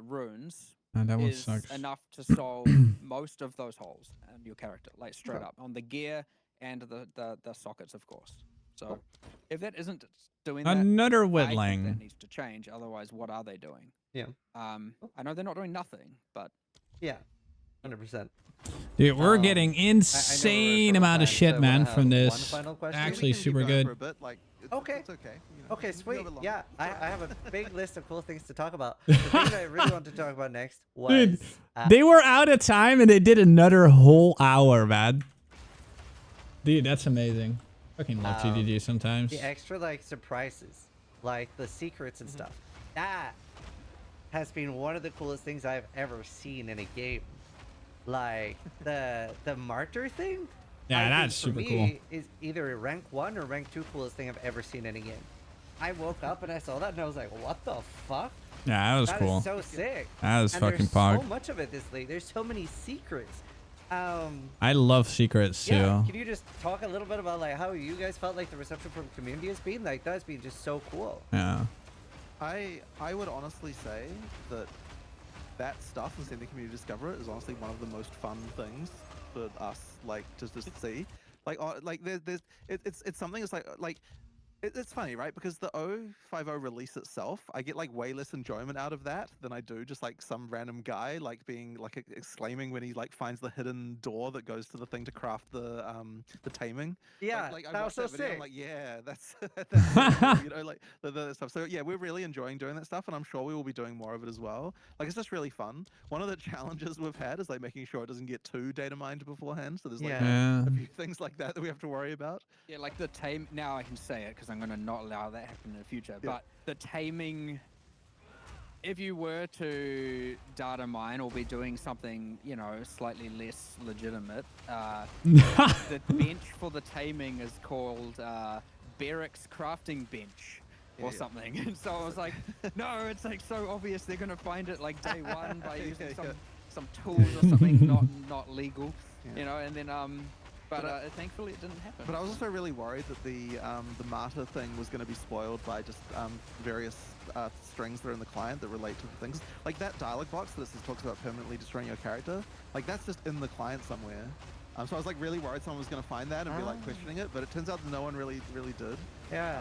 runes And that one is sucks. enough to solve most of those holes in your character, like straight up on the gear and the sockets, of course. So if that isn't doing that, Another I think whittling. that needs to change. Otherwise, what are they doing? Yeah. I know they're not doing nothing, but Yeah. 100%. Dude, we're getting insane amount of shit, man, from this. final question. Actually, super good. Okay. It's okay. You know, Okay, we can sweet. go a bit Yeah, longer. I have a big list of cool things to talk about. The thing that I really want to talk about next was Dude, they were out of time and they did another whole hour, man. Dude, that's amazing. Fucking love GDG sometimes. the extra like surprises, like the secrets and stuff. That has been one of the coolest things I've ever seen in a game. Like the martyr thing. Yeah, I think that's for super me, cool. Is either a rank 1 or rank 2 coolest thing I've ever seen in a game. I woke up and I saw that and I was like, what the fuck? Yeah, that was That cool. is so sick. That was And fucking there's pog. so much of it this league. There's so many secrets. I love secrets too. Yeah, can you just talk a little bit about like how you guys felt like the reception from community has been? Like that's been just so cool. Yeah. I would honestly say that stuff and seeing the community discover it is honestly one of the most fun things for us, like to just see. Like it's something that's like it's funny, right? Because the 050 release itself, I get like way less enjoyment out of that than I do just like some random guy like being like exclaiming when he like finds the hidden door that goes to the thing to craft the taming. Yeah, like I that was watched so video, I'm sick. like, yeah, that's so cool, you know, like the stuff. So yeah, we're really enjoying doing that stuff, and I'm sure we will be doing more of it as well. Like it's just really fun. One of the challenges we've had is like making sure it doesn't get too data mined beforehand. So there's like Yeah. a few things like that we have to worry about. yeah, like the tame. Now I can say it because I'm going to not allow that happen in the future. Yeah. But the taming, if you were to data mine or be doing something, you know, slightly less legitimate, the bench for the taming is called Barracks Crafting Bench or something. And so I was like, no, it's like so obvious they're going to find it like day one by using some tools or something not legal, you know, and then but thankfully it didn't happen. But I was also really worried that the martyr thing was going to be spoiled by just various strings that are in the client that relate to the things. Like that dialog box that talks about permanently destroying your character, like that's just in the client somewhere. So I was like really worried someone was going to find that and be like questioning it, but it turns out that no one really did. Yeah.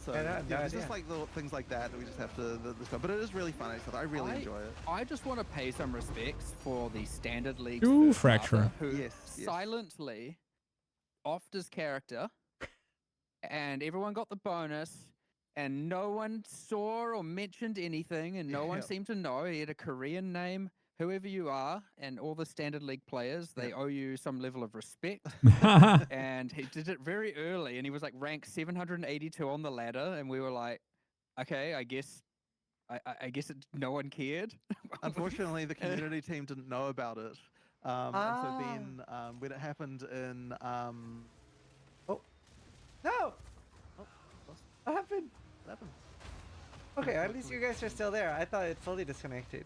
So Yeah, yeah, no it's just idea. like little things like that we just have to but it is really fun. I really enjoy it. I just want to pay some respects for the standard league Ooh, fracture. who Yes. silently offed his character, and everyone got the bonus, and no one saw or mentioned anything, and no one seemed to know. He had a Korean name. Whoever you are, and all the standard league players, they owe you some level of respect. And he did it very early, and he was like ranked 782 on the ladder, and we were like, okay, I guess no one cared. Unfortunately, the community team didn't know about it. And so then when it happened in No! What happened? Okay, at least you guys are still there. I thought it fully disconnected.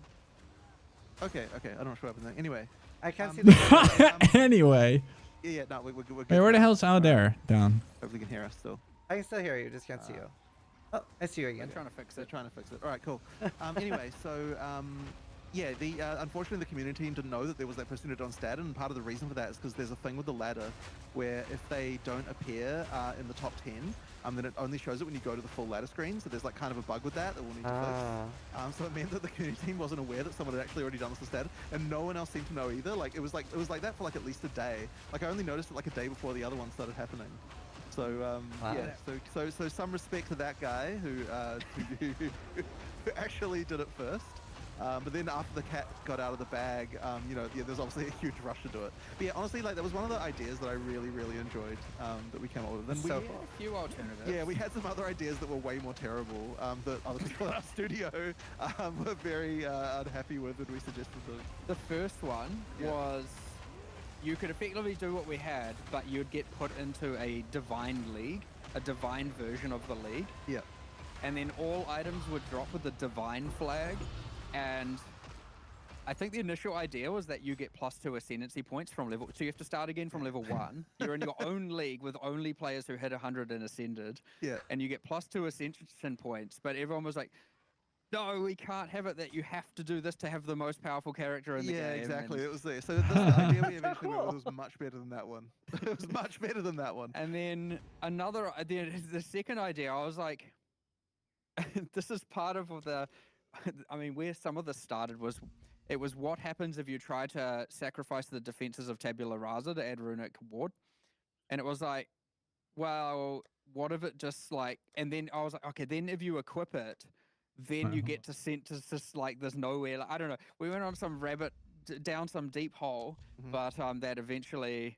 Okay, I don't know what happened there. Anyway, I can't see the Anyway. yeah, no, we're good. Wait, where the hell's out there? Down. Hopefully you can hear us still. I can still hear you, just can't see you. Oh, I see you again. I'm trying to fix They're it. trying to fix it. All right, cool. Anyway, so yeah, unfortunately the community team didn't know that there was that person on stat, and part of the reason for that is because there's a thing with the ladder where if they don't appear in the top 10, then it only shows it when you go to the full ladder screen. So there's like kind of a bug with that we'll need to fix. So it meant that the community team wasn't aware that someone had actually already done this stat, and no one else seemed to know either. Like it was like that for like at least a day. Like I only noticed it like a day before the other one started happening. So yeah, so some respect to that guy who actually did it first. But then after the cat got out of the bag, you know, there's obviously a huge rush to do it. But yeah, honestly, like that was one of the ideas that I really enjoyed that we came up with. And we had a few alternatives. Yeah, we had some other ideas that were way more terrible that other people in our studio were very unhappy with, and we suggested them. The first one was you could effectively do what we had, but you'd get put into a divine league, a divine version of the league. Yeah. And then all items would drop with the divine flag, and I think the initial idea was that you get +2 ascendancy points from level, so you have to start again from level 1. You're in your own league with only players who hit 100 and ascended. Yeah. And you get +2 ascension points, but everyone was like, no, we can't have it that you have to do this to have the most powerful character in the game. Yeah, exactly. And it was there. So the idea we eventually went with was much better than that one. It was much better than that one. And then the second idea, I was like, this is part of the, I mean, where some of this started was, it was what happens if you try to sacrifice the defenses of Tabula Rasa to add Runic Ward. And it was like, well, what if it just like, and then I was like, okay, then if you equip it, then you get to send to just like this nowhere. Like, I don't know. We went on some down some deep hole, but that eventually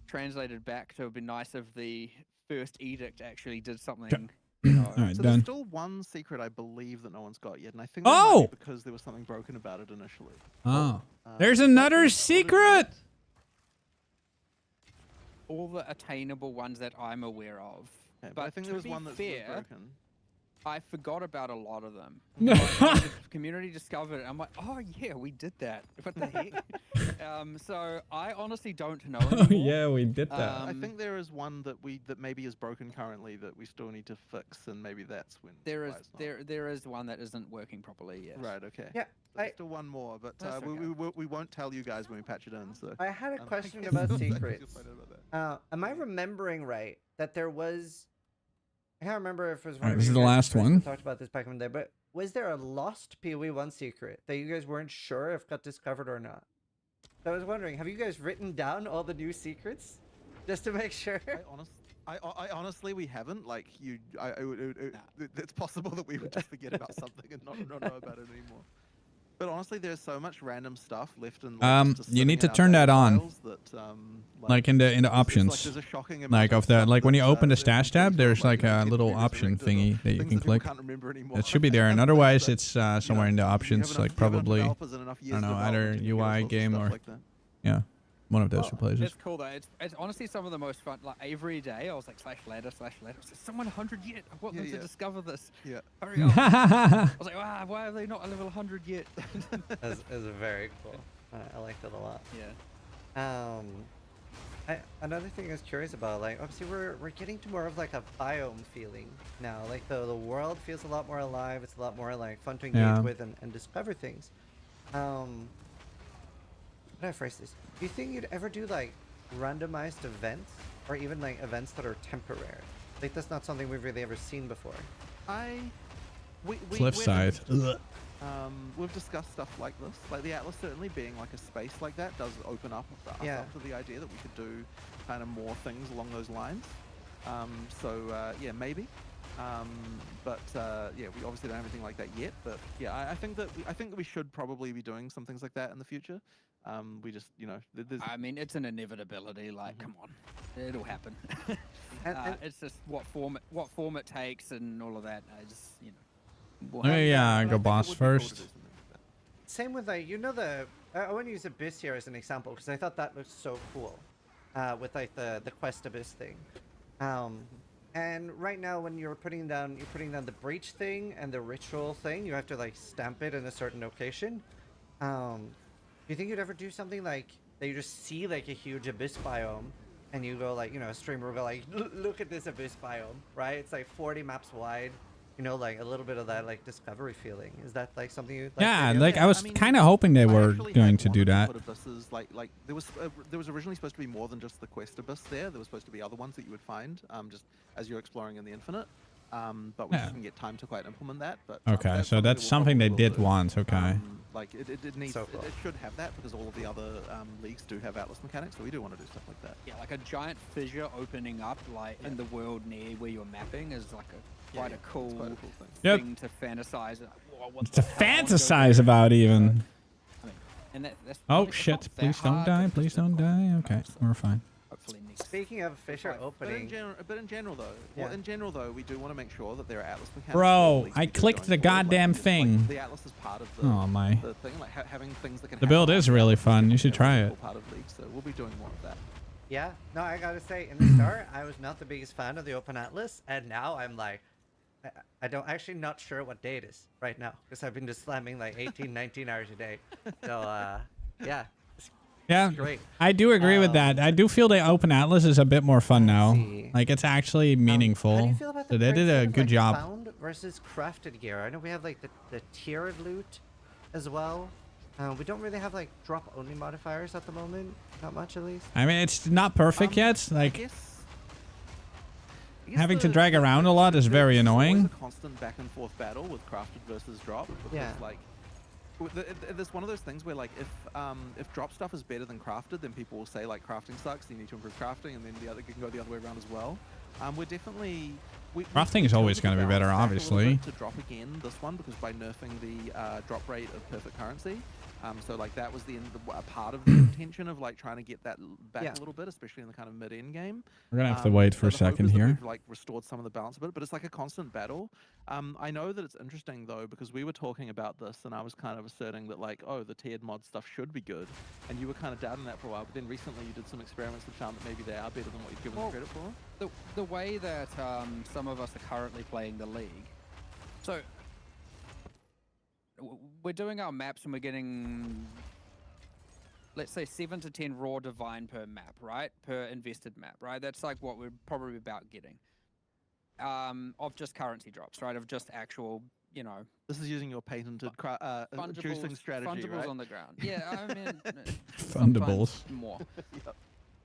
translated back to it'd be nice if the first edict actually did something. All right, so done. there's still one secret I believe that no one's got yet, and I think that might be because there was something broken about it initially. Oh, there's another secret. All the attainable ones that I'm aware of. Okay, but I think to there was be one that's fair, broken. I forgot about a lot of them. The community discovered it. I'm like, oh yeah, we did that. What the heck? So I honestly don't know anymore. Oh yeah, we did that. I think there is one that maybe is broken currently that we still need to fix, and maybe that's when there is one that isn't working properly. Yes. Right. Okay. Yeah. There's still one more, but we won't tell you guys when we patch it in. So I had a question about secrets. Am I remembering right that there was? I can't remember if it was. All right, this is the last one. Talked about this back in the day, but was there a lost PoE1 secret that you guys weren't sure if got discovered or not? So I was wondering, have you guys written down all the new secrets just to make sure? I honestly, we haven't. Like it's possible that we would just forget about something and not know about it anymore. But honestly, there's so much random stuff left in. You need to turn that on. Like in the options. Like of the when you open the stash tab, there's like a little option thingy that you can click. It should be there, and otherwise it's somewhere in the options, like probably I don't know, either UI game or yeah, one of those two places. It's cool though. It's honestly some of the most fun. Like every day, I was like /ladder. Is someone 100 yet? I want them to discover this. Yeah. Hurry up. I was like, wow, why are they not a level 100 yet? That's very cool. I liked it a lot. Yeah. Another thing I was curious about, like obviously we're getting to more of like a biome feeling now. Like the world feels a lot more alive. It's a lot more like fun to engage with and discover things. How do I phrase this? Do you think you'd ever do like randomized events or even like events that are temporary? Like that's not something we've really ever seen before. Cliffside. We've discussed stuff like this. Like the Atlas certainly being like a space like that does open up up to the idea that we could do kind of more things along those lines. Yeah, maybe. But yeah, we obviously don't have anything like that yet. But yeah, I think that we should probably be doing some things like that in the future. We just, you know, I mean, it's an inevitability. Like, come on, it'll happen. It's just what form it takes and all of that. I just, you know. Go boss first. Same with like, you know, I want to use Abyss here as an example because I thought that looked so cool, with like the Quest Abyss thing. And right now, when you're putting down the breach thing and the ritual thing, you have to like stamp it in a certain location. Do you think you'd ever do something like that? You just see like a huge abyss biome, and you go like, you know, a streamer will go like, look at this abyss biome, right? It's like 40 maps wide. You know, like a little bit of that like discovery feeling. Is that like something you? I was kind of hoping they were going to do that. Abysses, like there was originally supposed to be more than just the Quest Abyss there. There was supposed to be other ones that you would find just as you're exploring in the Infinite. But we didn't get time to quite implement that. But okay, so that's something they did want. Okay. Like it needs, it should have that because all of the other leagues do have Atlas mechanics, so we do want to do stuff like that. Yeah, like a giant fissure opening up like in the world near where you're mapping is like quite a cool thing to fantasize. To fantasize about even. I mean, and that's oh shit! Please don't die! Please don't die! Okay, we're fine. Hopefully next Speaking of Fisher opening, but in general though, we do want to make sure that there are Atlas mechanics. Bro, I clicked the goddamn thing. The Atlas is part of the, Oh my. the thing, like having things that can. The build is really fun. You should try it. Part of League, so we'll be doing more of that. yeah, no, I gotta say, in the start, I was not the biggest fan of the Open Atlas, and now I'm like, I don't actually not sure what day it is right now because I've been just slamming like 18, 19 hours a day. So yeah. Yeah, great. I do agree with that. I do feel the Open Atlas is a bit more fun now. Like it's actually meaningful. How do you feel about So the they did a breakdown of, good like, job. Found versus crafted gear. I know we have like the tiered loot as well. We don't really have like drop only modifiers at the moment. Not much at least. I mean, it's not perfect yet. Like having to drag around a lot is very annoying. It's a constant back and forth battle with crafted versus drop. Because, Yeah. like, there's one of those things where like if drop stuff is better than crafted, then people will say like crafting sucks. You need to improve crafting, and then the other can go the other way around as well. We're definitely. Crafting is always going to be better, obviously. To drop again this one because by nerfing the drop rate of perfect currency. So like that was a part of the intention of like trying to get that back a little bit, especially in the kind of mid-end game. We're gonna have to wait for a so the hope second is that here. we've, like restored some of the balance a bit, but it's like a constant battle. I know that it's interesting though because we were talking about this and I was kind of asserting that like, oh, the tiered mod stuff should be good, and you were kind of doubting that for a while. But then recently you did some experiments and found that maybe they are better than what you've given them credit for. The way that some of us are currently playing the league, so we're doing our maps and we're getting, let's say 7 to 10 raw divine per map, right? Per invested map, right? That's like what we're probably about getting. Of just currency drops, right? Of just actual, you know. This is using your patented juicing strategy, fundables right? on the ground. Yeah, I mean, Fundables. sometimes more.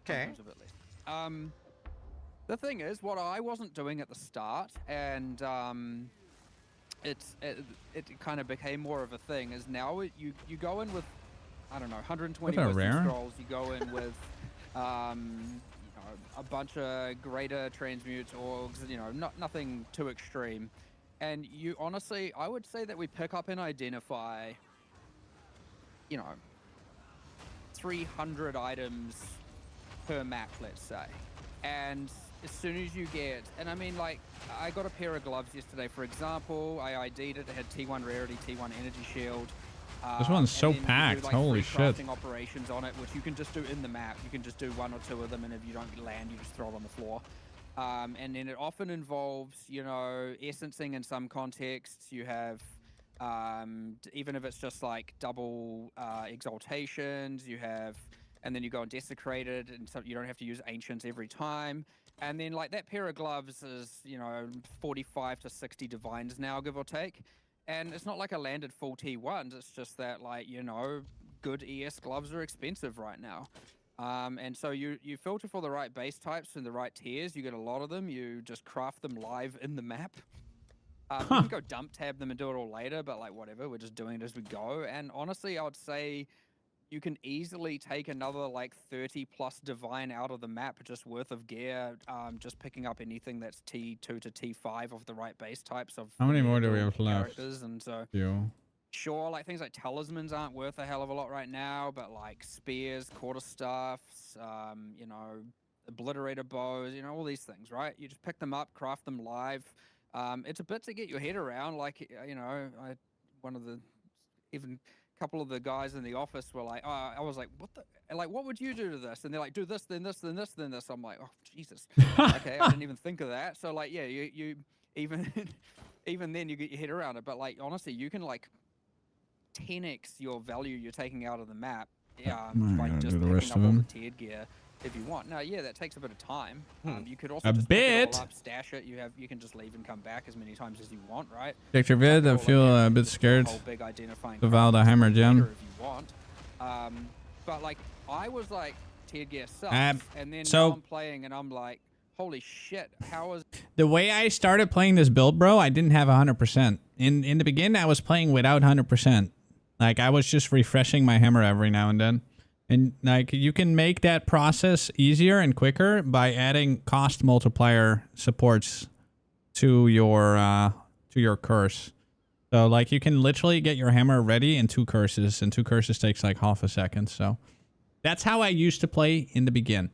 Okay. Sometimes a bit less. The thing is, what I wasn't doing at the start, and it kind of became more of a thing, is now you go in with, I don't know, 120 What a wisdom rare. scrolls. You go in with you know, a bunch of greater transmutes, orgs, you know, nothing too extreme. And you honestly, I would say that we pick up and identify, you know, 300 items per map, let's say. And as soon as you get, and I mean, like, I got a pair of gloves yesterday, for example. I ID'd it. It had T1 rarity, T1 energy shield. This one's so and then you packed. do, like, Holy free shit. crafting operations on it, which you can just do in the map. You can just do 1 or 2 of them, and if you don't land, you just throw it on the floor. And then it often involves, you know, essencing in some contexts. You have, even if it's just like double exaltations, you have, and then you go and desecrate it, and so you don't have to use ancients every time. And then like that pair of gloves is, you know, 45 to 60 divines now, give or take. And it's not like I landed full T1s, it's just that, like, you know, good ES gloves are expensive right now. And so you filter for the right base types and the right tiers, you get a lot of them, you just craft them live in the map. You can go dump tab them and do it all later, but like whatever, we're just doing it as we go. And honestly, I would say you can easily take another like 30 plus divine out of the map just worth of gear, just picking up anything that's T2 to T5 of the right base types of How many more do we have left? characters. And so Sure, like things like talismans aren't worth a hell of a lot right now, but like spears, quarterstaffs, you know, obliterator bows, you know, all these things, right? You just pick them up, craft them live. It's a bit to get your head around. Like, you know, even couple of the guys in the office were like, I was like, what would you do to this? And they're like, do this, then this, then this, then this. I'm like, oh Jesus. Okay, I didn't even think of that. So like, yeah, you even then you get your head around it. But like, honestly, you can like 10x your value you're taking out of the map by just picking up all the tiered gear if you want. Now, yeah, that takes a bit of time. You could also just pick it all up, stash it. You can just leave and come back as many times as you want, right? Dr. Vid, I feel a bit scared to vow the hammer gem. If you want. But like, I was like, tiered gear sucks, and then so now I'm playing and I'm like, holy shit, how is... The way I started playing this build, bro, I didn't have 100%. In the beginning, I was playing without 100%. Like, I was just refreshing my hammer every now and then. And like, you can make that process easier and quicker by adding cost multiplier supports to your curse. So like, you can literally get your hammer ready in 2 curses, and 2 curses takes like half a second. So that's how I used to play in the beginning.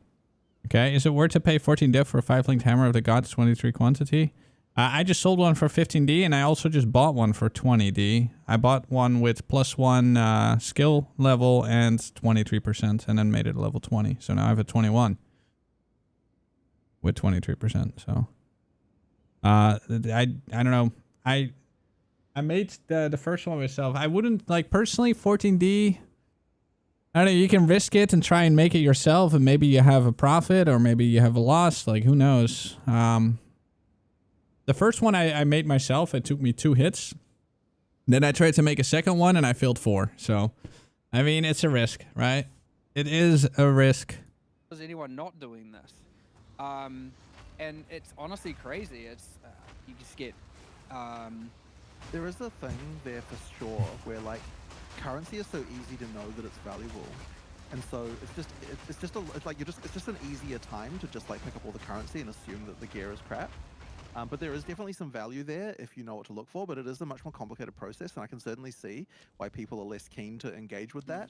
Okay, is it worth to pay 14 diff for a 5-linked Hammer of the Gods 23 quantity? I just sold one for 15D, and I also just bought one for 20D. I bought one with +1 skill level and 23%, and then made it a level 20. So now I have a 21 with 23%. So I don't know. I made the first one myself. I wouldn't like personally 14D. I don't know. You can risk it and try and make it yourself, and maybe you have a profit or maybe you have a loss. Like who knows? The first one I made myself. It took me 2 hits. Then I tried to make a second one and I failed 4. So, I mean, it's a risk, right? It is a risk. Is anyone not doing this? And it's honestly crazy. It's you just get. There is a thing there for sure where like currency is so easy to know that it's valuable, and so it's just an easier time to just like pick up all the currency and assume that the gear is crap. But there is definitely some value there if you know what to look for, but it is a much more complicated process, and I can certainly see why people are less keen to engage with that.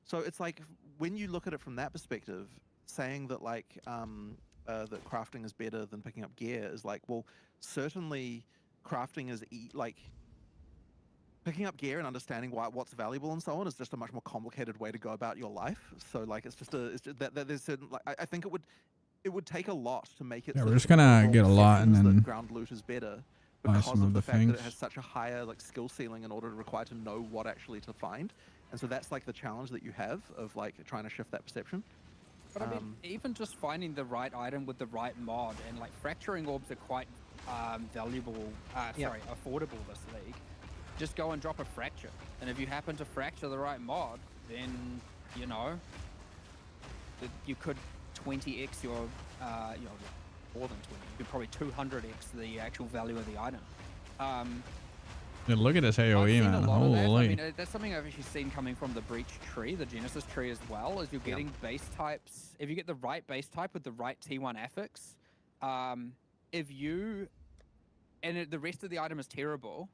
So it's like, when you look at it from that perspective, saying that like that crafting is better than picking up gear is like, well, certainly crafting is like picking up gear and understanding what's valuable and so on is just a much more complicated way to go about your life. So like it's just that there's certain, like I think it would take a lot to make it. Yeah, we're just gonna get a lot and then ground loot is better because of the fact that it has such a higher like skill ceiling in order to require to know what actually to find, and so that's like the challenge that you have of like trying to shift that perception. But I mean, even just finding the right item with the right mod, and like fracturing orbs are quite valuable, affordable this league. Just go and drop a fracture, and if you happen to fracture the right mod, then you know you could 20x your, more than 20. You could probably 200x the actual value of the item. Yeah, look at this AOE, man. Holy. I mean, that's something I've actually seen coming from the Breach tree, the Genesis tree as well, is you're getting base types. If you get the right base type with the right T1 affix, if you, and the rest of the item is terrible,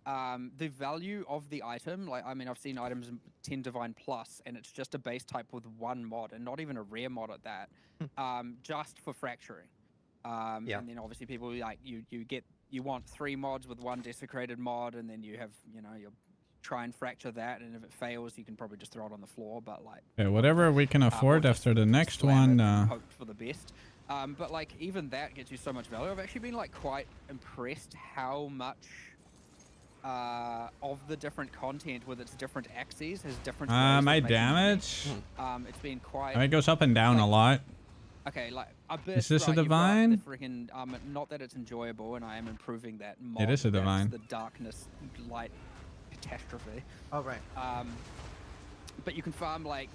the value of the item, like, I mean, I've seen items in 10 Divine Plus, and it's just a base type with 1 mod, and not even a rare mod at that, just for fracturing. And then obviously people like, you want 3 mods with 1 desecrated mod, and then you have, you'll try and fracture that, and if it fails, you can probably just throw it on the floor, but like... Okay, whatever we can afford after the next one. Hope for the best. But like, even that gets you so much value. I've actually been like quite impressed how much of the different content with its different axes has different my damage it's been quite, it goes up and down a lot. Okay, like a bit. Is this a divine? Freaking, not that it's enjoyable, and I am improving that mod. It is a divine. The darkness light catastrophe. Oh right. But you can farm like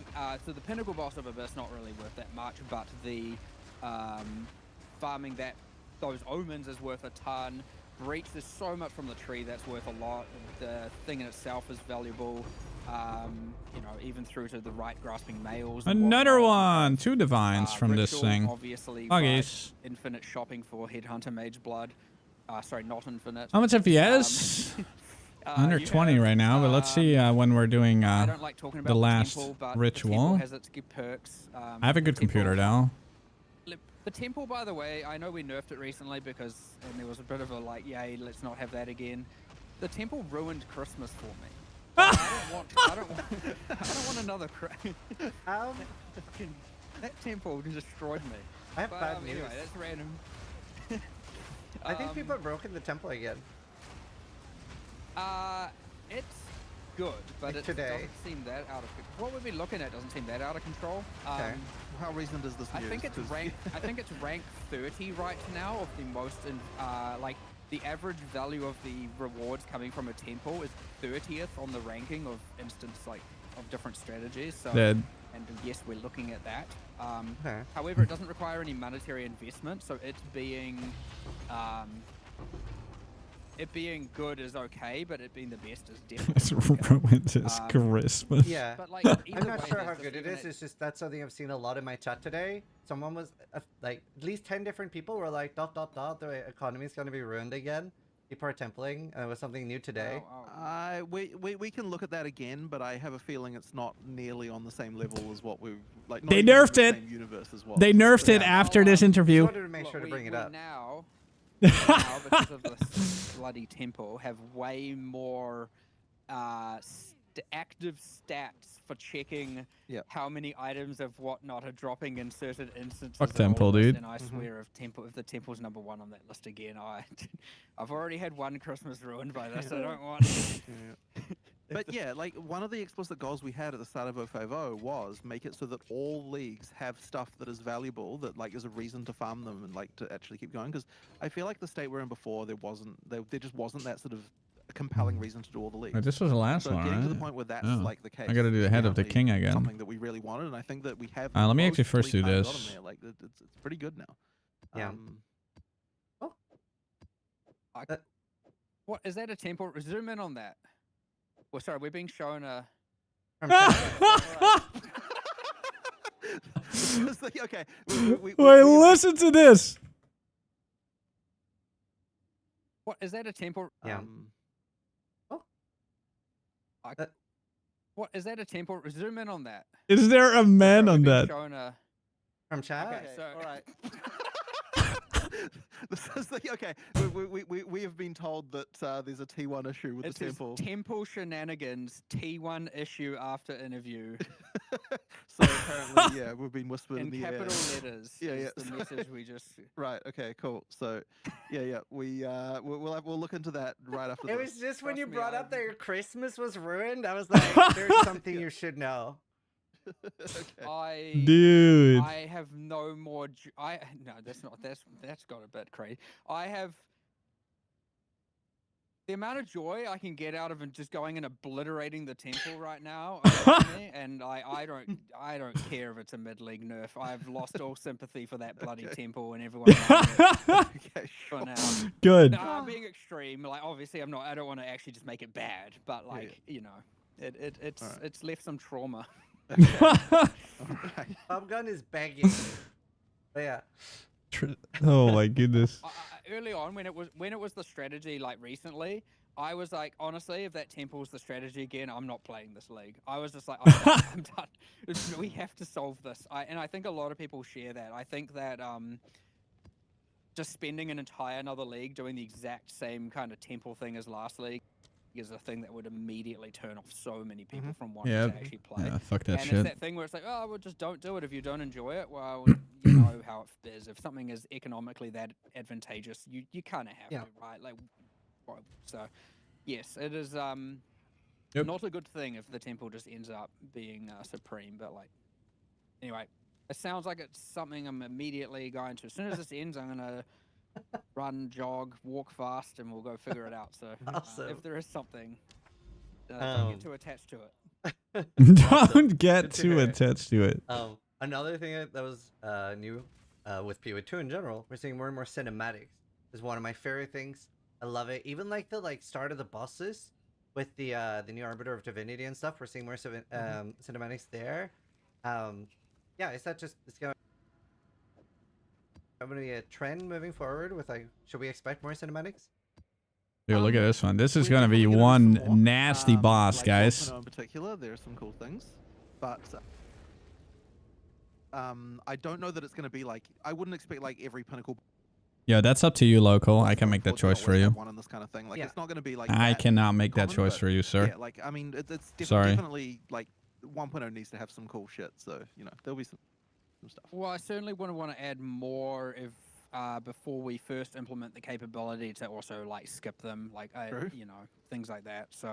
so the pinnacle boss of Abyss not really worth that much, but the farming those omens is worth a ton. Breach, there's so much from the tree that's worth a lot. The thing in itself is valuable. Even through to the right grasping males. Another one! 2 divines from Ritual, this thing. Obviously, infinite shopping for Headhunter Mage Blood. Sorry, not infinite. How much FPS? Under 20 right now, but let's see when we're doing I don't like talking about the last temple, but ritual. The temple has its good perks. I have a good computer now. The temple, by the way, I know we nerfed it recently and there was a bit of a like, yay, let's not have that again. The temple ruined Christmas for me. I don't want another that temple destroyed me. I have bad news. Anyway, that's random. I think people have broken the temple again. It's good, but like it doesn't seem that out of control. What we've been looking at doesn't seem that out of control. Okay. How recent is this news? I think it's rank 30 right now of the most like the average value of the rewards coming from a temple is 30th on the ranking of of different strategies. So and yes, we're looking at that. However, it doesn't require any monetary investment, so it's being it being good is okay, but it being the best is definitely It's ruined his Christmas. Yeah, but like, I'm not sure how good it is. It's just that's something I've seen a lot in my chat today. Someone was like, at least 10 different people were like, ... the economy is going to be ruined again. People are templing, and it was something new today. We can look at that again, but I have a feeling it's not nearly on the same level as what we've like. They nerfed it. They nerfed it after this interview. I wanted to make sure to bring it up. Now, because of this bloody temple, have way more active stats for checking how many items of whatnot are dropping in certain instances. Fuck temple, dude. And I swear, if the temple's number 1 on that list again, I've already had one Christmas ruined by this. I don't want. But yeah, like one of the explicit goals we had at the start of 050 was make it so that all leagues have stuff that is valuable, that like is a reason to farm them and like to actually keep going. Because I feel like the state we're in before, there just wasn't that sort of compelling reason to do all the leagues. This was the last so one, getting right? to the point where that's like the case. I gotta do the head of the king again. Something that we really wanted, and I think that we have. Let me actually mostly first do kind of this. got 'em there. Like it's pretty good now. Yeah. What is that a temple? Zoom in on that. Well, sorry, we're being shown a. Okay. Wait, listen to this. What is that a temple? Yeah. What is that a temple? Zoom in on that. Is there a man on that? Shown a. From chat. Okay, so all right. This is okay. We have been told that there's a T1 issue with the temple. Temple shenanigans T1 issue after interview. So apparently, yeah, we've been whispered in the capital air. letters. Yeah, is yeah. The message we just. Right. Okay. Cool. So, yeah. We'll look into that right after. It this. was just when you brought up that your Christmas was ruined. I was like, "There's something you should know." Dude. I have no more. No, that's not. That's got a bit crazy. I have the amount of joy I can get out of just going and obliterating the temple right now, and I don't care if it's a mid-league nerf. I've lost all sympathy for that bloody temple and everyone around it for now. Good. No, I'm being extreme. Like obviously, I'm not. I don't want to actually just make it bad, but like you know, it's left some trauma. Pub gun is begging. But yeah. Oh my goodness. Early on, when it was the strategy, like recently, I was like, honestly, if that temple's the strategy again, I'm not playing this league. I was just like, I'm done. We have to solve this. And I think a lot of people share that. I think that just spending an entire another league doing the exact same kind of temple thing as last league is a thing that would immediately turn off so many people from wanting to actually play. Yeah, fuck that and shit. it's that thing where it's like, oh, well, just don't do it if you don't enjoy it. Well, you know how it is. If something is economically that advantageous, you kind of have to, right? Like, so, yes, it is not a good thing if the temple just ends up being supreme. But like, anyway, it sounds like it's something I'm immediately going to. As soon as this ends, I'm gonna run, jog, walk fast, and we'll go figure it out. So if there is something, don't get too attached to it. Don't get too attached to it. Another thing that was new with PoE2 in general, we're seeing more and more cinematics. Is one of my favorite things. I love it. Even like the start of the bosses with the new Arbiter of Divinity and stuff. We're seeing more cinematics there. Yeah, is that just it's going to be a trend moving forward with like, should we expect more cinematics? Dude, look at this one. This is gonna be one nasty boss, like guys. In particular, there are some cool things, but I don't know that it's gonna be like. I wouldn't expect like every pinnacle. Yeah, that's up to you, local. I can make that choice for you. One in this kind of thing. Like it's not gonna be like. I that cannot make that common, choice but for you, sir. Yeah, like I mean, it's Sorry. definitely like 1.0 needs to have some cool shit. So you know, there'll be some stuff. Well, I certainly wouldn't want to add more if before we first implement the capability to also like skip them, like you know, things like that. So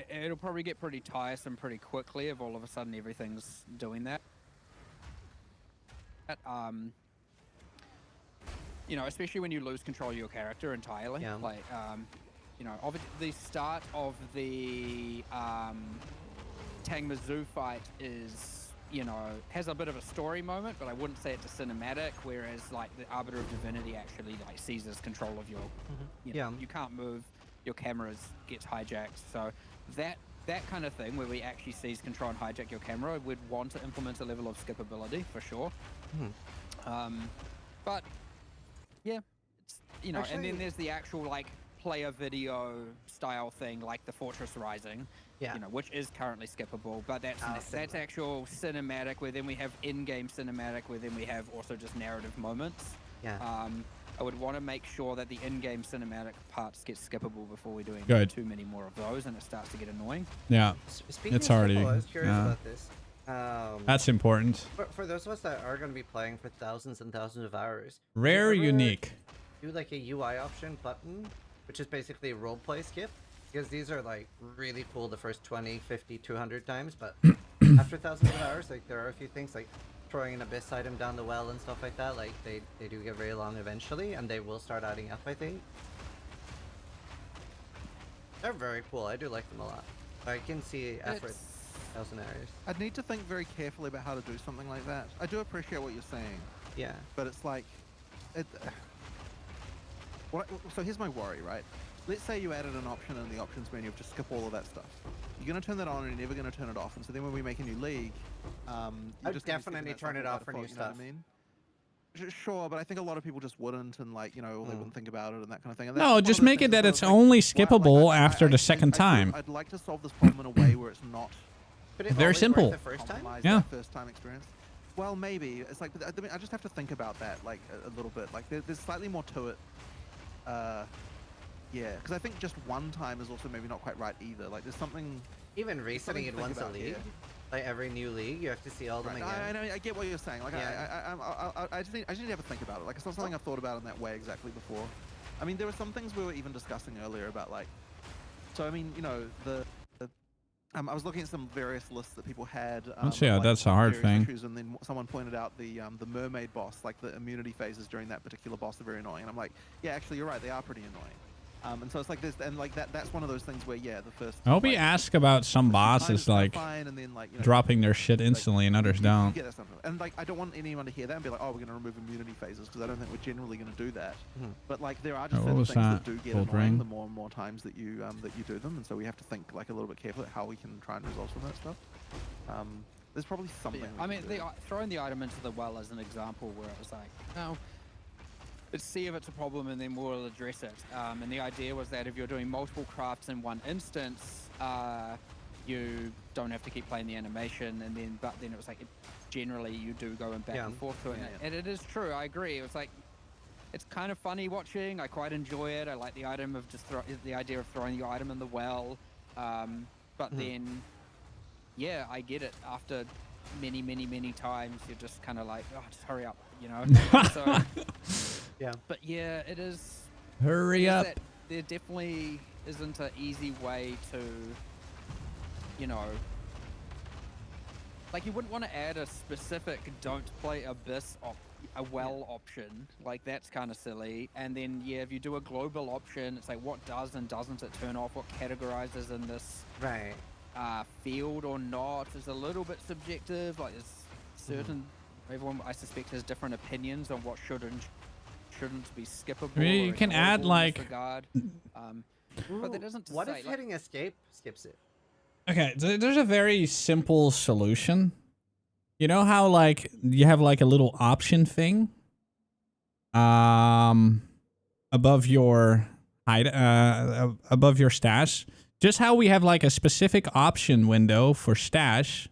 it'll probably get pretty tiresome pretty quickly if all of a sudden everything's doing that. You know, especially when you lose control of your character entirely. Yeah. Like, you know, obviously the start of the Tangmazu fight is, you know, has a bit of a story moment, but I wouldn't say it's a cinematic, whereas like the Arbiter of Divinity actually like seizes control of your, you know, you can't move, your cameras gets hijacked. So that kind of thing where we actually seize control and hijack your camera, we'd want to implement a level of skippability for sure. But yeah, you know, Actually, and then there's the actual like player video style thing, like the Fortress Rising, yeah, you know, which is currently skippable, but that's actual cinematic. Where then we have in-game cinematic, where then we have also just narrative moments. Yeah. I would want to make sure that the in-game cinematic parts get skippable before we're doing Good. too many more of those, and it starts to get annoying. Yeah, Speaking it's of already. skippable, I was curious Yeah. about this. That's important. For those of us that are going to be playing for thousands and thousands of hours, Rare, do you ever unique. do like a UI option button, which is basically a roleplay skip, because these are like really cool the first 20, 50, 200 times, but after thousands of hours, like there are a few things like throwing an abyss item down the well and stuff like that, like they do get very long eventually, and they will start adding up, I think. They're very cool. I do like them a lot. I can see effort. 1,000 hours. I'd need to think very carefully about how to do something like that. I do appreciate what you're saying. Yeah. But it's like, so here's my worry, right? Let's say you added an option in the options menu of just skip all of that stuff. You're going to turn that on and you're never going to turn it off. And so then when we make a new league, I'd definitely turn it off for new stuff. You know what I mean? Sure, but I think a lot of people just wouldn't, and like, you know, they wouldn't think about it and that kind of thing. And No, just make it that it's only skippable after the second time. I'd like to solve this problem in a way where it's not Very simple. The first time? Yeah. First time experience. Well, maybe it's like, I mean, I just have to think about that like a little bit. Like there's slightly more to it. Yeah, because I think just one time is also maybe not quite right either. Like there's something. Even resetting it once a league, like every new league, you have to see all of them again. I get what you're saying. Like Yeah. I just need to have a think about it. Like it's not something I've thought about in that way exactly before. I mean, there were some things we were even discussing earlier about like. So I mean, you know, I was looking at some various lists that people had. Yeah, like, that's a hard various thing. issues, and then someone pointed out the mermaid boss, like the immunity phases during that particular boss are very annoying. And I'm like, yeah, actually, you're right, they are pretty annoying. And so it's like this, and like that's one of those things where the first. I hope you ask about some bosses like fine, and then, like, you know, dropping their shit instantly and others you don't. get that stuff. And like, I don't want anyone to hear that and be like, oh, we're going to remove immunity phases, because I don't think we're generally going to do that. But like, there are just what certain was things that? that do get Gold annoying ring? the more and more times that you do them, and so we have to think like a little bit carefully how we can try and resolve some of that stuff. There's probably something. Yeah, we I mean, can do. throwing the item into the well as an example, where it was like, no, let's see if it's a problem and then we'll address it. And the idea was that if you're doing multiple crafts in one instance, you don't have to keep playing the animation, and but then it was like, generally you do go back and forth to it. And it is true, I agree. It was like, it's kind of funny watching. I quite enjoy it. I like the item of the idea of throwing the item in the well. But then, yeah, I get it. After many times, you're just kind of like, oh, just hurry up, you know? So, yeah. But yeah, it is. Hurry up. There definitely isn't an easy way to, you know, like, you wouldn't want to add a specific don't play Abyss a well option. Like, that's kind of silly. And then, yeah, if you do a global option, it's like, what does and doesn't it turn off? What categorizes in this field or not is a little bit subjective. Like, there's certain, everyone, I suspect, has different opinions on what should and shouldn't be skippable. I mean, you can add, like... but that doesn't What say, if like, hitting escape skips it? Okay, there's a very simple solution. You know how, like, you have like a little option thing above your above your stash? Just how we have like a specific option window for stash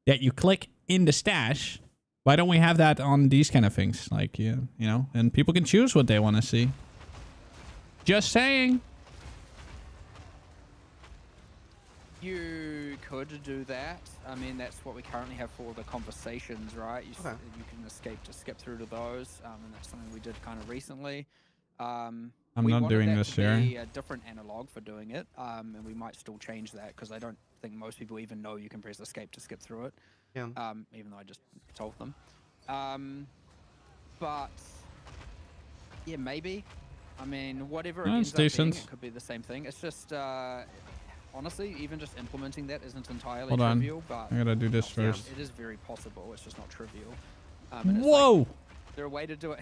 that you click in the stash. Why don't we have that on these kind of things? Like, you know, and people can choose what they want to see. Just saying. You could do that. I mean, that's what we currently have for the conversations, right? You can skip through to those, and that's something we did kind of recently. I'm not doing this here. Be a different analog for doing it, and we might still change that, because I don't think most people even know you can press escape to skip through it. Yeah. Even though I just told them. But yeah, maybe. I mean, whatever it ends up being, it could be the same thing. It's just. Honestly, even just implementing that isn't entirely trivial, but I gotta do this first. It is very possible. It's just not trivial. Whoa! Like, is there a way to do it?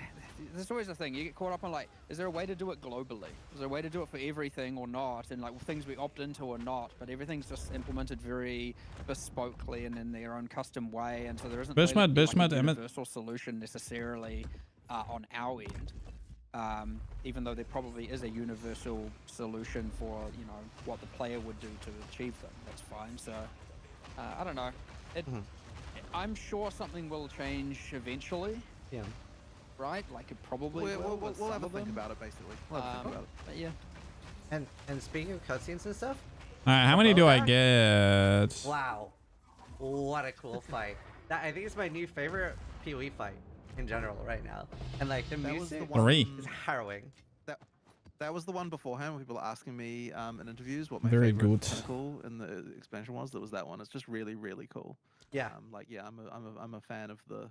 There's always a thing. You get caught up on, like, is there a way to do it globally? Is there a way to do it for everything or not? And like, things we opt into or not? But everything's just implemented very bespokely and in their own custom way, and so there isn't really, like, a universal solution necessarily on our end. even though there probably is a universal solution for what the player would do to achieve them. That's fine. So I don't know. I'm sure something will change eventually. Yeah. Right? Like it probably We'll will. have a think about it, basically. We'll have a think about it. But yeah. And speaking of cutscenes and stuff. All right, how many do I get? Wow, what a cool fight! That I think is my new favorite PoE fight in general right now. And like the music is harrowing. That was the one beforehand when people are asking me in interviews what my Very favorite good. pinnacle in the expansion was. That was that one. It's just really, really cool. Yeah. I'm a fan of the.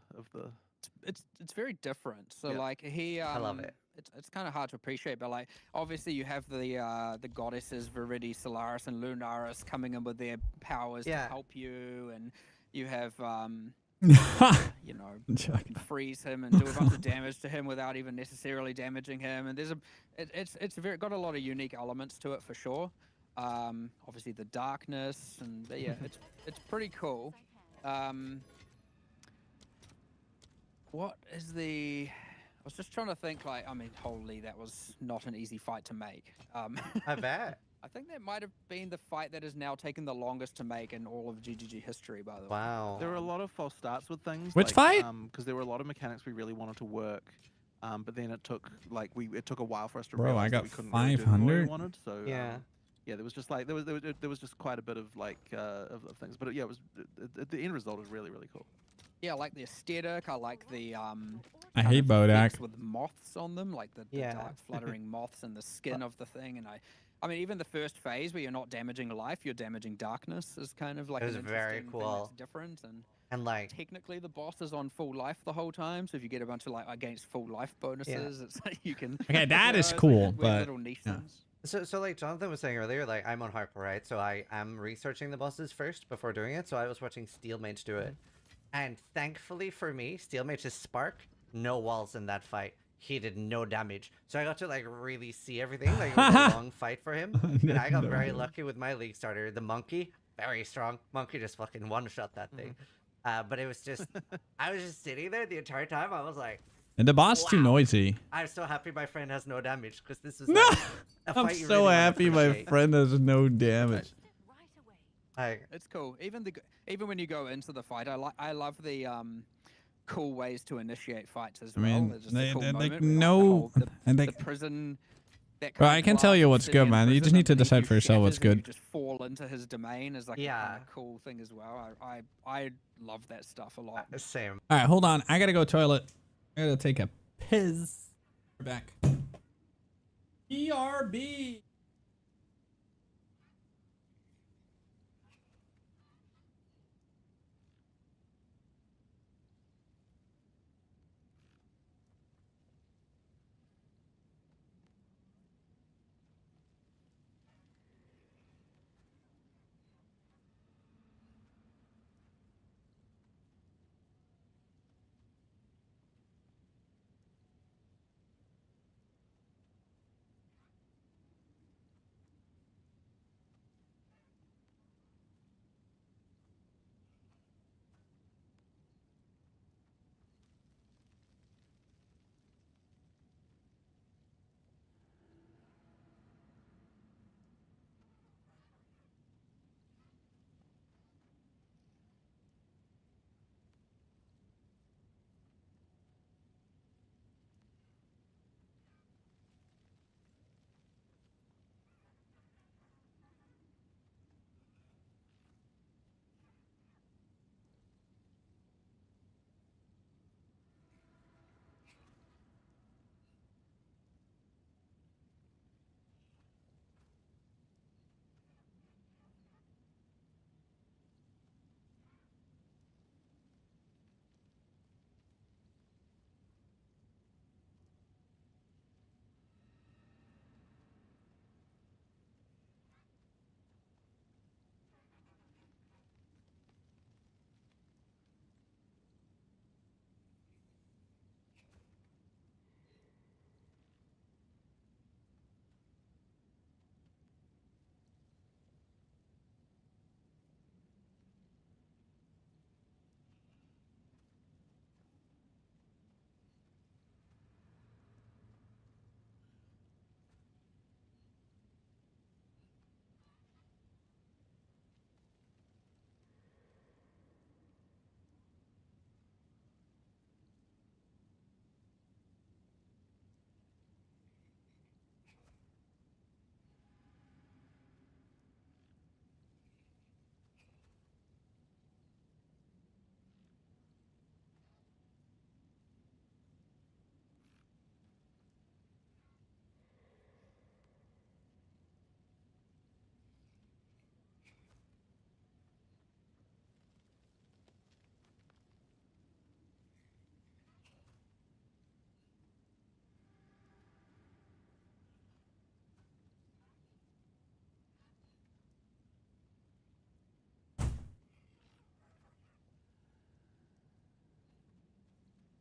It's very different. So Yeah. like he I love it. It's kind of hard to appreciate, but like obviously you have the goddesses Viridi, Solaris, and Lunaris coming in with their powers to help you, and you have you freeze him and do a bunch of damage to him without even necessarily damaging him. And there's it's got a lot of unique elements to it for sure. Obviously the darkness and yeah, it's pretty cool. What is the? I was just trying to think. Like, I mean, holy, that was not an easy fight to make. I bet. I think that might have been the fight that has now taken the longest to make in all of GGG history. By the way. Wow. There were a lot of false starts with things. Which fight? Because there were a lot of mechanics we really wanted to work, but then it took it took a while for us to Bro, realize I that got we couldn't really do what we 500. wanted. So Yeah. Yeah, there was just like there was just quite a bit of like of things, but yeah, it was the end result was really, really cool. Yeah, I like the aesthetic. I like the I hate Bodak. with moths on them, like the dark fluttering moths and the skin of the thing. And I mean, even the first phase where you're not damaging life, you're damaging darkness is kind of like It was an very interesting cool. thing that's different. And like technically, the boss is on full life the whole time. So if you get a bunch of like against full life bonuses, it's like you can. Okay, that is it's cool, like weird but little niche yeah. things. So like Jonathan was saying earlier, like I'm on hardcore, right? So I am researching the bosses first before doing it. So I was watching Steelmage do it. And thankfully for me, Steelmage's Spark, no walls in that fight. He did no damage. So I got to like really see everything. Like it was a long fight for him. And I got very lucky with my League starter. The Monkey, very strong. Monkey just fucking one-shot that thing. But it was just, I was just sitting there the entire time. I was like, And the boss too noisy. I'm so happy my friend has no damage because this is like a I'm fight you so really wanna happy my appreciate. friend has no damage. It's cool. Even when you go into the fight, I love the cool ways to initiate fights as I well. mean, There's just a they cool like moment where, no, the, and they. the prison. That Bro, kind I of can tell you glass what's city good, in man. You just prison need to underneath decide you for yourself what's shatters and good. You just fall into his domain is like a kind of cool thing as well. I love that stuff a lot. Same. All right, hold on. I gotta go toilet. I gotta take a piss. We're back. ERB.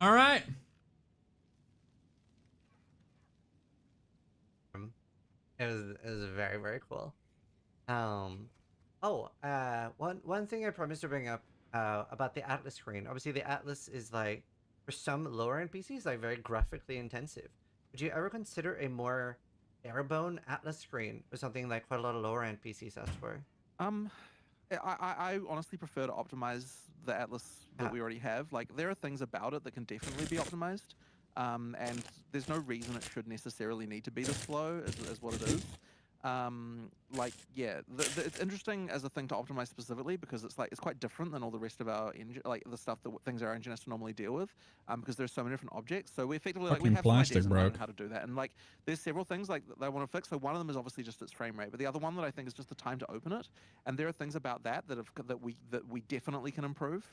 All right. It was very, very cool. One thing I promised to bring up about the Atlas screen. Obviously, the Atlas is like, for some lower end PCs, like very graphically intensive. Would you ever consider a more barebone Atlas screen or something like quite a lot of lower end PCs asked for? I honestly prefer to optimize the Atlas that we already have. Like, there are things about it that can definitely be optimized, and there's no reason it should necessarily need to be this slow as what it is. Like, yeah, it's interesting as a thing to optimize specifically because it's quite different than all the rest of our engine, like the stuff that things our engine has to normally deal with, because there's so many different objects. So we effectively we have some ideas on how to do that, and like there's several things like that I want to fix. So one of them is obviously just its frame rate, but the other one that I think is just the time to open it. And there are things about that that we definitely can improve.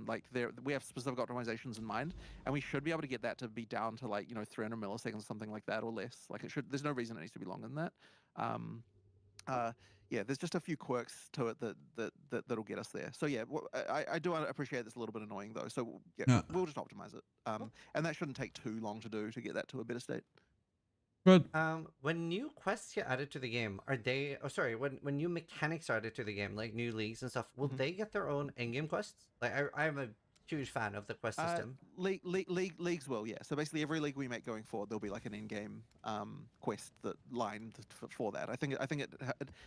Like we have specific optimizations in mind, and we should be able to get that to be down to like 300 milliseconds, something like that, or less. Like it should. There's no reason it needs to be longer than that. Yeah, there's just a few quirks to it that'll get us there. So yeah, I do appreciate it's a little bit annoying though. So yeah, we'll just optimize it. And that shouldn't take too long to do to get that to a better state. Good. When new quests get added to the game, are they? Oh, sorry. When new mechanics are added to the game, like new leagues and stuff, will they get their own in-game quests? Like I'm a huge fan of the quest system. Leagues will, yeah. So basically, every league we make going forward, there'll be like an in-game quest that lined for that. I think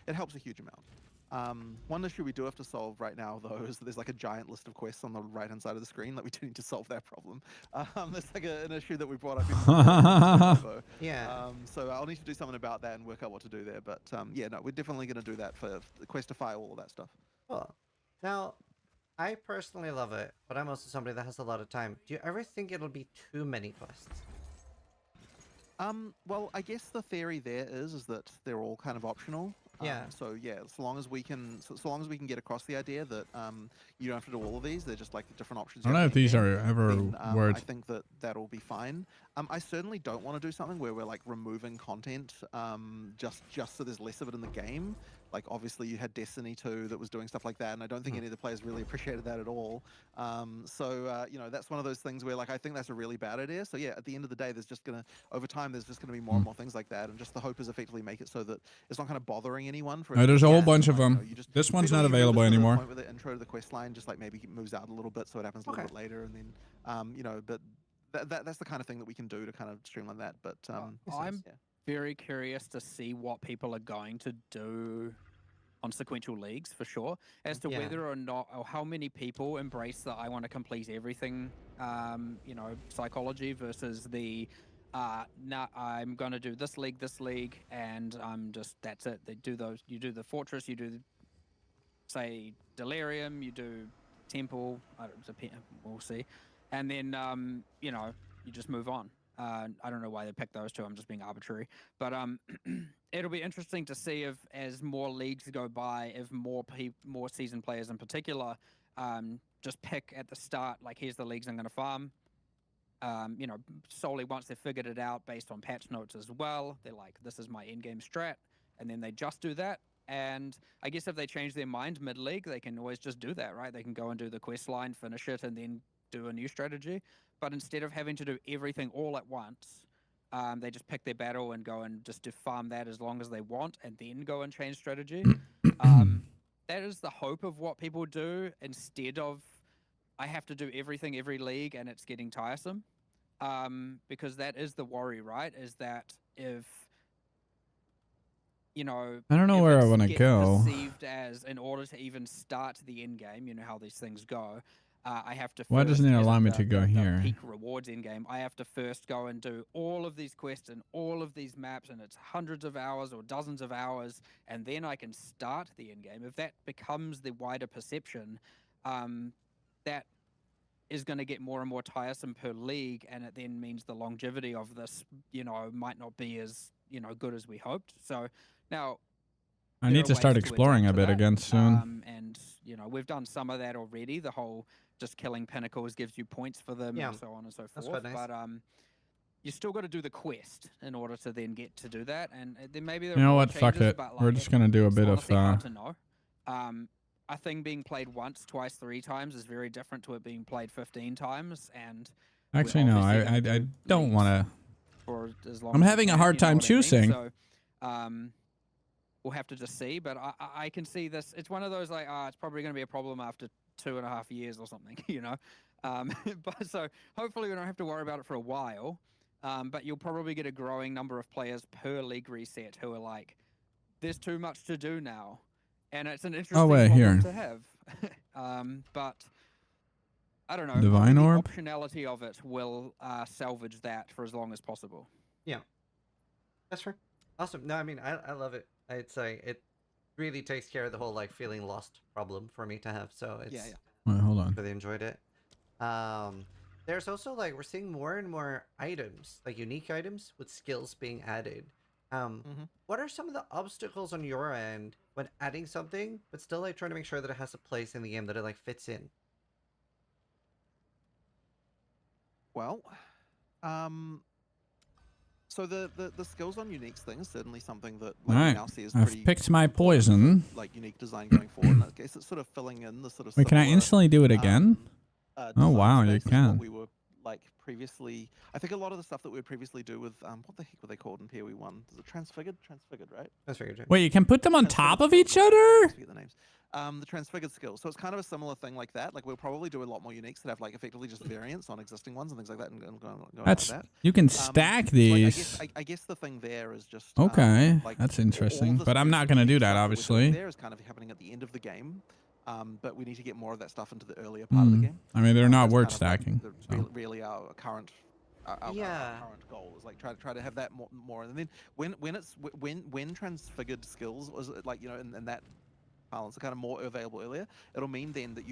it helps a huge amount. One issue we do have to solve right now, though, is that there's like a giant list of quests on the right-hand side of the screen. Like we do need to solve that problem. There's like an issue that we brought up. Yeah. So I'll need to do something about that and work out what to do there. But yeah, no, we're definitely going to do that for the Questify, all of that stuff. Cool. Now, I personally love it, but I'm also somebody that has a lot of time. Do you ever think it'll be too many quests? Well, I guess the theory there is that they're all kind of optional. Yeah. So yeah, so long as we can get across the idea that you don't have to do all of these, they're just like different options. I don't know if these are ever words. I think that'll be fine. I certainly don't want to do something where we're like removing content just so there's less of it in the game. Like obviously you had Destiny 2 that was doing stuff like that, and I don't think any of the players really appreciated that at all. So that's one of those things where like I think that's a really bad idea. So yeah, at the end of the day, over time there's just gonna be more and more things like that, and just the hope is effectively make it so that it's not kind of bothering anyone. There's a whole bunch of them. This one's not available anymore. With the intro to the quest line, just like maybe moves out a little bit, so it happens a little bit later, and then but that's the kind of thing that we can do to kind of streamline that. But I'm very curious to see what people are going to do on sequential leagues for sure, as to whether or not, or how many people embrace the I want to complete everything psychology versus the nah, I'm gonna do this league, and that's it. They do those. You do the fortress, you do say Delirium, you do Temple. We'll see, and then you just move on. I don't know why they picked those two. I'm just being arbitrary, but it'll be interesting to see if, as more leagues go by, if more seasoned players in particular just pick at the start, like here's the leagues I'm going to farm. Solely once they've figured it out based on patch notes as well, they're like, this is my in-game strat, and then they just do that. And I guess if they change their mind mid-league, they can always just do that, right? They can go and do the quest line, finish it, and then do a new strategy. But instead of having to do everything all at once, they just pick their battle and go and just farm that as long as they want, and then go and change strategy. That is the hope of what people do, instead of I have to do everything every league and it's getting tiresome. Because that is the worry, right? Is that if I don't know where I want to go. Perceived as, in order to even start the end game, how these things go. I have to. Why doesn't it allow me to go here? Peak rewards in game. I have to first go and do all of these quests and all of these maps, and it's hundreds of hours or dozens of hours, and then I can start the end game. If that becomes the wider perception, that is going to get more and more tiresome per league, and it then means the longevity of this, might not be as good as we hoped. So now. I need to start exploring a bit again soon. And we've done some of that already. The whole just killing pinnacles gives you points for them, and so on and so forth. That's quite nice. But you still got to do the quest in order to then get to do that. And then maybe you know what? Fuck it. We're just gonna do a bit of. Hard to know. A thing being played once, twice, 3 times is very different to it being played 15 times. And Actually, no. I don't want to. For as long I'm as we having a can, hard you know time what I mean? choosing. So, we'll have to just see. But I can see this. It's one of those like, it's probably going to be a problem after 2.5 years or something, you know. But so hopefully we don't have to worry about it for a while. But you'll probably get a growing number of players per league reset who are like, there's too much to do now, and it's an interesting problem to have. But I don't know. Divine Orb? The optionality of it will salvage that for as long as possible. Yeah, that's fair. Awesome. No, I mean, I love it. I'd say it really takes care of the whole like feeling lost problem for me to have. So it's Wait, hold on. really enjoyed it. There's also like we're seeing more and more items, like unique items with skills being added. What are some of the obstacles on your end when adding something, but still like trying to make sure that it has a place in the game, that it like fits in? Well, so the skills on unique things certainly something that like, Alright, now see is I've pretty picked my poison. like unique design going forward. And I guess it's sort of filling in the sort of. Wait, can I instantly do it again? Oh wow, you can. What we were like previously, I think a lot of the stuff that we would previously do with what the heck were they called in PoE 1? Is it transfigured? Transfigured, right? Transfigured. Wait, you can put them on top of each other? Forget the names. The transfigured skills. So it's kind of a similar thing like that. Like we'll probably do a lot more uniques that have like effectively just variants on existing ones and things like that. And going That's like that. you can stack these. Like, I guess the thing there is just Okay, like that's all interesting. the But I'm not gonna do that, stuff we're doing obviously. There is kind of happening at the end of the game. But we need to get more of that stuff into the earlier part of the game. I mean, they're not That's worth kind of like stacking. really our current our current goal is like try to have that more. And then when transfigured skills was like, you know, in that balance are kind of more available earlier, it'll mean then that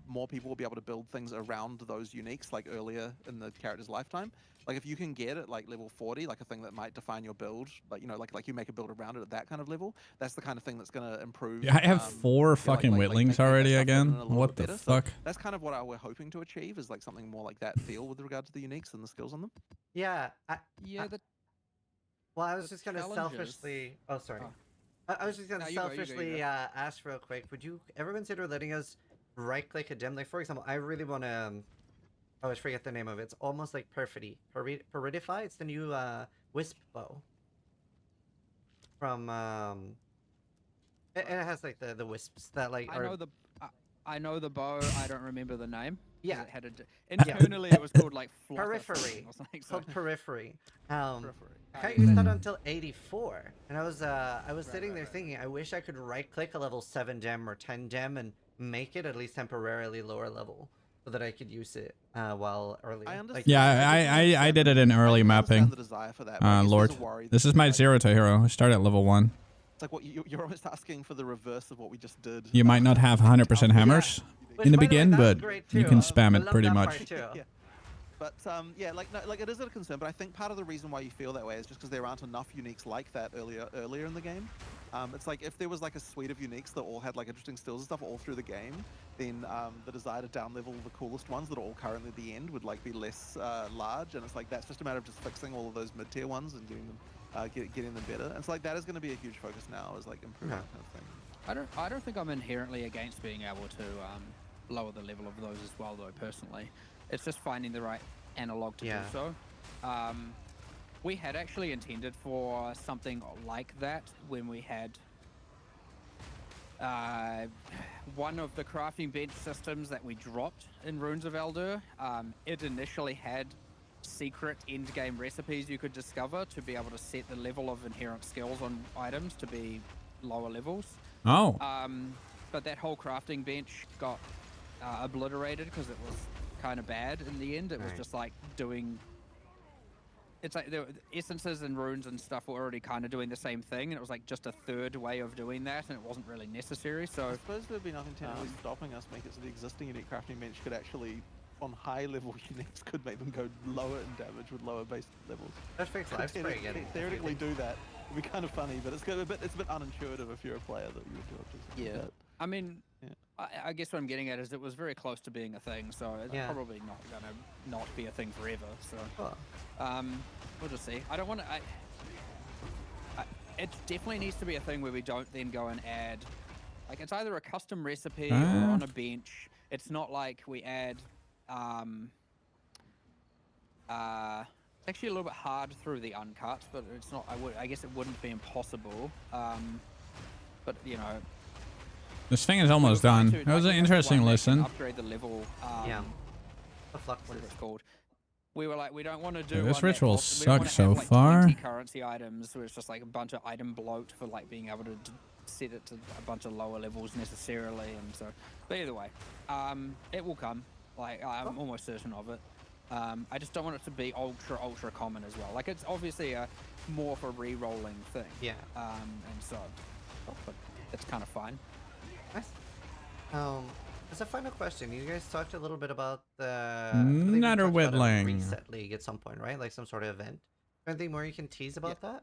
more people will be able to build things around those uniques like earlier in the character's lifetime. Like if you can get it like level 40, like a thing that might define your build, like, you know, like you make a build around it at that kind of level, that's the kind of thing that's going to improve. Yeah, I have 4 fucking Whittlings already again. What the fuck? So that's kind of what we're hoping to achieve, is like something more like that feel with regard to the uniques and the skills on them. Yeah. Well, I was the just gonna challenges- selfishly. Oh, sorry. I was just gonna No, you go, selfishly ask real quick. Would you ever consider letting us right-click a gem? Like, for example, I really want to. I always forget the name of it. It's almost like Perfidy. Peridify. It's the new Wisp bow. From and it has like the wisps that like. I know the bow. I don't remember the name. Yeah. It had internally it was called like Periphery. or something. It's called Periphery. I Periphery. can't use that until 84, and I was sitting there thinking, I wish I could right-click a level 7 gem or 10 gem and make it at least temporarily lower level, so that I could use it while early. Yeah, I did it in early mapping. Lord, this is my 0 to hero. I start at level 1. It's like what you're almost asking for the reverse of what we just did. You might not have 100% hammers in the beginning, but you can spam it pretty much. Yeah. But yeah, like it is a concern. But I think part of the reason why you feel that way is just because there aren't enough uniques like that earlier in the game. It's like if there was like a suite of uniques that all had like interesting skills and stuff all through the game, then the desire to down level the coolest ones that are all currently at the end would like be less large. And it's like that's just a matter of just fixing all of those mid tier ones and getting them getting them better. And it's like that is going to be a huge focus now, is like improving that kind of thing. I don't think I'm inherently against being able to lower the level of those as well, though. Personally, it's just finding the right analog to do so. We had actually intended for something like that when we had one of the crafting bench systems that we dropped in Runes of Eldur. It initially had secret end-game recipes you could discover to be able to set the level of inherent skills on items to be lower levels. Oh. But that whole crafting bench got obliterated because it was kind of bad in the end. It was just like doing... It's like the essences and runes and stuff were already kind of doing the same thing, and it was like just a third way of doing that, and it wasn't really necessary. So I suppose there'd be nothing technically stopping us make it so the existing unique crafting bench could actually, on high level uniques, could make them go lower in damage with lower base levels. That fixed life spray again. Theoretically do that. It'd be kind of funny, but it's a bit unintuitive if you're a player that you would do it. Yeah. I mean, I guess what I'm getting at is it was very close to being a thing, so it's probably not gonna not be a thing forever. So, we'll just see. I don't want to. It definitely needs to be a thing where we don't then go and add, like, it's either a custom recipe or on a bench. It's not like we add It's actually a little bit hard through the uncut, but it's not. I guess it wouldn't be impossible. But you know, This thing is almost done. It was an interesting listen. Upgrade the level. Yeah. Whatever it's called. We were like, we don't want to do. Dude, this one ritual that we wanna sucks so have, like, far. 20 currency items, where it's just like a bunch of item bloat for like being able to set it to a bunch of lower levels necessarily, and so. But either way, it will come. Like I'm almost certain of it. I just don't want it to be ultra common as well. Like it's obviously a more of a re-rolling thing. Yeah. And so, but it's kind of fine. Nice. As a final question, you guys talked a little bit about the Nutter Whittling reset league at some point, right? Like some sort of event. Anything more you can tease about that?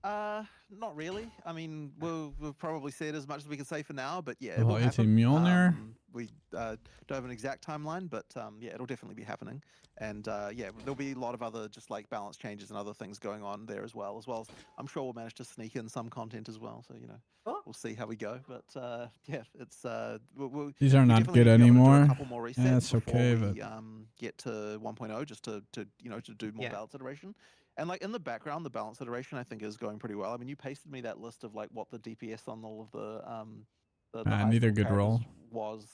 Not really. I mean, we'll probably say it as much as we can say for now, but yeah, it Oh, will it's a happen. Mjolnir. We don't have an exact timeline, but yeah, it'll definitely be happening. And yeah, there'll be a lot of other just like balance changes and other things going on there as well as I'm sure we'll manage to sneak in some content as well. So you know, we'll see how we go. But yeah, it's These are we not definitely good need to be able to do anymore. a couple more resets Yeah, it's before okay, we, but get to 1.0 just to you know to do more balance iteration. And like in the background, the balance iteration I think is going pretty well. I mean, you pasted me that list of like what the DPS on all of the high neither score good roll. characters was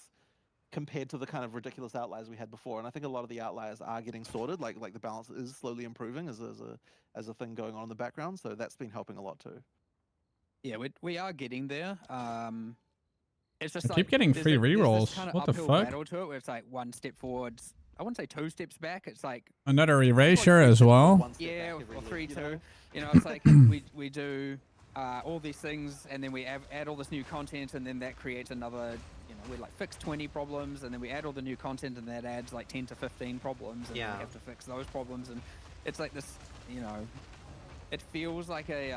compared to the kind of ridiculous outliers we had before. And I think a lot of the outliers are getting sorted. Like the balance is slowly improving as a thing going on in the background. So that's been helping a lot too. Yeah, we are getting there. It's just I keep getting free rerolls. What the fuck? Battle to it where it's like one step forwards. I wouldn't say 2 steps back. It's like Another erasure as well. yeah, or 3-2. You know, it's like we do all these things, and then we add all this new content, and then that creates another. You know, we like fix 20 problems, and then we add all the new content, and that adds like 10 to 15 problems, and then we have to fix those problems, and it's like this. You know, it feels like a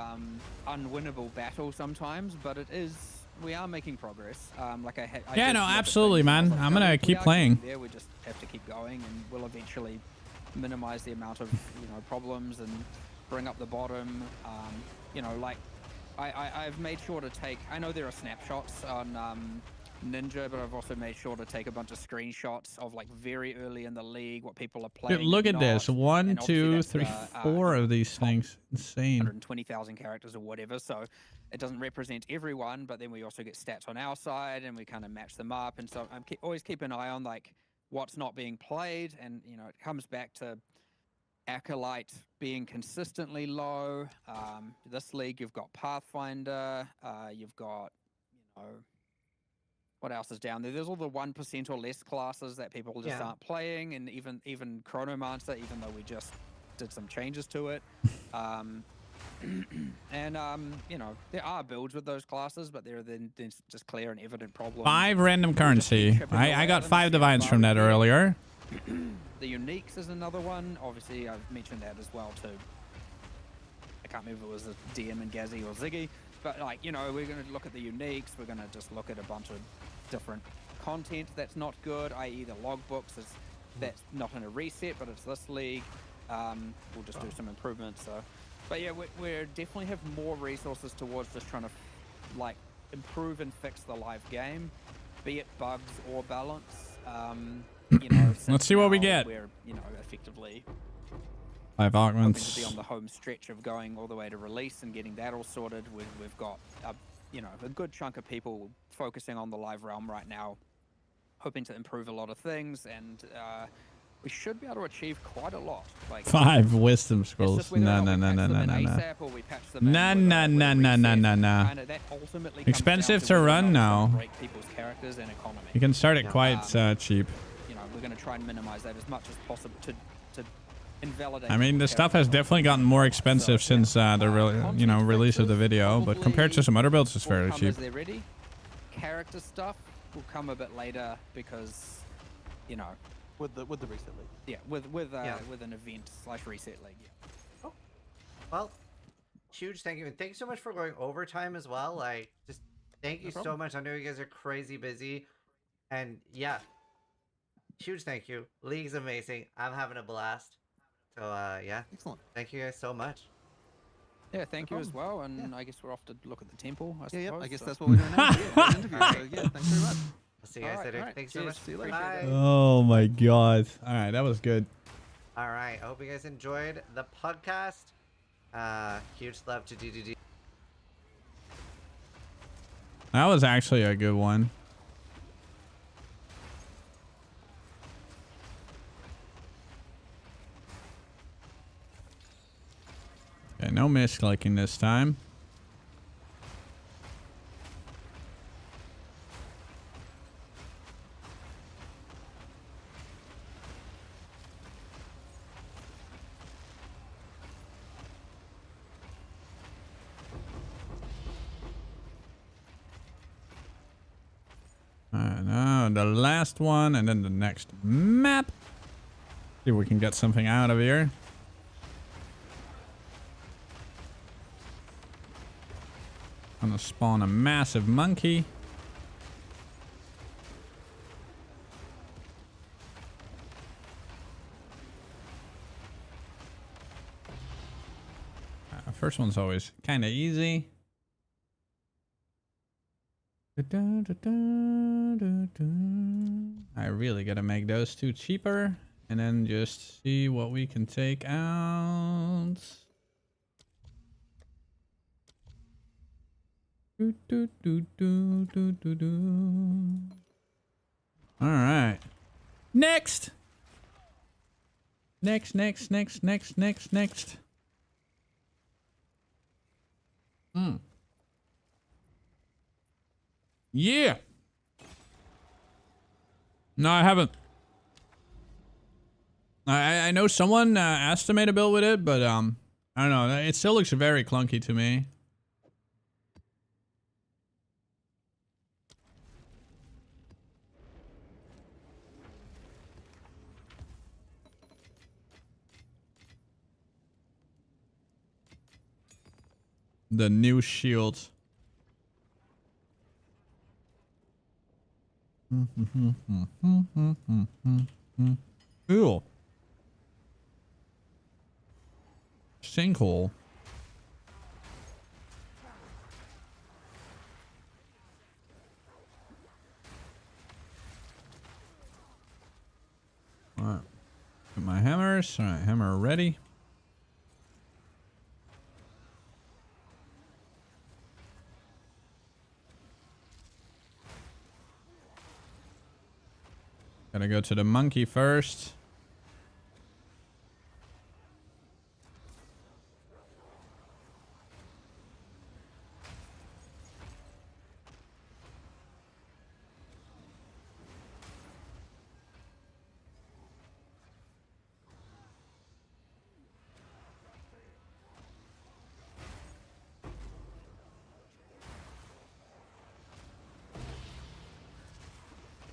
unwinnable battle sometimes, but it is. We are making progress. Like I yeah, no, absolutely, man. I'm gonna keep playing. There, we just have to keep going, and we'll eventually minimize the amount of problems and bring up the bottom. You know, like I've made sure to take. I know there are snapshots on Ninja, but I've also made sure to take a bunch of screenshots of like very early in the league what people are playing. Dude, look at this. 1, 2, 3, 4 of these things. Insane. 120,000 characters or whatever. So it doesn't represent everyone, but then we also get stats on our side, and we kind of match them up. And so I'm always keep an eye on like what's not being played, and you know it comes back to Acolyte being consistently low. This league you've got Pathfinder, you've got what else is down there? There's all the 1% or less classes that people just aren't playing, and even Chronomancer, even though we just did some changes to it. And you know, there are builds with those classes, but there are then just clear and evident problems. 5 random currency. I got 5 divines from that earlier. The uniques is another one. Obviously, I've mentioned that as well too. I can't remember if it was a DM and Gazzy or Ziggy, but like you know, we're going to look at the uniques. We're going to just look at a bunch of different content that's not good, i.e. the logbooks is that's not in a reset, but it's this league. We'll just do some improvements. So, but yeah, we definitely have more resources towards just trying to like improve and fix the live game, be it bugs or balance. You know, let's see what we get. We're effectively 5 augments. To be on the home stretch of going all the way to release and getting that all sorted. We've got a good chunk of people focusing on the live realm right now, hoping to improve a lot of things, and we should be able to achieve quite a lot. Like 5 wisdom scrolls. No. Expensive to run now. You can start it quite cheap. You know, we're going to try and minimize that as much as possible to invalidate. I mean, the stuff has definitely gotten more expensive since the release of the video, but compared to some other builds, it's fairly cheap. As they're ready, character stuff will come a bit later because, you know, with the reset league. Yeah, with an event / reset league. Yeah. Oh. Well, huge thank you, and thank you so much for going overtime as well. Like, just thank you so much. I know you guys are crazy busy, and yeah, huge thank you. League's amazing. I'm having a blast. So yeah, excellent. Thank you guys so much. Yeah, thank you as well, and I guess we're off to look at the temple. I suppose, I guess that's what we're doing now. Interview, so yeah, thanks very much. I'll see you guys later. Right. Thanks so much. See you later. Bye. Oh my god. All right, that was good. All right. I hope you guys enjoyed the podcast. Huge love to DDD. That was actually a good one. Okay, no misclicking this time. Now the last one, and then the next map. See if we can get something out of here. Gonna spawn a massive monkey. First one's always kind of easy. I really gotta make those two cheaper and then just see what we can take out. All right. Next. Next. Yeah. No, I haven't. I know someone asked to make a build with it, but I don't know. It still looks very clunky to me. The new shield. Cool. Sinkhole. All right. Put my hammers. All right, hammer ready. Gotta go to the monkey first.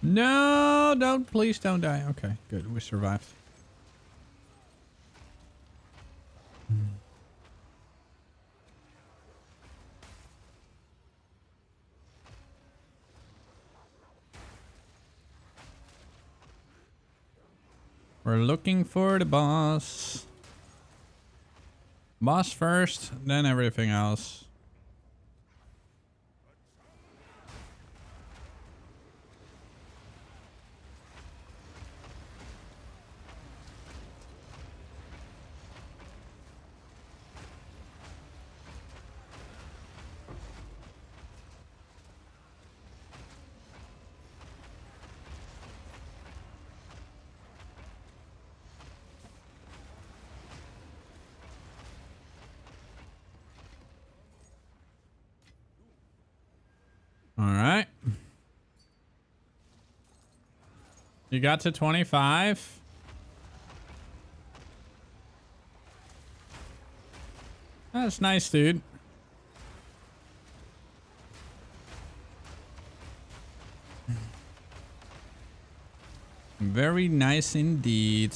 No, please don't die. Okay, good. We survived. We're looking for the boss. Boss first, then everything else. All right. You got to 25. That's nice, dude. Very nice indeed.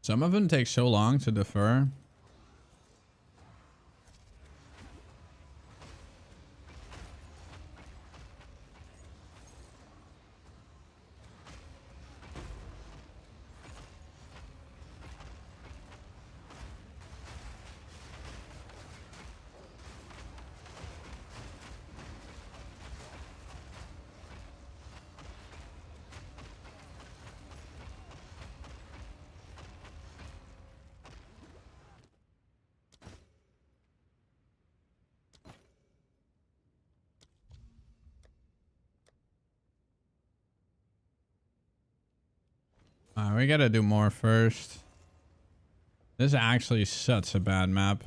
Some of them take so long to defer. We gotta do more first. This is actually such a bad map.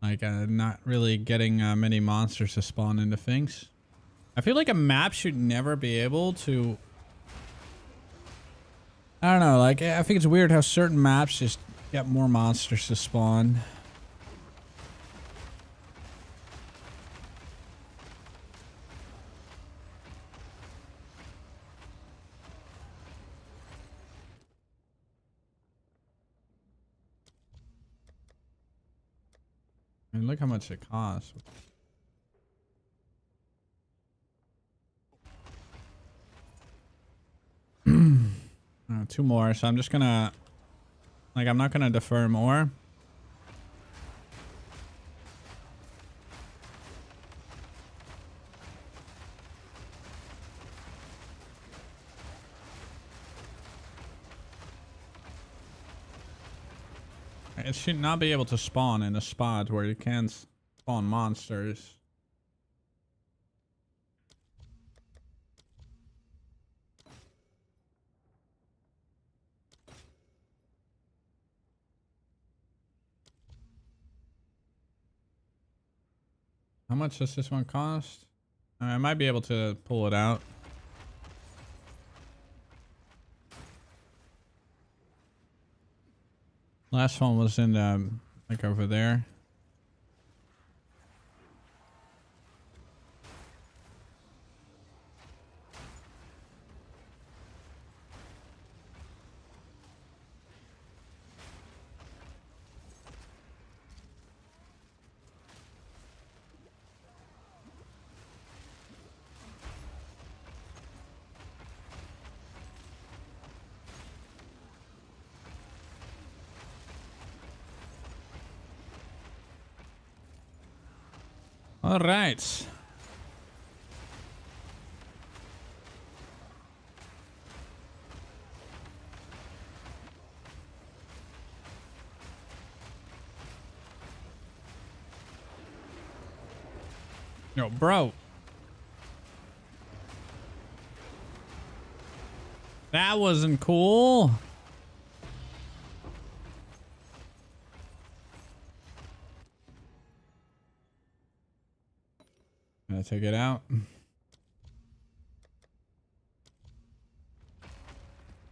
Like, not really getting many monsters to spawn into things. I feel like a map should never be able to... I don't know, like, I think it's weird how certain maps just get more monsters to spawn. I mean, look how much it costs. Two more, so I'm just gonna... Like, I'm not gonna defer more. It should not be able to spawn in a spot where you can spawn monsters. How much does this one cost? I might be able to pull it out. Last one was in like over there. All right. Yo, bro. That wasn't cool. Gonna take it out.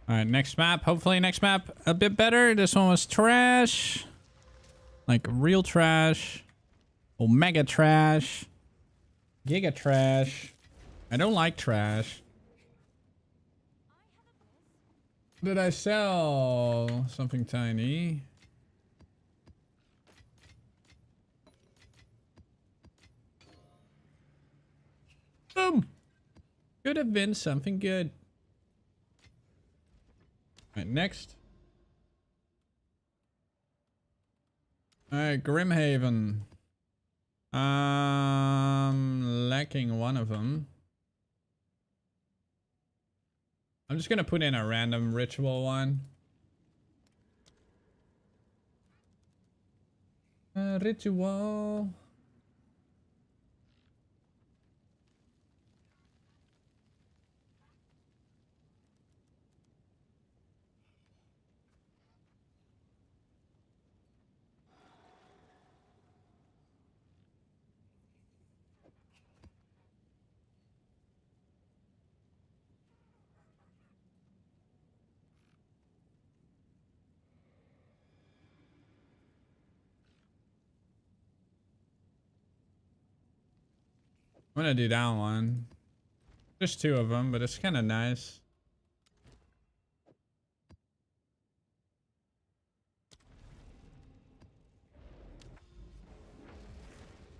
All right, next map. Hopefully next map a bit better. This one was trash. Like real trash. Omega trash. Giga trash. I don't like trash. Did I sell something tiny? Boom. Could have been something good. All right, next. All right, Grimhaven. Lacking one of them. I'm just gonna put in a random ritual one. Ritual. I'm gonna do that one. Just two of them, but it's kind of nice.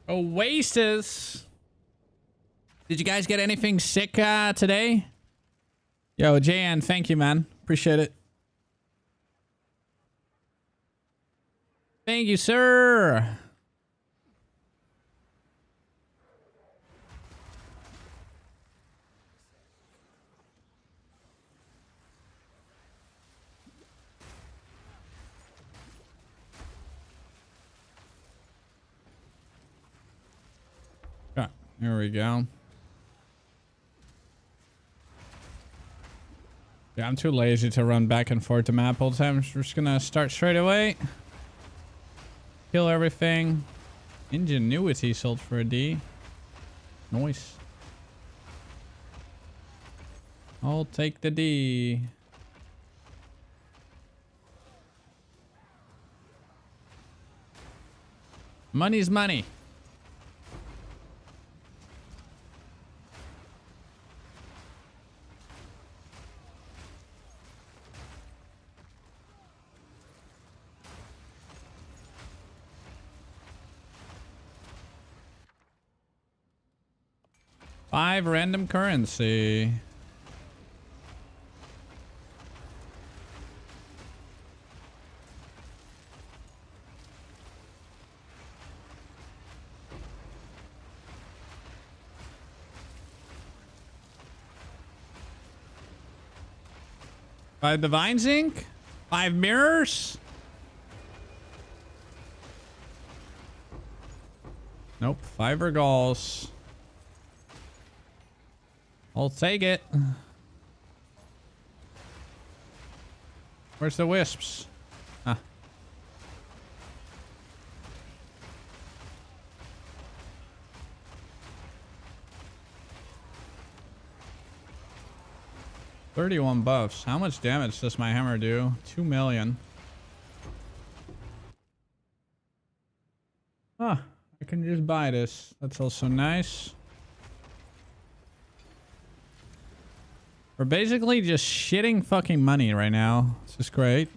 Oasis. Did you guys get anything sick today? Yo, JN, thank you, man. Appreciate it. Thank you, sir. Here we go. Yeah, I'm too lazy to run back and forth the map all the time. I'm just gonna start straight away. Kill everything. Ingenuity sold for a D. Nice. I'll take the D. Money's money. Five random currency. Five divine zinc. Five mirrors. Nope. Five regals. I'll take it. Where's the wisps? Ah. $31 buffs. How much damage does my hammer do? 2 million. Ah, I can just buy this. That's also nice. We're basically just shitting fucking money right now. This is great.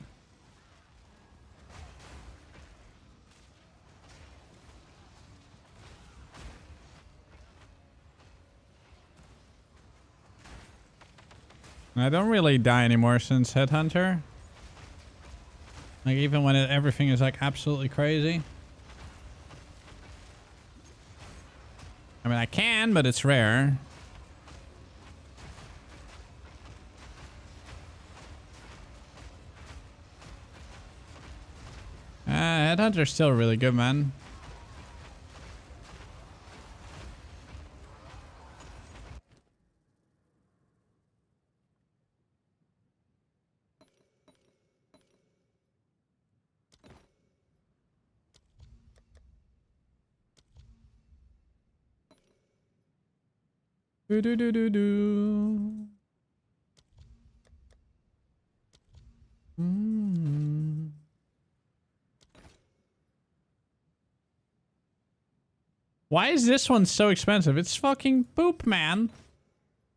I don't really die anymore since Headhunter. Like even when everything is like absolutely crazy. I mean I can, but it's rare. Headhunter's still really good, man. Do do do do do. Why is this one so expensive? It's fucking boop, man.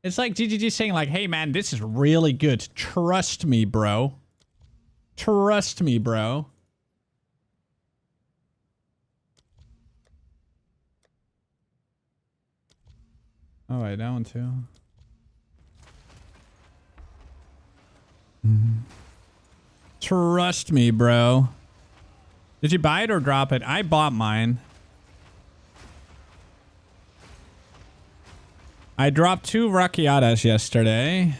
It's like GGG saying like, hey man, this is really good. Trust me, bro. Trust me, bro. Oh wait, that one too. Trust me, bro. Did you buy it or drop it? I bought mine. I dropped 2 Racchiatas yesterday.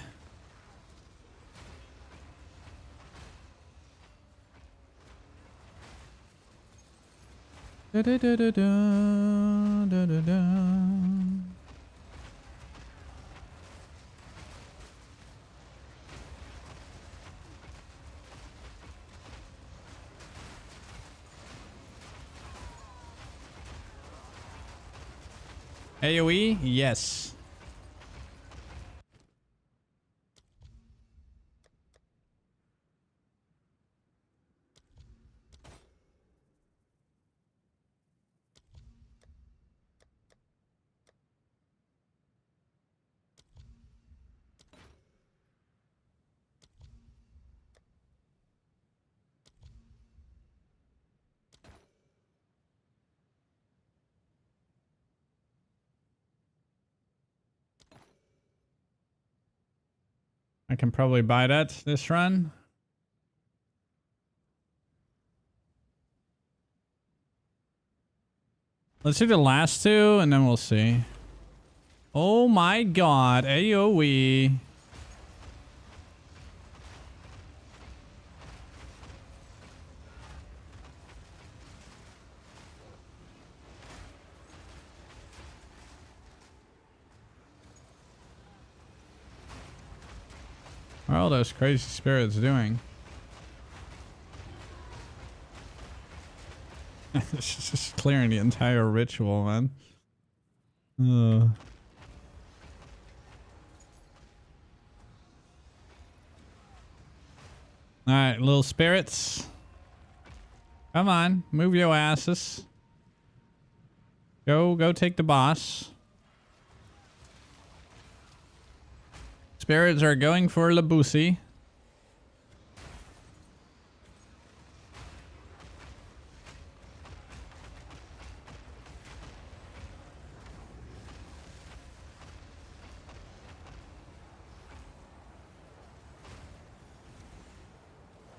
Da, da, da, da, da, da, da, da. AoE? Yes. I can probably buy that this run. Let's do the last 2 and then we'll see. Oh my god, AoE. What are all those crazy spirits doing? It's just clearing the entire ritual, man. Alright, little spirits. Come on, move your asses. Go take the boss. Spirits are going for Labusi.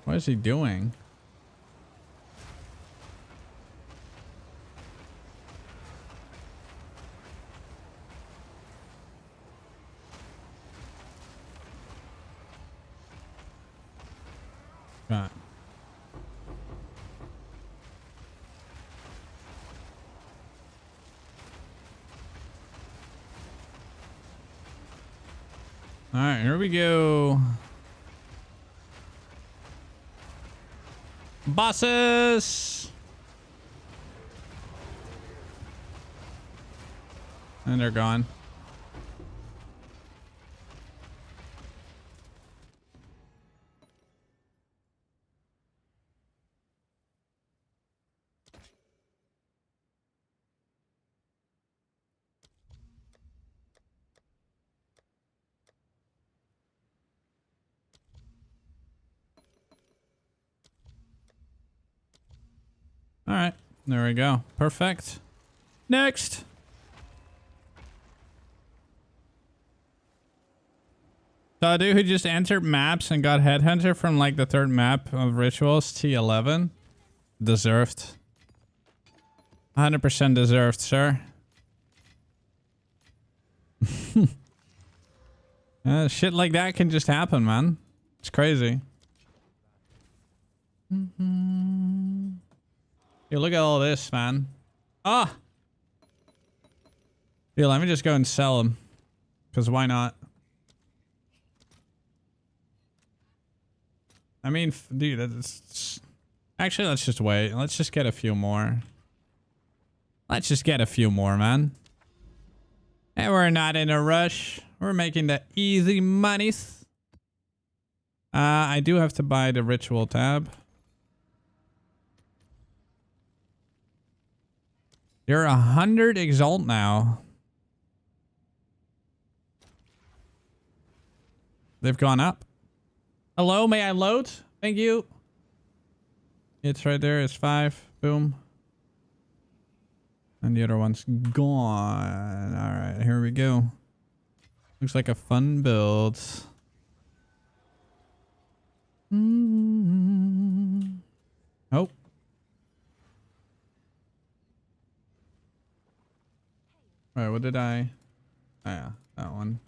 What is he doing? Right. All right, here we go. Bosses. And they're gone. All right, there we go. Perfect. Next. So a dude who just entered maps and got Headhunter from like the third map of Rituals, T11. Deserved. 100% deserved, sir. Shit like that can just happen, man. It's crazy. Hey, look at all this, man. Ah! Yeah, let me just go and sell them. Because why not? I mean, dude, that's... Actually, let's just wait. Let's just get a few more. Let's just get a few more, man. And we're not in a rush. We're making the easy monies. I do have to buy the ritual tab. You're 100 exalt now. They've gone up. Hello, may I load? Thank you. It's right there. It's 5. Boom. And the other one's gone. All right, here we go. Looks like a fun build. Oh. All right, what did I... Oh, yeah, that one.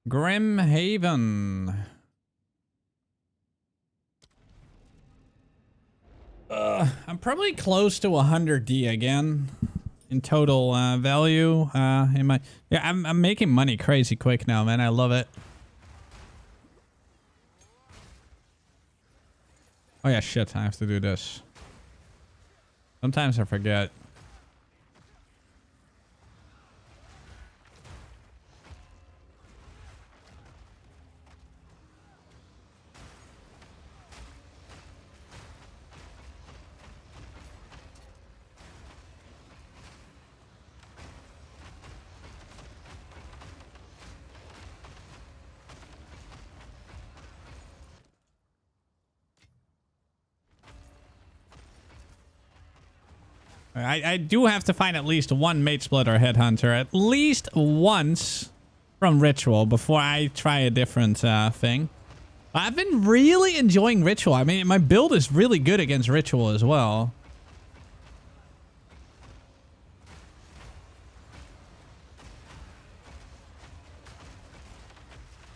Grim Haven. I'm probably close to 100D again in total value. In my I'm making money crazy quick now, man. I love it. Oh yeah, shit! I have to do this. Sometimes I forget. I do have to find at least one mate splitter headhunter at least once from Ritual before I try a different thing. I've been really enjoying Ritual. I mean, my build is really good against Ritual as well.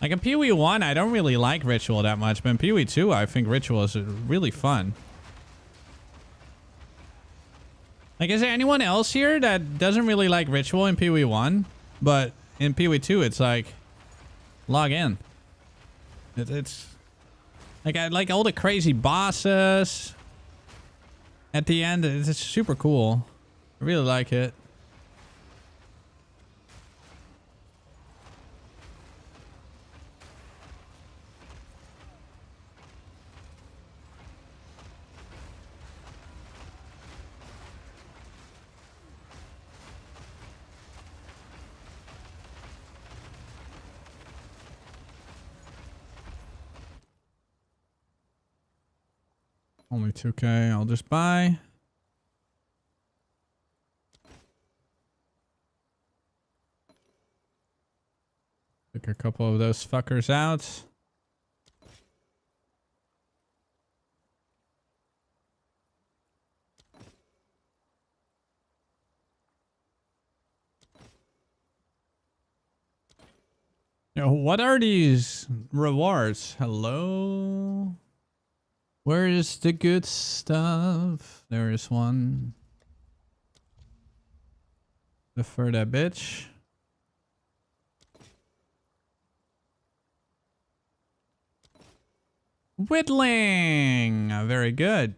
Like in PoE 1, I don't really like Ritual that much, but in PoE 2, I think Ritual is really fun. Like, is there anyone else here that doesn't really like Ritual in PoE 1? But in PoE 2, it's like, log in. It's like, I like all the crazy bosses at the end. It's super cool. I really like it. Only 2K, I'll just buy. Pick a couple of those fuckers out. Yo, what are these rewards? Hello? Where is the good stuff? There is one. Defer that bitch. Whittling! Very good.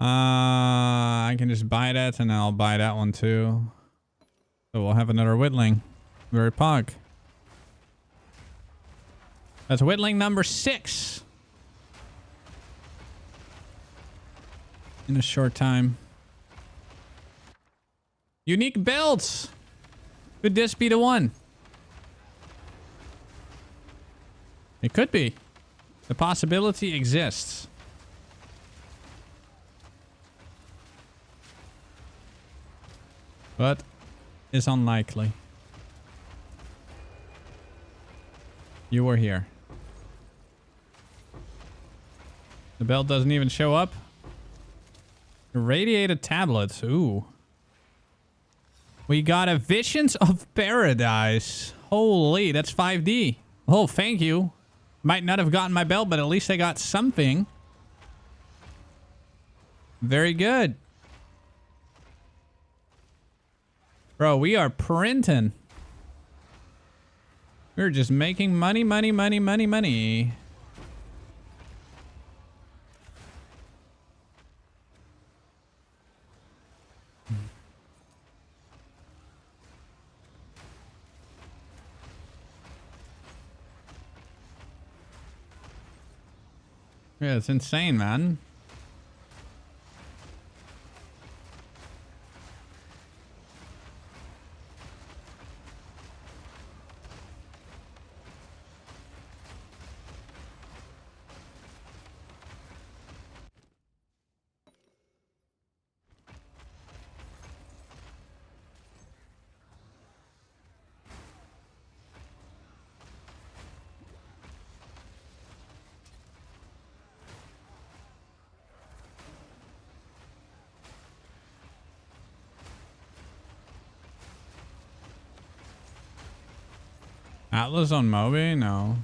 I can just buy that and I'll buy that one too. So we'll have another whittling. Very pog. That's whittling number 6. In a short time. Unique builds. Could this be the one? It could be. The possibility exists. But it's unlikely. You were here. The belt doesn't even show up. Irradiated tablets. Ooh. We got a Visions of Paradise. Holy, that's 5D. Oh, thank you. Might not have gotten my belt, but at least I got something. Very good. Bro, we are printing. We're just making money, money, money, money, money. Yeah, it's insane, man. Atlas on MOBO? No.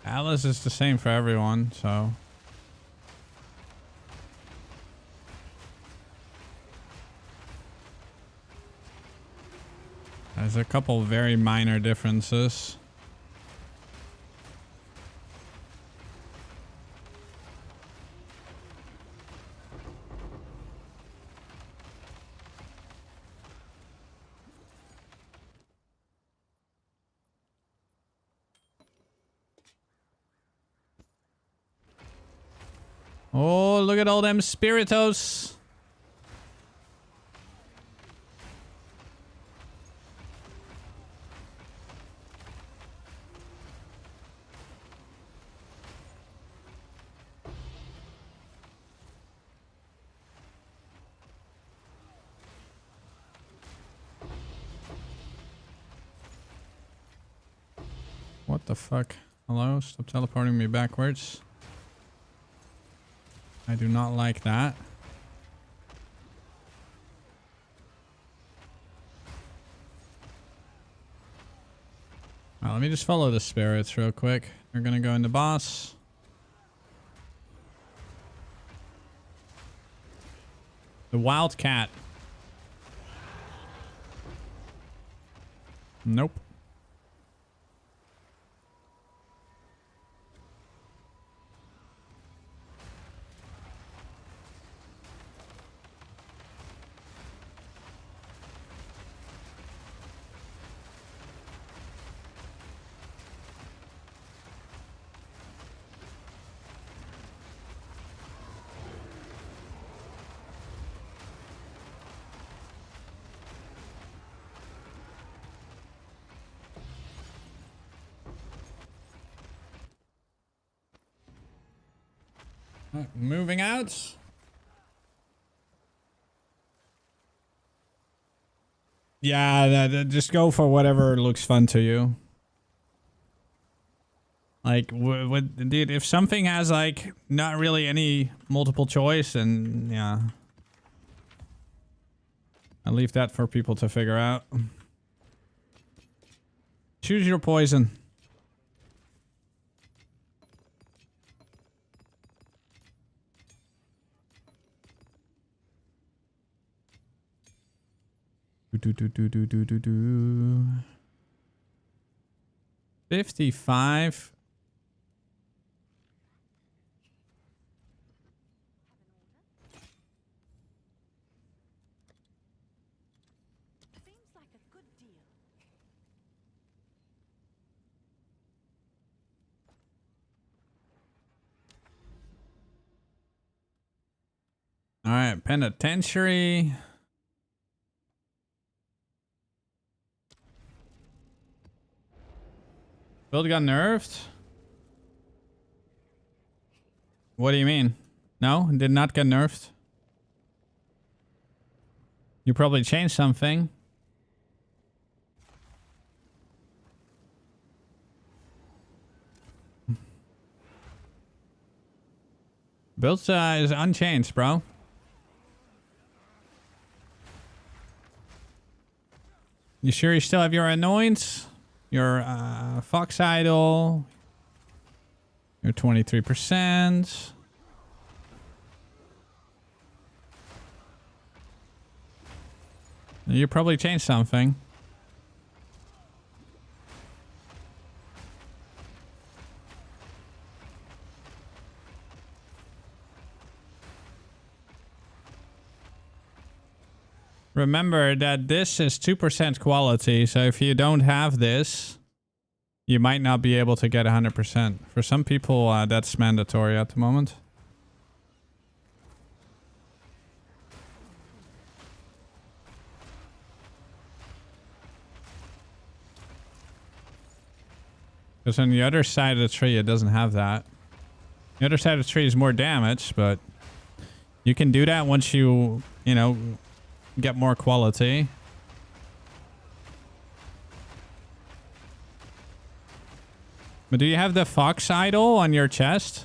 Atlas is the same for everyone, so. There's a couple very minor differences. Oh, look at all them Spiritos. What the fuck? Hello? Stop teleporting me backwards. I do not like that. Let me just follow the spirits real quick. We're gonna go into boss. The Wildcat. Nope. Moving out. Yeah, just go for whatever looks fun to you. Like, dude, if something has like not really any multiple choice, and yeah, I'll leave that for people to figure out. Choose your poison. Do. 55. All right, penitentiary. Build got nerfed? What do you mean? No, it did not get nerfed. You probably changed something. Build is unchanged, bro. You sure you still have your annoyance? Your Fox Idol. Your 23%. You probably changed something. Remember that this is 2% quality, so if you don't have this, you might not be able to get 100%. For some people, that's mandatory at the moment. Because on the other side of the tree, it doesn't have that. The other side of the tree is more damage, but you can do that once you know, get more quality. But do you have the Fox Idol on your chest?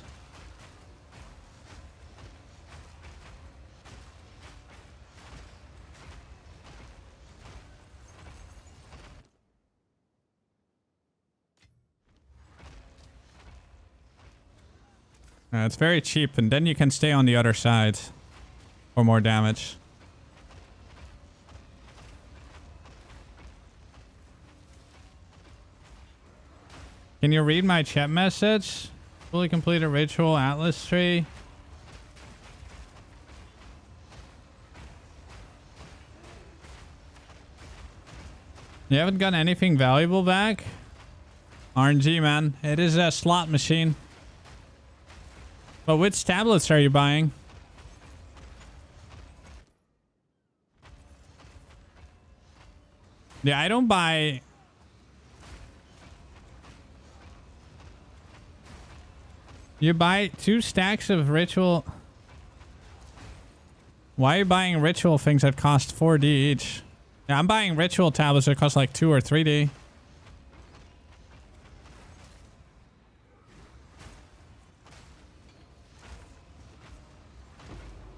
It's very cheap, and then you can stay on the other side for more damage. Can you read my chat message? Fully complete a ritual atlas tree. You haven't gotten anything valuable back? RNG, man. It is a slot machine. But which tablets are you buying? Yeah, I don't buy... You buy 2 stacks of ritual... Why are you buying ritual things that cost 4D each? Yeah, I'm buying ritual tablets that cost like 2 or 3D.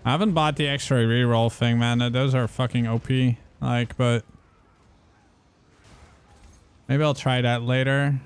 I haven't bought the extra reroll thing, man. Those are fucking OP. Like, but maybe I'll try that later.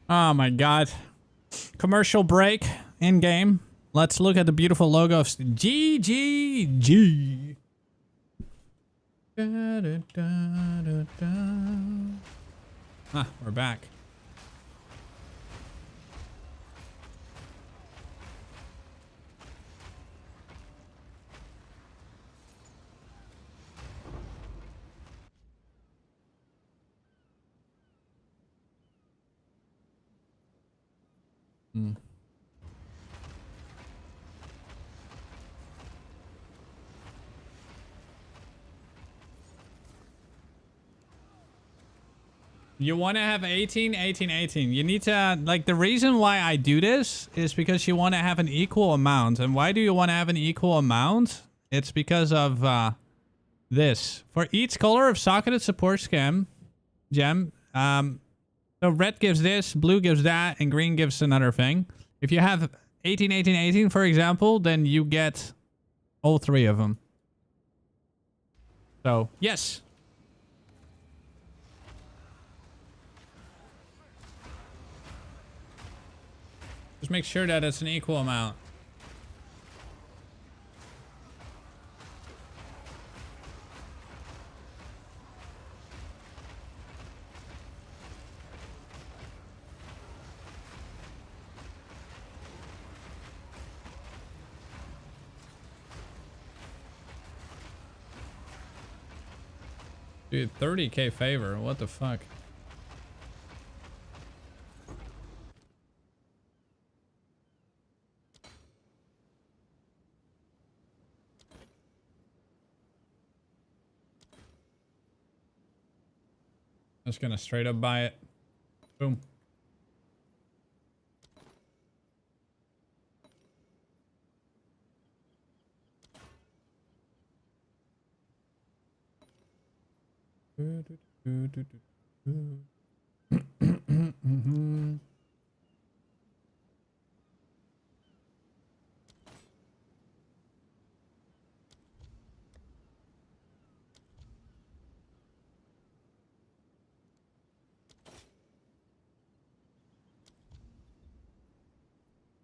Oh my god. Commercial break in game. Let's look at the beautiful logo of GGG. Ah, we're back. Hmm. You want to have 18, 18, 18. You need to, like, the reason why I do this is because you want to have an equal amount. And why do you want to have an equal amount? It's because of this. For each color of socketed support gem, so red gives this, blue gives that, and green gives another thing. If you have 18, 18, 18, for example, then you get all three of them. So, yes. Just make sure that it's an equal amount. Dude, 30k favor. What the fuck? Just gonna straight up buy it. Boom.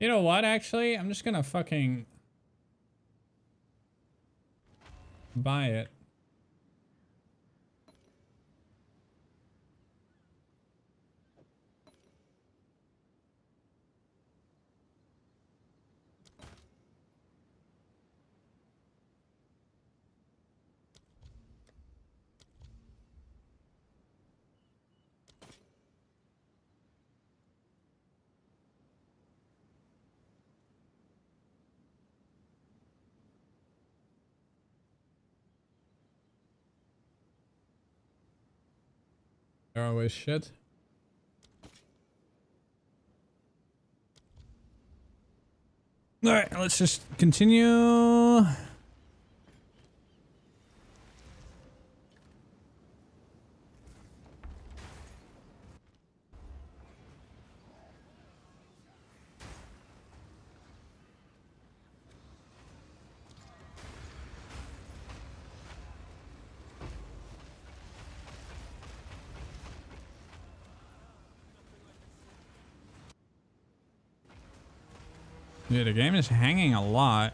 You know what, actually? I'm just gonna fucking buy it. They're always shit. Alright, let's just continue. Yeah, the game is hanging a lot.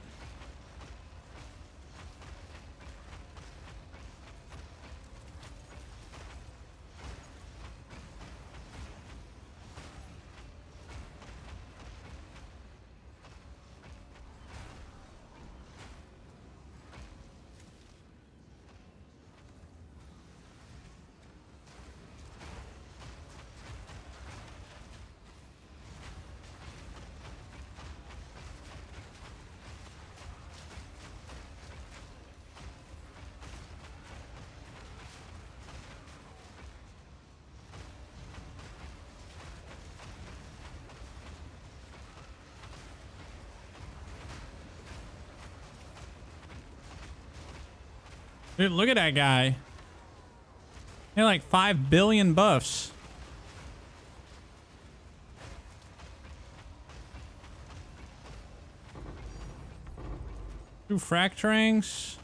Dude, look at that guy. He had like 5 billion buffs. Two fracturings.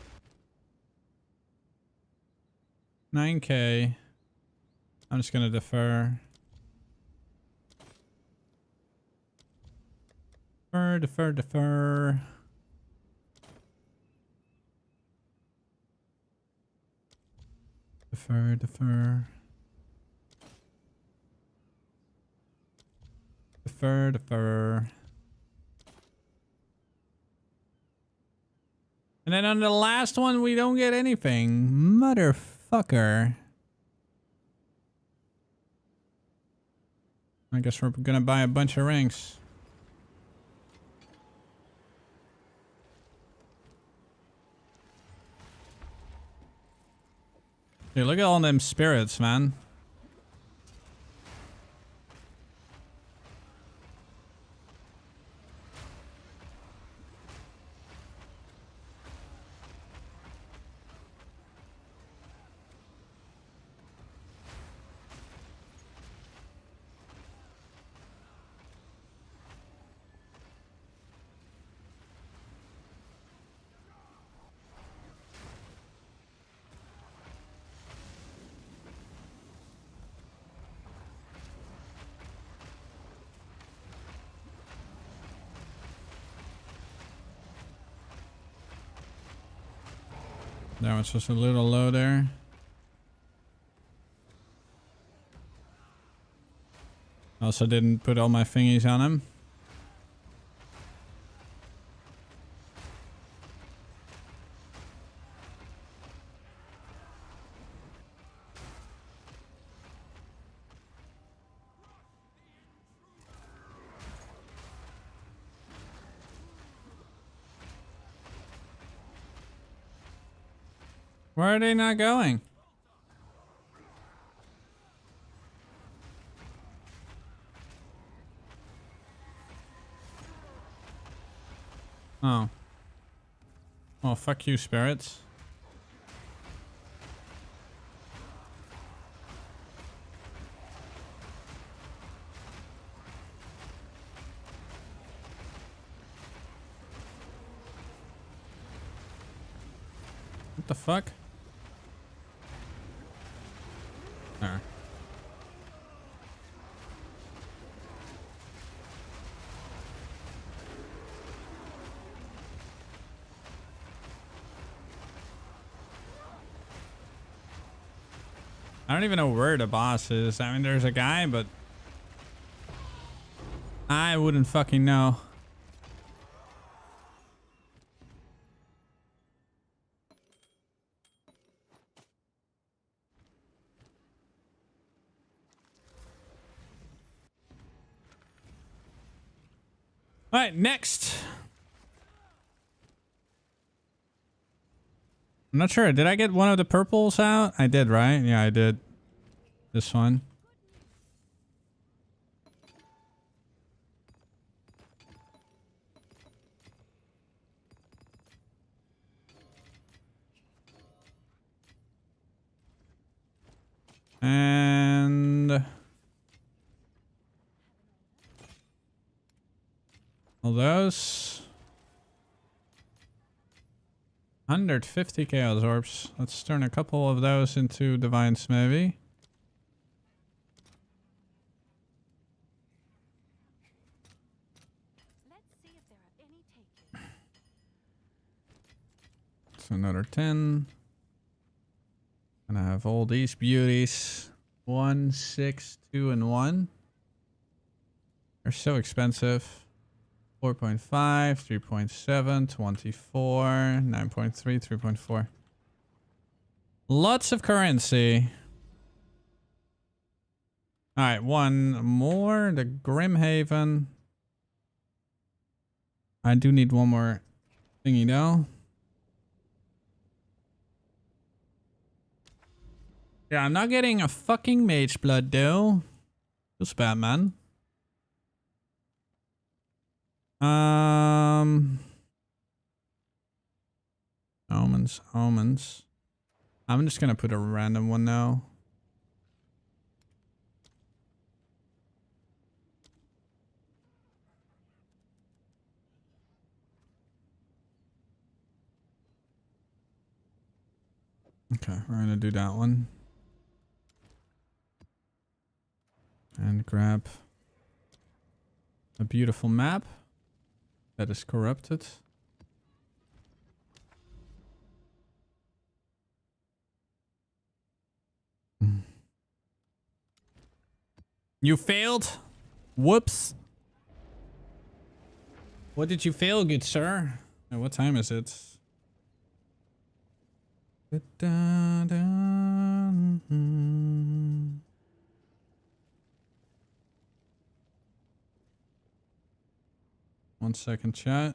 9K. I'm just gonna defer. Defer. Defer. Defer. And then on the last one, we don't get anything. Motherfucker. I guess we're gonna buy a bunch of rings. Dude, look at all them spirits, man. That was just a little low there. Also didn't put all my thingies on him. Where are they not going? Oh. Oh, fuck you, spirits. What the fuck? There. I don't even know where the boss is. I mean, there's a guy, but I wouldn't fucking know. All right, next. I'm not sure. Did I get one of the purples out? I did, right? Yeah, I did. This one. And all those. 150 chaos orbs. Let's turn a couple of those into divines, maybe. So another 10. And I have all these beauties. 1, 6, 2, and 1. They're so expensive. 4.5, 3.7, 24, 9.3, 3.4. Lots of currency. All right, one more. The Grimhaven. I do need one more thingy though. Yeah, I'm not getting a fucking mage blood though. Feels bad, man. Omens. I'm just gonna put a random one now. Okay, we're gonna do that one. And grab a beautiful map that is corrupted. You failed? Whoops. What did you fail, good sir? What time is it? One second, chat.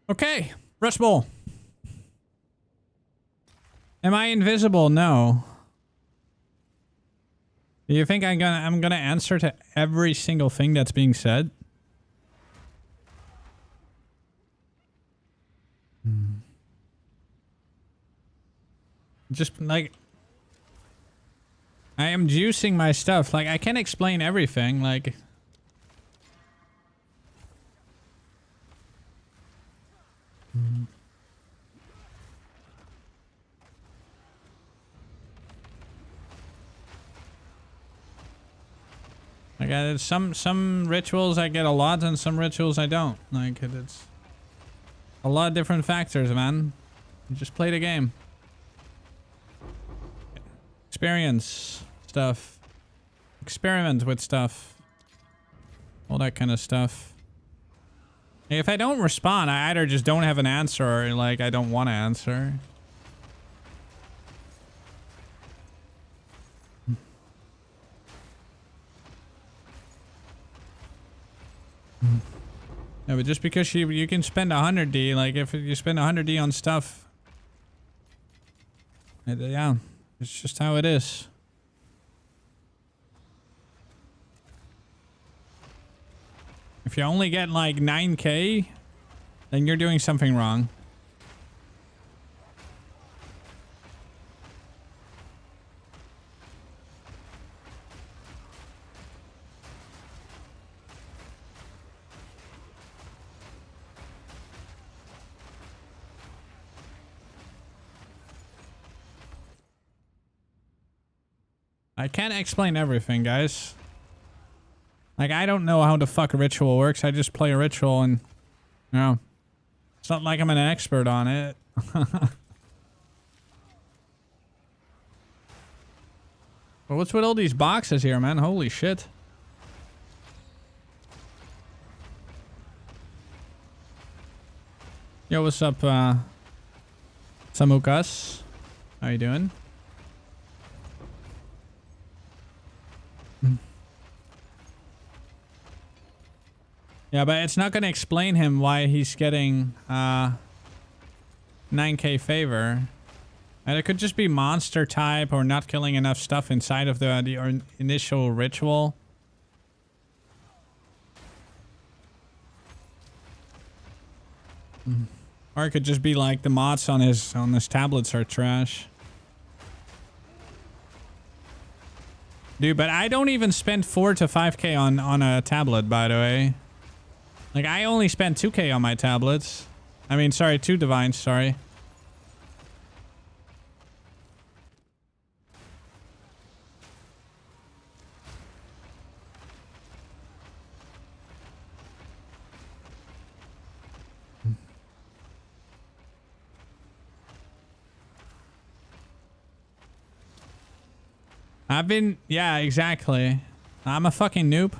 Okay, Rush Bowl. Am I invisible? No. Do you think I'm gonna answer to every single thing that's being said? Just like I am juicing my stuff. Like I can't explain everything. Like. I got some rituals I get a lot and some rituals I don't. Like it's a lot of different factors, man. You just play the game. Experience stuff. Experiment with stuff. All that kind of stuff. If I don't respond, I either just don't have an answer or like I don't want to answer. Yeah, but just because you can spend 100D, like if you spend 100D on stuff, yeah, it's just how it is. If you only get like 9K, then you're doing something wrong. I can't explain everything, guys. Like, I don't know how the fuck a ritual works. I just play a ritual and, you know, it's not like I'm an expert on it. But what's with all these boxes here, man? Holy shit. Yo, what's up, Samukas? How you doing? Yeah, but it's not going to explain him why he's getting 9K favor. And it could just be monster type or not killing enough stuff inside of the initial ritual. Or it could just be like the mods on his tablets are trash. Dude, but I don't even spend 4 to 5K on a tablet, by the way. Like, I only spent 2K on my tablets. I mean, sorry, 2 divines, sorry. Yeah, exactly. I'm a fucking noob.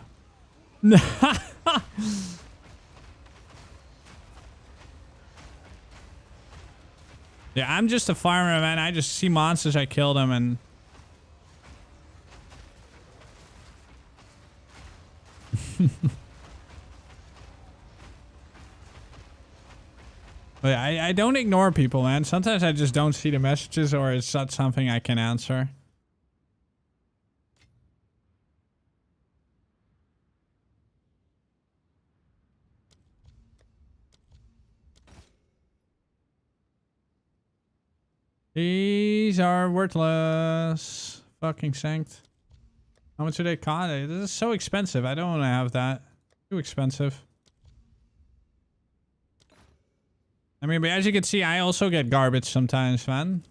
Yeah, I'm just a farmer, man. I just see monsters, I kill them, and... But I don't ignore people, man. Sometimes I just don't see the messages, or it's not something I can answer. These are worthless. Fucking sanked. How much do they cost? This is so expensive. I don't want to have that. Too expensive. I mean, but as you can see, I also get garbage sometimes, man.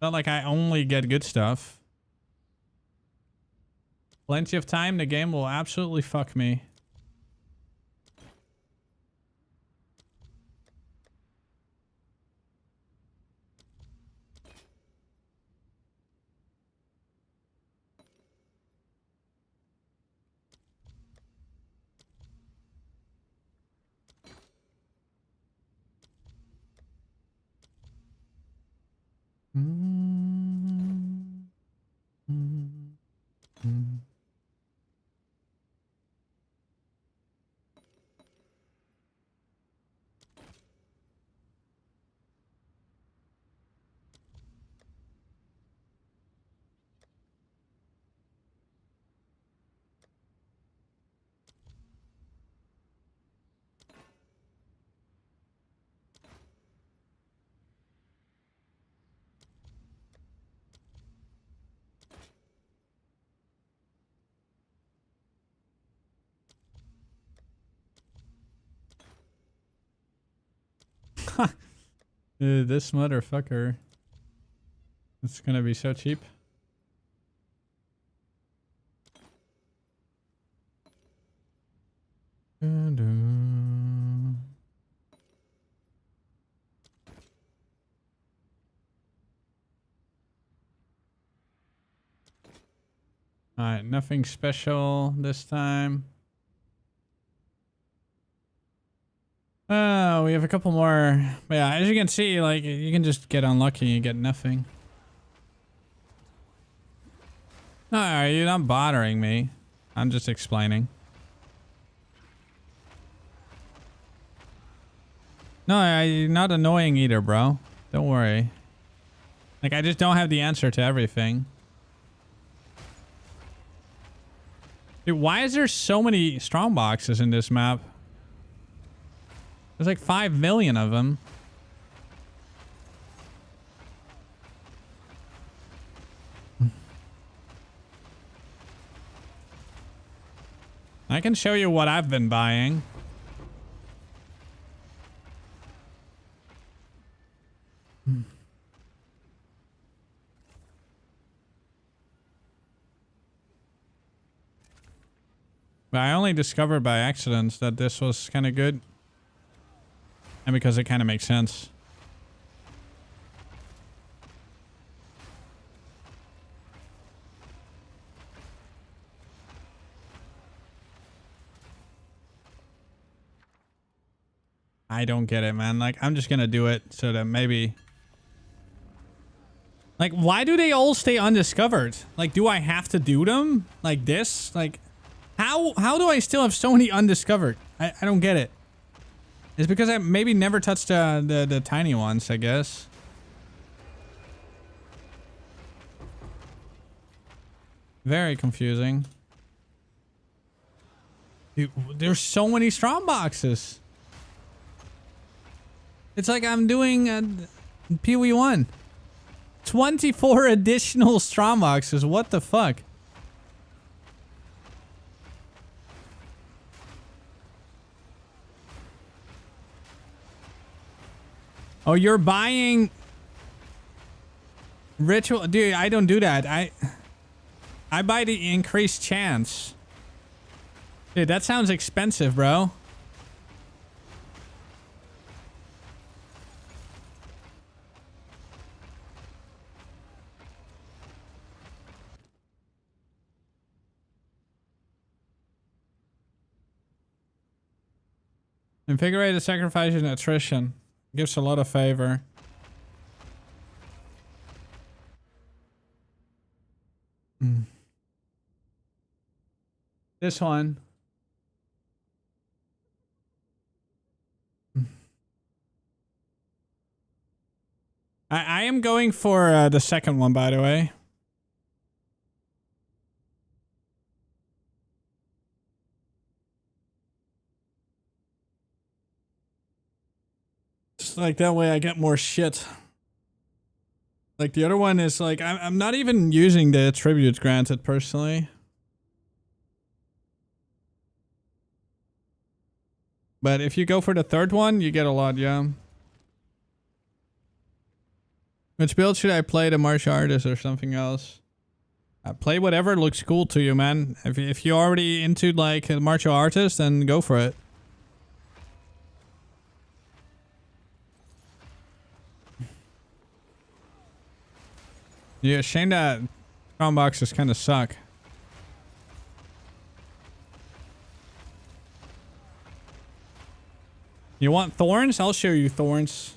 Not like I only get good stuff. Plenty of time, the game will absolutely fuck me. Dude, this motherfucker. It's gonna be so cheap. Alright, nothing special this time. We have a couple more. But yeah, as you can see, like, you can just get unlucky and get nothing. No, you're not bothering me. I'm just explaining. No, you're not annoying either, bro. Don't worry. Like, I just don't have the answer to everything. Dude, why is there so many strong boxes in this map? There's like 5 million of them. I can show you what I've been buying. But I only discovered by accident that this was kind of good. And because it kind of makes sense. I don't get it, man. Like, I'm just gonna do it so that maybe... Like, why do they all stay undiscovered? Like, do I have to do them? Like this? Like, how do I still have so many undiscovered? I don't get it. It's because I maybe never touched the tiny ones, I guess. Very confusing. Dude, there's so many strong boxes. It's like I'm doing PoE1. 24 additional strong boxes. What the fuck? Oh, you're buying ritual, dude. I don't do that. I buy the increased chance. Dude, that sounds expensive, bro. Invigorated sacrifice and attrition. Gives a lot of favor. This one. I am going for the second one, by the way. Just like that way I get more shit. Like the other one is like, I'm not even using the attributes granted personally. But if you go for the third one, you get a lot, yeah. Which build should I play, the martial artist or something else? Play whatever looks cool to you, man. If you're already into like a martial artist, then go for it. Yeah, shame that crown boxes kind of suck. You want thorns? I'll show you thorns.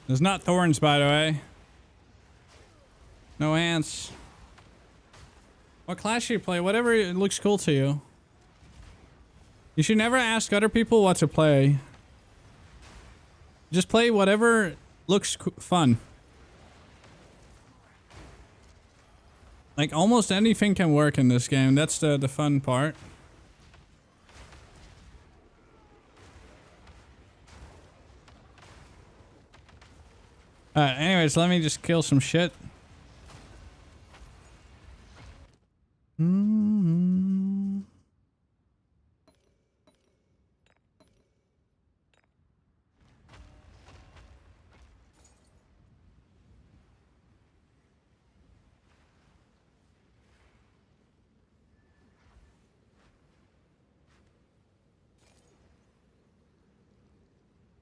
There's not thorns, by the way. No ants. What class should you play? Whatever it looks cool to you. You should never ask other people what to play. Just play whatever looks fun. Like almost anything can work in this game. That's the fun part. Anyways, let me just kill some shit.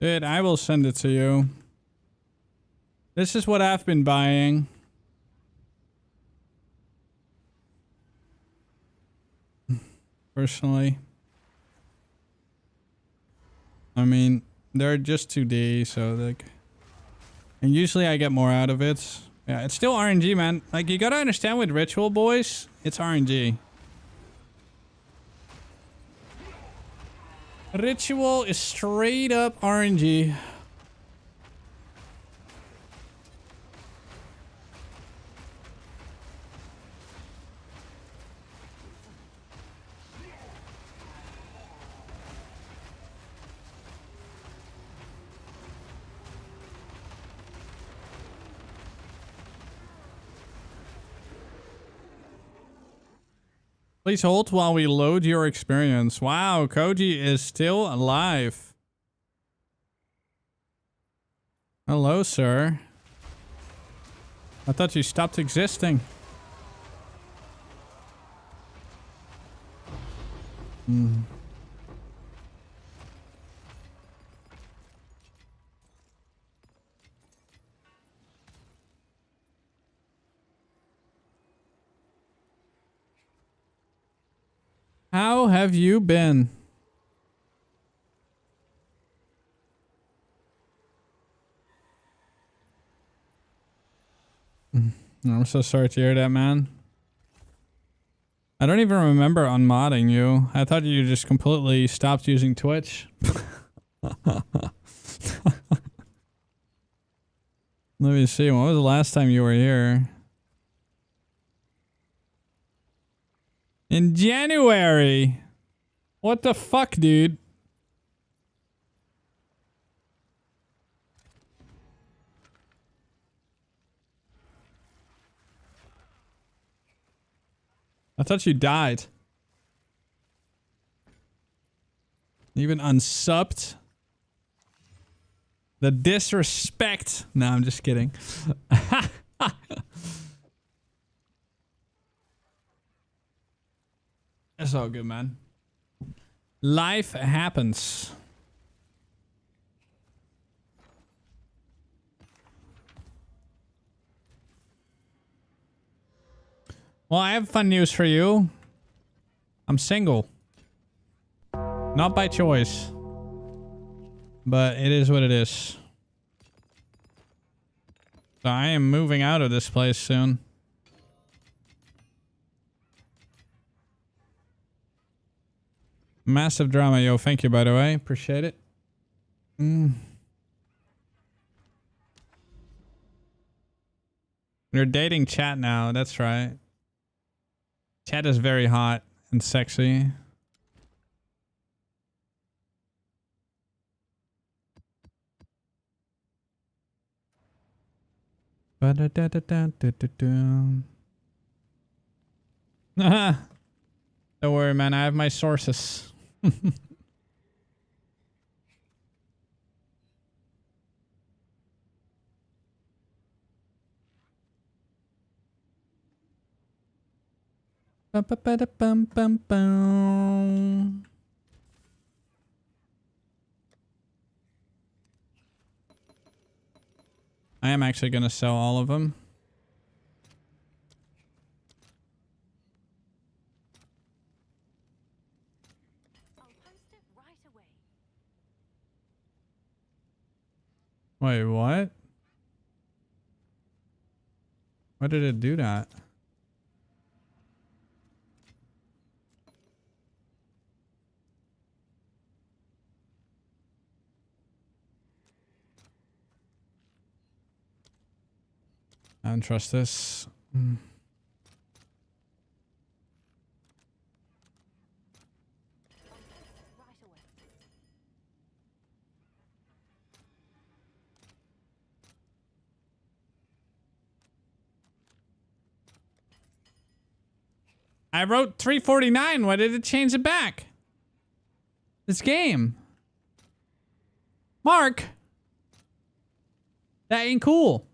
Dude, I will send it to you. This is what I've been buying. Personally. I mean, they're just 2D, so like... And usually I get more out of it. Yeah, it's still RNG, man. Like, you gotta understand with Ritual, boys, it's RNG. Ritual is straight up RNG. Please hold while we load your experience. Wow, Koji is still alive. Hello, sir. I thought you stopped existing. How have you been? I'm so sorry to hear that, man. I don't even remember unmodding you. I thought you just completely stopped using Twitch. Let me see. When was the last time you were here? In January. What the fuck, dude? I thought you died. Even unsubbed. The disrespect. No, I'm just kidding. It's all good, man. Life happens. Well, I have fun news for you. I'm single. Not by choice. But it is what it is. So I am moving out of this place soon. Massive drama, yo. Thank you, by the way. Appreciate it. You're dating chat now. That's right. Chat is very hot and sexy. Don't worry, man. I have my sources. I am actually going to sell all of them. Wait, what? Why did it do that? I don't trust this. I wrote 349. Why did it change it back? This game. Mark. That ain't cool.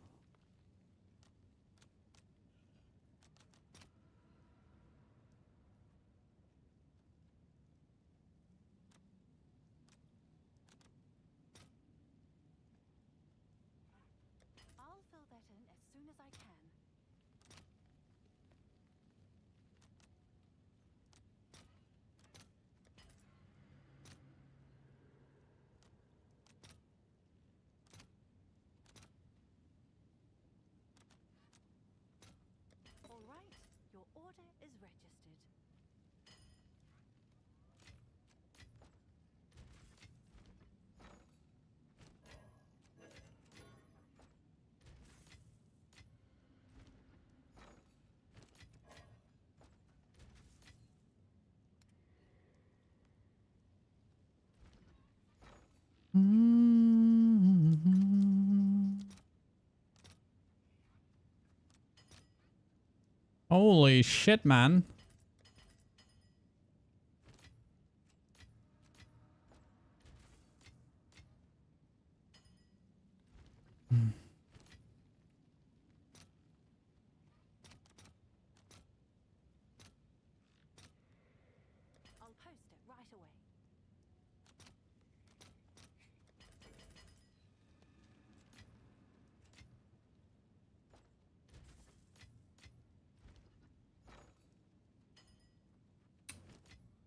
Holy shit, man.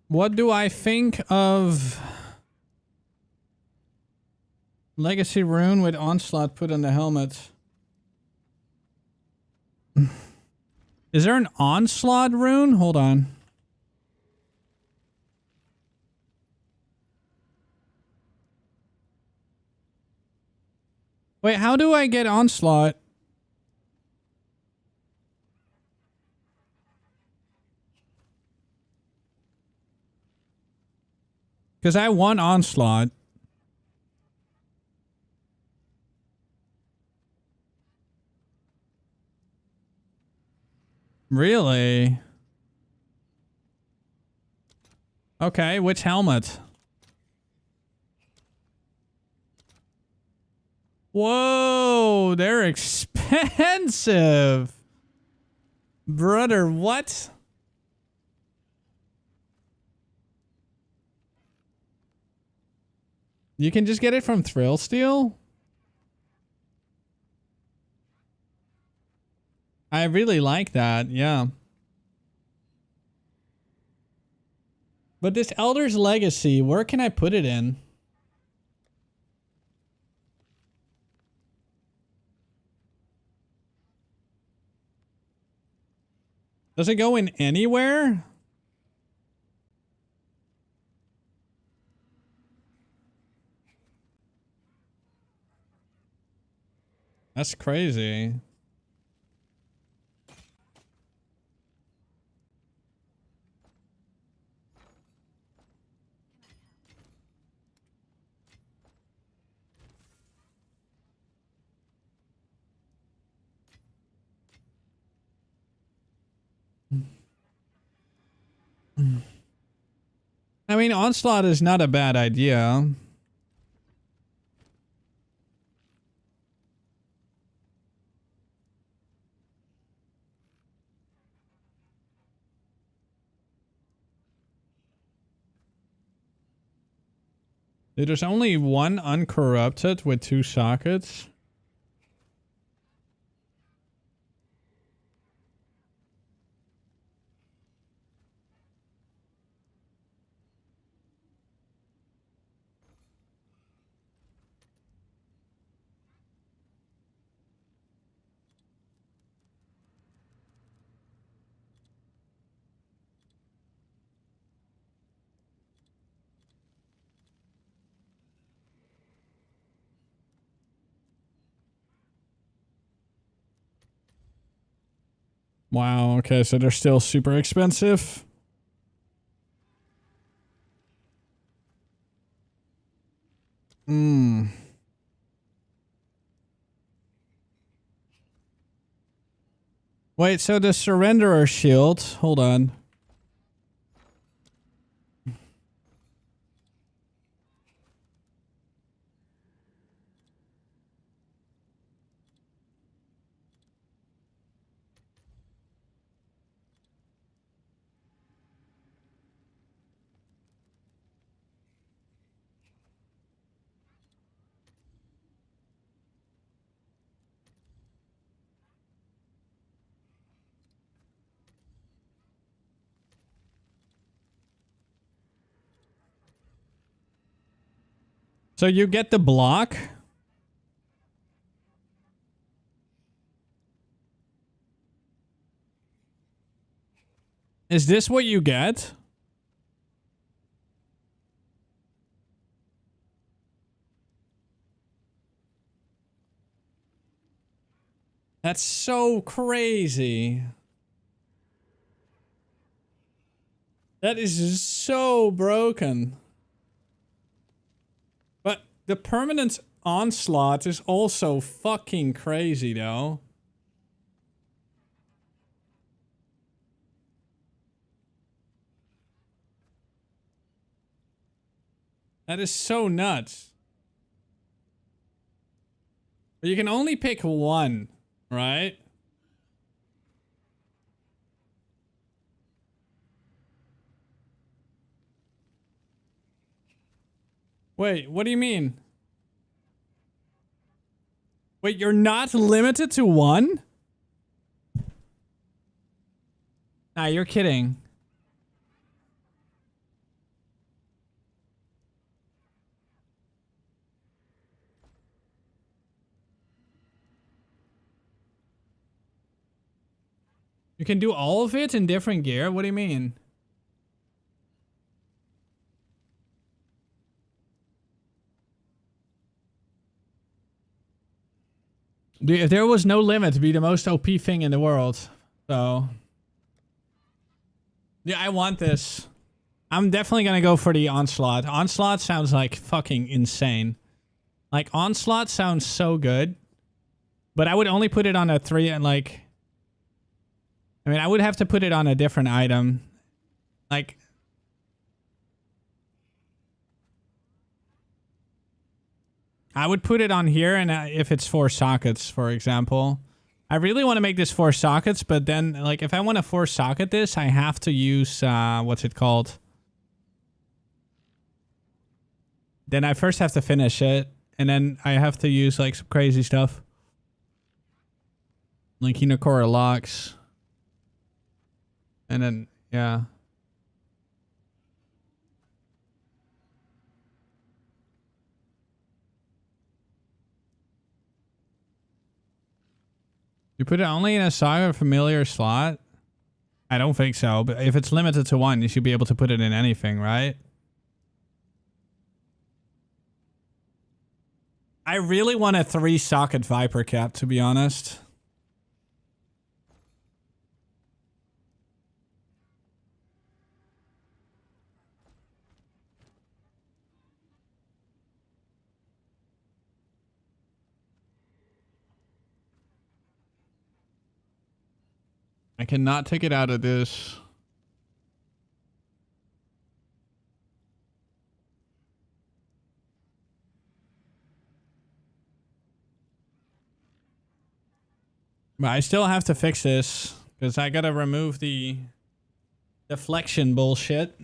What do I think of Legacy Rune with Onslaught put on the helmet? Is there an Onslaught rune? Hold on. Wait, how do I get Onslaught? Because I want Onslaught. Really? Okay, which helmet? Whoa, they're expensive. Brother, what? You can just get it from Thrill Steel? I really like that, yeah. But this Elder's Legacy, where can I put it in? Does it go in anywhere? That's crazy. I mean, Onslaught is not a bad idea. Dude, there's only one uncorrupted with 2 sockets. Wow, okay, so they're still super expensive. Wait, so the Surrenderer shield, hold on. So you get the block? Is this what you get? That's so crazy. That is just so broken. But the permanent onslaught is also fucking crazy, though. That is so nuts. But you can only pick one, right? Wait, what do you mean? Wait, you're not limited to one? Nah, you're kidding. You can do all of it in different gear? What do you mean? Dude, if there was no limit, it'd be the most OP thing in the world. So... yeah, I want this. I'm definitely gonna go for the Onslaught. Onslaught sounds like fucking insane. Like, Onslaught sounds so good. But I would only put it on a 3 and like... I mean, I would have to put it on a different item. Like... I would put it on here, and if it's 4 sockets, for example. I really want to make this 4 sockets, but then, like, if I want to 4 socket this, I have to use, what's it called? Then I first have to finish it, and then I have to use, like, some crazy stuff. Like KingKongor locks. And then, yeah. You put it only in a Saga familiar slot? I don't think so, but if it's limited to 1, you should be able to put it in anything, right? I really want a 3 socket Viper cap, to be honest. I cannot take it out of this. But I still have to fix this because I gotta remove the deflection bullshit.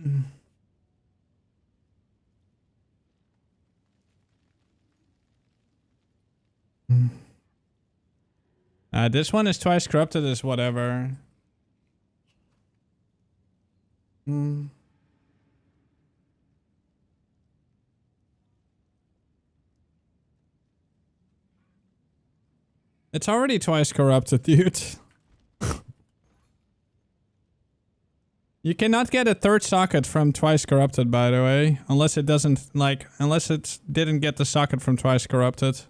This one is twice corrupted as whatever. It's already twice corrupted, dude. You cannot get a 3rd socket from twice corrupted, by the way, unless it doesn't, like, unless it didn't get the socket from twice corrupted.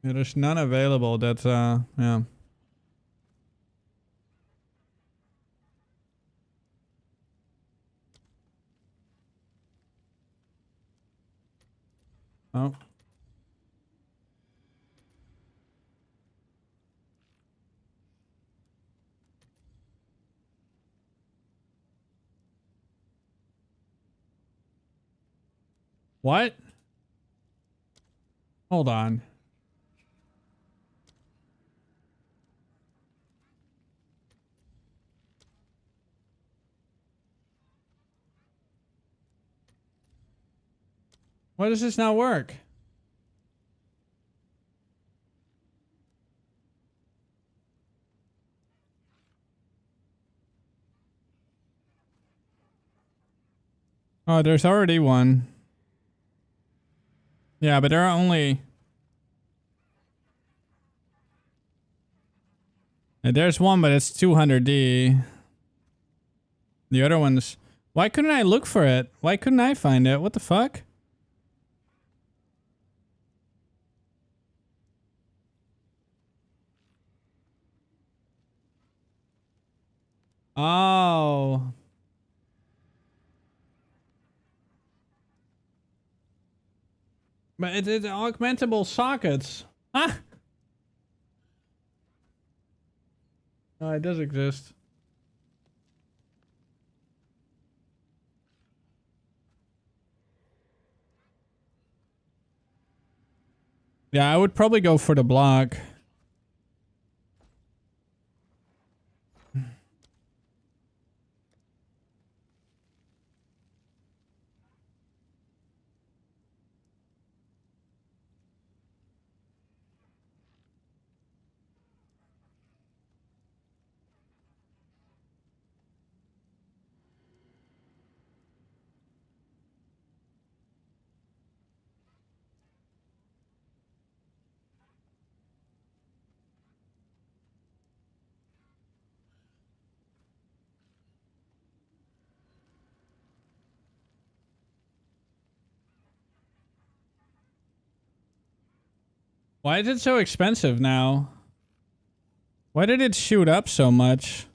Yeah, there's none available that, yeah. Oh. What? Hold on. Why does this not work? Oh, there's already one. Yeah, but there are only... There's one, but it's 200D. The other one's... Why couldn't I look for it? Why couldn't I find it? What the fuck? Oh. But it's augmentable sockets. Huh? Oh, it does exist. Yeah, I would probably go for the block. Why is it so expensive now? Why did it shoot up so much?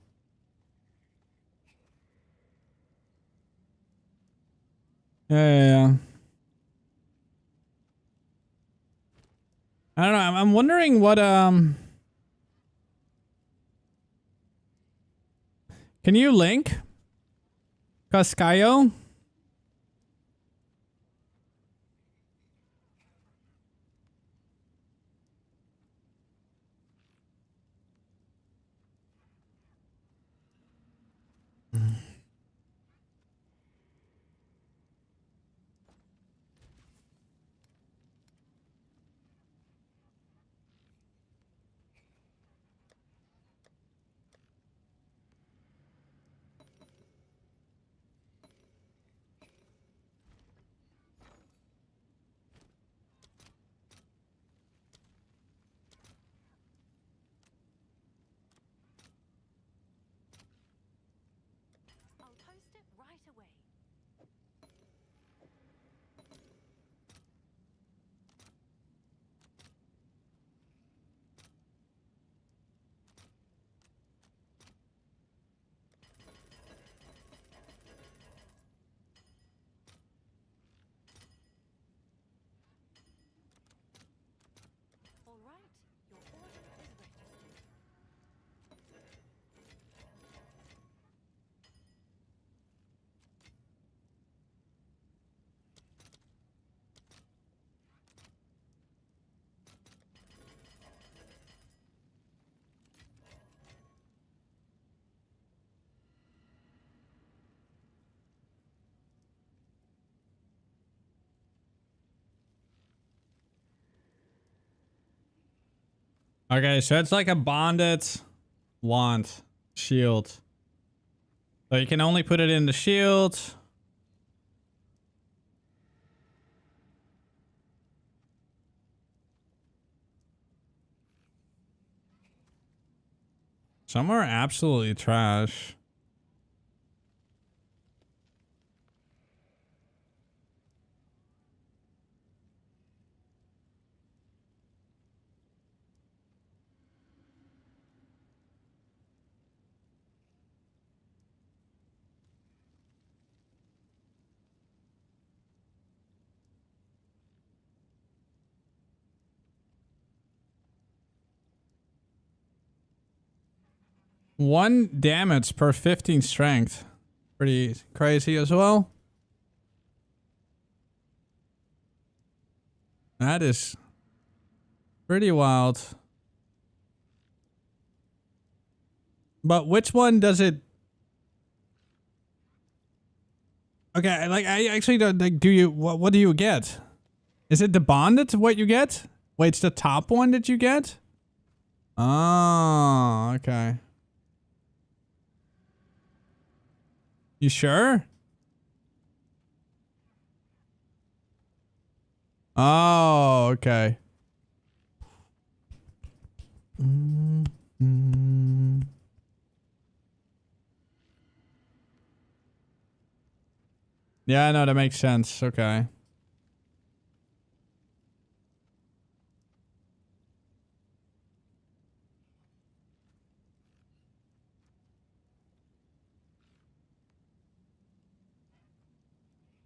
Yeah. I don't know. I'm wondering what Can you link Cascayo? Okay, so it's like a bonded wand shield. So you can only put it in the shield. Some are absolutely trash. One damage per 15 strength. Pretty crazy as well. That is pretty wild. But which one does it? Okay, like I actually don't like. Do you what do you get? Is it the bonded? What you get? Wait, it's the top one that you get? Oh, okay. You sure? Oh, okay. Yeah, no, that makes sense. Okay.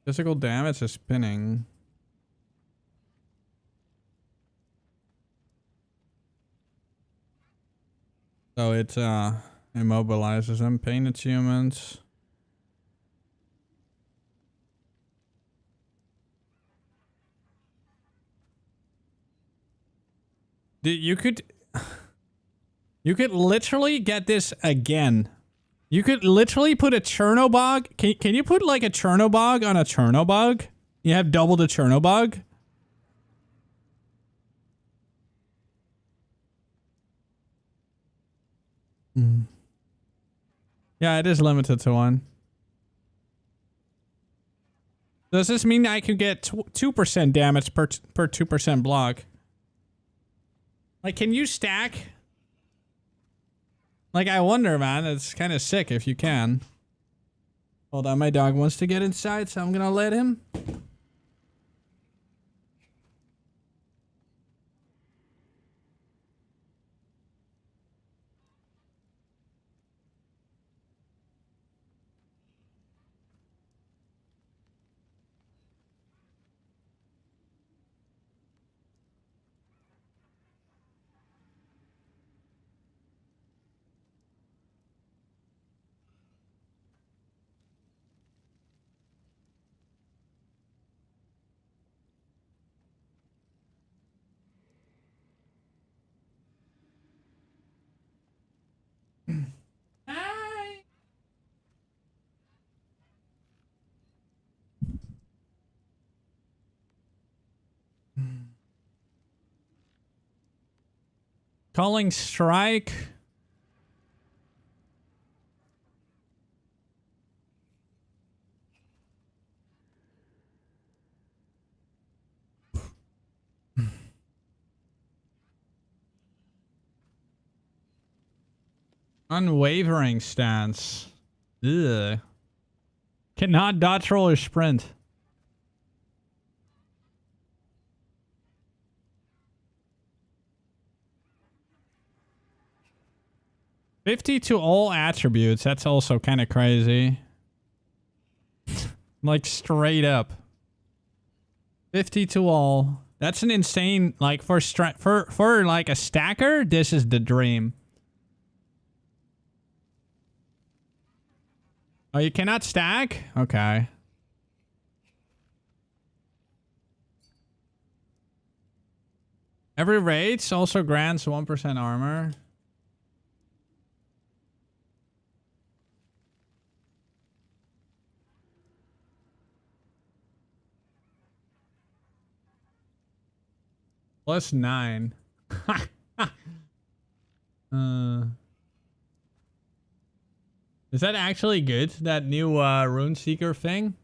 Physical damage is spinning. So it immobilizes them. Pain achievements. You could literally get this again. You could literally put a Chernobog. Can you put like a Chernobog on a Chernobog? You have double the Chernobog. Yeah, it is limited to one. Does this mean I could get 2% damage per 2% block? Like, can you stack? Like, I wonder, man. It's kind of sick if you can. Hold on, my dog wants to get inside, so I'm gonna let him. Calling strike. Unwavering stance. Ugh. Cannot dodge, roll, or sprint. $50 to all attributes. That's also kind of crazy. Like straight up. 50 to all. That's an insane, like for like a stacker, this is the dream. Oh, you cannot stack? Okay. Every raid also grants 1% armor. Plus 9. Is that actually good? That new Rune Seeker thing?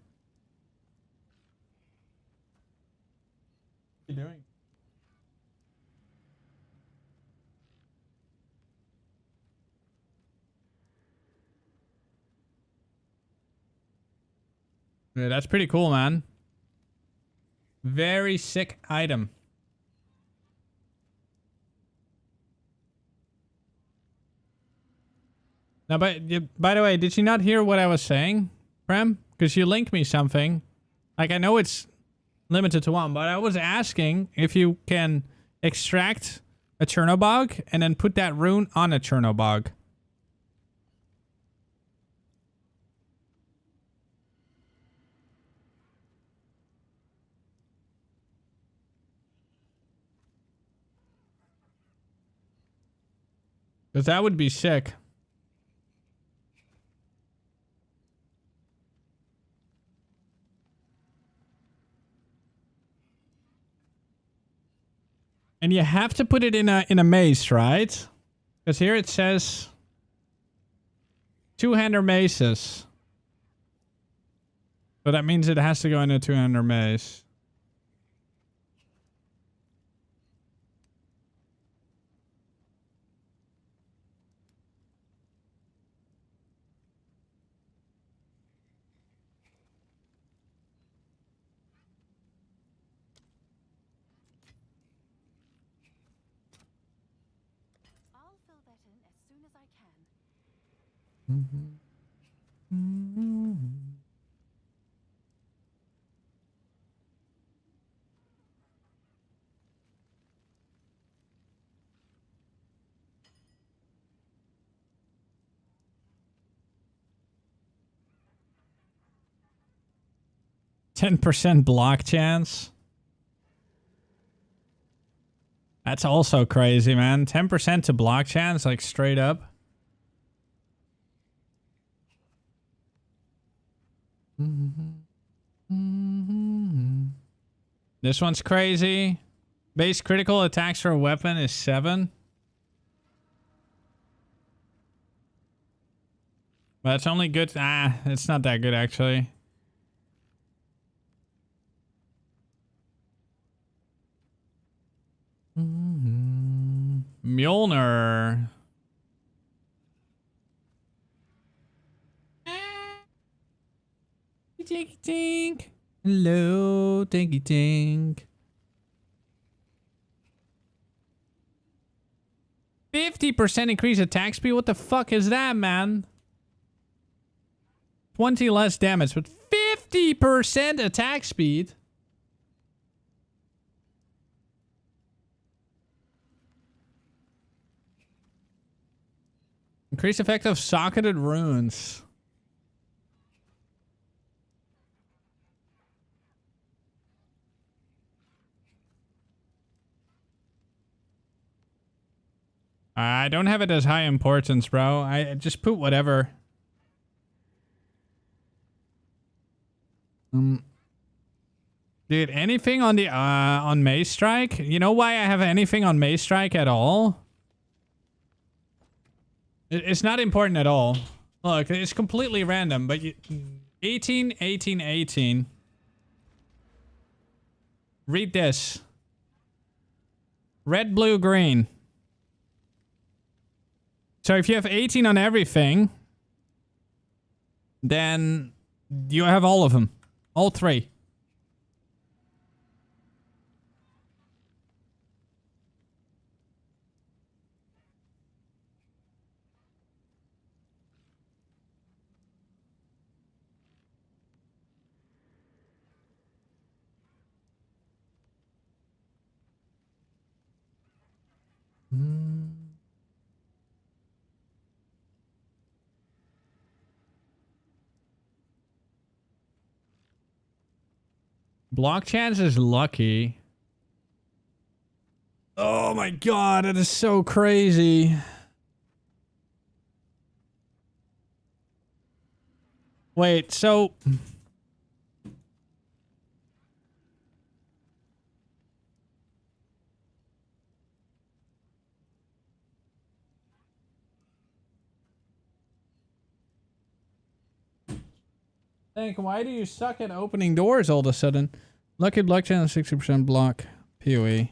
What are you doing? Yeah, that's pretty cool, man. Very sick item. Now, by the way, did you not hear what I was saying, Prem? Because you linked me something. Like, I know it's limited to 1, but I was asking if you can extract a Chernobog and then put that rune on a Chernobog. Because that would be sick. And you have to put it in a mace, right? Because here it says 2-hander maces. So that means it has to go in a 2-hander mace. %10 block chance. That's also crazy, man. 10% to block chance, like straight up. This one's crazy. Base critical attacks for a weapon is 7. But it's only good. It's not that good, actually. Mjolnir. Tinky tink. Hello, tinky tink. 50% increase attack speed? What the fuck is that, man? 20 less damage, but 50% attack speed? Increase effect of socketed runes. I don't have it as high importance, bro. I just put whatever. Dude, anything on the on Maze Strike? You know why I have anything on Maze Strike at all? It's not important at all. Look, it's completely random, but 18, 18, 18. Read this. Red, blue, green. So if you have 18 on everything, then you have all of them. All three. Block chance is lucky. Oh my god, that is so crazy. Wait, so... Hank, why do you suck at opening doors all of a sudden? Lucky block chance, 60% block. PoE.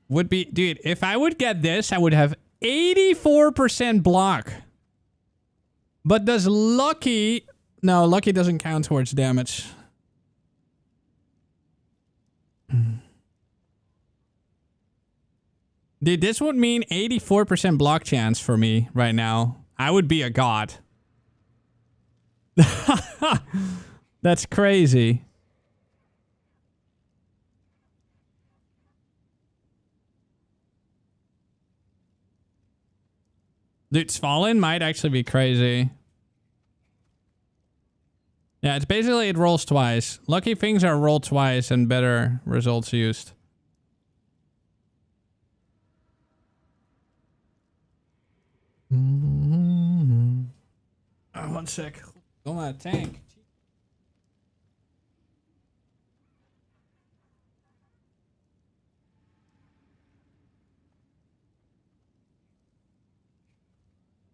Would be... Dude, if I would get this, I would have 84% block. But does lucky... No, lucky doesn't count towards damage. Dude, this would mean 84% block chance for me right now. I would be a god. That's crazy. Dude, Fallen might actually be crazy. Yeah, it's basically it rolls twice. Lucky things are rolled twice and better results used. Oh, 1 sec. Go on, tank.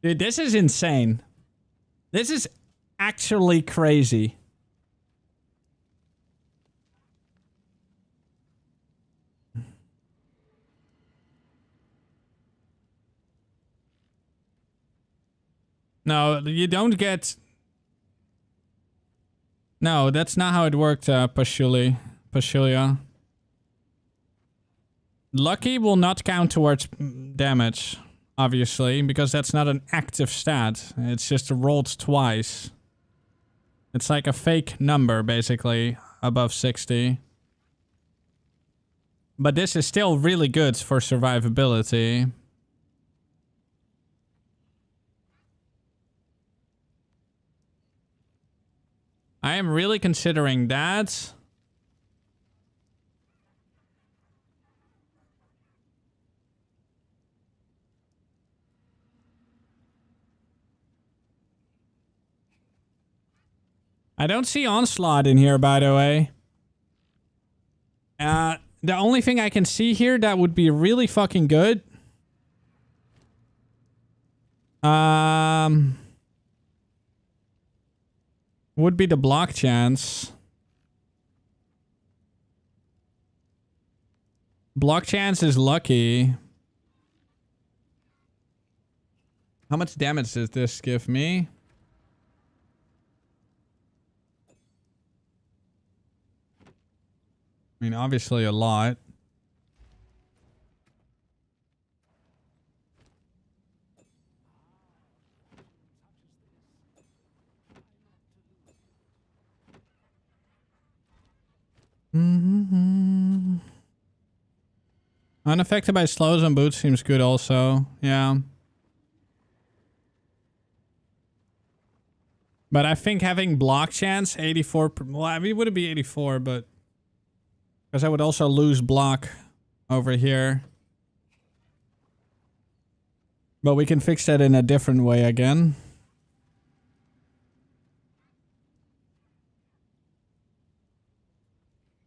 Dude, this is insane. This is actually crazy. No, you don't get... No, that's not how it worked, Pashulia. Lucky will not count towards damage, obviously, because that's not an active stat. It's just rolled twice. It's like a fake number, basically, above 60. But this is still really good for survivability. I am really considering that. I don't see Onslaught in here, by the way. The only thing I can see here that would be really fucking good... would be the block chance. Block chance is lucky. How much damage does this give me? I mean, obviously a lot. Unaffected by slows on boots seems good also. Yeah. But I think having block chance, 84... Well, I mean, it wouldn't be 84, but... Because I would also lose block over here. But we can fix that in a different way again.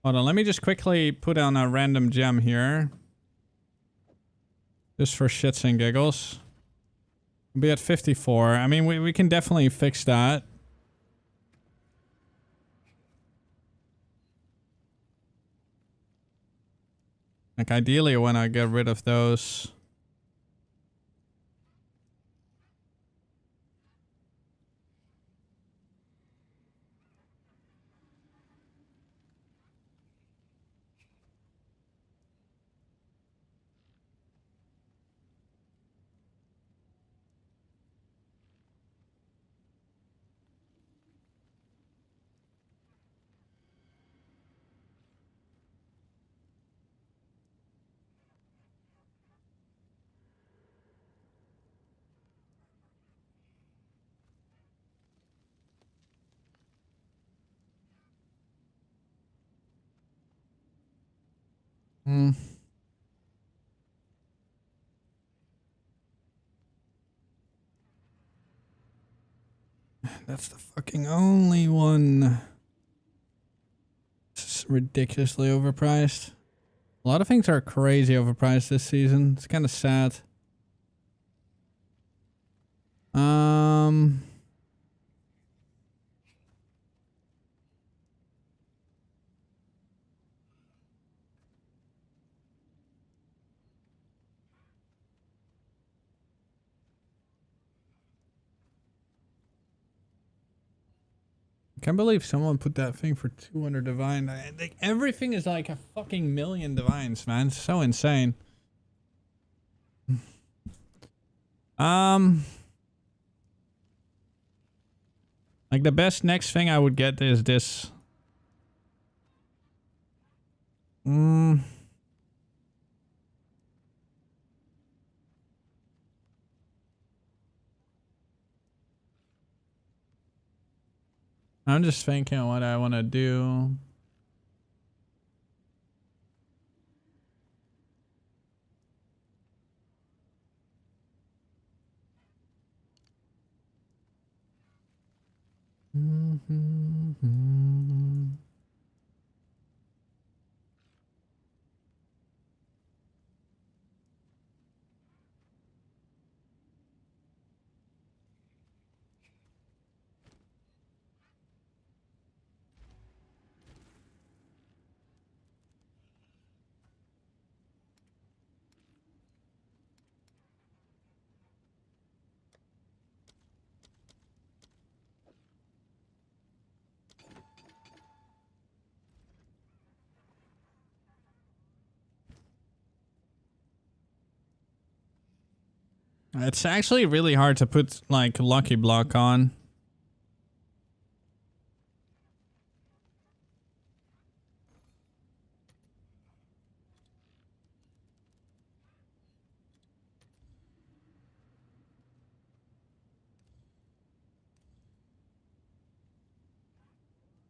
Hold on, let me just quickly put on a random gem here. Just for shits and giggles. We'll be at 54. I mean, we can definitely fix that. Like, ideally, when I get rid of those... Hmm. That's the fucking only one. It's ridiculously overpriced. A lot of things are crazy overpriced this season. It's kind of sad. I can't believe someone put that thing for 200 divine. Like, everything is like a fucking million divines, man. It's so insane. Like, the best next thing I would get is this. I'm just thinking what I want to do. It's actually really hard to put like Lucky Block on.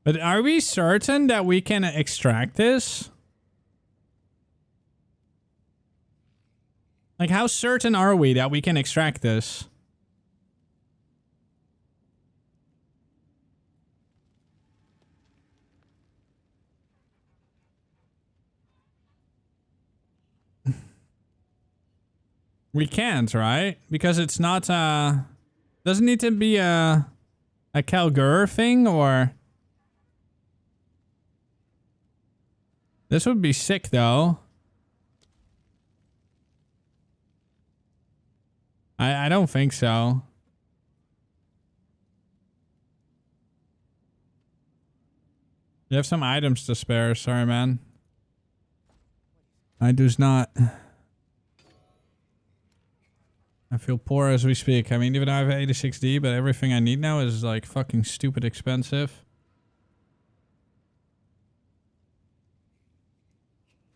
But are we certain that we can extract this? Like, how certain are we that we can extract this? We can't, right? Because it's not, doesn't need to be a Kalgur thing, or... This would be sick, though. I don't think so. You have some items to spare. Sorry, man. I does not. I feel poor as we speak. I mean, even though I have 86D, but everything I need now is like fucking stupid expensive.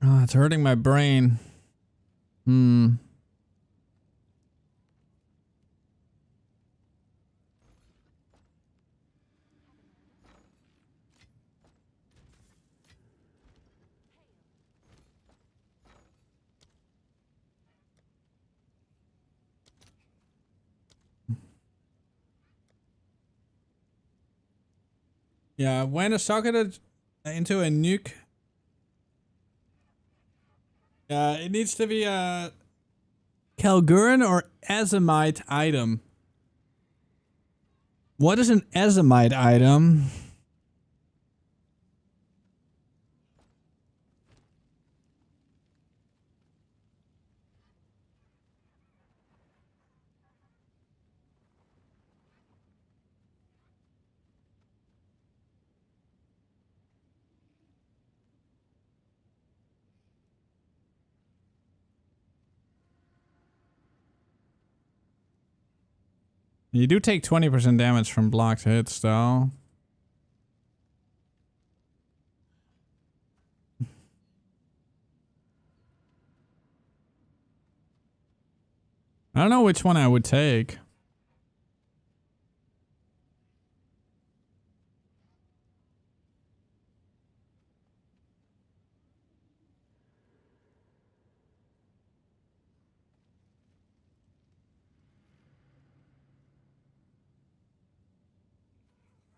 Oh, it's hurting my brain. Yeah, when a socket into a nuke, it needs to be Kalguran or Azimite item? What is an Azimite item? You do take 20% damage from blocked hits, though. I don't know which one I would take.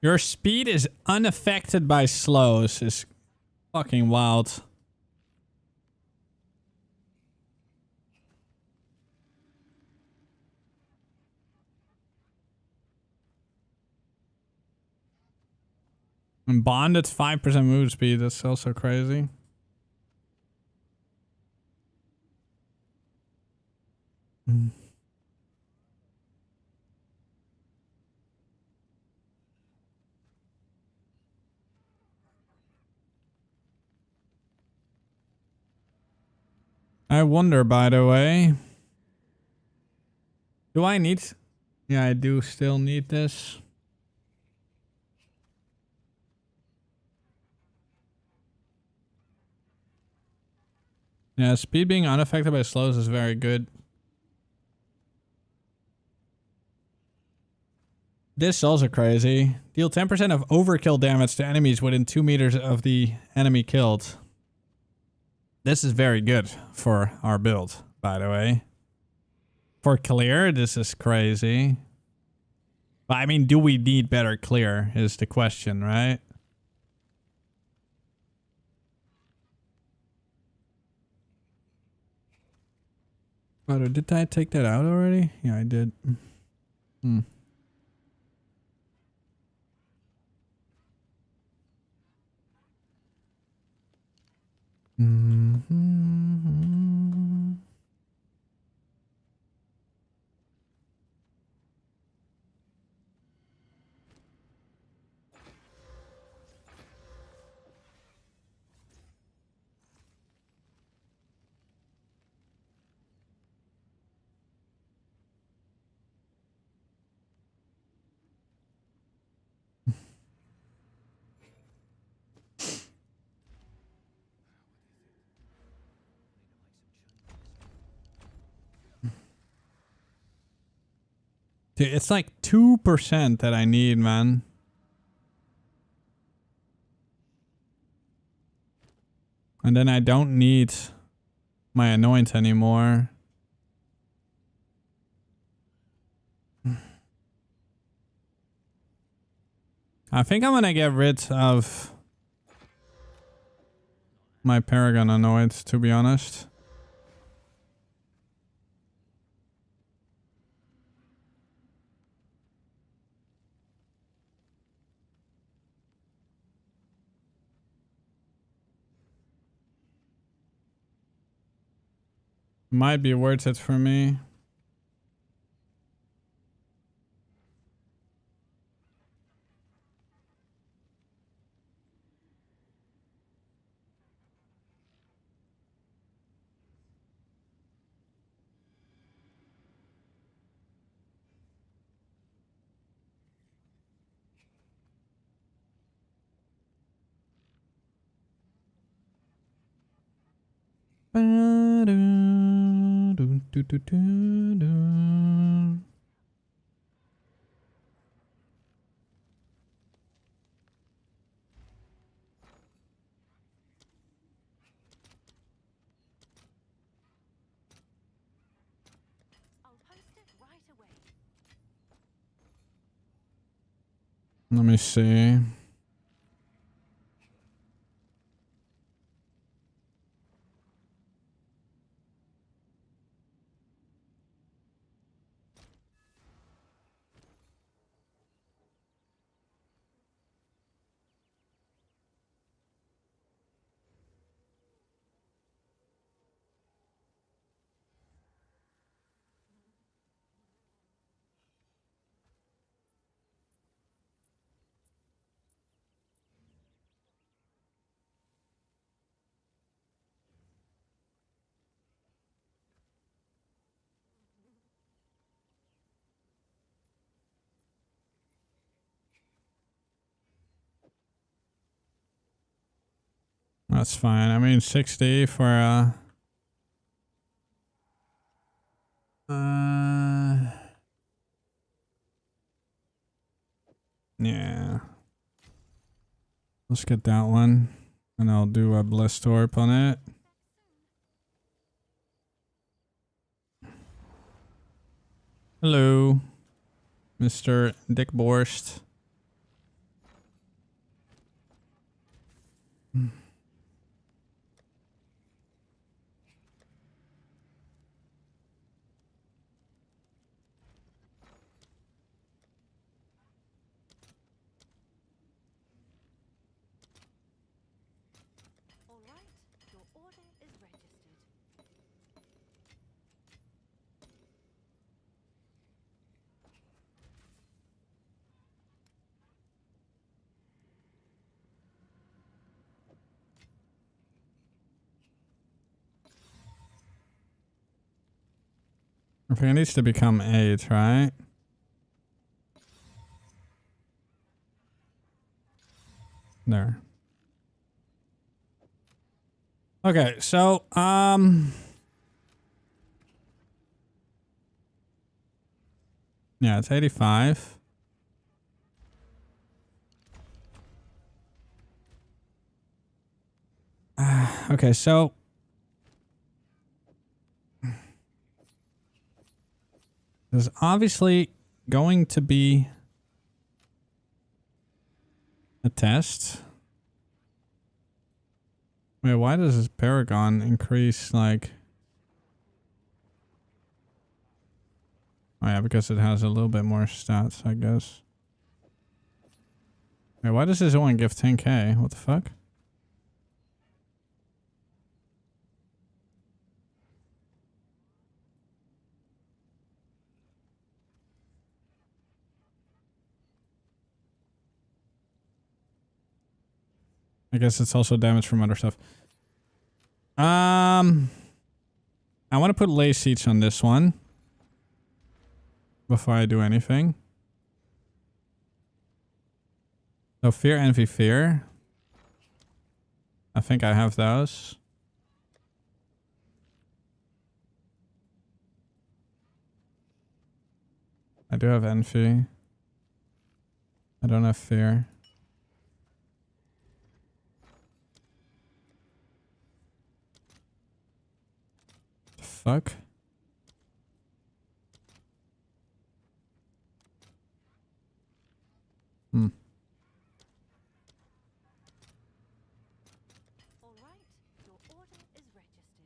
Your speed is unaffected by slows. Is fucking wild. And bonded 5% move speed. That's also crazy. I wonder, by the way. Do I need... Yeah, I do still need this. Yeah, speed being unaffected by slows is very good. This is also crazy. Deal 10% of overkill damage to enemies within 2 meters of the enemy killed. This is very good for our build, by the way. For clear, this is crazy. But I mean, do we need better clear is the question, right? Oh, did I take that out already? Yeah, I did. Hmm. Dude, it's like 2% that I need, man. And then I don't need my anoint anymore. I think I'm gonna get rid of my Paragon anoint, to be honest. Might be worth it for me. Let me see. that's fine. I mean, 60 for yeah. Let's get that one, and I'll do a Blisstorp on it. Hello, Mr. Dick Borst. I think it needs to become 8, right? There. Okay, so yeah, it's 85. Okay, so there's obviously going to be a test. Wait, why does this Paragon increase like... Oh yeah, because it has a little bit more stats, I guess. Wait, why does this one give 10k? What the fuck? I guess it's also damage from other stuff. I want to put lay seats on this one before I do anything. So fear, envy, fear. I think I have those. I do have envy. I don't have fear. Fuck. Hmm. All right, your order is registered.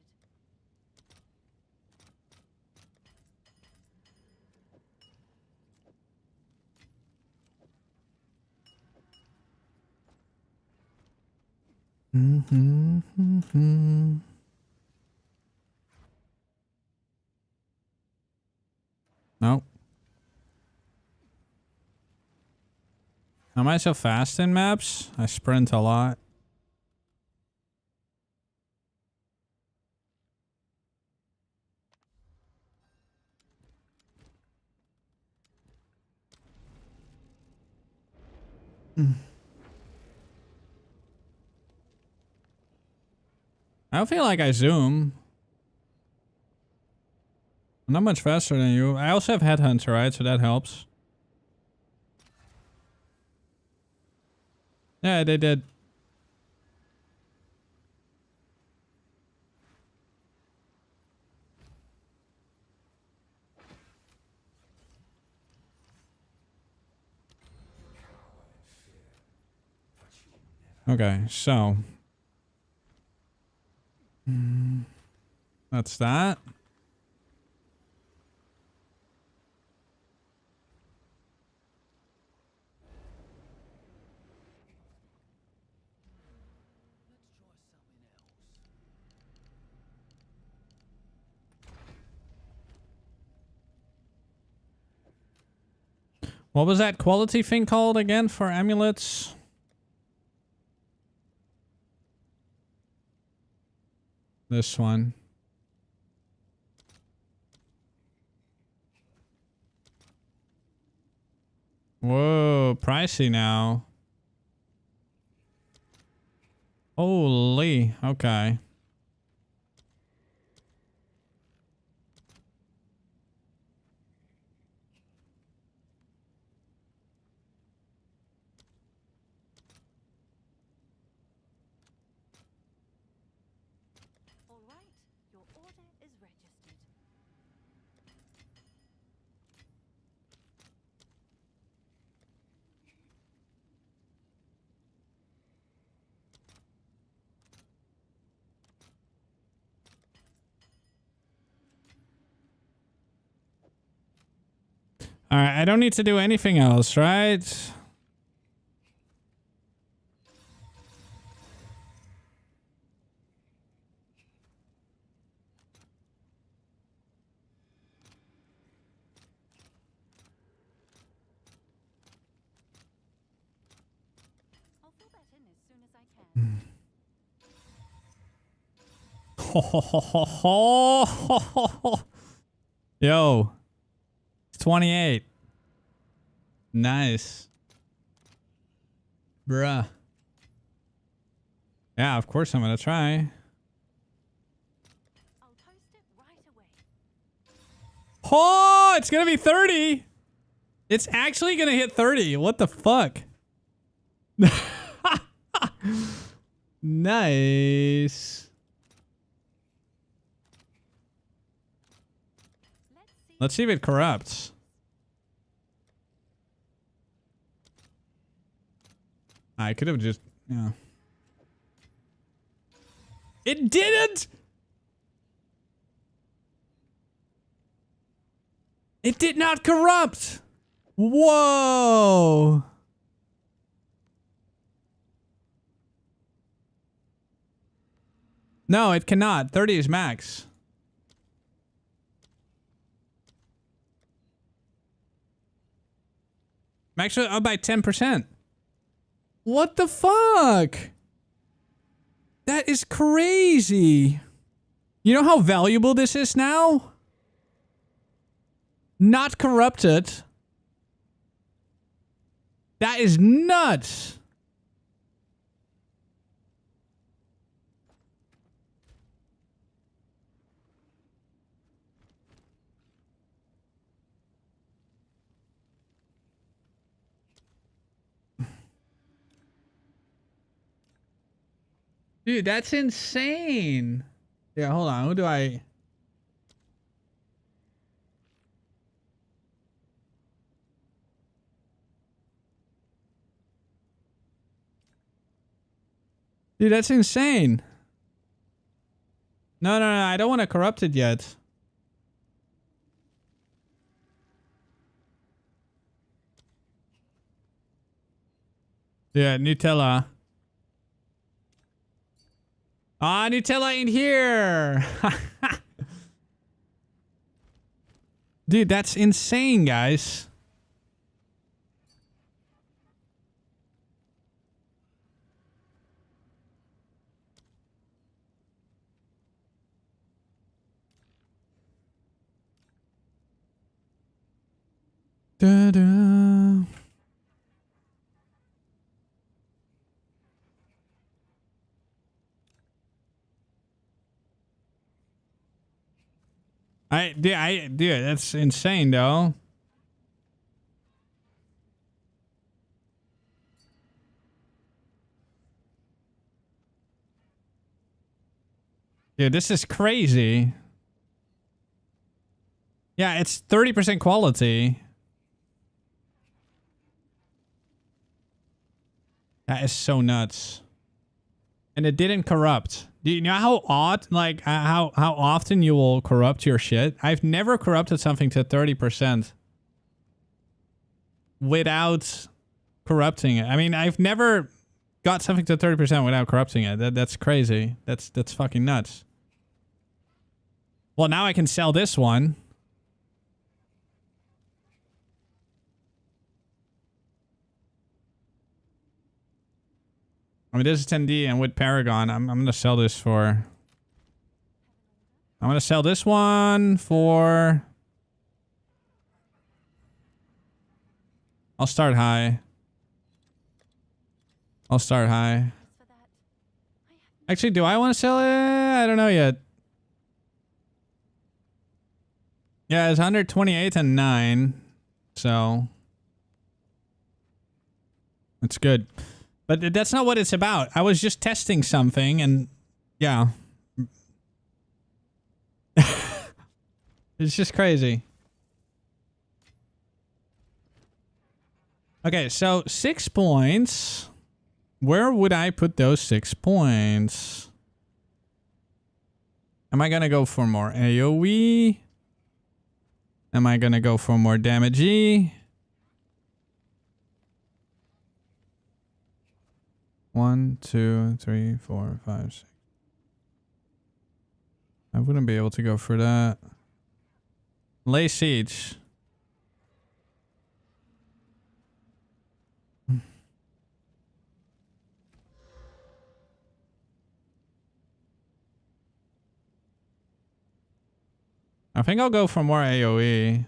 No. Am I so fast in maps? I sprint a lot. I don't feel like I zoom. I'm not much faster than you. I also have Headhunter, right? So that helps. Yeah, they did. Okay, so that's that. What was that quality thing called again for amulets? This one. Whoa, pricey now. Holy. Okay. All right, your order is registered. All right, I don't need to do anything else, right? I'll fill that in as soon as I can. Yo. It's 28. Nice. Bruh. Yeah, of course I'm gonna try. I'll toast it right away. Oh, it's gonna be 30. It's actually gonna hit 30. What the fuck? Nice. Let's see if it corrupts. I could have just, yeah. It didn't! It did not corrupt! Whoa! No, it cannot. 30 is max. Max it up by 10%. What the fuck? That is crazy. You know how valuable this is now? Not corrupted. That is nuts. Dude, that's insane. Yeah, hold on. Who do I... Dude, that's insane. No, I don't want to corrupt it yet. Yeah, Nutella. Ah, Nutella in here. Dude, that's insane, guys. Da-da. Dude, that's insane, though. Dude, this is crazy. Yeah, it's 30% quality. That is so nuts. And it didn't corrupt. Do you know how odd, like, how often you will corrupt your shit? I've never corrupted something to 30% without corrupting it. I mean, I've never got something to 30% without corrupting it. That's crazy. That's fucking nuts. Well, now I can sell this one. I mean, this is 10D, and with Paragon, I'm gonna sell this for... I'm gonna sell this one for... I'll start high. I'll start high. Actually, do I want to sell it? I don't know yet. Yeah, it's 128 and 9. So it's good. But that's not what it's about. I was just testing something and yeah. It's just crazy. Okay, so 6 points. Where would I put those 6 points? Am I gonna go for more AoE? Am I gonna go for more damage? 1, 2, 3, 4, 5, 6. I wouldn't be able to go for that. Lay siege. I think I'll go for more AoE.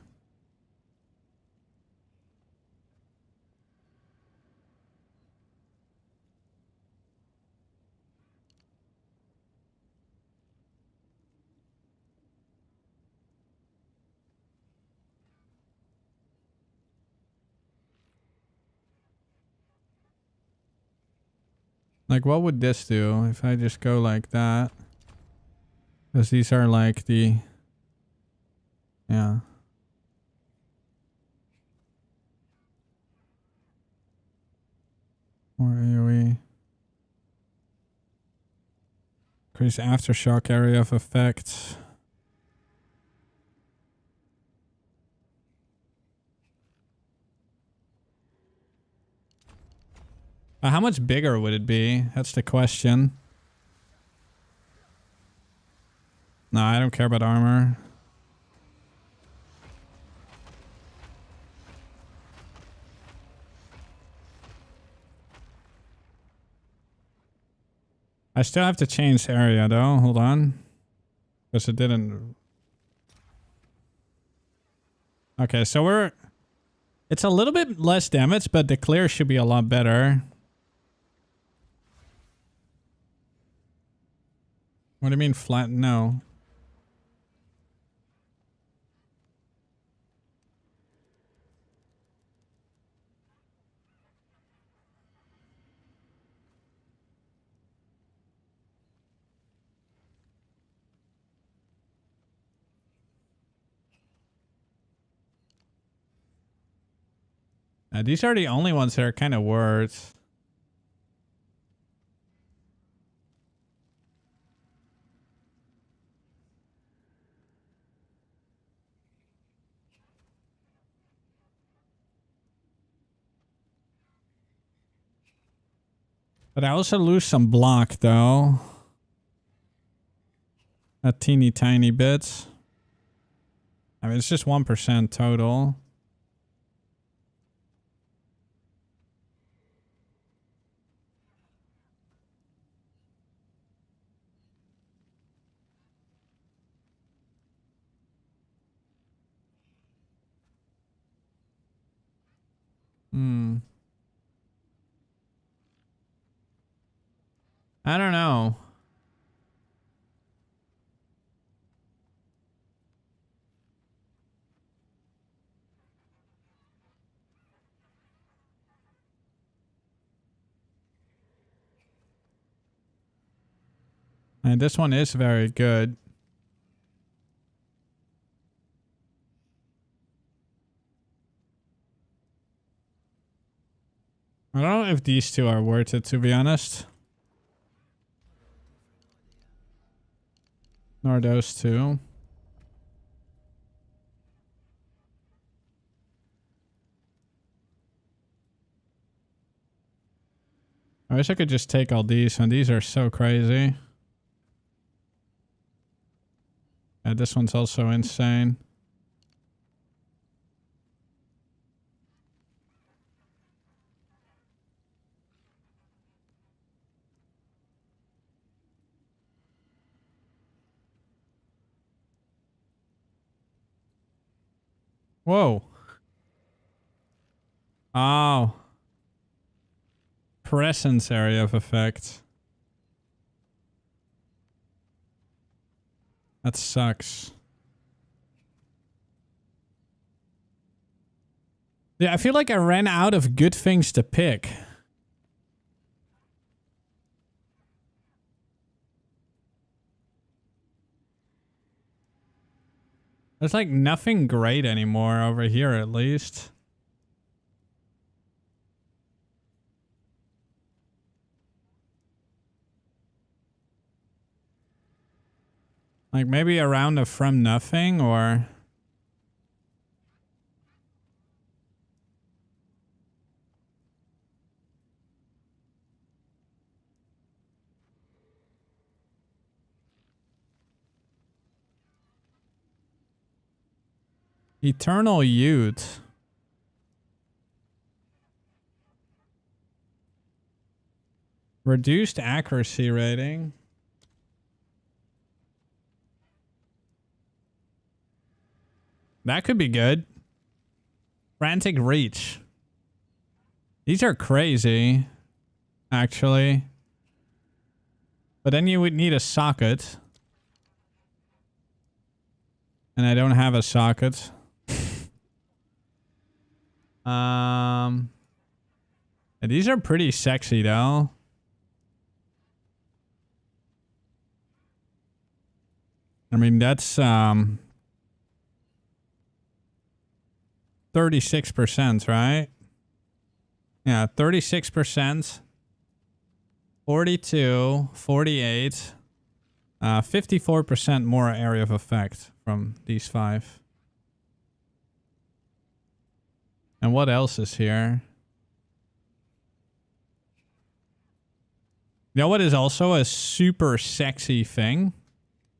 Like, what would this do if I just go like that? Because these are like the... Yeah. More AoE. Increase aftershock area of effect. How much bigger would it be? That's the question. No, I don't care about armor. I still have to change area though. Hold on. Because it didn't... Okay, so we're... It's a little bit less damage, but the clear should be a lot better. What do you mean flat? No. These are the only ones that are kind of worth. But I also lose some block though. A teeny tiny bit. I mean, it's just 1% total. I don't know. And this one is very good. I don't know if these two are worth it, to be honest. Nor those two. I wish I could just take all these, and these are so crazy. Yeah, this one's also insane. Whoa. Oh. Presence area of effect. That sucks. Yeah, I feel like I ran out of good things to pick. There's like nothing great anymore over here, at least. Like maybe a round of From Nothing or... Eternal Youth. Reduced accuracy rating. That could be good. Frantic Reach. These are crazy, actually. But then you would need a socket. And I don't have a socket. These are pretty sexy though. I mean, that's 36%, right? Yeah, 36%. 42, 48, 54% more area of effect from these 5. And what else is here? You know what is also a super sexy thing?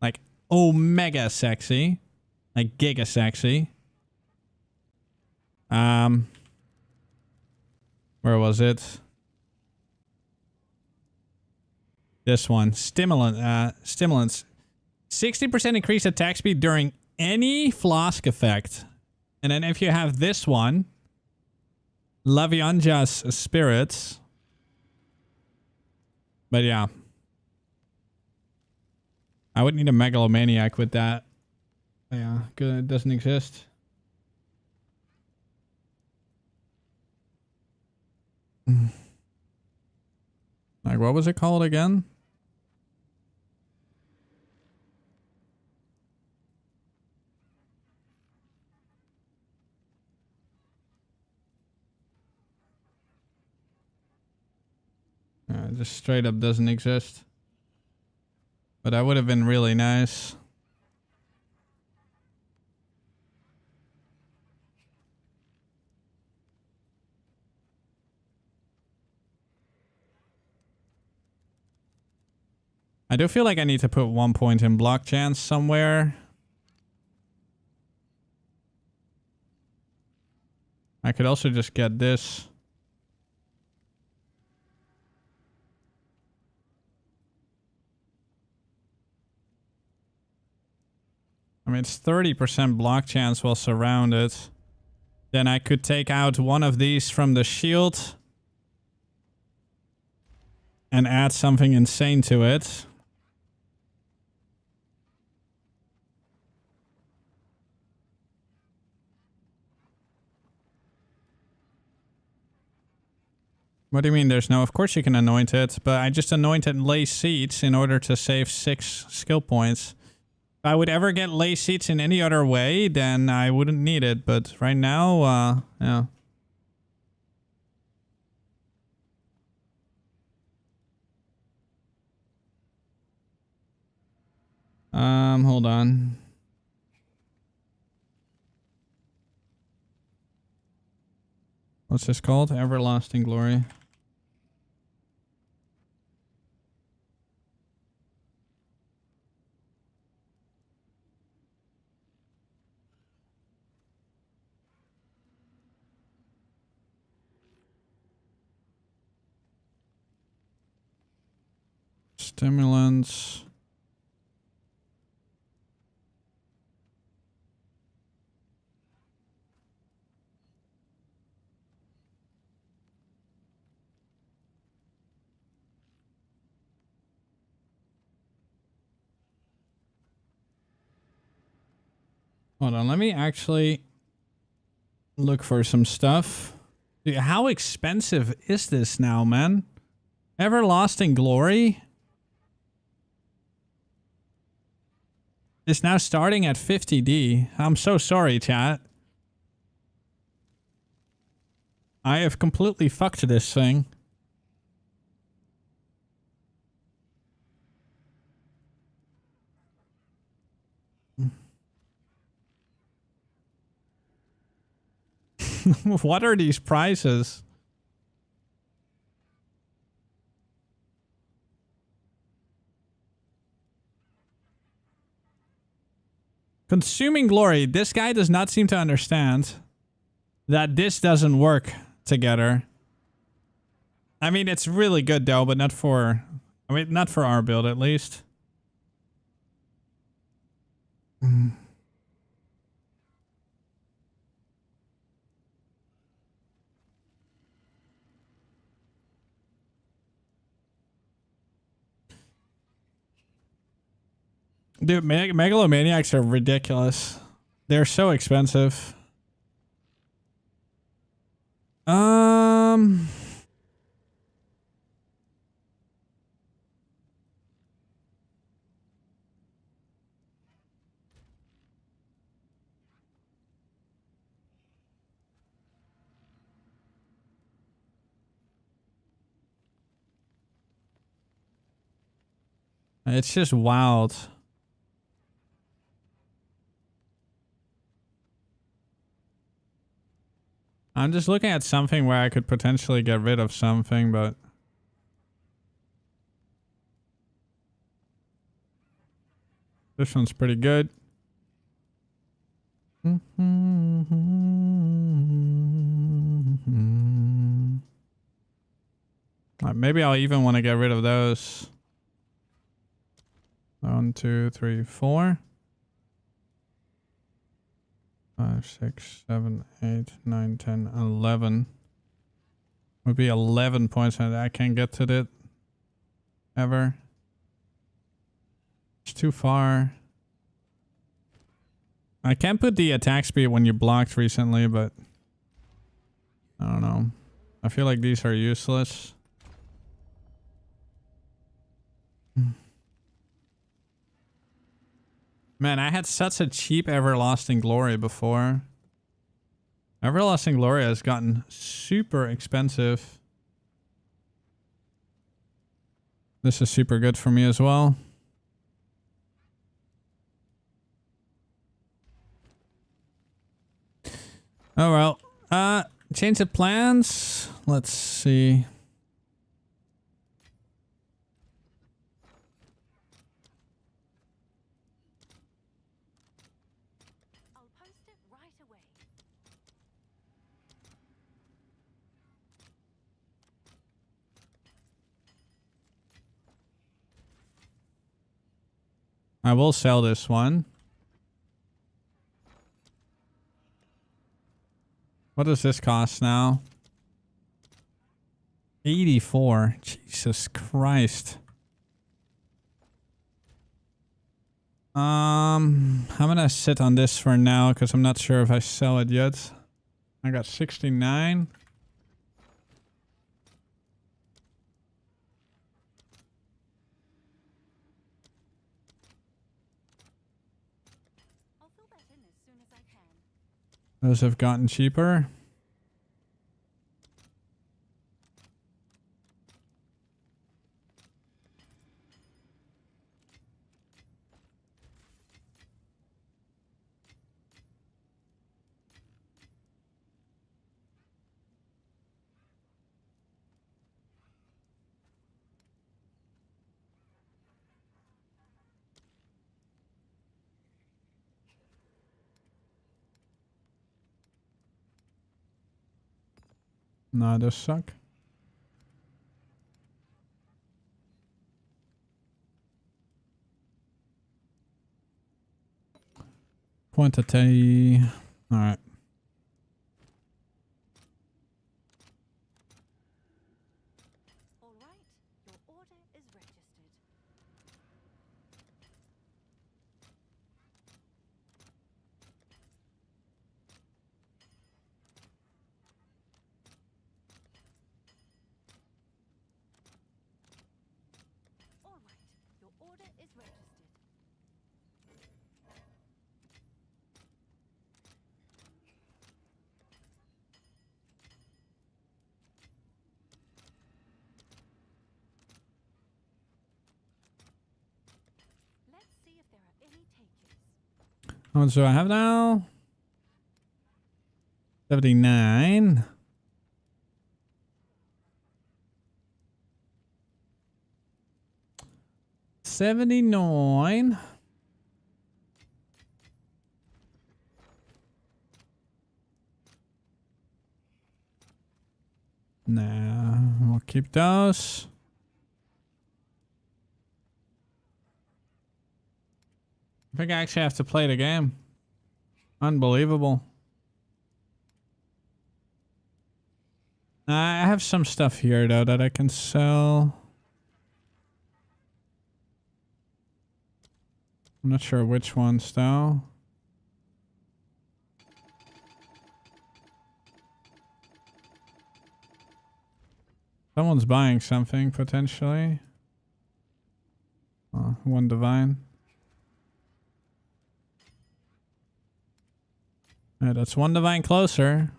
Like omega sexy. Like giga sexy. Where was it? This one. Stimulants. 60% increased attack speed during any flask effect. And then if you have this one, Lavianja's Spirits. But yeah. I would need a Megalomaniac with that. Yeah, good. It doesn't exist. Like, what was it called again? It just straight up doesn't exist. But that would have been really nice. I do feel like I need to put 1 point in block chance somewhere. I could also just get this. I mean, it's 30% block chance while surrounded. Then I could take out one of these from the shield and add something insane to it. What do you mean there's no? Of course you can anoint it, but I just anointed lay seats in order to save 6 skill points. If I would ever get lay seats in any other way, then I wouldn't need it, but right now, yeah. Hold on. What's this called? Everlasting Glory. Stimulants. Hold on, let me actually look for some stuff. Dude, how expensive is this now, man? Everlasting Glory is now starting at 50D. I'm so sorry, chat. I have completely fucked this thing. What are these prices? Consuming Glory. This guy does not seem to understand that this doesn't work together. I mean, it's really good though, but not for... I mean, not for our build at least. Dude, Megalomaniacs are ridiculous. They're so expensive. It's just wild. I'm just looking at something where I could potentially get rid of something, but... This one's pretty good. Maybe I'll even want to get rid of those. 1, 2, 3, 4. 5, 6, 7, 8, 9, 10, 11. Would be 11 points and I can't get to it ever. It's too far. I can put the attack speed when you blocked recently, but I don't know. I feel like these are useless. Man, I had such a cheap Everlasting Glory before. Everlasting Glory has gotten super expensive. This is super good for me as well. Oh well. Change of plans. Let's see. I will sell this one. What does this cost now? 84. Jesus Christ. I'm gonna sit on this for now because I'm not sure if I sell it yet. I got 69. Those have gotten cheaper. Nah, those suck. Quantity. All right. All right, your order is registered. How much do I have now? 79. $79. Nah, we'll keep those. I think I actually have to play the game. Unbelievable. I have some stuff here though that I can sell. I'm not sure which ones though. Someone's buying something potentially. Oh, one divine. Alright, that's one divine closer.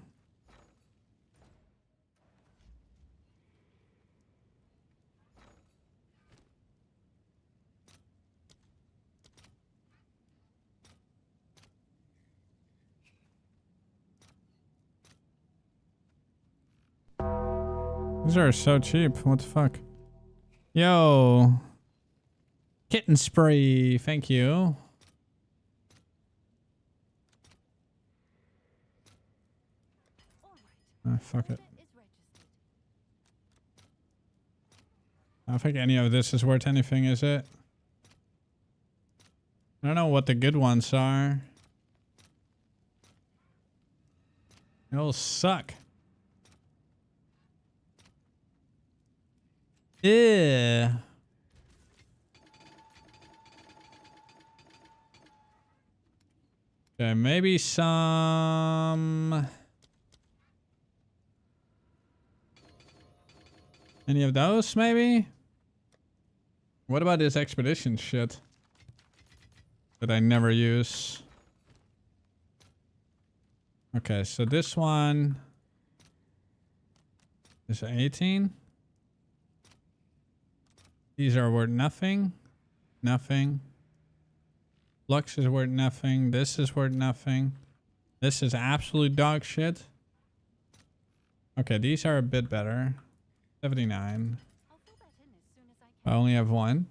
These are so cheap. What the fuck? Yo. Kitten spray. Thank you. Ah, fuck it. I don't think any of this is worth anything, is it? I don't know what the good ones are. It'll suck. Yeah. Okay, maybe some... Any of those, maybe? What about this expedition shit that I never use? Okay, so this one is 18. These are worth nothing. Nothing. Flux is worth nothing. This is worth nothing. This is absolute dog shit. Okay, these are a bit better. 79. I only have one.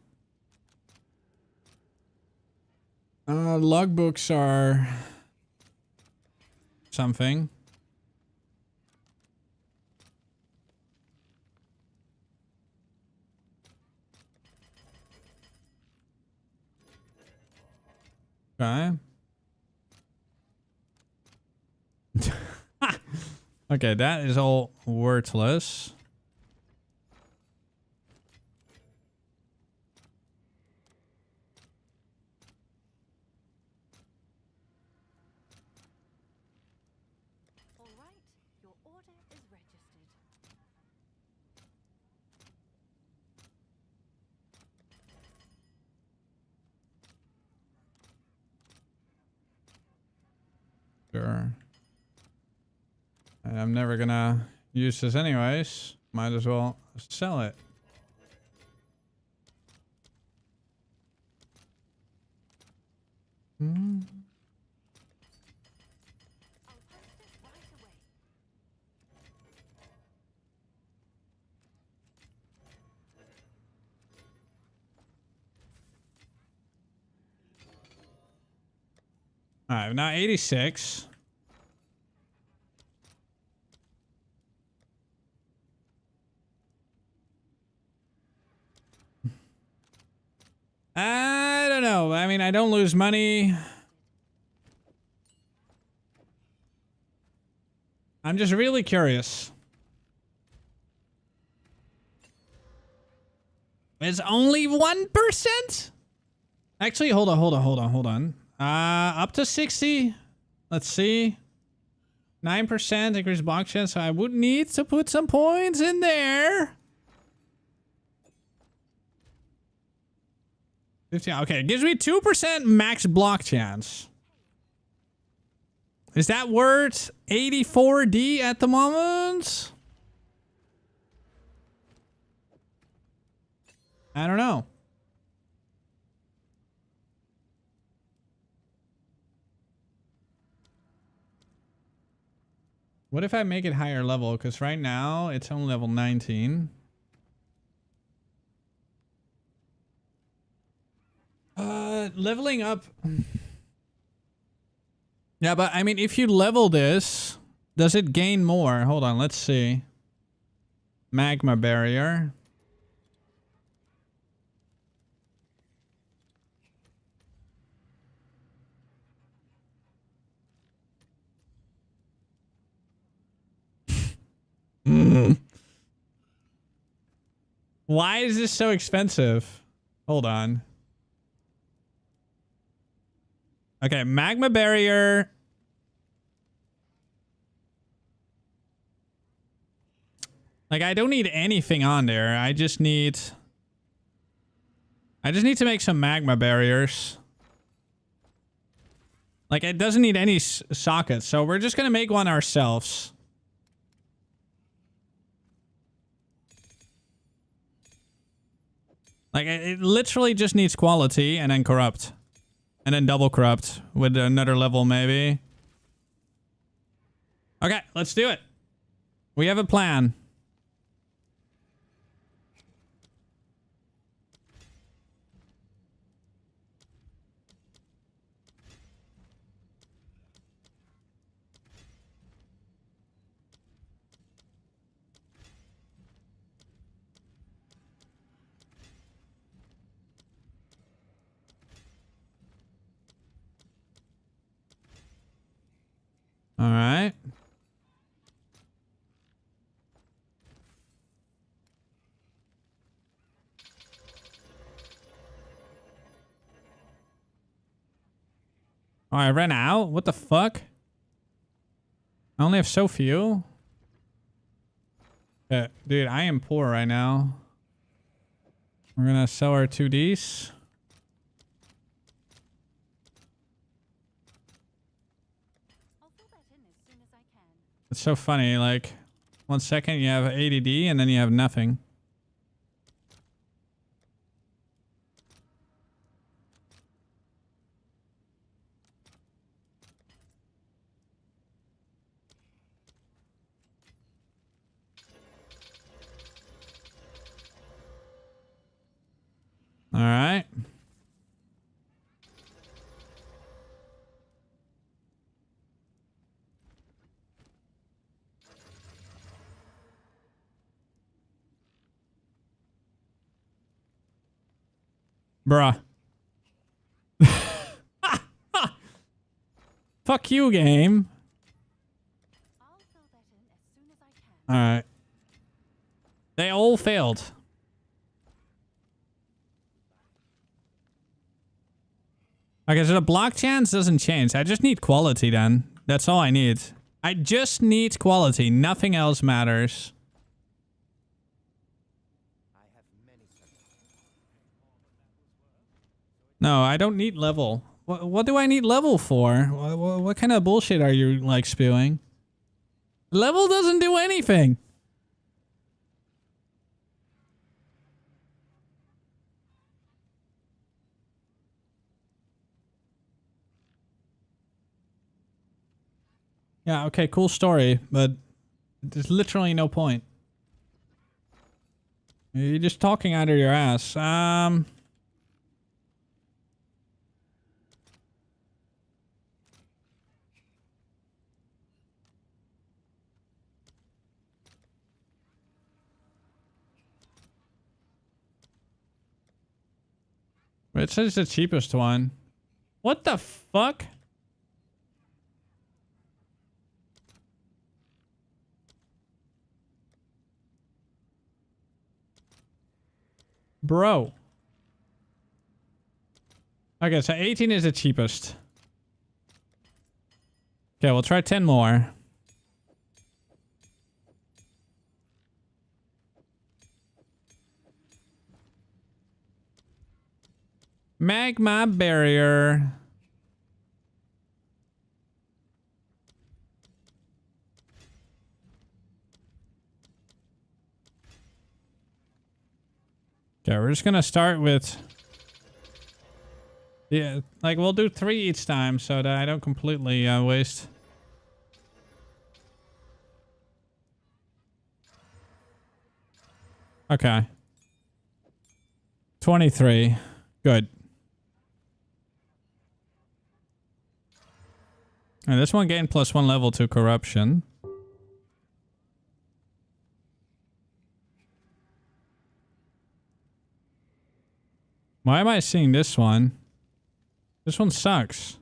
Logbooks are something. Okay. Okay, that is all worthless. Sure. And I'm never gonna use this anyways. Might as well sell it. Hmm. All right, now 86. I don't know. I mean, I don't lose money. I'm just really curious. It's only 1%? Actually, hold on. Up to 60. Let's see. 9% increased block chance, so I would need to put some points in there. 15. Okay, it gives me 2% max block chance. Is that worth 84D at the moment? I don't know. What if I make it higher level? Because right now it's only level 19. Leveling up. Yeah, but I mean, if you level this, does it gain more? Hold on, let's see. Magma barrier. Why is this so expensive? Hold on. Okay, magma barrier. Like, I don't need anything on there. I just need to make some magma barriers. Like, it doesn't need any sockets, so we're just gonna make one ourselves. Like, it literally just needs quality and then corrupt. And then double corrupt with another level, maybe. Okay, let's do it. We have a plan. All right. Oh, I ran out? What the fuck? I only have so few? Yeah, dude, I am poor right now. We're gonna sell our 2Ds. It's so funny, like, 1 second you have 80D and then you have nothing. All right. Bruh. Fuck you, game. Alright. They all failed. Okay, so the block chance doesn't change. I just need quality then. That's all I need. I just need quality. Nothing else matters. No, I don't need level. What do I need level for? What kind of bullshit are you, like, spewing? Level doesn't do anything. Yeah, okay, cool story, but there's literally no point. You're just talking out of your ass. It says the cheapest one. What the fuck? Bro. Okay, so 18 is the cheapest. Okay, we'll try 10 more. Magma barrier. Okay, we're just gonna start with... Yeah, like we'll do 3 each time so that I don't completely waste... Okay. 23. Good. And this one gained +1 level to corruption. Why am I seeing this one? This one sucks.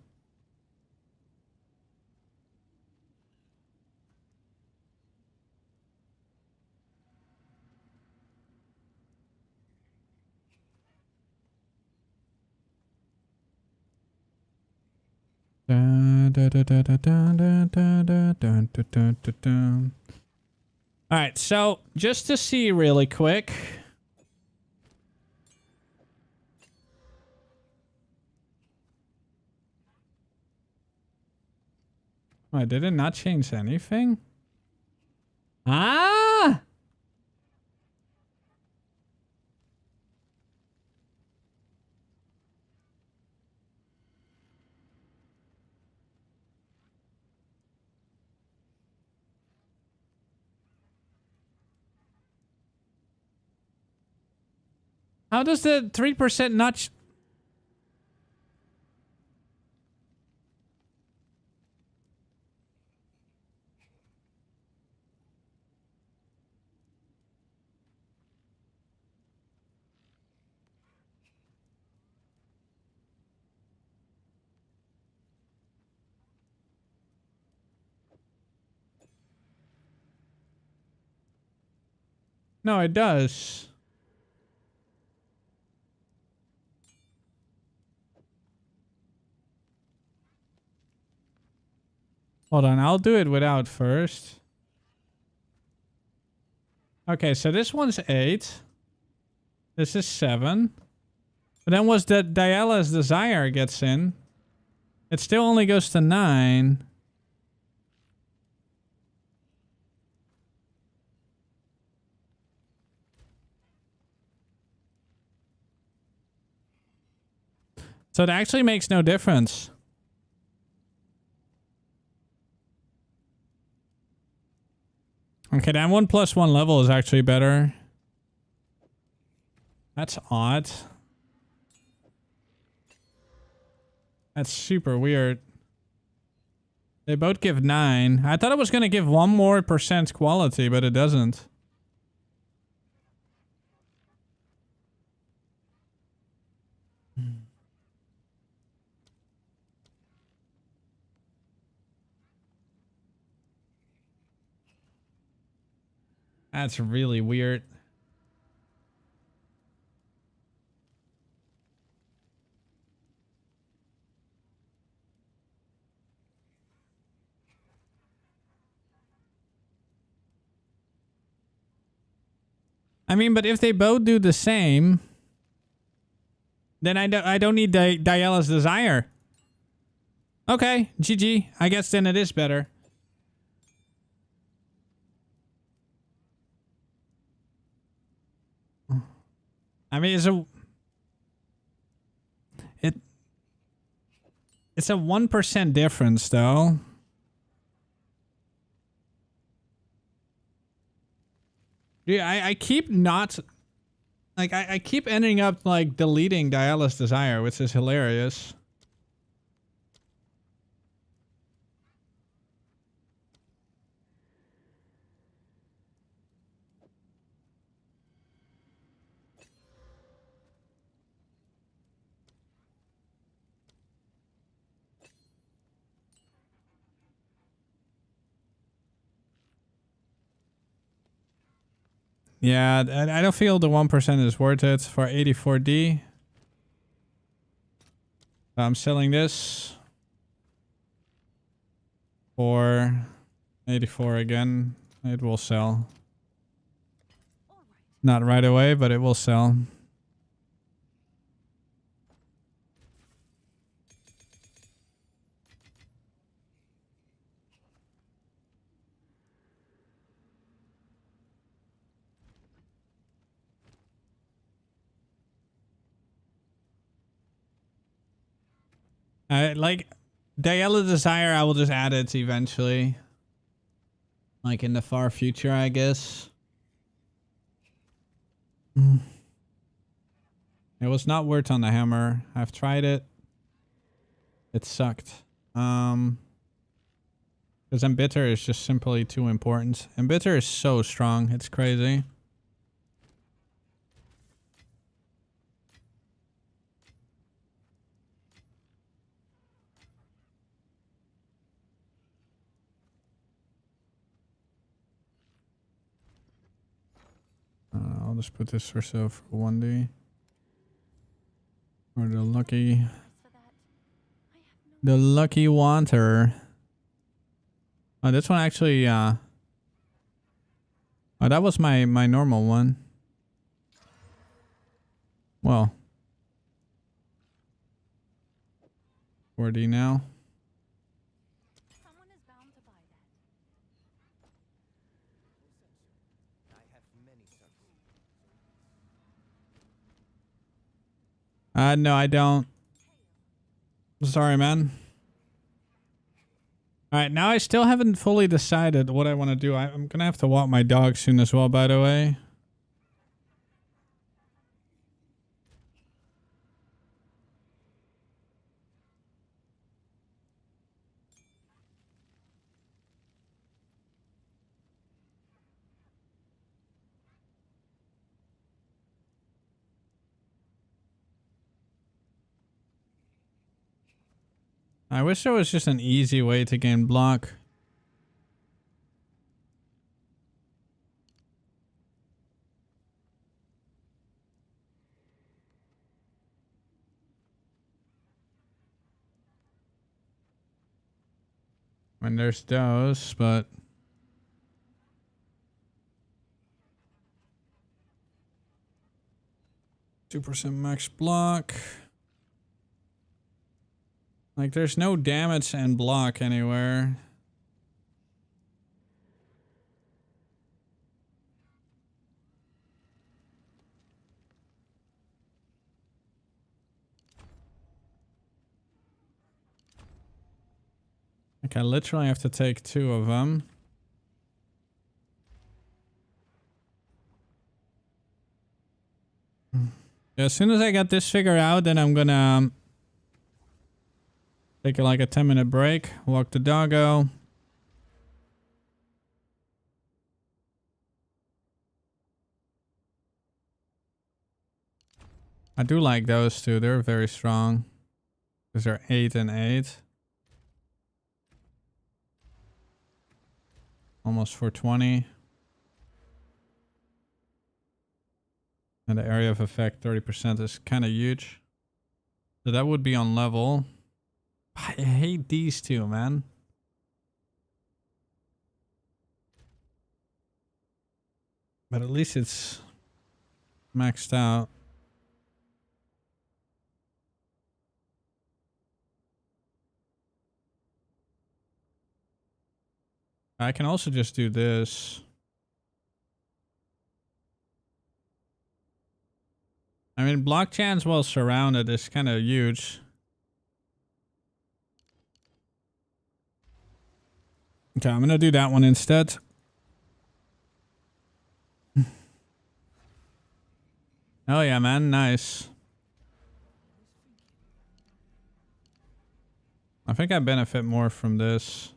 Alright, so just to see really quick. Oh, did it not change anything? Ah! How does the 3% not... No, it does. Hold on, I'll do it without first. Okay, so this one's 8. This is 7. But then once the Diala's Desire gets in, it still only goes to 9. So it actually makes no difference. Okay, that 1 + 1 level is actually better. That's odd. That's super weird. They both give 9. I thought it was going to give 1 more % quality, but it doesn't. That's really weird. I mean, but if they both do the same, then I don't need Diala's Desire. Okay, GG. I guess then it is better. I mean, it's a 1% difference, though. Yeah, I keep not... Like, I keep ending up, like, deleting Diala's Desire, which is hilarious. Yeah, I don't feel the 1% is worth it for 84D. I'm selling this for 84 again. It will sell. Not right away, but it will sell. Like Diella Desire, I will just add it eventually. Like in the far future, I guess. It was not worth on the hammer. I've tried it. It sucked. Because Embitter is just simply too important. Embitter is so strong. It's crazy. I'll just put this for sale for 1D. Or the lucky wanter. Oh, this one actually, oh, that was my normal one. Well. 4D now. No, I don't. Sorry, man. Alright, now I still haven't fully decided what I want to do. I'm gonna have to walk my dog soon as well, by the way. I wish there was just an easy way to gain block. I mean, there's those, but... %2 max block. Like, there's no damage and block anywhere. Like, I literally have to take 2 of them. As soon as I get this figured out, then I'm gonna... take like a 10-minute break, walk the doggo. I do like those two. They're very strong. Because they're 8 and 8. Almost 420. And the area of effect 30% is kind of huge. So that would be on level. I hate these two, man. But at least it's maxed out. I can also just do this. I mean, block chance while surrounded is kind of huge. Okay, I'm gonna do that one instead. Oh yeah, man, nice. I think I benefit more from this.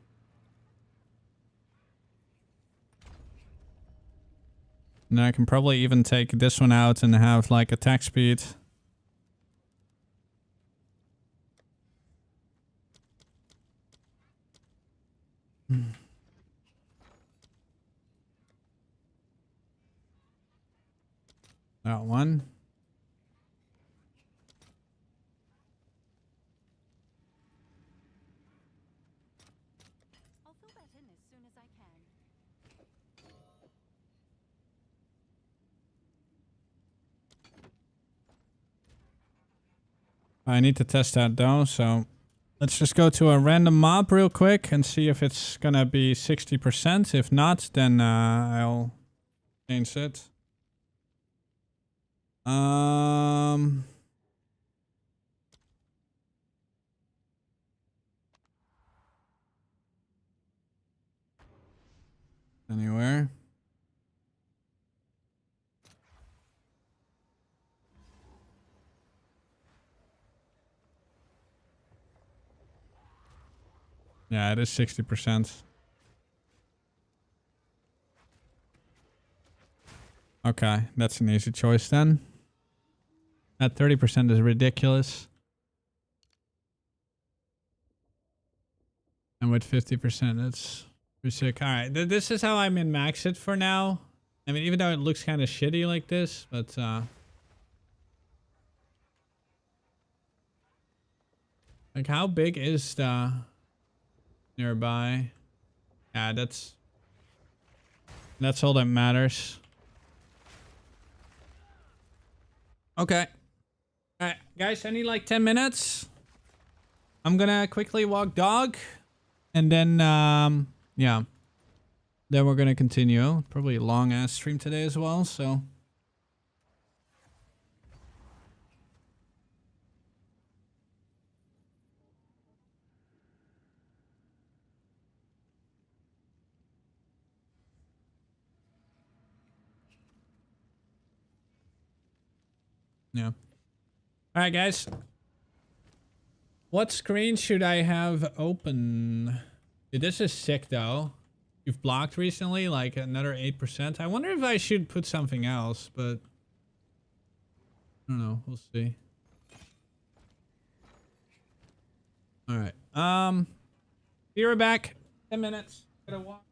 And then I can probably even take this one out and have like attack speed. That one. I'll fill that in as soon as I can. I need to test that though, so let's just go to a random mob real quick and see if it's gonna be 60%. If not, then I'll change it. Yeah, it is 60%. Okay, that's an easy choice then. That 30% is ridiculous. And with 50%, that's pretty sick. All right, this is how I min-max it for now. I mean, even though it looks kind of shitty like this, but like how big is the nearby? Yeah, that's all that matters. Okay. All right, guys, I need like 10 minutes. I'm gonna quickly walk dog, and then yeah, then we're gonna continue. Probably a long ass stream today as well, so. Yeah. All right, guys. What screen should I have open? Dude, this is sick, though. You've blocked recently, like another 8%. I wonder if I should put something else, but I don't know. We'll see. All right. Be right back. 10 minutes. Gotta walk.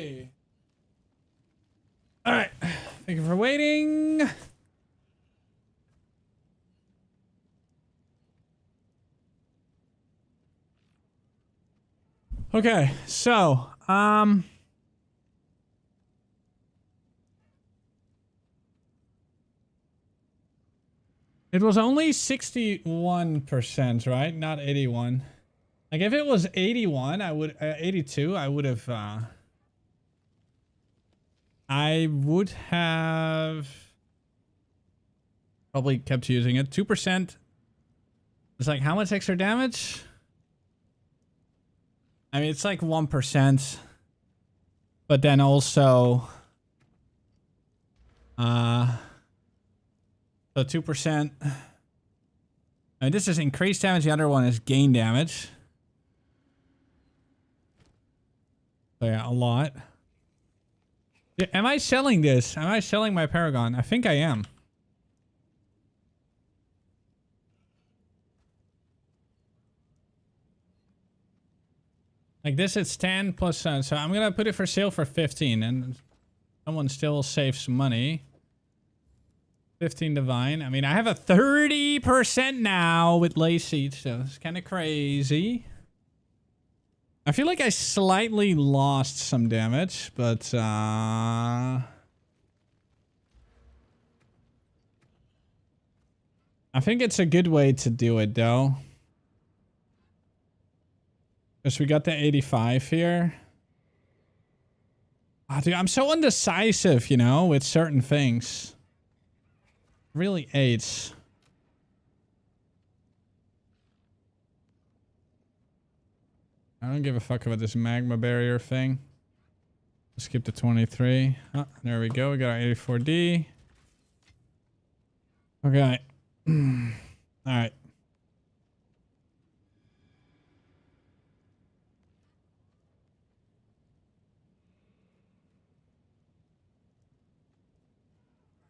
Hey. All right. Thank you for waiting. Okay, so, it was only 61%, right? Not 81. Like, if it was 81, I would, 82, I would have probably kept using it. 2%. It's like, how much extra damage? I mean, it's like 1%, but then also, so 2%. And this is increased damage. The other one is gain damage. So yeah, a lot. Yeah, am I selling this? Am I selling my Paragon? I think I am. Like this, it's 10 plus 7. So I'm gonna put it for sale for 15, and someone still saves some money. 15 divine. I mean, I have a 30% now with Lacy, so it's kind of crazy. I feel like I slightly lost some damage, but I think it's a good way to do it, though. Because we got the 85 here. Oh, dude, I'm so undecisive, you know, with certain things. Really aids. I don't give a fuck about this magma barrier thing. Let's skip to 23. Oh, there we go. We got our 84D. Okay. All right.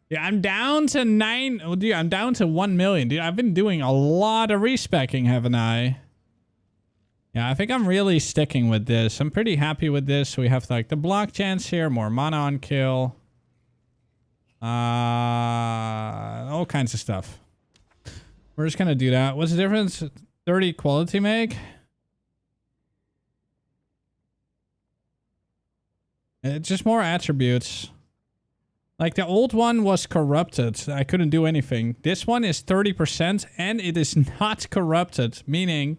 Yeah, I'm down to 9. Oh, dude, I'm down to 1 million. Dude, I've been doing a lot of respecking, haven't I? Yeah, I think I'm really sticking with this. I'm pretty happy with this. We have like the block chance here, more mana on kill. All kinds of stuff. We're just gonna do that. What's the difference? 30 quality make? It's just more attributes. Like the old one was corrupted. I couldn't do anything. This one is 30% and it is not corrupted, meaning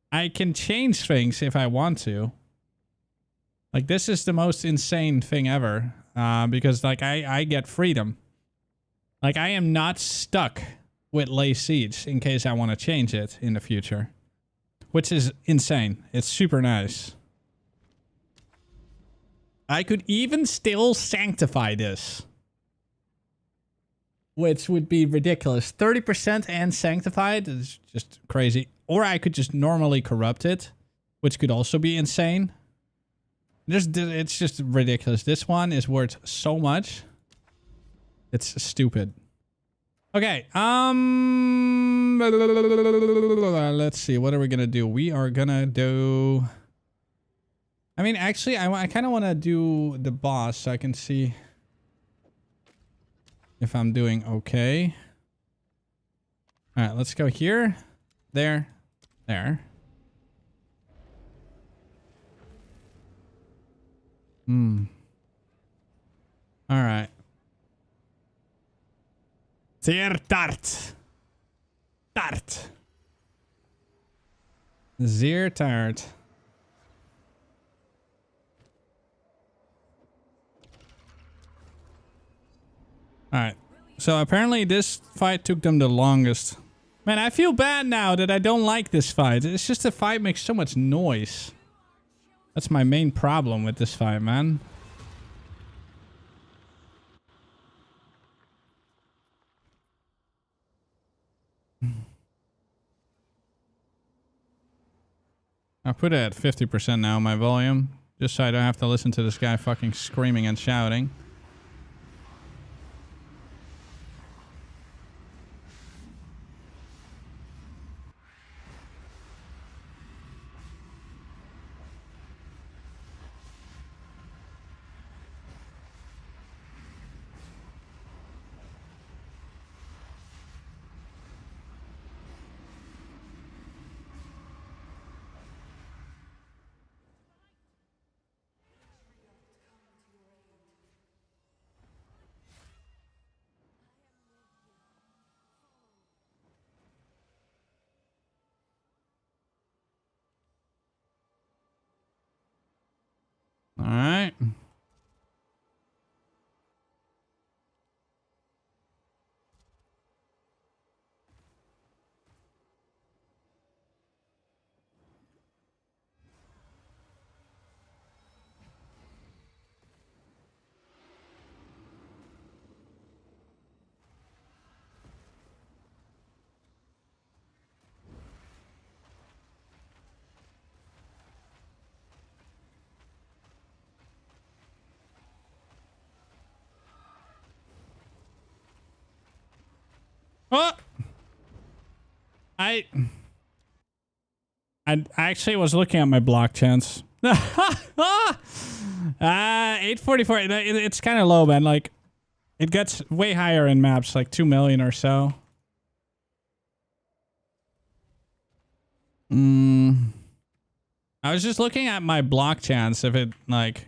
I can change things if I want to. Like this is the most insane thing ever. Because like I get freedom. Like I am not stuck with Lay Siege in case I want to change it in the future. Which is insane. It's super nice. I could even still sanctify this. Which would be ridiculous. 30% and sanctified is just crazy. Or I could just normally corrupt it, which could also be insane. It's just ridiculous. This one is worth so much. It's stupid. Okay. Let's see. What are we gonna do? We are gonna do. I mean, actually, I kind of want to do the boss so I can see if I'm doing okay. All right, let's go here, there, there. All right. Zeer tart. Tart. Zeer tart. Alright, so apparently this fight took them the longest. Man, I feel bad now that I don't like this fight. It's just the fight makes so much noise. That's my main problem with this fight, man. I put it at 50% now, my volume. Just so I don't have to listen to this guy fucking screaming and shouting. I actually was looking at my block chance. 844. It's kind of low, man. Like, it gets way higher in maps, like 2 million or so. I was just looking at my block chance if it like,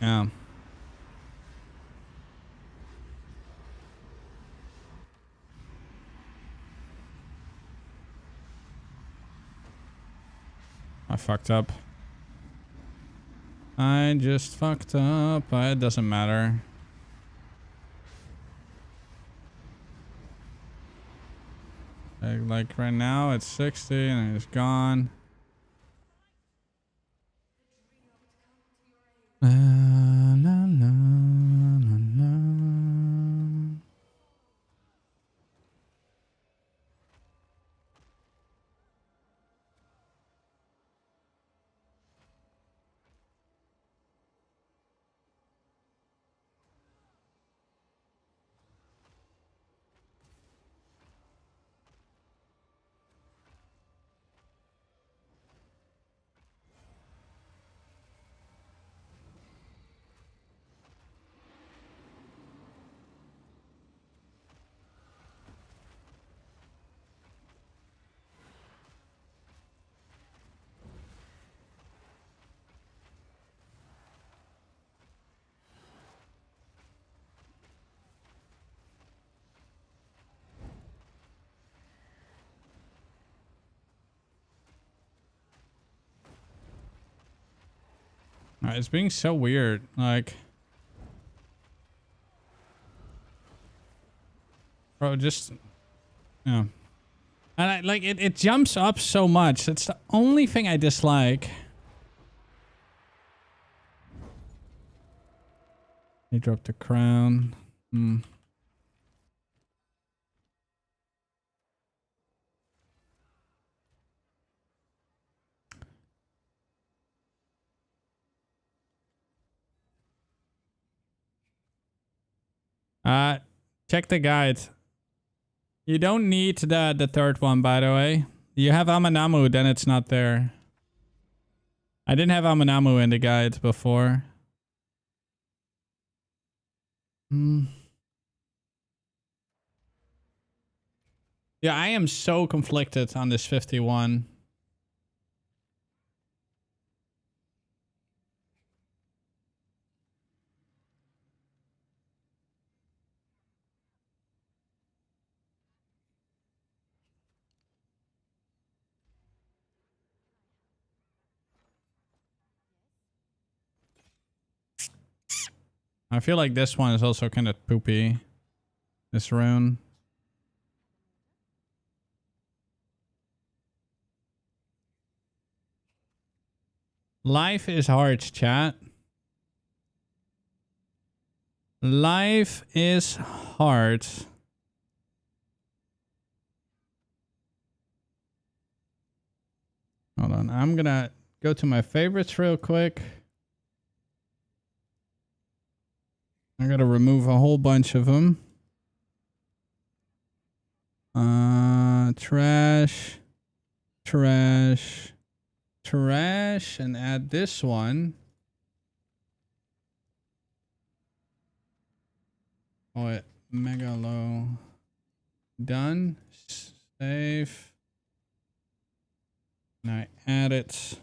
yeah. I fucked up. I just fucked up. It doesn't matter. Like right now it's 60 and it's gone. La, la, la, la, la. It's being so weird, like, bro, just, yeah. And like, it jumps up so much. It's the only thing I dislike. He dropped the crown. Check the guide. You don't need the third one, by the way. You have Amanamu, then it's not there. I didn't have Amanamu in the guide before. Yeah, I am so conflicted on this 51. I feel like this one is also kind of poopy. This rune. Life is hard, chat. Life is hard. Hold on. I'm gonna go to my favorites real quick. I gotta remove a whole bunch of them. Trash, trash, trash, and add this one. Oh, wait, mega low. Done. Save. And I add it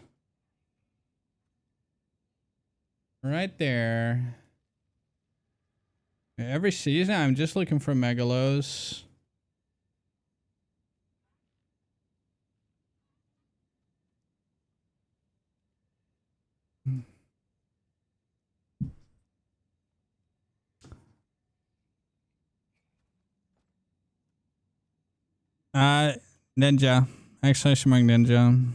right there. Every season, I'm just looking for megalos. Ninja. Actually, I should bring Ninja.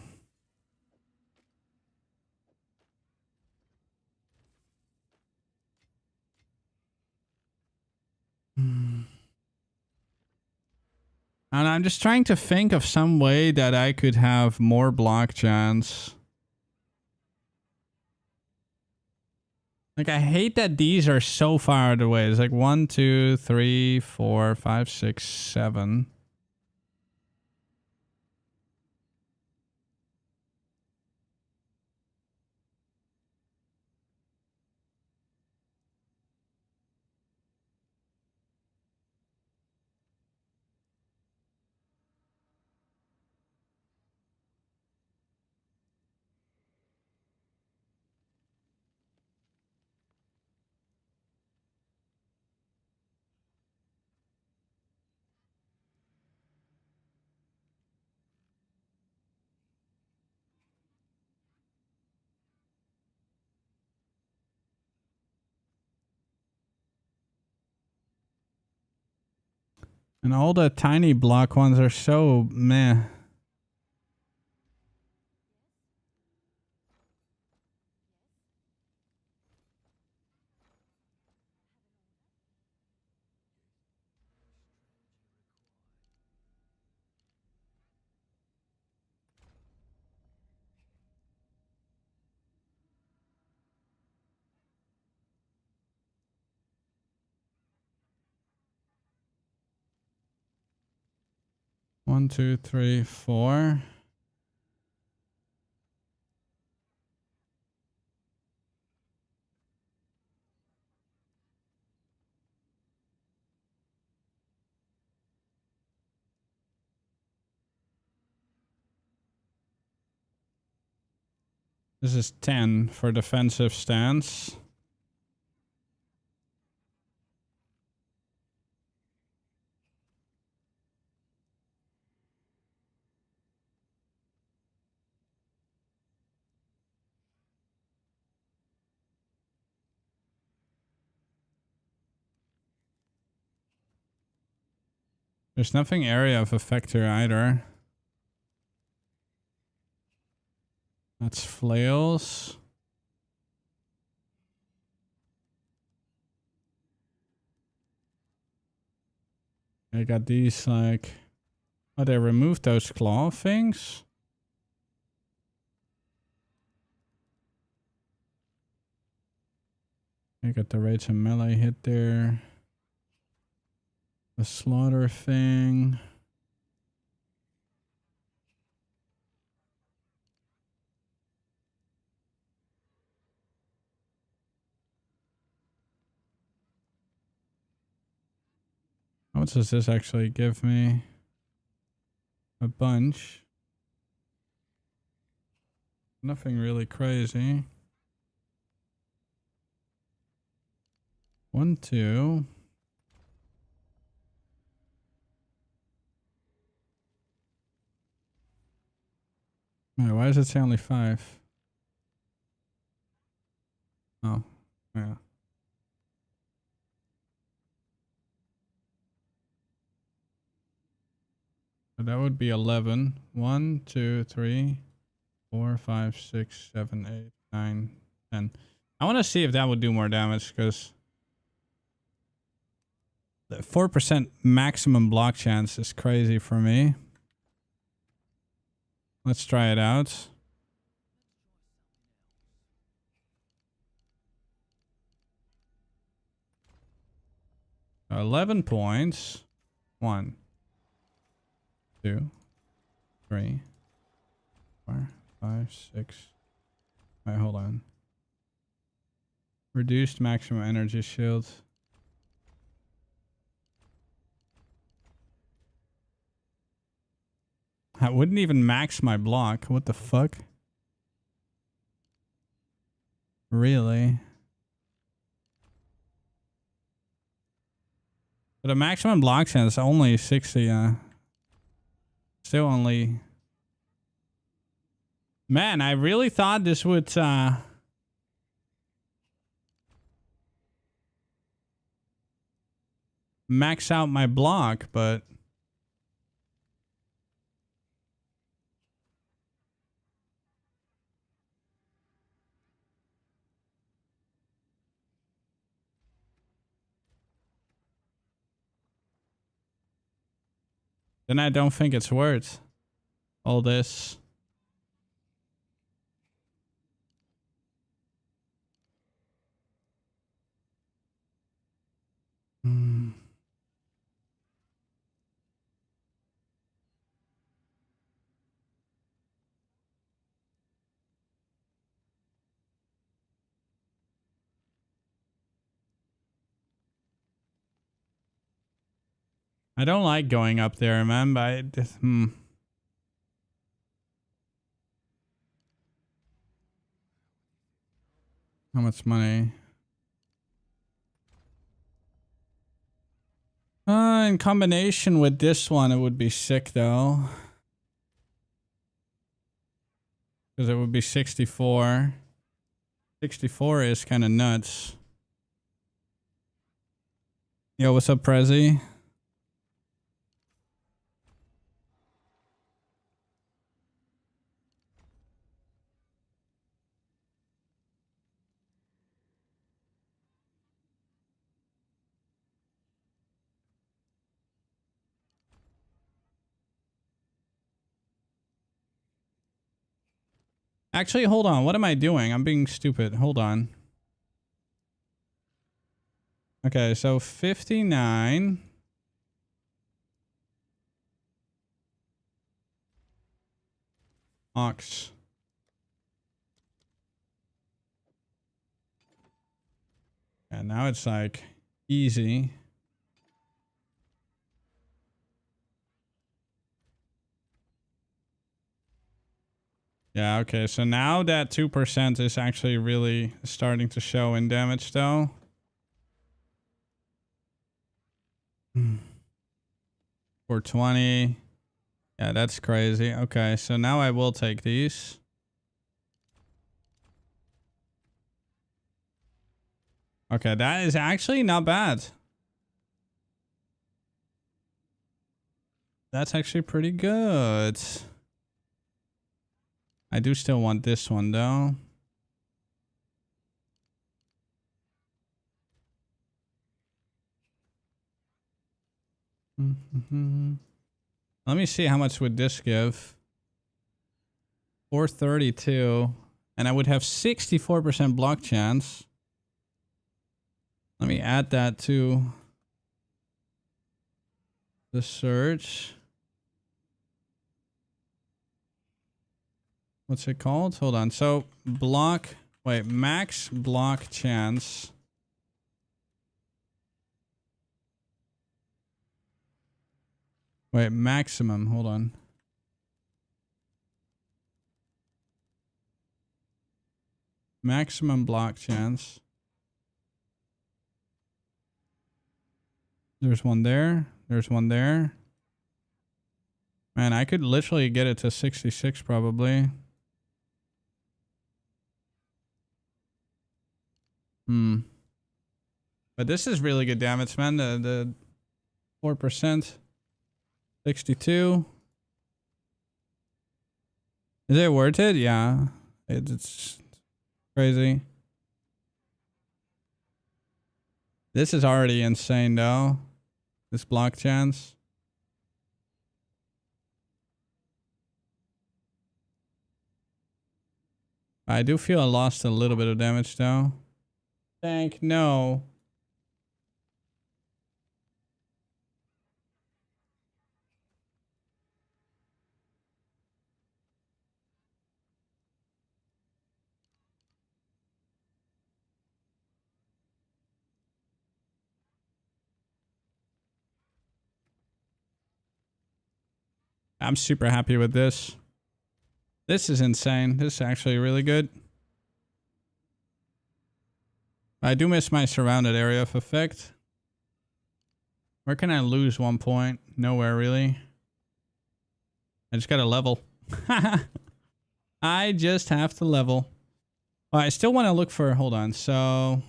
And I'm just trying to think of some way that I could have more block chance. Like, I hate that these are so far away. It's like 1, 2, 3, 4, 5, 6, 7. And all the tiny block ones are so meh. One, two, three, four. This is 10 for defensive stance. There's nothing area of effect here either. That's flails. I got these like... Oh, they removed those claw things? I got the rage and melee hit there. The slaughter thing. How much does this actually give me? A bunch. Nothing really crazy. 1, 2. Wait, why does it say only 5? Oh, yeah. So that would be 11. 1, 2, 3, 4, 5, 6, 7, 8, 9, 10. I want to see if that would do more damage because the 4% maximum block chance is crazy for me. Let's try it out. So 11 points. 1, 2, 3, 4, 5, 6. Alright, hold on. Reduced maximum energy shield. I wouldn't even max my block. What the fuck? Really? But a maximum block chance is only 60. Still only... Man, I really thought this would... max out my block, but... Then I don't think it's worth all this. I don't like going up there, man, but I just, How much money? In combination with this one, it would be sick, though. Because it would be 64. 64 is kind of nuts. Yo, what's up, Prezi? Actually, hold on. What am I doing? I'm being stupid. Hold on. Okay, so 59. Ox. And now it's like easy. Yeah, okay, so now that 2% is actually really starting to show in damage though. 420. Yeah, that's crazy. Okay, so now I will take these. Okay, that is actually not bad. That's actually pretty good. I do still want this one though. Let me see how much would this give. 432, and I would have 64% block chance. Let me add that to the search. What's it called? Hold on. So max block chance. Wait, maximum. Hold on. Maximum block chance. There's one there. There's one there. Man, I could literally get it to 66 probably. But this is really good damage, man. The 4%. 62. Is it worth it? Yeah. It's crazy. This is already insane though. This block chance. I do feel I lost a little bit of damage though. Thank no. I'm super happy with this. This is insane. This is actually really good. I do miss my surrounded area of effect. Where can I lose 1 point? Nowhere really. I just gotta level. I just have to level. Oh, I still want to look for, hold on, so...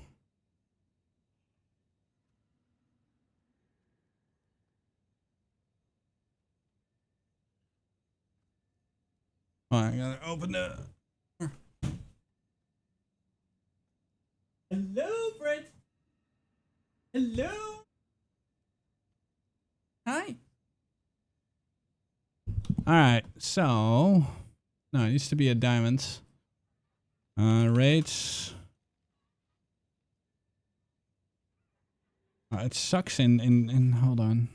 Oh, I gotta open the... Hello, Brent. Hello. Hi. All right, so no, it used to be a diamond. Rates. It sucks in hold on.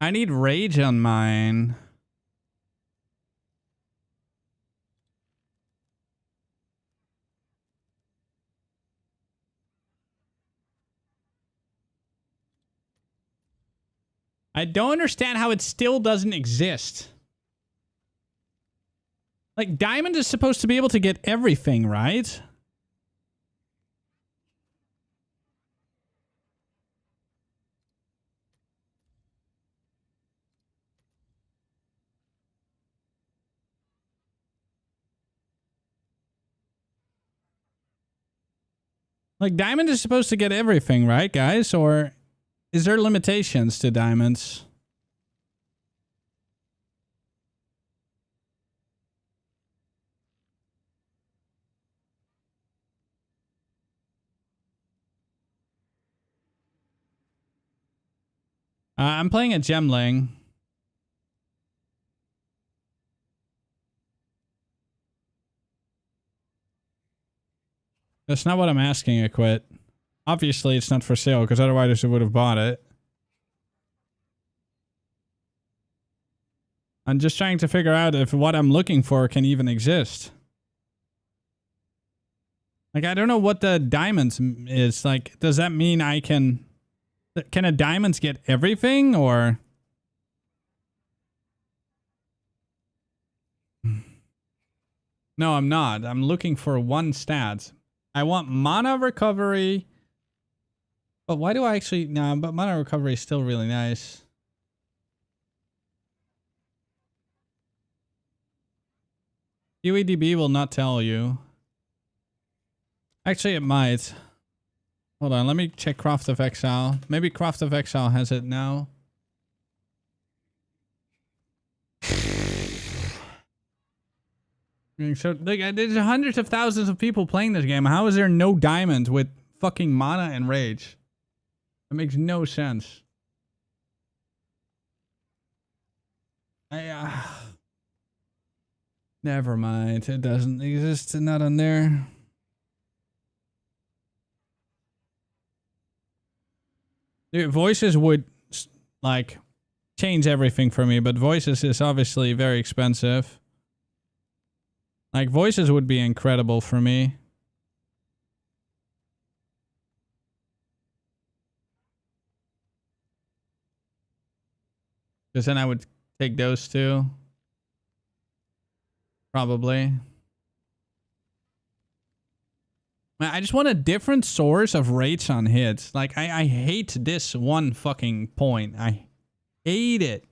I need rage on mine. I don't understand how it still doesn't exist. Like, Diamond is supposed to be able to get everything, right? Like, Diamond is supposed to get everything, right, guys? Or is there limitations to Diamonds? I'm playing a Gemling. That's not what I'm asking, I quit. Obviously, it's not for sale, because otherwise I would have bought it. I'm just trying to figure out if what I'm looking for can even exist. Like, I don't know what the diamonds is. Like, does that mean I can... Can a diamonds get everything, or... No, I'm not. I'm looking for one stat. I want mana recovery. But why do I actually... No, but mana recovery is still really nice. UEDB will not tell you. Actually, it might. Hold on, let me check Craft of Exile. Maybe Craft of Exile has it now. So, like, there's hundreds of thousands of people playing this game. How is there no diamond with fucking mana and rage? That makes no sense. Never mind. It doesn't exist. Not on there. Dude, voices would, like, change everything for me, but voices is obviously very expensive. Like, voices would be incredible for me. Because then I would take those two. Probably. I just want a different source of rates on hits. Like, I hate this one fucking point. I hate it.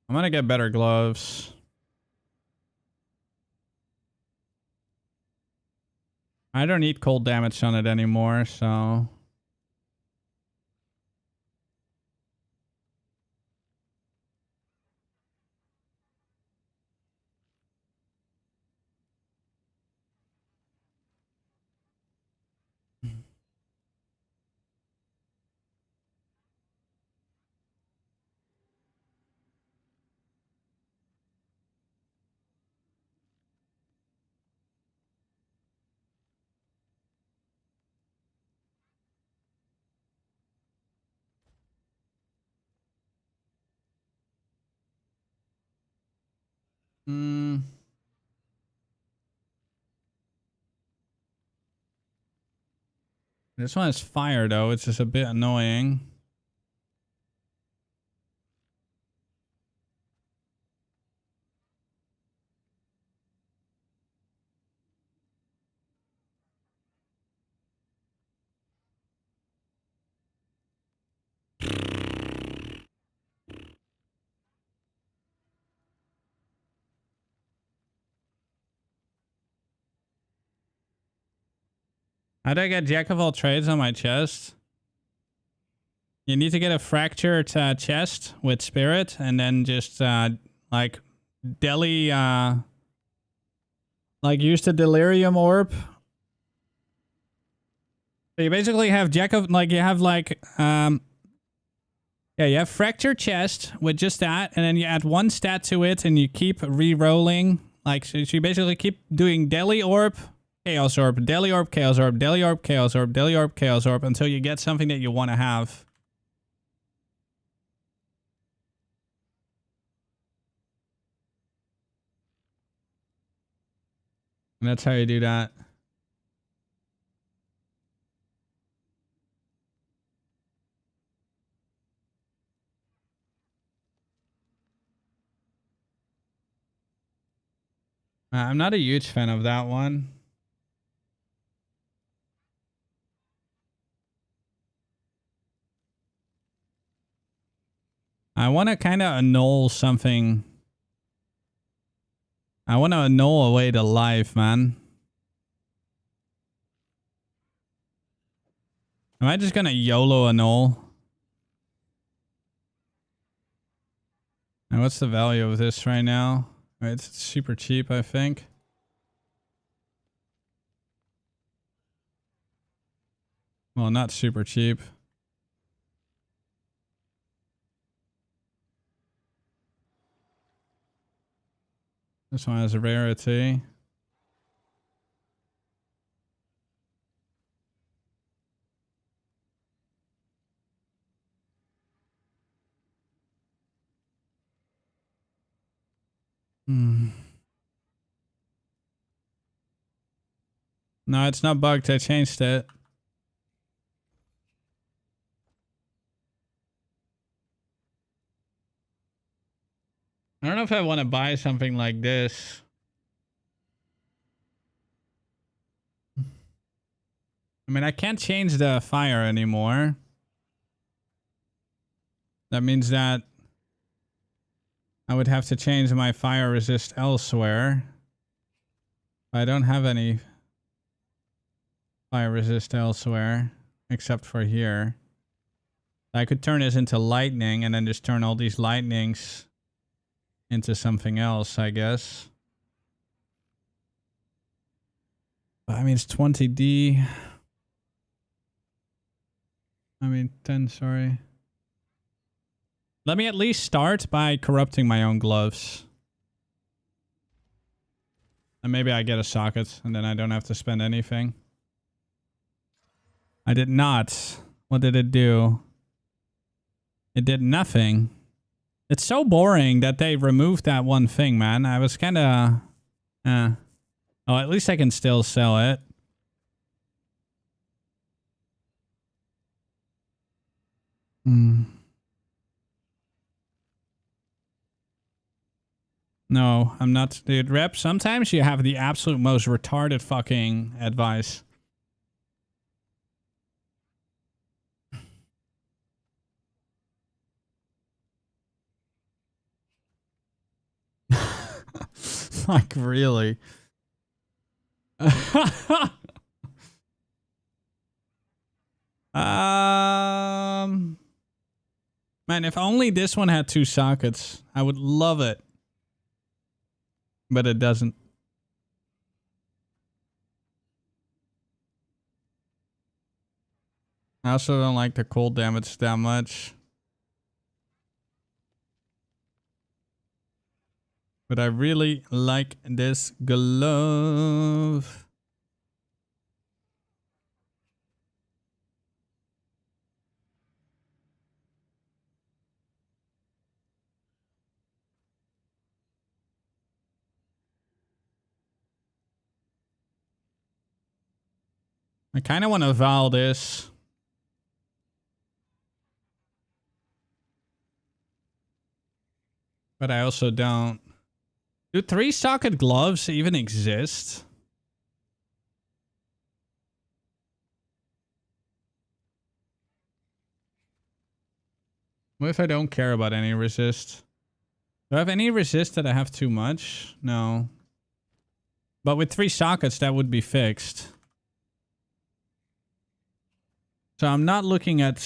I'm gonna get better gloves. I don't need cold damage on it anymore, so... This one is fire, though. It's just a bit annoying. How do I get Jack of all trades on my chest? You need to get a fractured chest with spirit, and then just like deli, like use the delirium orb. So you basically have you have you have fractured chest with just that, and then you add one stat to it, and you keep re-rolling. Like, so you basically keep doing Deli Orb, Chaos Orb, Deli Orb, Chaos Orb, Deli Orb, Chaos Orb, Deli Orb, Chaos Orb, until you get something that you want to have. And that's how you do that. I'm not a huge fan of that one. I want to kind of annul something. I want to annul away the life, man. Am I just going to YOLO annul? And what's the value of this right now? It's super cheap, I think. Well, not super cheap. This one has a rarity. No, it's not bugged. I changed it. I don't know if I want to buy something like this. I mean, I can't change the fire anymore. That means that I would have to change my fire resist elsewhere. I don't have any fire resist elsewhere except for here. I could turn this into lightning and then just turn all these lightnings into something else, I guess. I mean, it's 20D. I mean, 10, sorry. Let me at least start by corrupting my own gloves. And maybe I get a socket and then I don't have to spend anything. I did not. What did it do? It did nothing. It's so boring that they removed that one thing, man. I was kind of... Oh, at least I can still sell it. No, I'm not. Dude, Rep, sometimes you have the absolute most retarded fucking advice. Like, really? Man, if only this one had 2 sockets, I would love it. But it doesn't. I also don't like the cold damage that much. But I really like this glove. I kind of want to Val this. But I also don't. Do 3-socket gloves even exist? What if I don't care about any resist? Do I have any resist that I have too much? No. But with 3 sockets, that would be fixed. So I'm not looking at...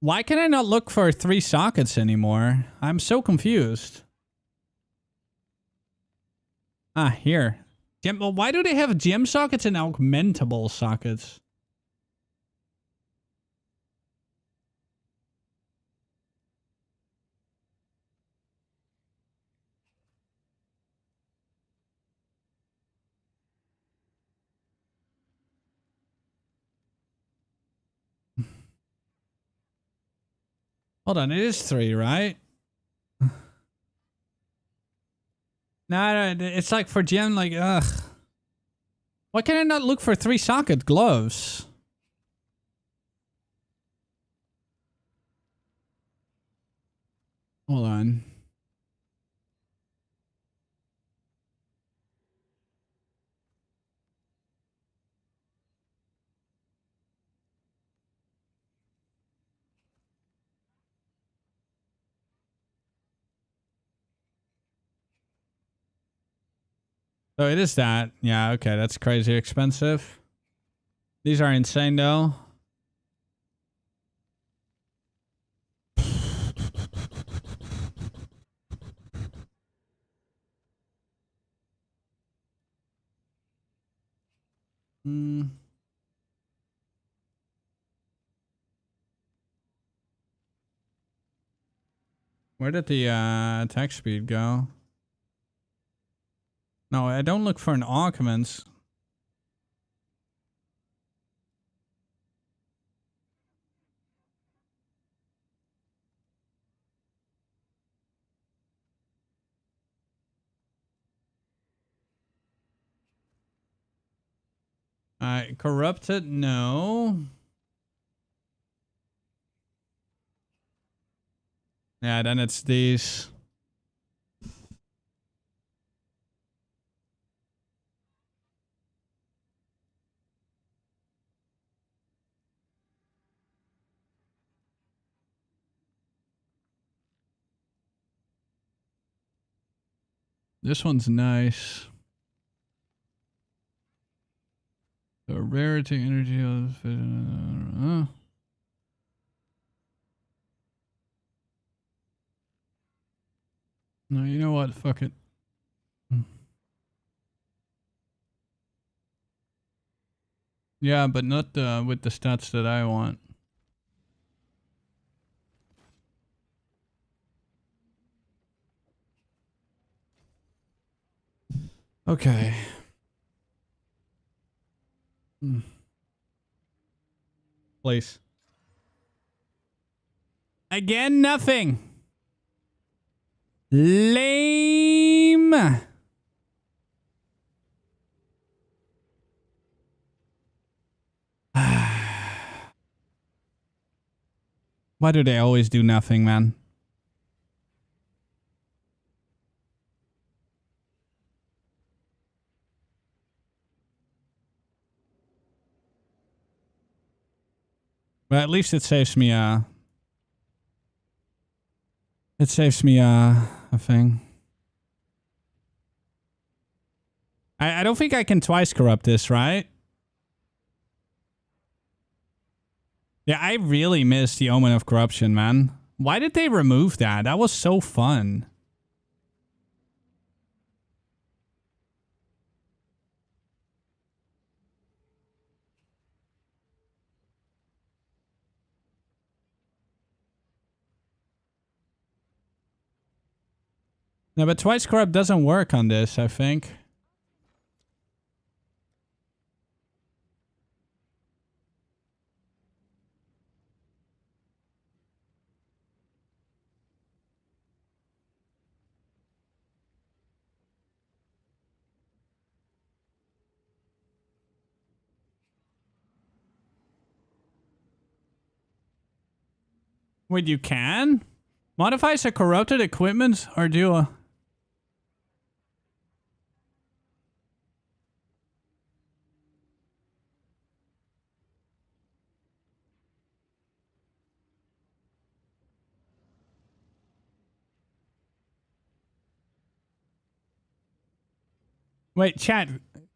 Why can I not look for 3 sockets anymore? I'm so confused. Ah, here. Well, why do they have gem sockets and augmentable sockets? Hold on, it is 3, right? No, it's like for gem, like, ugh. Why can I not look for 3 socket gloves? Hold on. So it is that. Yeah, okay, that's crazy expensive. These are insane though. Where did the attack speed go? No, I don't look for an augments. Corrupted? No. Yeah, then it's these. This one's nice. The rarity energy of no, you know what? Fuck it. Yeah, but not with the stats that I want. Okay. Please. Again, nothing. Lame. Why do they always do nothing, man? But at least it saves me a thing. I don't think I can twice corrupt this, right? Yeah, I really missed the Omen of Corruption, man. Why did they remove that? That was so fun. No, but twice corrupt doesn't work on this, I think. Wait, you can? Modifies a corrupted equipment or do a... Wait, chat,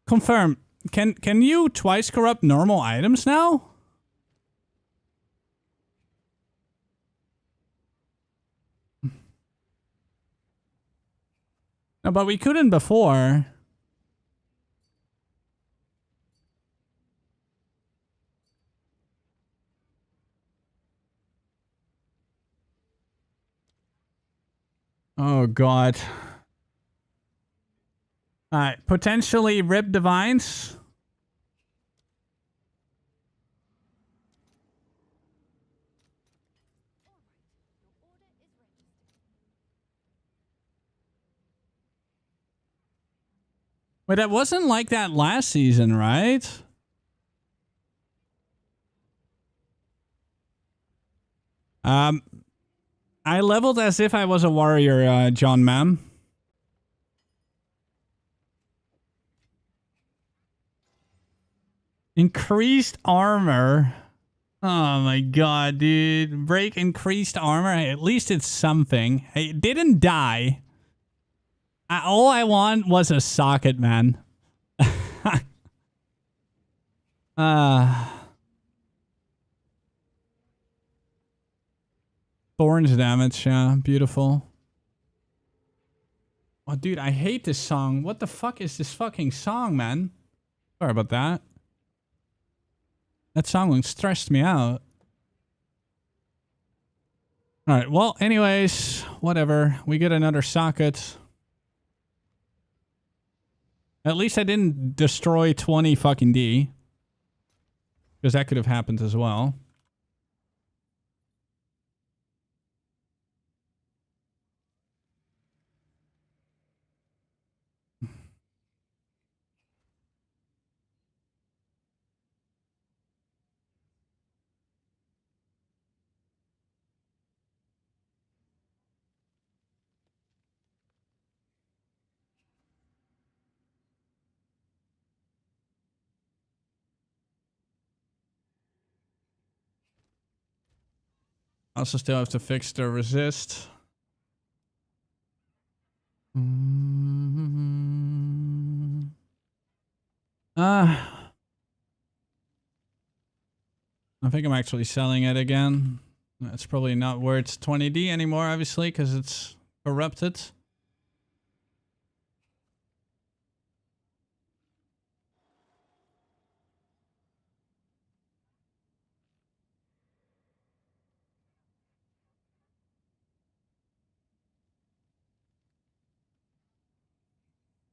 confirm. Can you twice corrupt normal items now? No, but we couldn't before. Oh, God. All right. Potentially rip divines. But it wasn't like that last season, right? I leveled as if I was a warrior, John Mam. Increased armor. Oh my god, dude. Break increased armor. At least it's something. It didn't die. All I want was a socket, man. Thorns damage, yeah. Beautiful. Oh, dude, I hate this song. What the fuck is this fucking song, man? Sorry about that. That song stressed me out. Alright, well, anyways, whatever. We get another socket. At least I didn't destroy 20 fucking D. Because that could have happened as well. Also still have to fix the resist. I think I'm actually selling it again. It's probably not worth 20D anymore, obviously, because it's corrupted.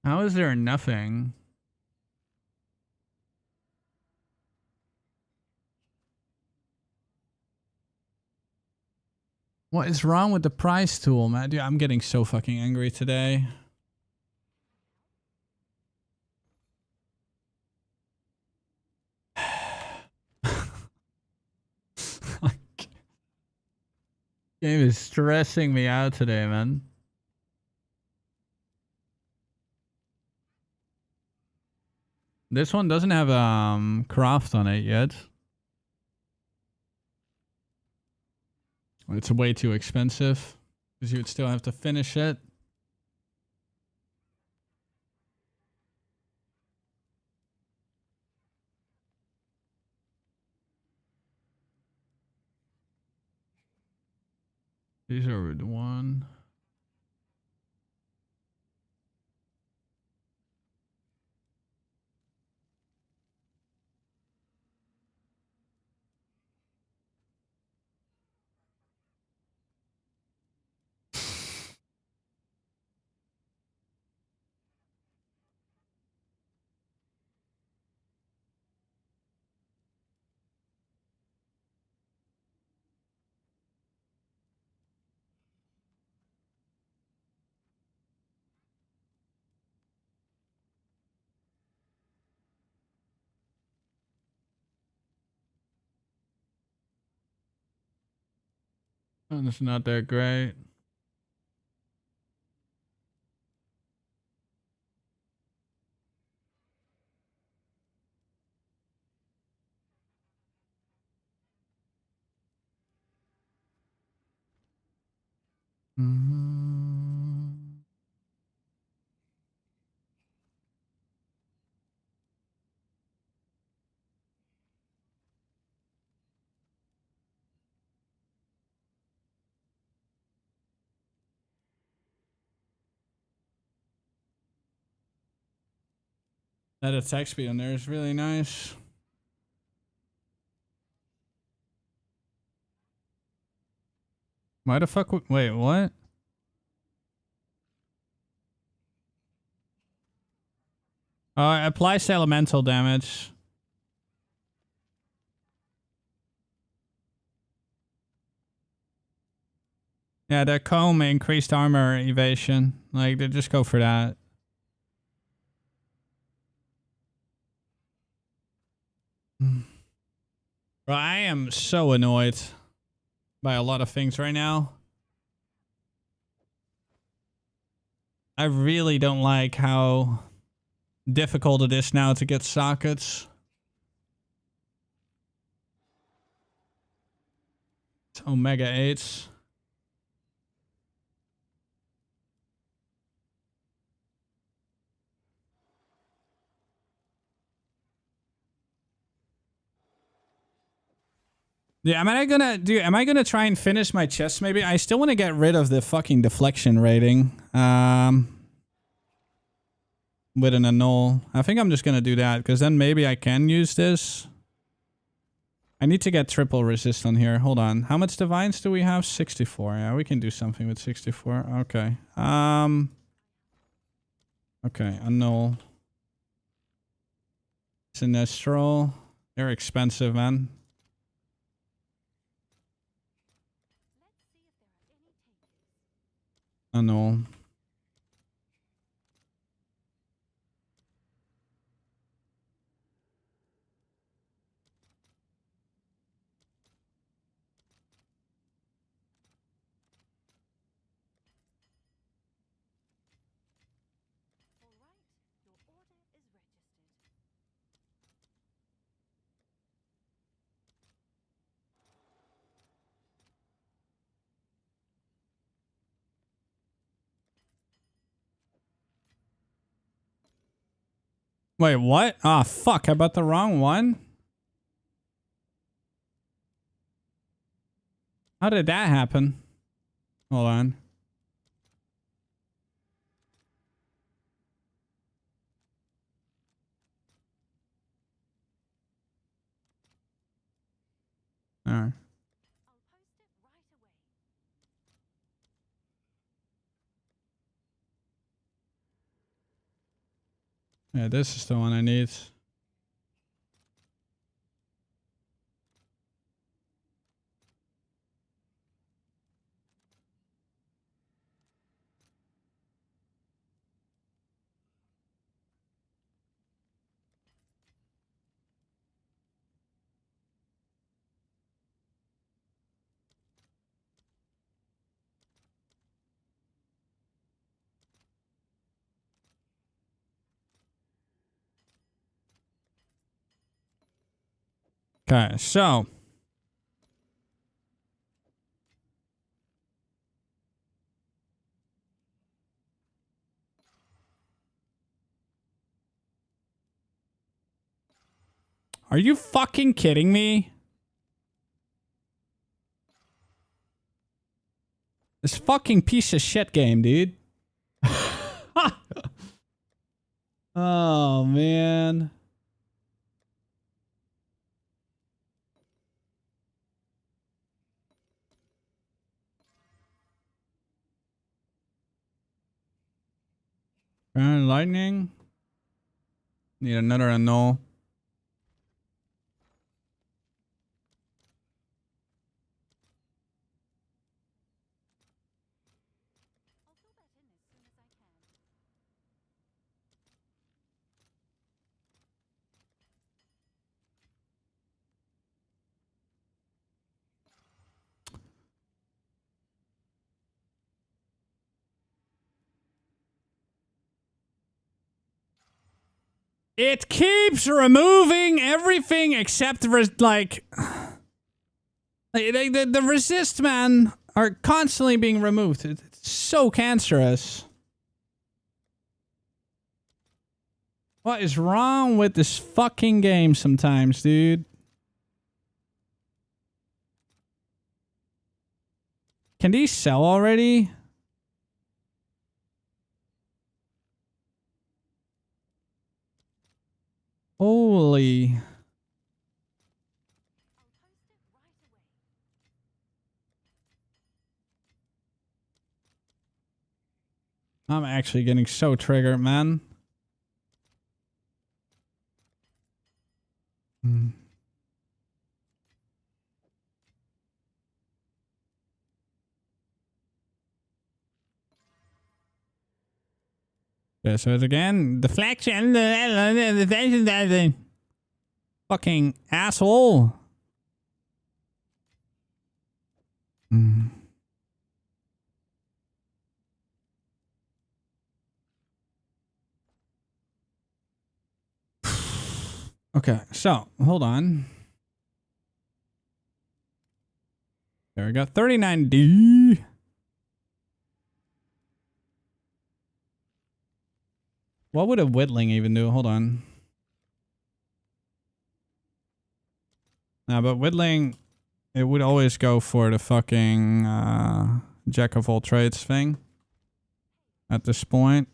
How is there nothing? What is wrong with the price tool, man? Dude, I'm getting so fucking angry today. Game is stressing me out today, man. This one doesn't have craft on it yet. It's way too expensive because you would still have to finish it. These are the one. And it's not that great. That attack speed on there is really nice. Why the fuck wait, what? It applies elemental damage. Yeah, the comb increased armor evasion. Like, they just go for that. Bro, I am so annoyed by a lot of things right now. I really don't like how difficult it is now to get sockets. It's Omega 8s. Yeah, am I gonna try and finish my chest maybe? I still want to get rid of the fucking deflection rating. With an annul. I think I'm just gonna do that, because then maybe I can use this. I need to get triple resist on here. Hold on. How much divines do we have? 64. Yeah, we can do something with 64. Okay. Okay, annul. Sinestral. They're expensive, man. Annul. Wait, what? Ah, fuck. I bought the wrong one? How did that happen? Hold on. Alright. Yeah, this is the one I need. Okay, so. Are you fucking kidding me? This fucking piece of shit game, dude. Oh, man. Lightning. Need another annul. It keeps removing everything except like the resist, man, are constantly being removed. It's so cancerous. What is wrong with this fucking game sometimes, dude? Can these sell already? moly. I'm actually getting so triggered, man. Yeah, so it's again deflection. Fucking asshole. Okay, so hold on. There we go. 39D. What would a whittling even do? Hold on. Nah, but whittling, it would always go for the fucking jack of all trades thing at this point.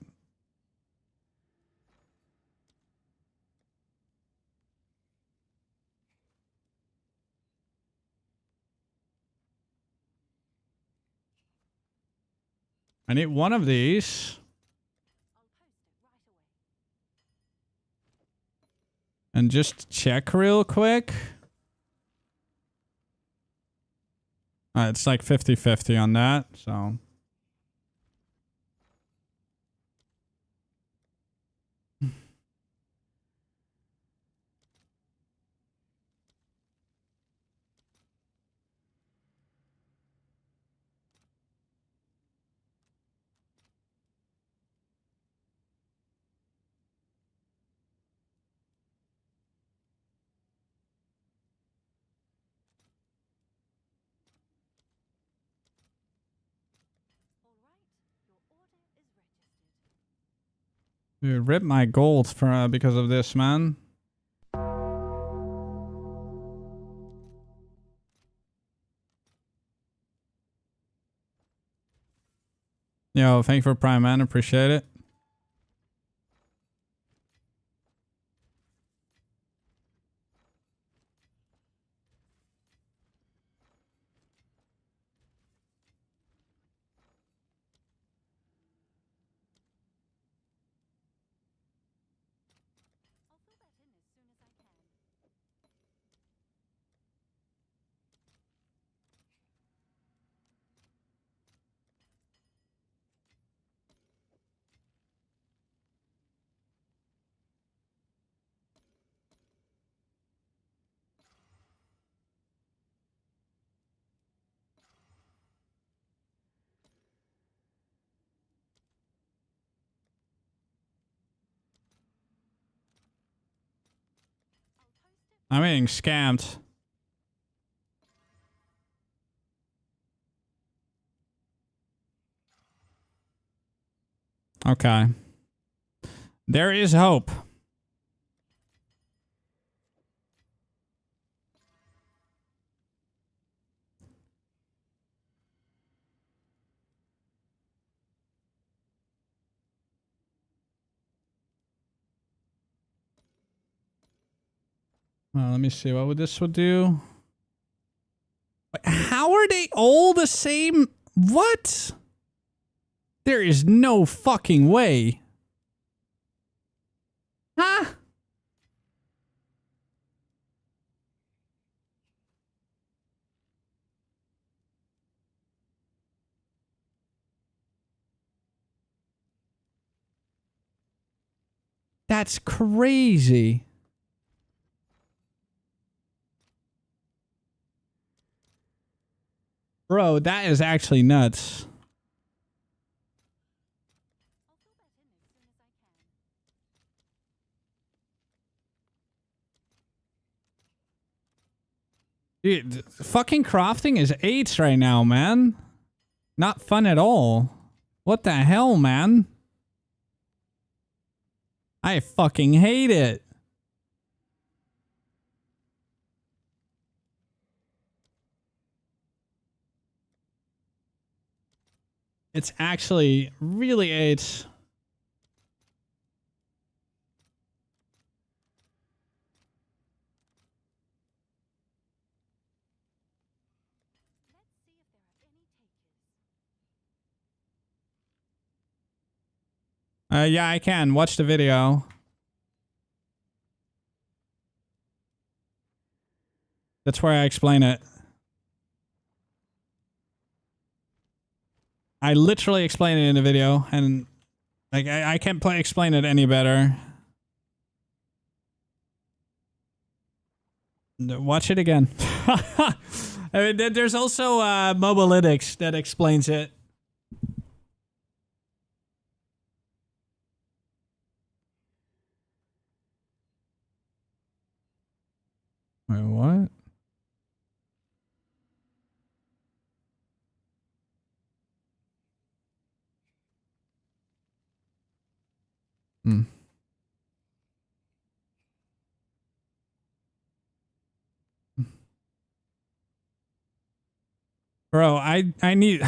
I need one of these. And just check real quick. It's like 50-50 on that, so. Dude, rip my gold for because of this, man. Yo, thank you for Prime, man. Appreciate it. I'm getting scammed. Okay. There is hope. Let me see what this would do. How are they all the same? What? There is no fucking way. Huh? That's crazy. Bro, that is actually nuts. Dude, fucking crafting is 8s right now, man. Not fun at all. What the hell, man? I fucking hate it. It's actually really 8s. Yeah, I can. Watch the video. That's where I explain it. I literally explain it in the video, and like I can't explain it any better. Watch it again. I mean, there's also Mobalytics that explains it. Wait, what? Hmm. Bro, I need...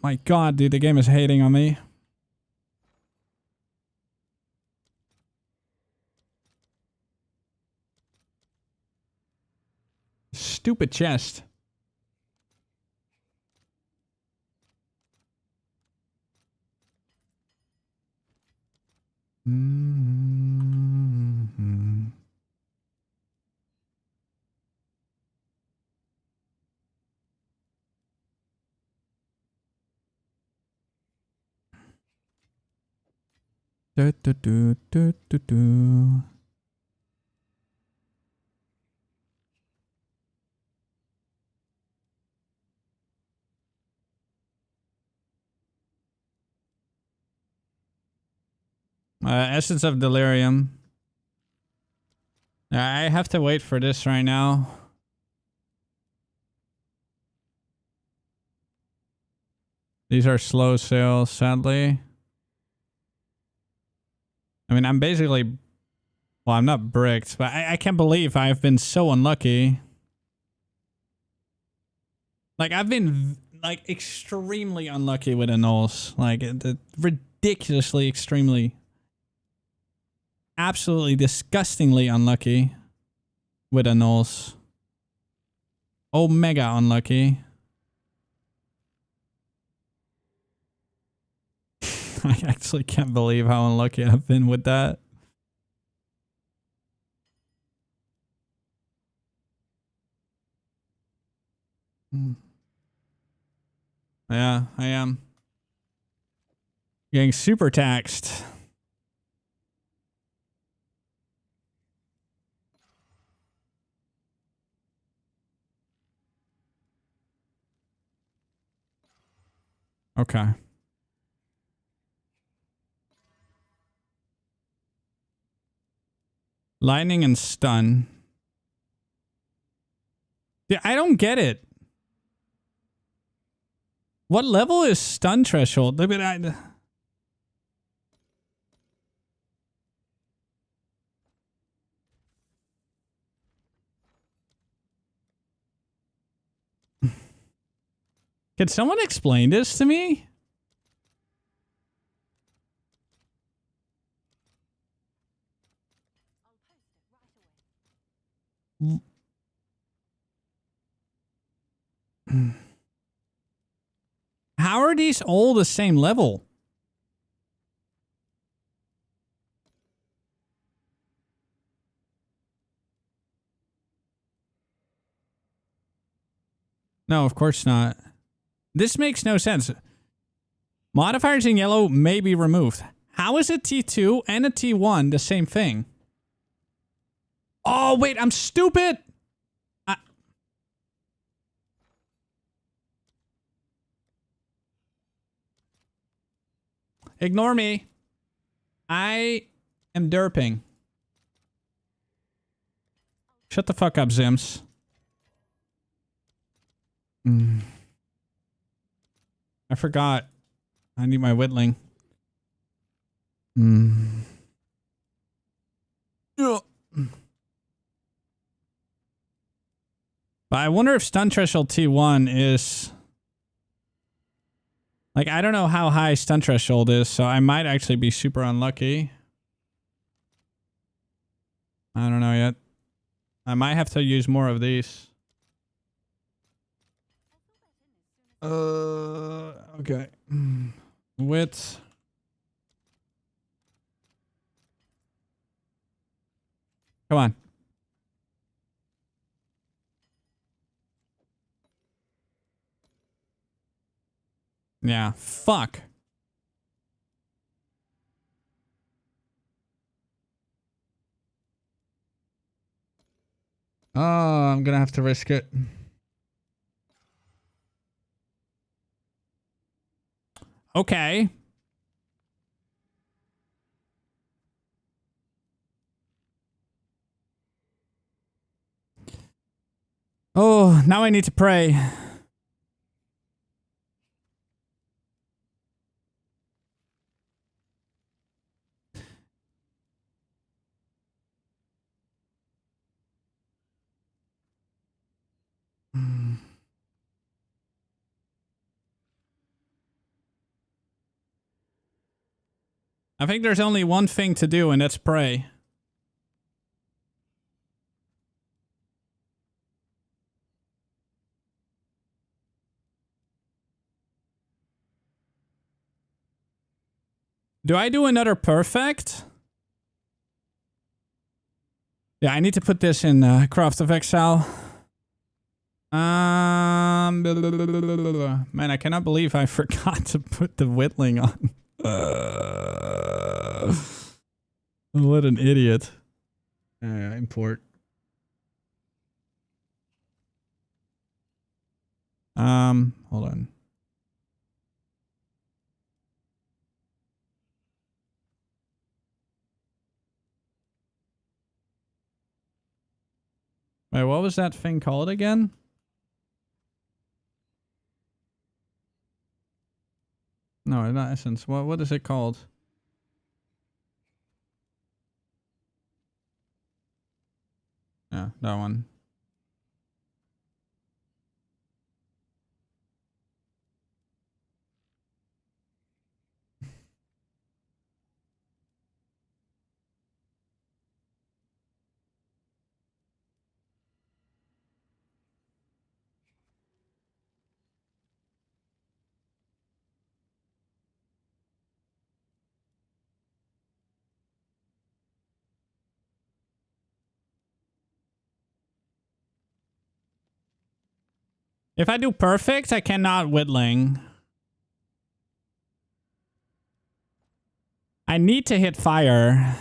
My god, dude, the game is hating on me. Stupid chest. Mm-hmm. Do, do, do, do, do, do. Essence of Delirium. I have to wait for this right now. These are slow sales, sadly. I mean, I'm basically... Well, I'm not bricked, but I can't believe I've been so unlucky. Like, I've been, like, extremely unlucky with annuls. Like, ridiculously, extremely... Absolutely disgustingly unlucky with annuls. Omega unlucky. I actually can't believe how unlucky I've been with that. Yeah, I am. Getting super taxed. Okay. Lightning and stun. Yeah, I don't get it. What level is stun threshold? I mean, Can someone explain this to me? How are these all the same level? No, of course not. This makes no sense. Modifiers in yellow may be removed. How is a T2 and a T1 the same thing? Oh, wait, I'm stupid. Ignore me. I am derping. Shut the fuck up, Zims. I forgot. I need my whittling. But I wonder if stun threshold T1 is... Like, I don't know how high stun threshold is, so I might actually be super unlucky. I don't know yet. I might have to use more of these. Okay. Width. Come on. Yeah, fuck. Oh, I'm gonna have to risk it. Okay. Oh, now I need to pray. I think there's only one thing to do, and that's pray. Do I do another perfect? Yeah, I need to put this in Craft of Exile. Man, I cannot believe I forgot to put the whittling on. What an idiot. Import. Hold on. Wait, what was that thing called again? No, not Essence. What is it called? Yeah, that one. If I do perfect, I cannot whittling. I need to hit fire.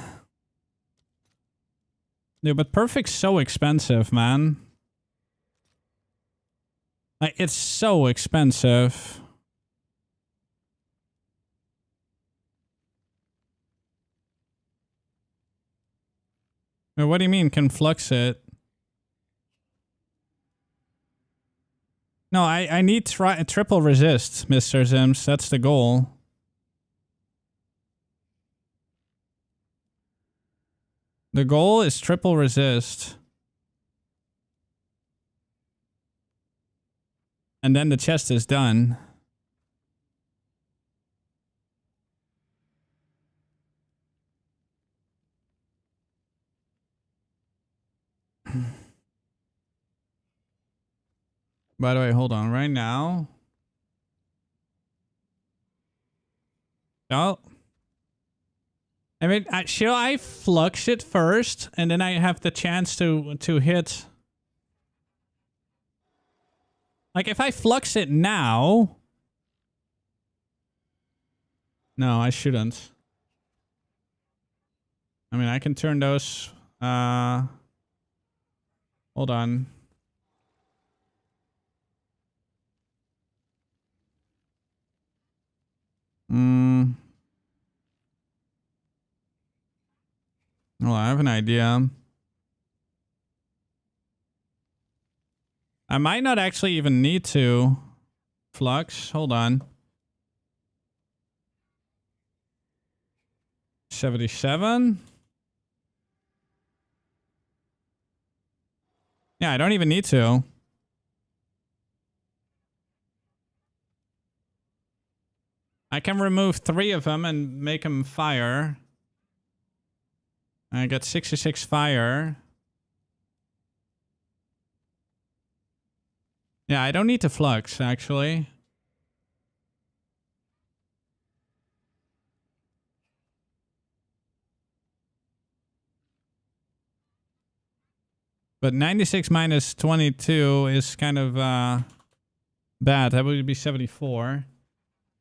Dude, but perfect's so expensive, man. Like, it's so expensive. Wait, what do you mean, can flux it? No, I need triple resist, Mr. Zims. That's the goal. The goal is triple resist. And then the chest is done. By the way, hold on. Right now. Oh. I mean, should I flux it first, and then I have the chance to hit? Like, if I flux it now... No, I shouldn't. I mean, I can turn those... Hold on. Well, I have an idea. I might not actually even need to flux. Hold on. 77? Yeah, I don't even need to. I can remove 3 of them and make them fire. I got 66 fire. Yeah, I don't need to flux, actually. But 96 minus 22 is kind of bad. That would be 74.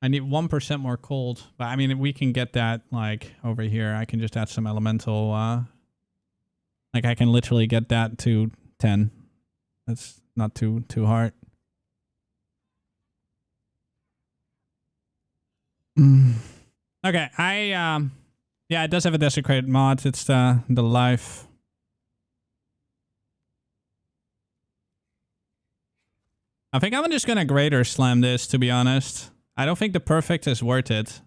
I need 1% more cold. But I mean, we can get that like over here. I can just add some elemental. Like I can literally get that to 10. That's not too hard. Okay, yeah, it does have a desecrate mod. It's the life. I think I'm just gonna greater slam this, to be honest. I don't think the perfect is worth it.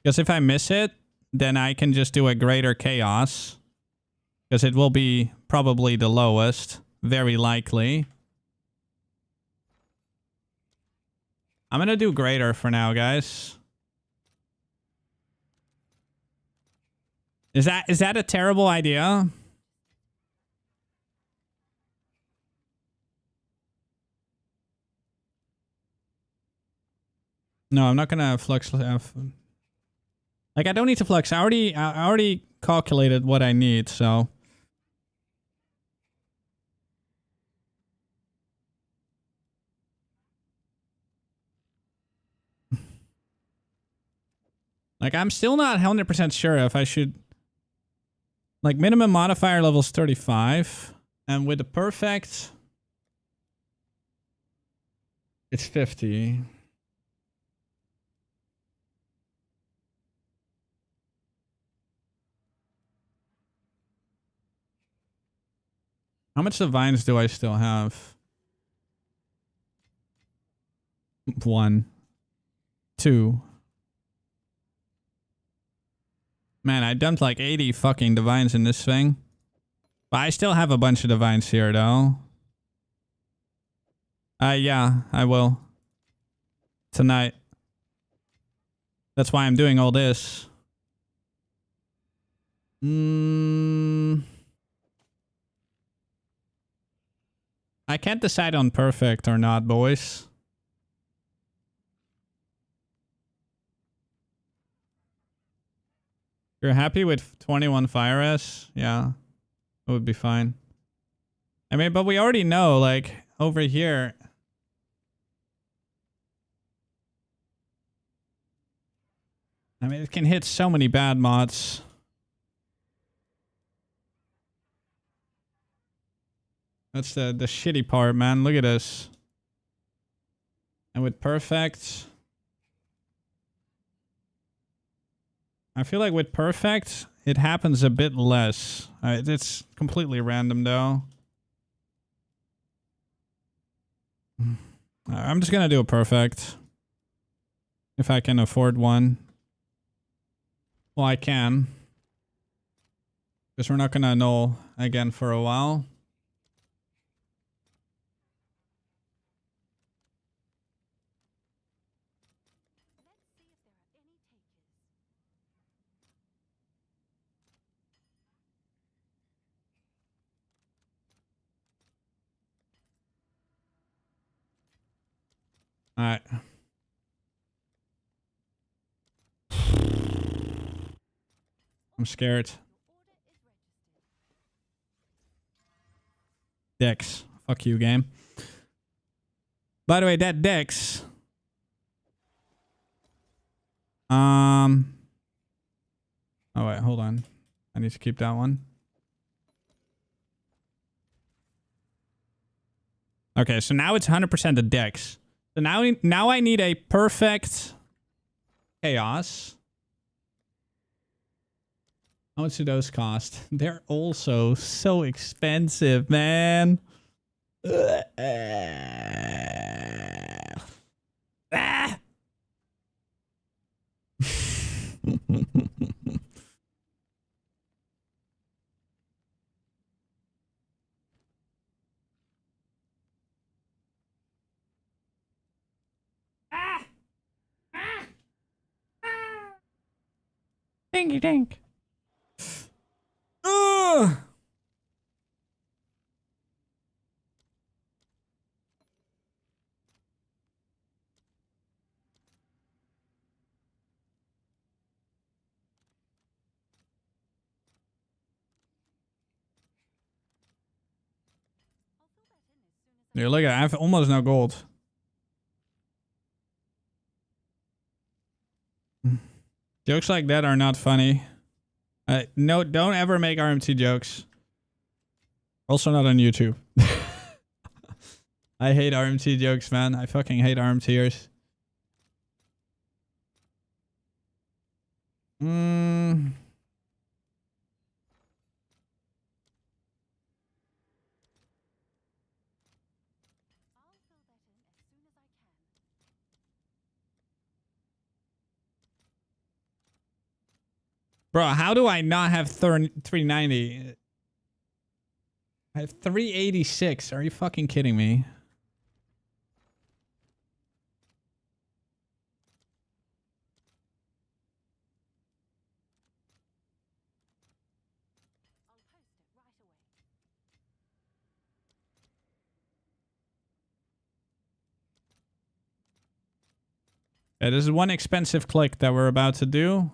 Because if I miss it, then I can just do a greater chaos. Because it will be probably the lowest. Very likely. I'm gonna do greater for now, guys. Is that a terrible idea? No, I'm not gonna flux. Like I don't need to flux. I already calculated what I need, so. Like I'm still not 100% sure if I should. Like minimum modifier level is 35, and with the perfect, it's 50. How much divines do I still have? 1, 2. Man, I dumped like 80 fucking divines in this thing. But I still have a bunch of divines here, though. Yeah, I will. Tonight. That's why I'm doing all this. I can't decide on perfect or not, boys. You're happy with 21 Fire S? Yeah. It would be fine. I mean, but we already know, like, over here. I mean, it can hit so many bad mods. That's the shitty part, man. Look at this. And with perfect... I feel like with perfect, it happens a bit less. It's completely random, though. I'm just gonna do a perfect. If I can afford one. Well, I can. Because we're not gonna null again for a while. Alright. I'm scared. Dex. Fuck you, game. By the way, that Dex. Oh wait, hold on. I need to keep that one. Okay, so now it's 100% the Dex. So now I need a perfect chaos. How much do those cost? They're also so expensive, man. Ah! Dinky dink. Ugh. Dude, look at I have almost no gold. Jokes like that are not funny. No, don't ever make RMT jokes. Also not on YouTube. I hate RMT jokes, man. I fucking hate RMTers. Bro, how do I not have 390? I have 386. Are you fucking kidding me? Yeah, this is one expensive click that we're about to do.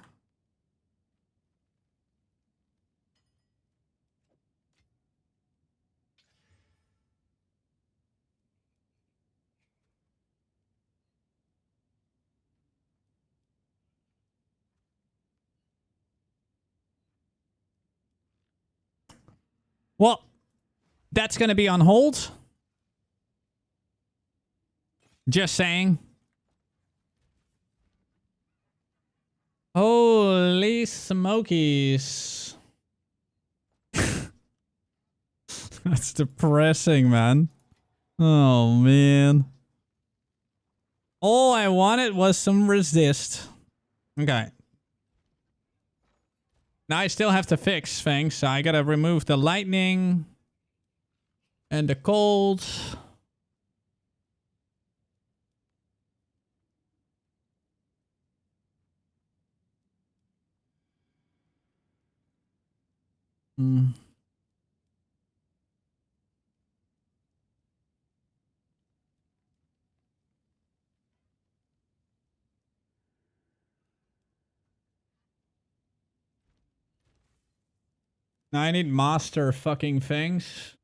Well, that's going to be on hold. Just saying. Holy smokies. That's depressing, man. Oh, man. All I wanted was some resist. Okay. Now I still have to fix things, so I gotta remove the lightning and the cold. Now I need master fucking things.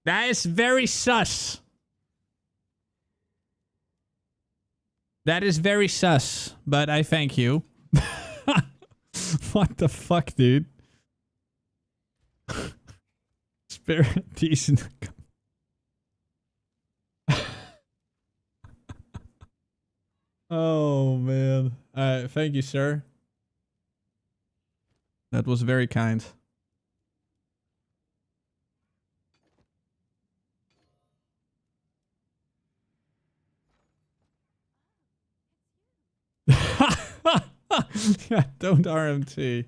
That is very sus. That is very sus, but I thank you. What the fuck, dude? Spirit decent. Oh, man. Thank you, sir. That was very kind. Yeah, don't RMT.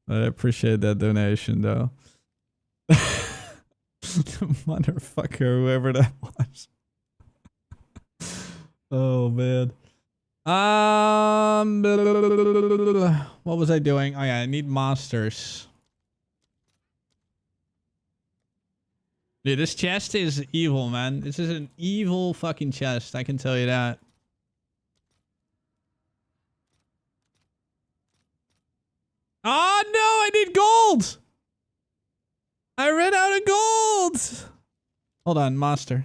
I appreciate that donation, though. Motherfucker, whoever that was. Oh, man. What was I doing? Oh, yeah, I need monsters. Dude, this chest is evil, man. This is an evil fucking chest. I can tell you that. Oh, no, I need gold. I ran out of gold. Hold on, monster.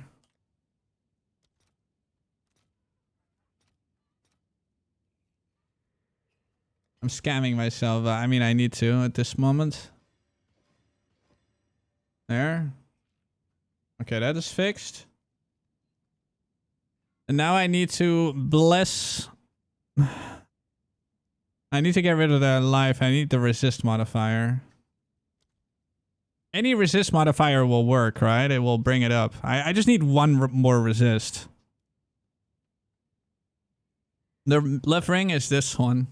I'm scamming myself. I mean, I need to at this moment. There. Okay, that is fixed. And now I need to bless... I need to get rid of that life. I need the resist modifier. Any resist modifier will work, right? It will bring it up. I just need one more resist. The left ring is this one.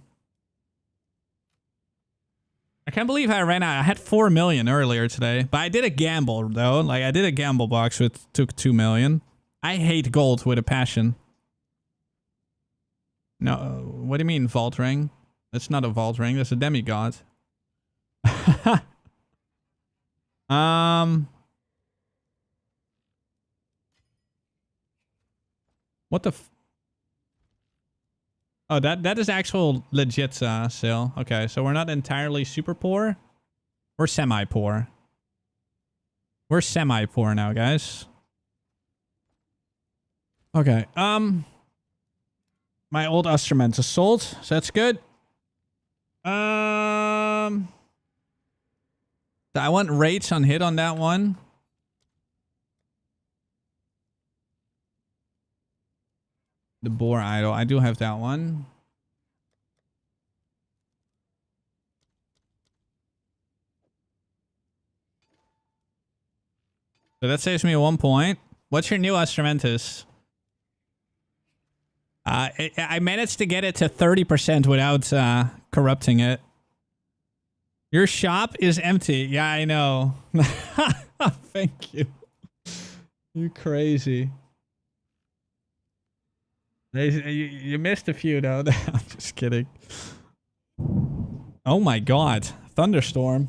I can't believe I ran out. I had 4 million earlier today, but I did a gamble though. Like I did a gamble box with took 2 million. I hate gold with a passion. No, what do you mean vault ring? That's not a vault ring. That's a demigod. What the Oh, that is actual legit sale. Okay, so we're not entirely super poor. We're semi-poor. We're semi-poor now, guys. Okay, my old instruments is sold, so that's good. I want rates on hit on that one. The boar idol. I do have that one. So that saves me 1 point. What's your new instrumentus? I managed to get it to 30% without corrupting it. Your shop is empty. Yeah, I know. Thank you. You crazy. You missed a few though. I'm just kidding. Oh my god. Thunderstorm.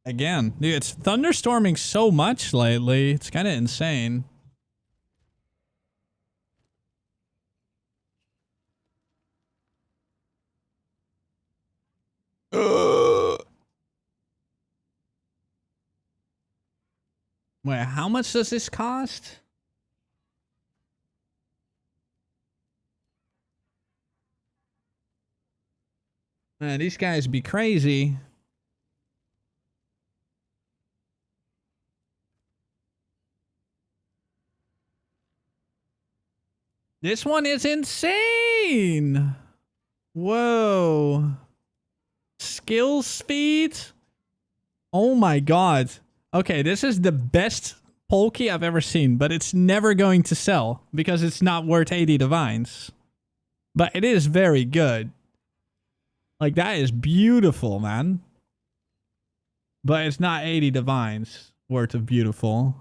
Again. Dude, it's thunderstorming so much lately. It's kind of insane. Wait, how much does this cost? Man, these guys be crazy. This one is insane. Whoa. Skill speed? Oh my god. Okay, this is the best Polky I've ever seen, but it's never going to sell because it's not worth 80 divines. But it is very good. Like, that is beautiful, man. But it's not 80 divines worth of beautiful.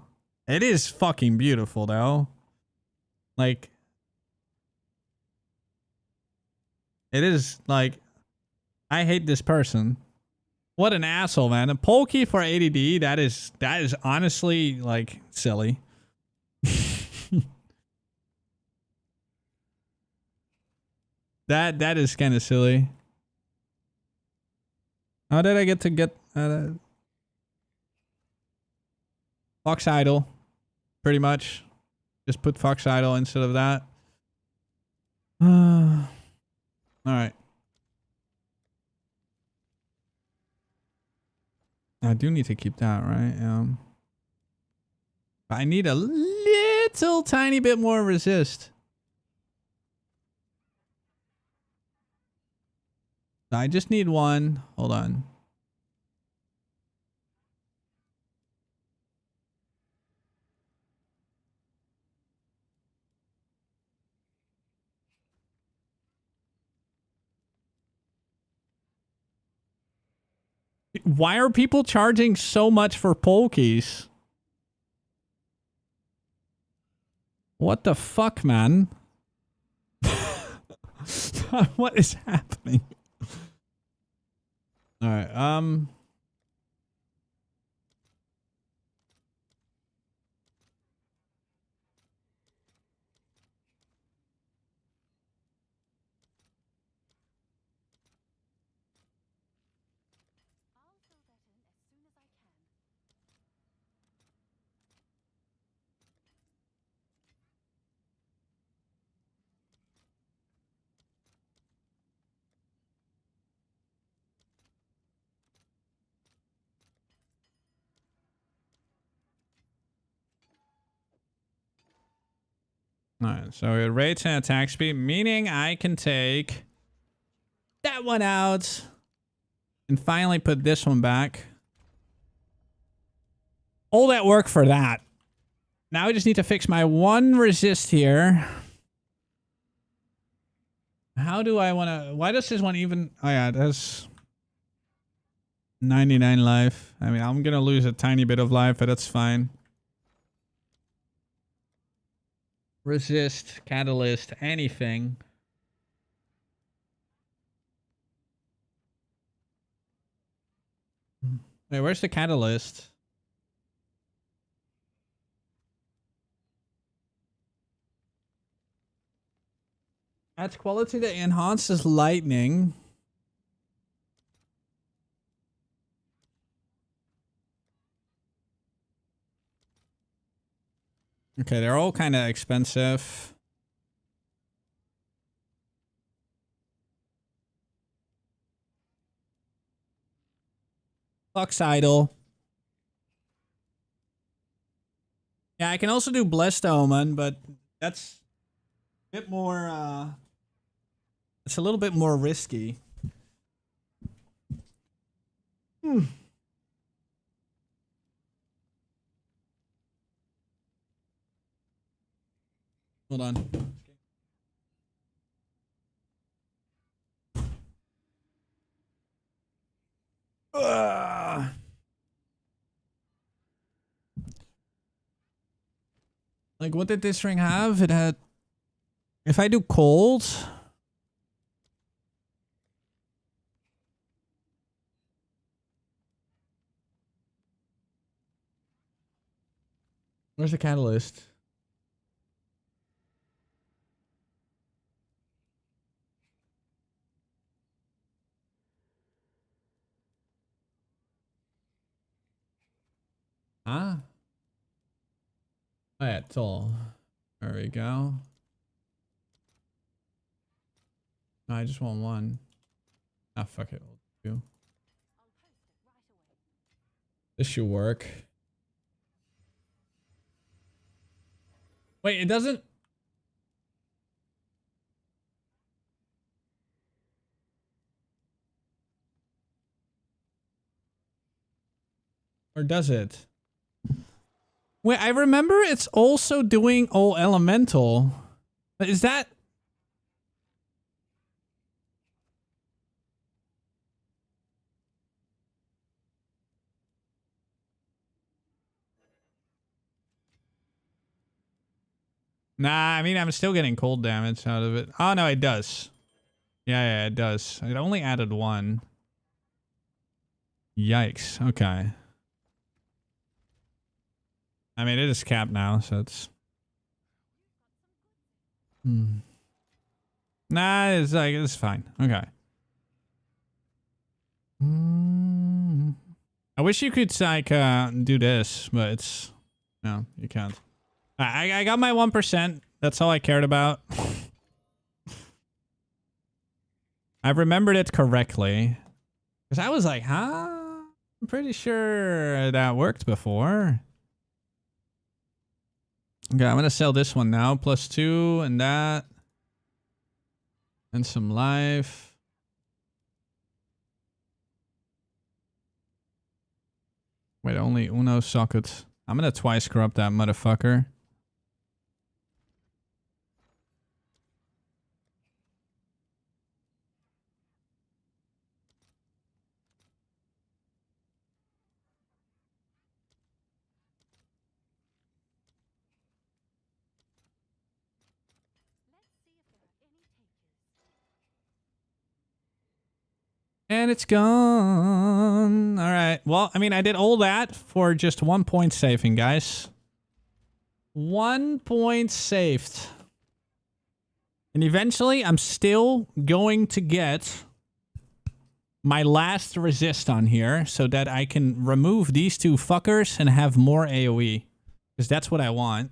It is fucking beautiful, though. Like, it is, like, I hate this person. What an asshole, man. A Polky for 80D, that is honestly, like, silly. That is kind of silly. How did I get Fox Idol? Pretty much. Just put Fox Idol instead of that. Alright. I do need to keep that, right? I need a little tiny bit more resist. I just need one. Hold on. Why are people charging so much for Polkies? What the fuck, man? What is happening? All right. Alright, so it rates and attack speed, meaning I can take that one out and finally put this one back. All that work for that. Now I just need to fix my one resist here. How do I want to... Why does this one even... Oh yeah, that's 99 life. I mean, I'm going to lose a tiny bit of life, but that's fine. Resist, catalyst, anything. Wait, where's the catalyst? Adds quality that enhances lightning. Okay, they're all kind of expensive. Flux Idol. Yeah, I can also do Blessed Omen, but that's a bit more, it's a little bit more risky. Hold on. Like, what did this ring have? It had... If I do cold... Where's the catalyst? Ah. Oh yeah, it's all. There we go. No, I just want one. Ah, fuck it. We'll do. This should work. Wait, it doesn't. Or does it? Wait, I remember it's also doing all elemental. Is that... Nah, I mean, I'm still getting cold damage out of it. Oh, no, it does. Yeah, it does. It only added one. Yikes. Okay. I mean, it is capped now, so it's... Nah, it's like, it's fine. Okay. I wish you could, like, do this, but it's... No, you can't. I got my 1%. That's all I cared about. I remembered it correctly. Because I was like, huh? I'm pretty sure that worked before. Okay, I'm going to sell this one now. +2 and that. And some life. Wait, only uno socket. I'm going to twice corrupt that motherfucker. And it's gone. All right. Well, I mean, I did all that for just 1 point saving, guys. 1 point saved. And eventually, I'm still going to get my last resist on here so that I can remove these two fuckers and have more AoE. Because that's what I want.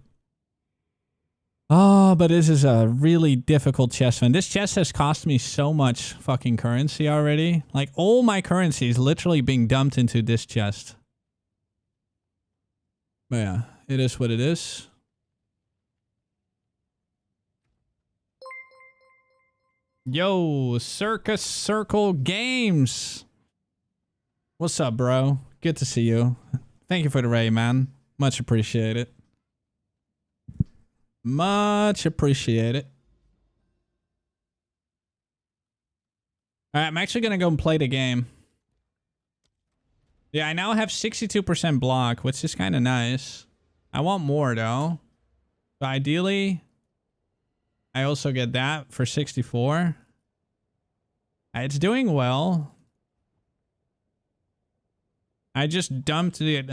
Oh, but this is a really difficult chest, man. This chest has cost me so much fucking currency already. Like, all my currency is literally being dumped into this chest. But yeah, it is what it is. Yo, Circus Circle Games. What's up, bro? Good to see you. Thank you for the raid, man. Much appreciated. Much appreciated. Alright, I'm actually gonna go and play the game. Yeah, I now have 62% block, which is kind of nice. I want more, though. So ideally, I also get that for 64. It's doing well. I just dumped it.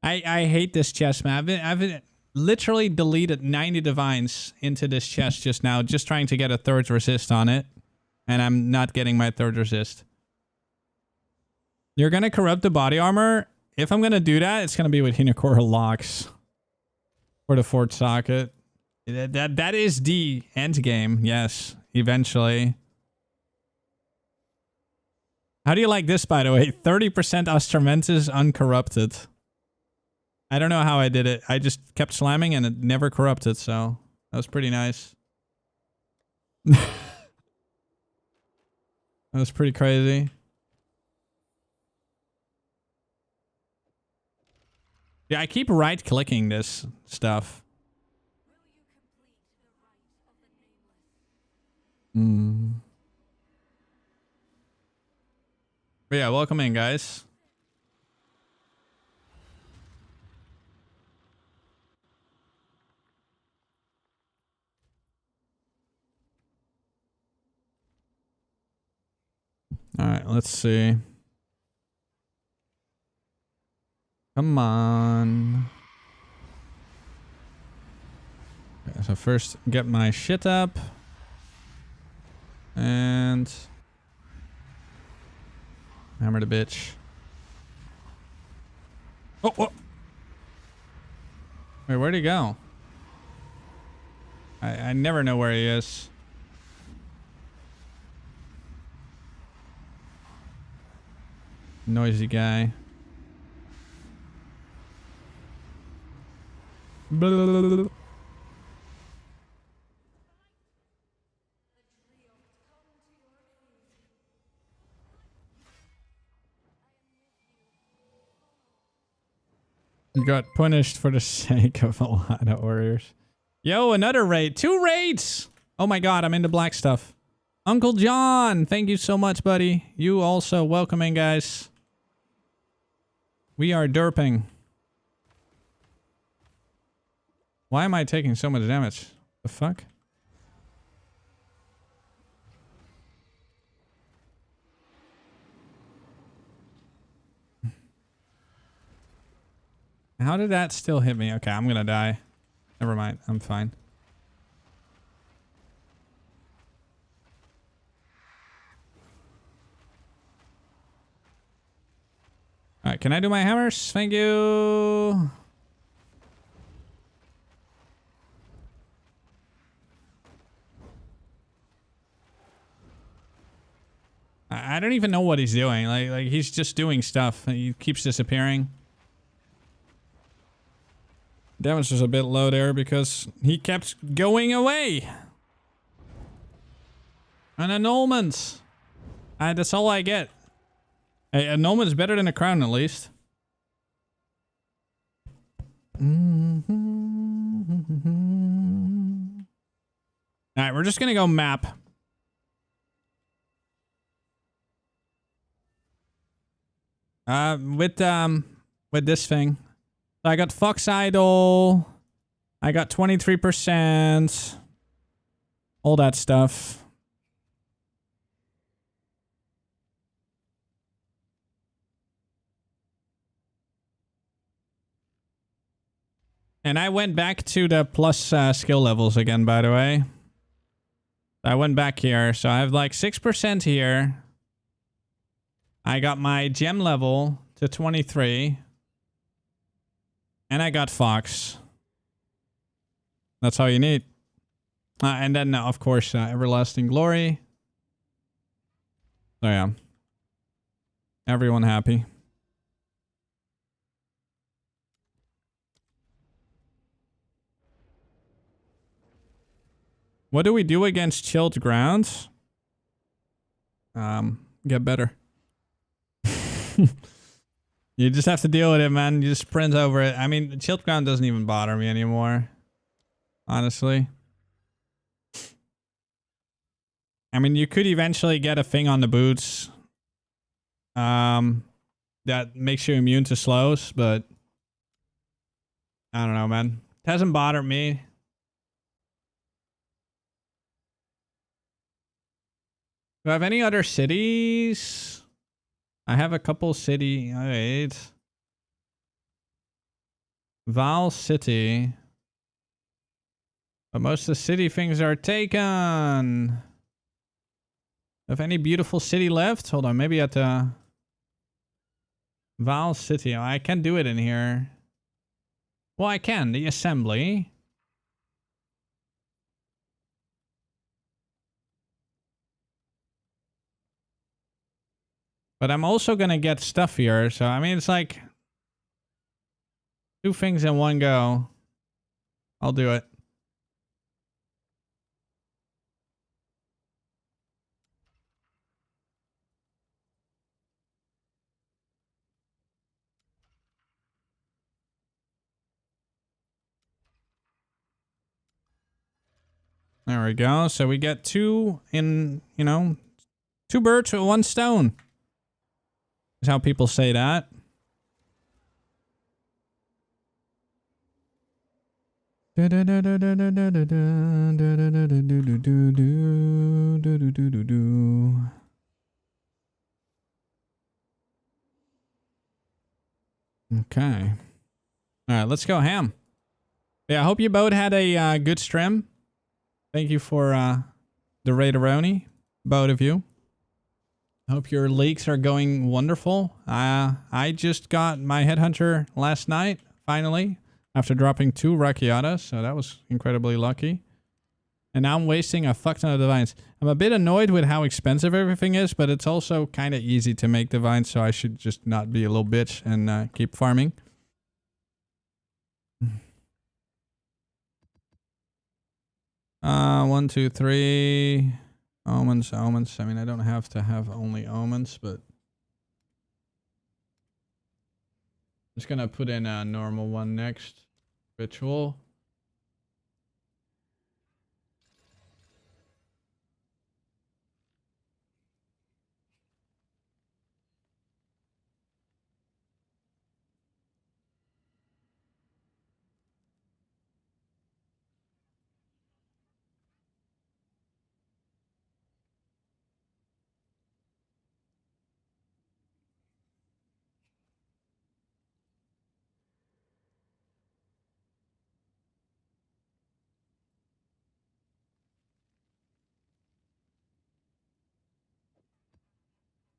I hate this chest, man. literally deleted 90 divines into this chest just now, just trying to get a third resist on it. And I'm not getting my third resist. You're going to corrupt the body armor. If I'm going to do that, it's going to be with KingKongor locks. For the fourth socket. That is the end game. Yes, eventually. How do you like this, by the way? 30% Ostramentis uncorrupted. I don't know how I did it. I just kept slamming and it never corrupted, so that was pretty nice. That was pretty crazy. Yeah, I keep right-clicking this stuff. But yeah, welcome in, guys. All right, let's see. Come on. Okay, so first, get my shit up. And hammer the bitch. Oh. Wait, where'd he go? I never know where he is. Noisy guy. Blah, blah, blah, blah. You got punished for the sake of a lot of warriors. Yo, another raid. 2 raids! Oh my god, I'm into black stuff. Uncle John, thank you so much, buddy. You also welcoming, guys. We are derping. Why am I taking so much damage? The fuck? How did that still hit me? Okay, I'm gonna die. Never mind. I'm fine. Alright, can I do my hammers? Thank you. I don't even know what he's doing. Like he's just doing stuff. He keeps disappearing. Damage was a bit low there because he kept going away. An annulment. That's all I get. Hey, annulment is better than a crown at least. Alright, we're just gonna go map. With this thing. So I got Fox Idol. I got 23%. All that stuff. And I went back to the plus skill levels again, by the way. I went back here. So I have like 6% here. I got my gem level to 23. And I got Fox. That's all you need. And then, of course, Everlasting Glory. So yeah. Everyone happy. What do we do against chilled grounds? Get better. You just have to deal with it, man. You just sprint over it. I mean, chilled ground doesn't even bother me anymore. Honestly. I mean, you could eventually get a thing on the boots. That makes you immune to slows, but I don't know, man. It hasn't bothered me. Do I have any other cities? I have a couple city. Alright. Val City. But most of the city things are taken. Have any beautiful city left? Hold on, maybe at the Val City. Oh, I can do it in here. Well, I can. The assembly. But I'm also gonna get stuff here. So, I mean, it's like 2 things in one go. I'll do it. There we go. So we get 2 in, 2 birds with 1 stone. Is how people say that. Okay. All right, let's go ham. Yeah, I hope you both had a good stream. Thank you for the Raideroni, both of you. Hope your leaks are going wonderful. I just got my Headhunter last night, finally, after dropping 2 Rakiatas, so that was incredibly lucky. And now I'm wasting a fuck ton of divines. I'm a bit annoyed with how expensive everything is, but it's also kind of easy to make divines, so I should just not be a little bitch and keep farming. 1, 2, 3. Omens. I mean, I don't have to have only omens, but... I'm just gonna put in a normal one next. Ritual.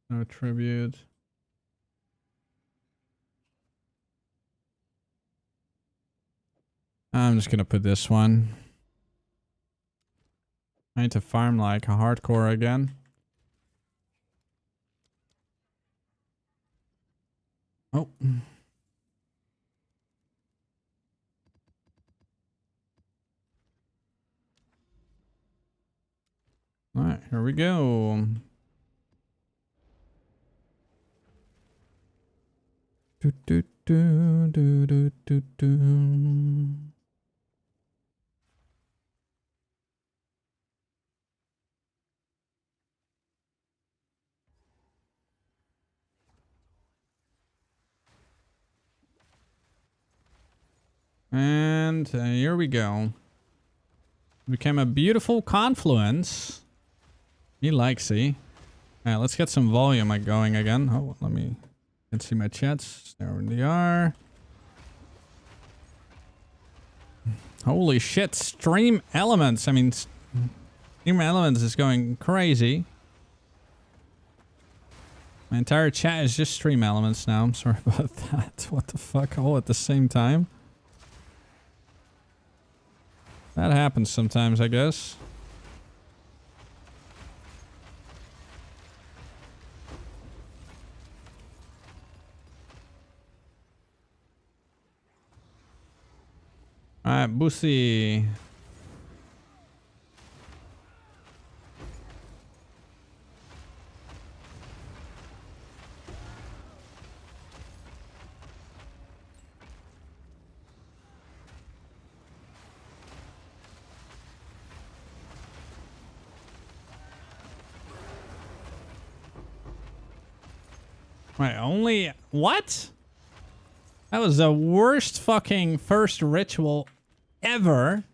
No tribute. I'm just gonna put this one. I need to farm like a hardcore again. Oh. Alright, here we go. Do, do, do, do, do, do, do. And here we go. Became a beautiful confluence. He likes it. Alright, let's get some volume going again. Oh, let me see my chats. There they are. Holy shit, Stream Elements. I mean, Stream Elements is going crazy. My entire chat is just Stream Elements now. I'm sorry about that. What the fuck? All at the same time. That happens sometimes, I guess. Alright, Boosie. Right, only... What? That was the worst fucking first ritual ever.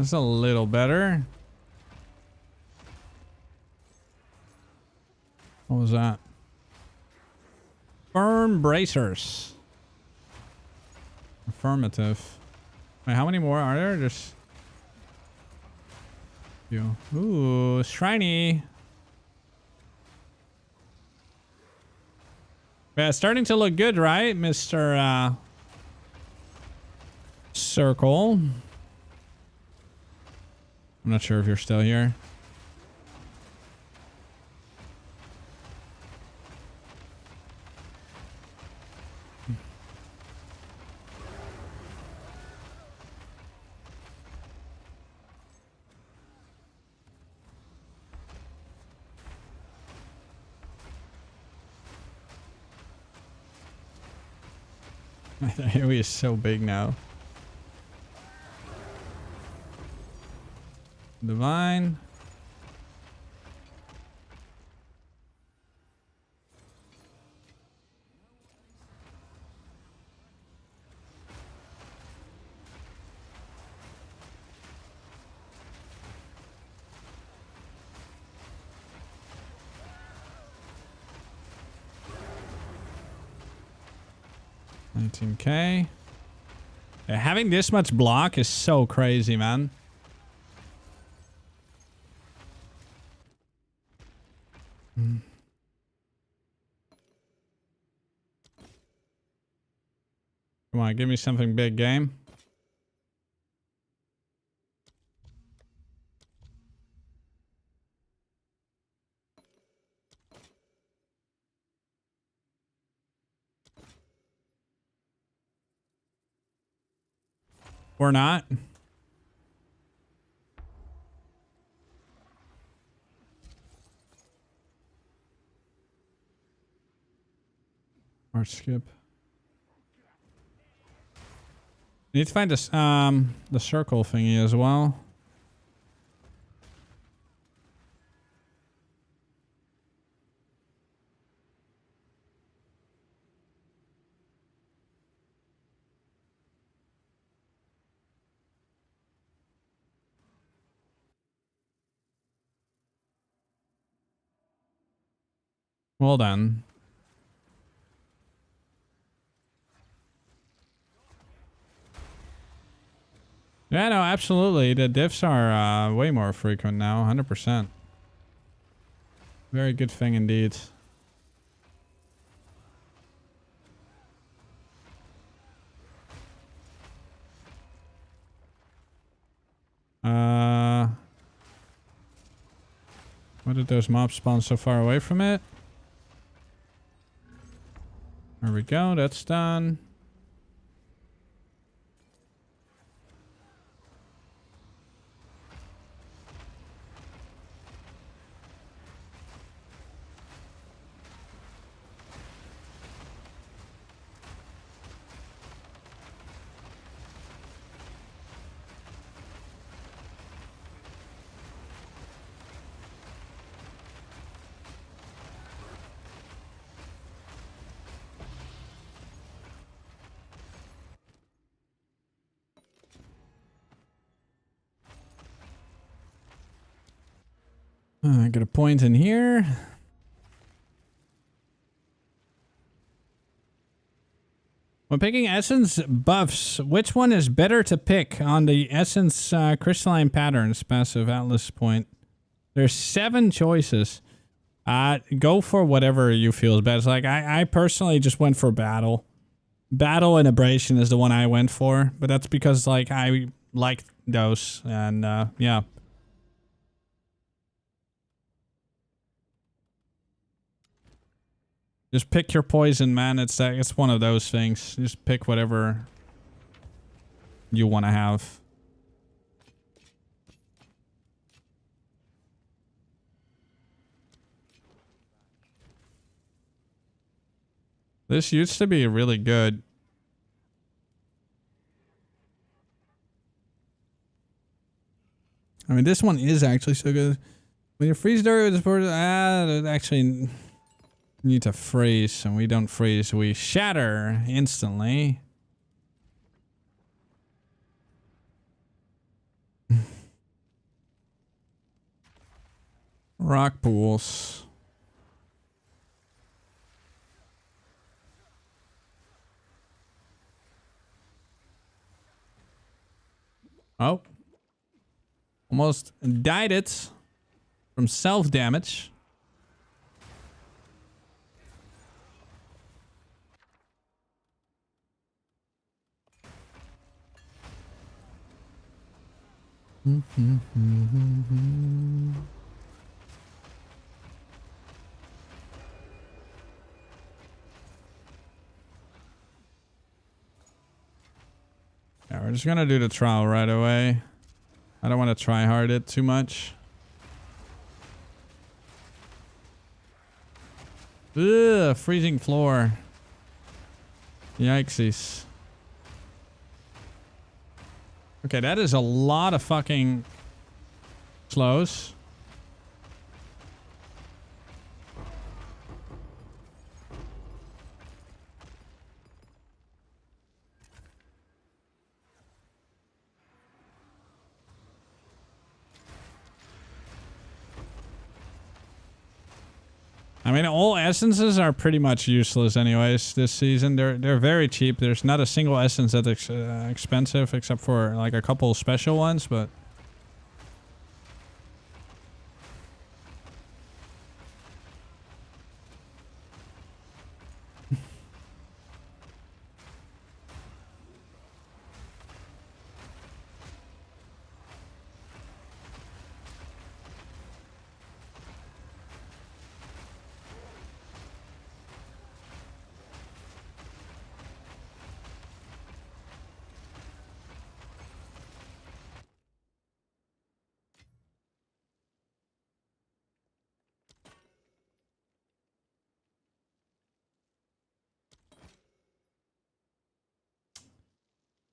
That's a little better. What was that? Firm bracers. Affirmative. Wait, how many more are there? Just few. Ooh, shiny. Yeah, it's starting to look good, right, Mr. Circle? I'm not sure if you're still here. AoE is so big now. Divine. $19K. Yeah, having this much block is so crazy, man. Come on, give me something big, game. Or not. Or skip. Need to find this the circle thingy as well. Well done. Yeah, no, absolutely. The diffs are way more frequent now, 100%. Very good thing indeed. Why did those mobs spawn so far away from it? There we go, that's done. I get a point in here. When picking Essence buffs, which one is better to pick on the Essence Crystalline Patterns passive Atlas point? There's 7 choices. Go for whatever you feel is best. Like I personally just went for Battle. Battle and Abrasion is the one I went for, but that's because like I like those and yeah. Just pick your poison, man. It's one of those things. Just pick whatever you want to have. This used to be really good. I mean, this one is actually so good. When you freeze Dario with this actually need to freeze, and we don't freeze, we shatter instantly. Rock pools. Oh. Almost died it from self-damage. Yeah, we're just gonna do the trial right away. I don't want to try hard it too much. Ugh, freezing floor. Yikesies. Okay, that is a lot of fucking slows. I mean, all essences are pretty much useless anyways this season. They're very cheap. There's not a single essence that's expensive except for like a couple special ones, but...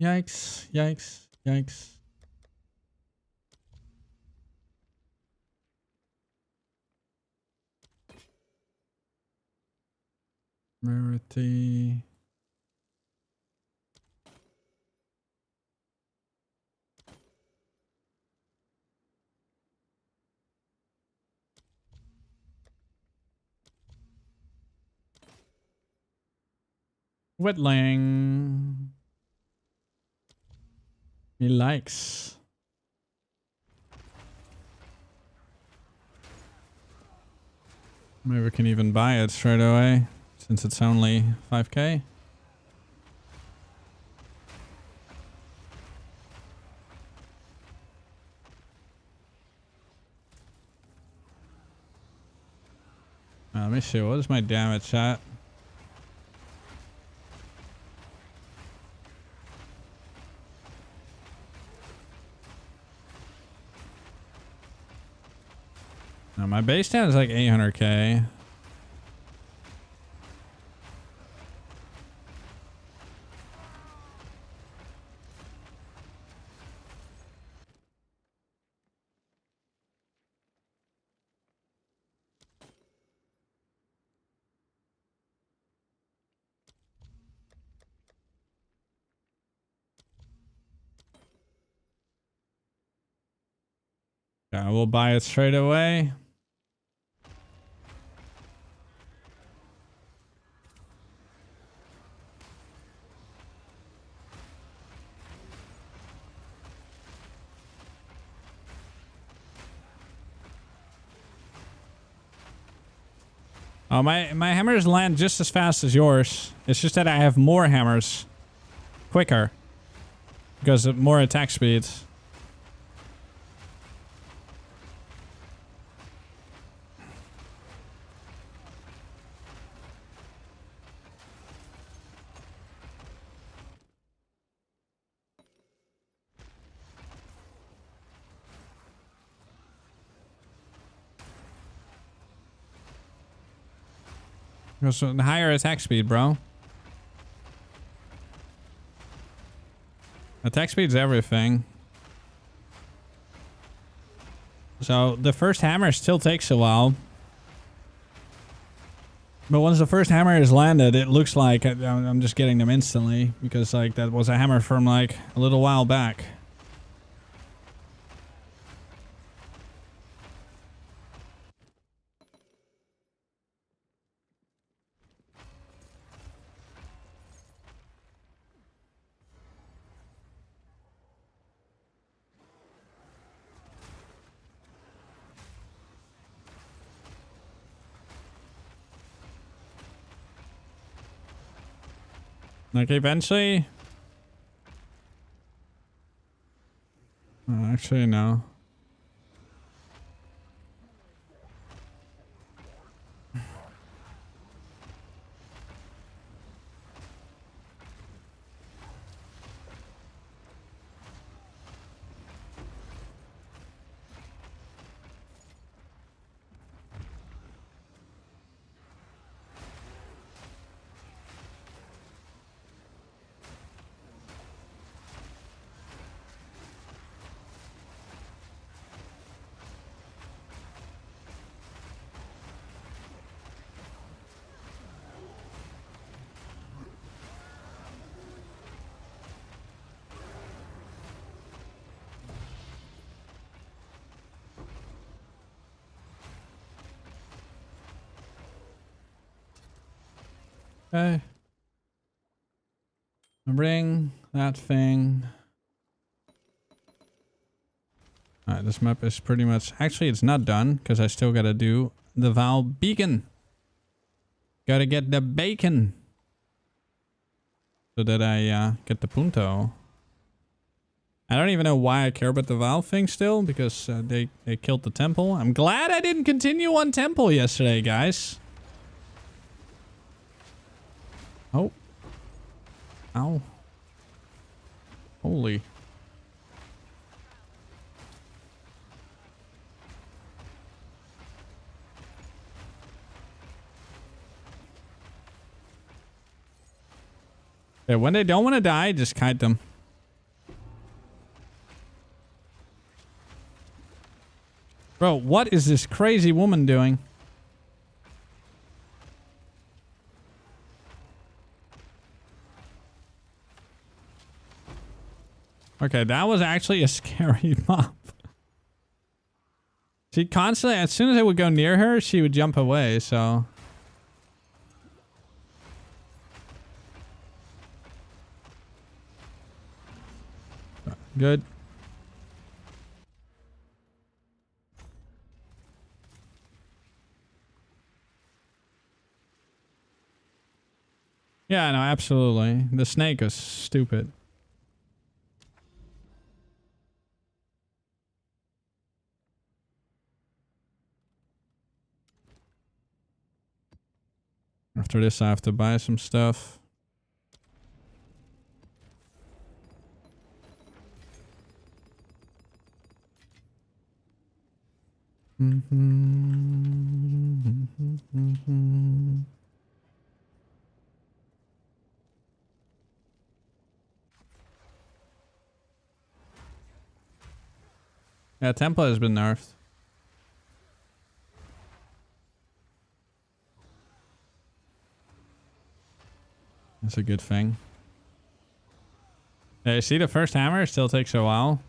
Yikes, yikes, yikes. Rarity. Wetling. He likes. Maybe we can even buy it straight away since it's only 5k. Let me see, what is my damage at? My base stat is like 800k. Yeah, we'll buy it straight away. Oh, my hammers land just as fast as yours. It's just that I have more hammers quicker because of more attack speed. Goes with higher attack speed, bro. Attack speed's everything. So the first hammer still takes a while. But once the first hammer is landed, it looks like I'm just getting them instantly. Because like that was a hammer from like a little while back. Like eventually. Actually, no. Okay. Ring that thing. Alright, this map is pretty much... Actually, it's not done, because I still gotta do the Val beacon. Gotta get the bacon. So that I get the punto. I don't even know why I care about the Val thing still, because they killed the temple. I'm glad I didn't continue on temple yesterday, guys. Oh. Ow. Holy. Yeah, when they don't want to die, just kite them. Bro, what is this crazy woman doing? Okay, that was actually a scary mob. She constantly, as soon as I would go near her, she would jump away, so... Good. Yeah, no, absolutely. The snake is stupid. After this, I have to buy some stuff. Yeah, template has been nerfed. That's a good thing. Yeah, you see the first hammer still takes a while.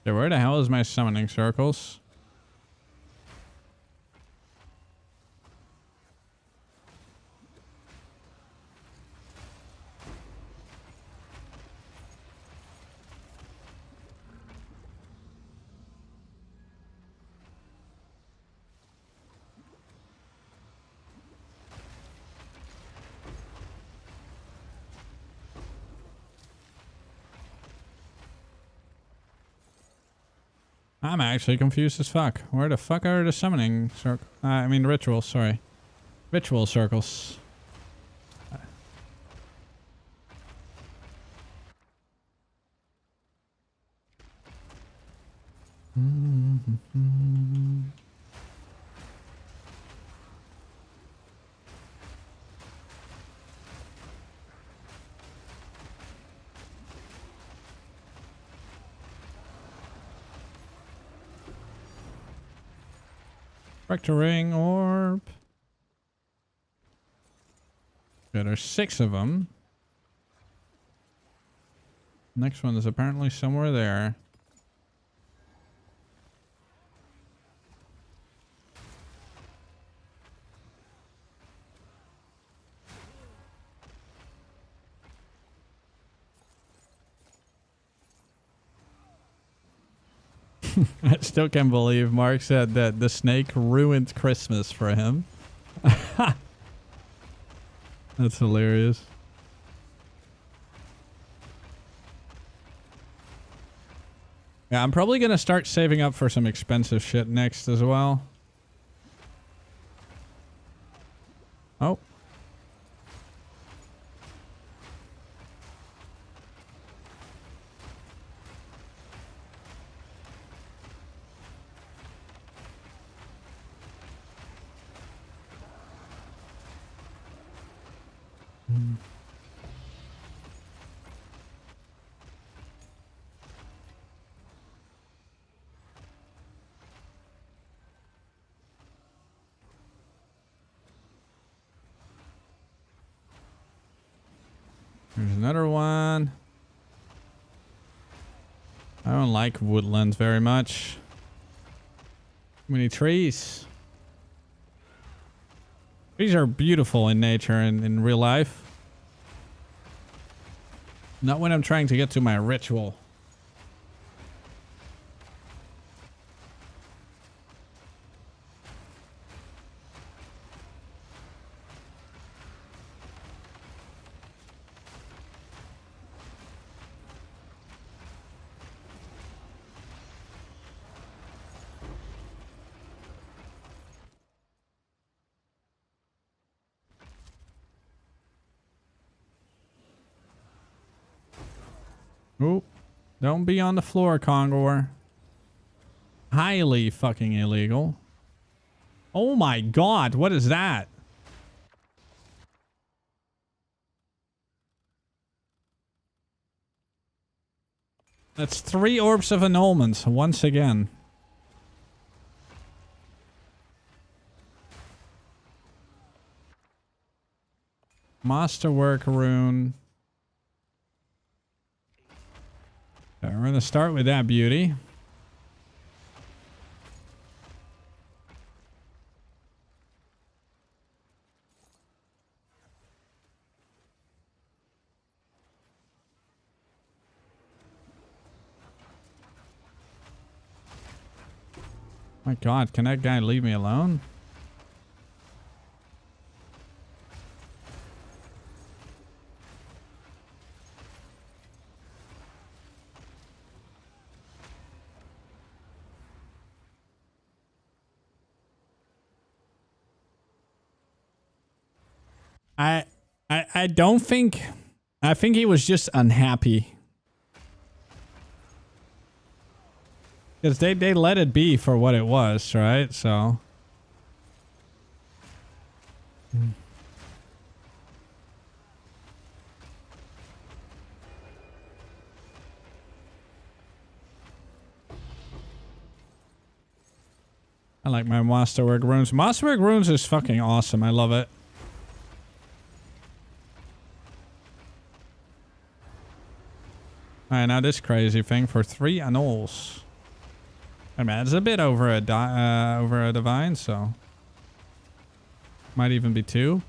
Yeah, where the hell is my summoning circles? I'm actually confused as fuck. Where the fuck are the summoning circles? I mean rituals, sorry. Ritual circles. Spectre ring orb. Yeah, there's 6 of them. Next one is apparently somewhere there. I still can't believe Mark said that the snake ruined Christmas for him. That's hilarious. Yeah, I'm probably going to start saving up for some expensive shit next as well. Oh. There's another one. I don't like woodlands very much. Too many trees. Trees are beautiful in nature and in real life. Not when I'm trying to get to my ritual. Oop. Don't be on the floor, Kongor. Highly fucking illegal. Oh my god, what is that? That's 3 orbs of annulments once again. Masterwork rune. So we're going to start with that beauty. My god, can that guy leave me alone? I don't think... I think he was just unhappy. Because they let it be for what it was, right? So... I like my Masterwork runes. Masterwork runes is fucking awesome. I love it. Alright, now this crazy thing for 3 annuls. I mean, it's a bit over a divine, so might even be 2.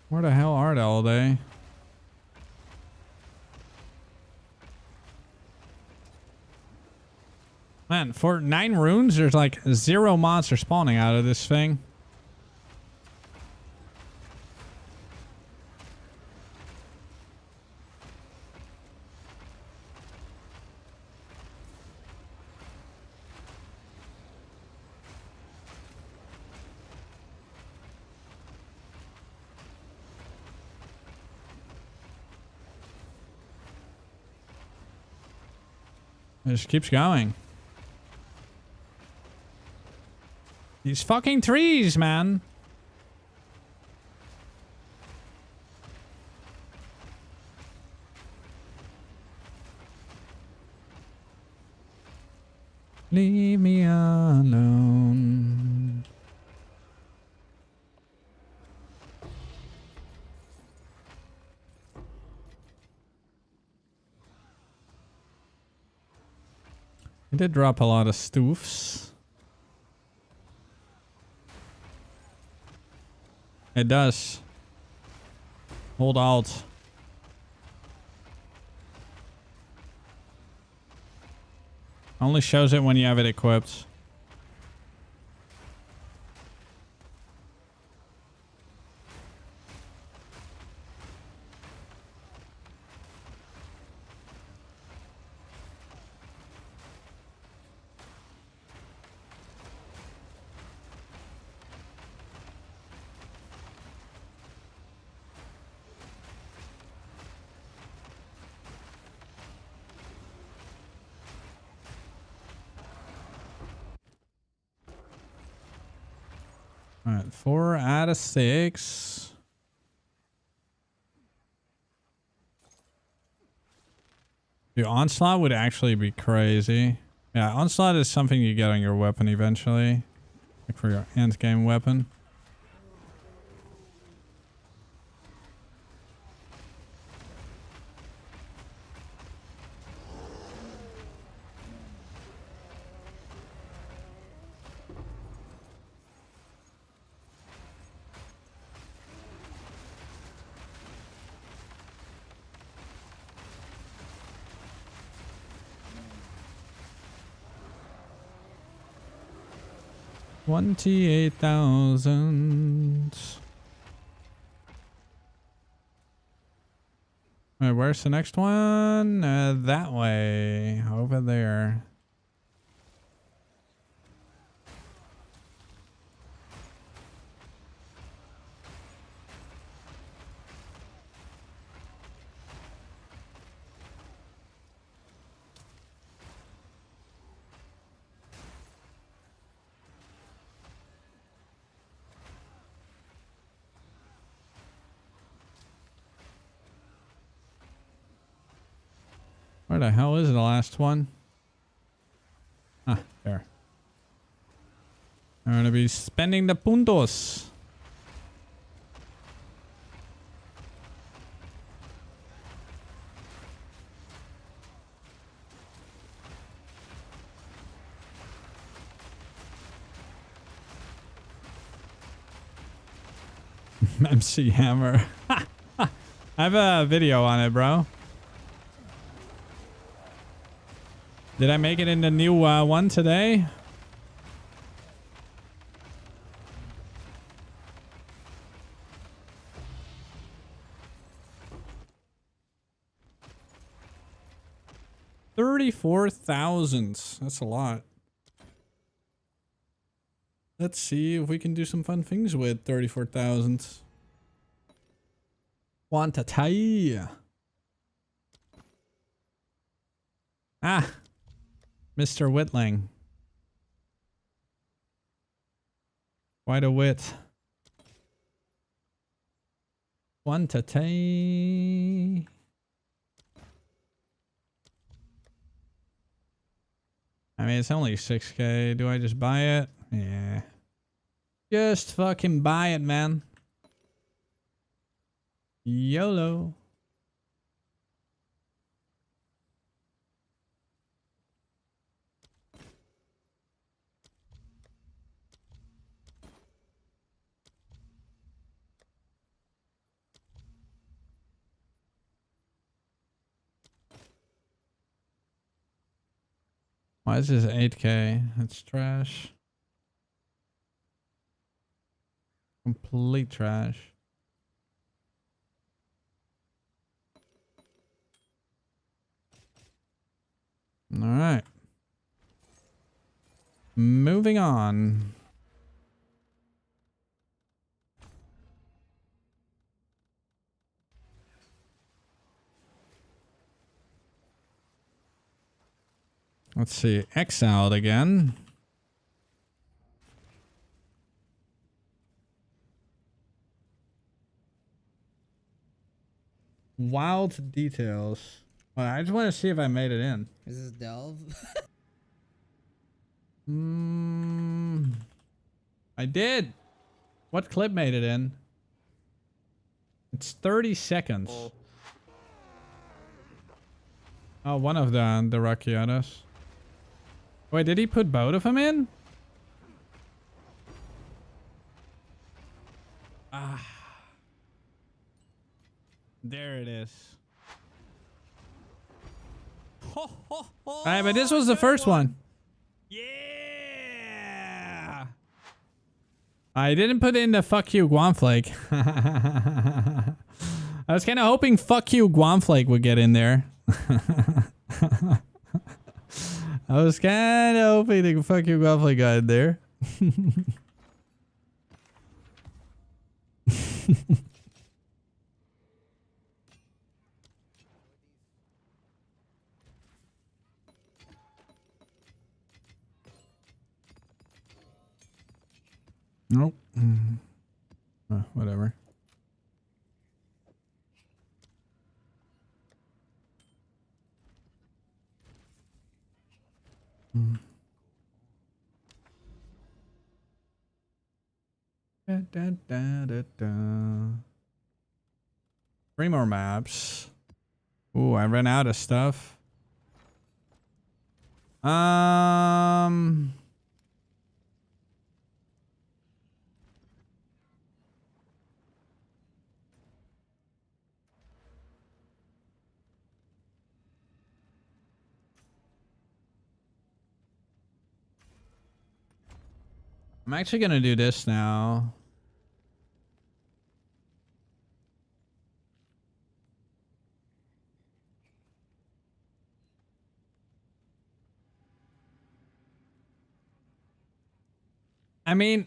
Where the hell are all they? Man, for 9 runes, there's like 0 monster spawning out of this thing. It just keeps going. These fucking trees, man. Leave me alone. It did drop a lot of stoofs. It does. Hold out. Only shows it when you have it equipped. All right, 4 out of 6. Dude, Onslaught would actually be crazy. Yeah, Onslaught is something you get on your weapon eventually. Like for your end game weapon. $28,000. Alright, where's the next one? That way. Over there. Where the hell is the last one? Ah, there. I'm gonna be spending the puntos. MC Hammer. I have a video on it, bro. Did I make it in the new one today? $34,000. That's a lot. Let's see if we can do some fun things with 34,000. Wantatai. Ah. Mr. Whitling. Quite a wit. Wantatai. I mean, it's only 6K. Do I just buy it? Yeah. Just fucking buy it, man. YOLO. Why is this 8K? That's trash. Complete trash. All right. Moving on. Let's see. Exiled again. Wild details. Well, I just want to see if I made it in. Is this Delve? I did. What clip made it in? It's 30 seconds. Oh, one of the Rakiatas. Wait, did he put both of them in? Ah. There it is. Alright, but this was the first one. Yeah. I didn't put in the fuck you Guamflake. I was kind of hoping fuck you Guamflake would get in there. I was kind of hoping the fuck you Guamflake got in there. Nope. Whatever. Da, da, da, da, da. 3 more maps. Ooh, I ran out of stuff. I'm actually gonna do this now. I mean,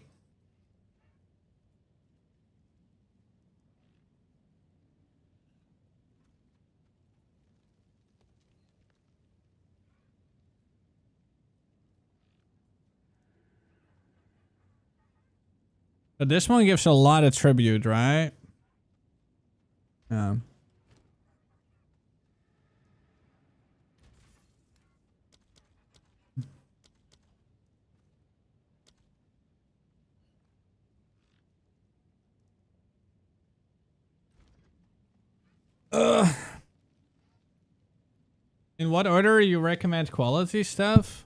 but this one gives a lot of tribute, right? Yeah. In what order you recommend quality stuff?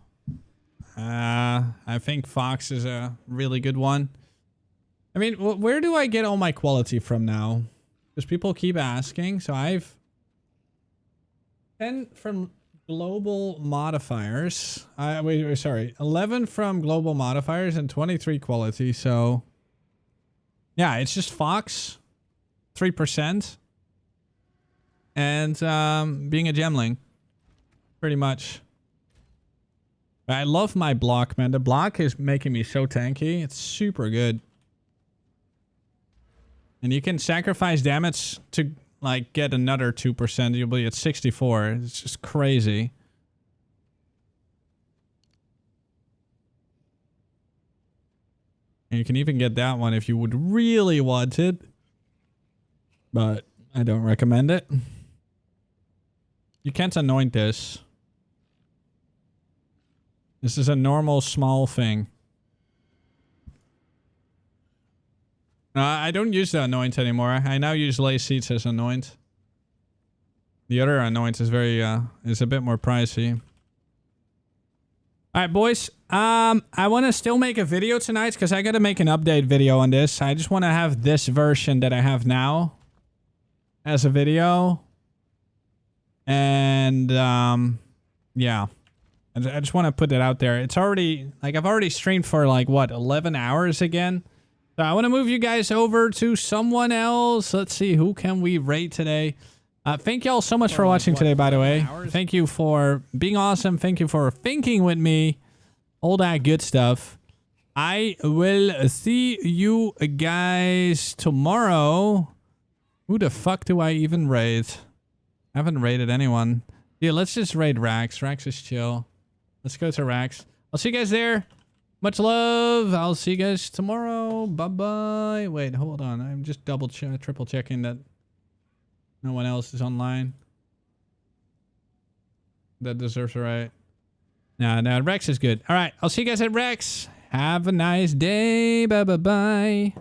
I think Fox is a really good one. I mean, where do I get all my quality from now? Because people keep asking. So I've 10 from global modifiers. Wait, sorry. 11 from global modifiers and 23 quality. So yeah, it's just Fox, 3%. And being a Gemling, pretty much. I love my block, man. The block is making me so tanky. It's super good. And you can sacrifice damage to like get another 2%. You'll be at 64. It's just crazy. And you can even get that one if you would really want it. But I don't recommend it. You can't anoint this. This is a normal small thing. I don't use the anoint anymore. I now use lay seats as anoint. The other anoint is very is a bit more pricey. Alright, boys. I want to still make a video tonight because I got to make an update video on this. I just want to have this version that I have now as a video. And yeah. I just want to put it out there. It's already, like, I've already streamed for, like, what, 11 hours again? So I want to move you guys over to someone else. Let's see, who can we rate today? Thank y'all so much for watching today, by the way. Thank you for being awesome. Thank you for thinking with me. All that good stuff. I will see you guys tomorrow. Who the fuck do I even rate? I haven't rated anyone. Yeah, let's just raid Rax. Rax is chill. Let's go to Rax. I'll see you guys there. Much love. I'll see you guys tomorrow. Bye-bye. Wait, hold on. I'm just triple checking that no one else is online. That deserves a right. No, Rex is good. All right, I'll see you guys at Rex. Have a nice day. Bye.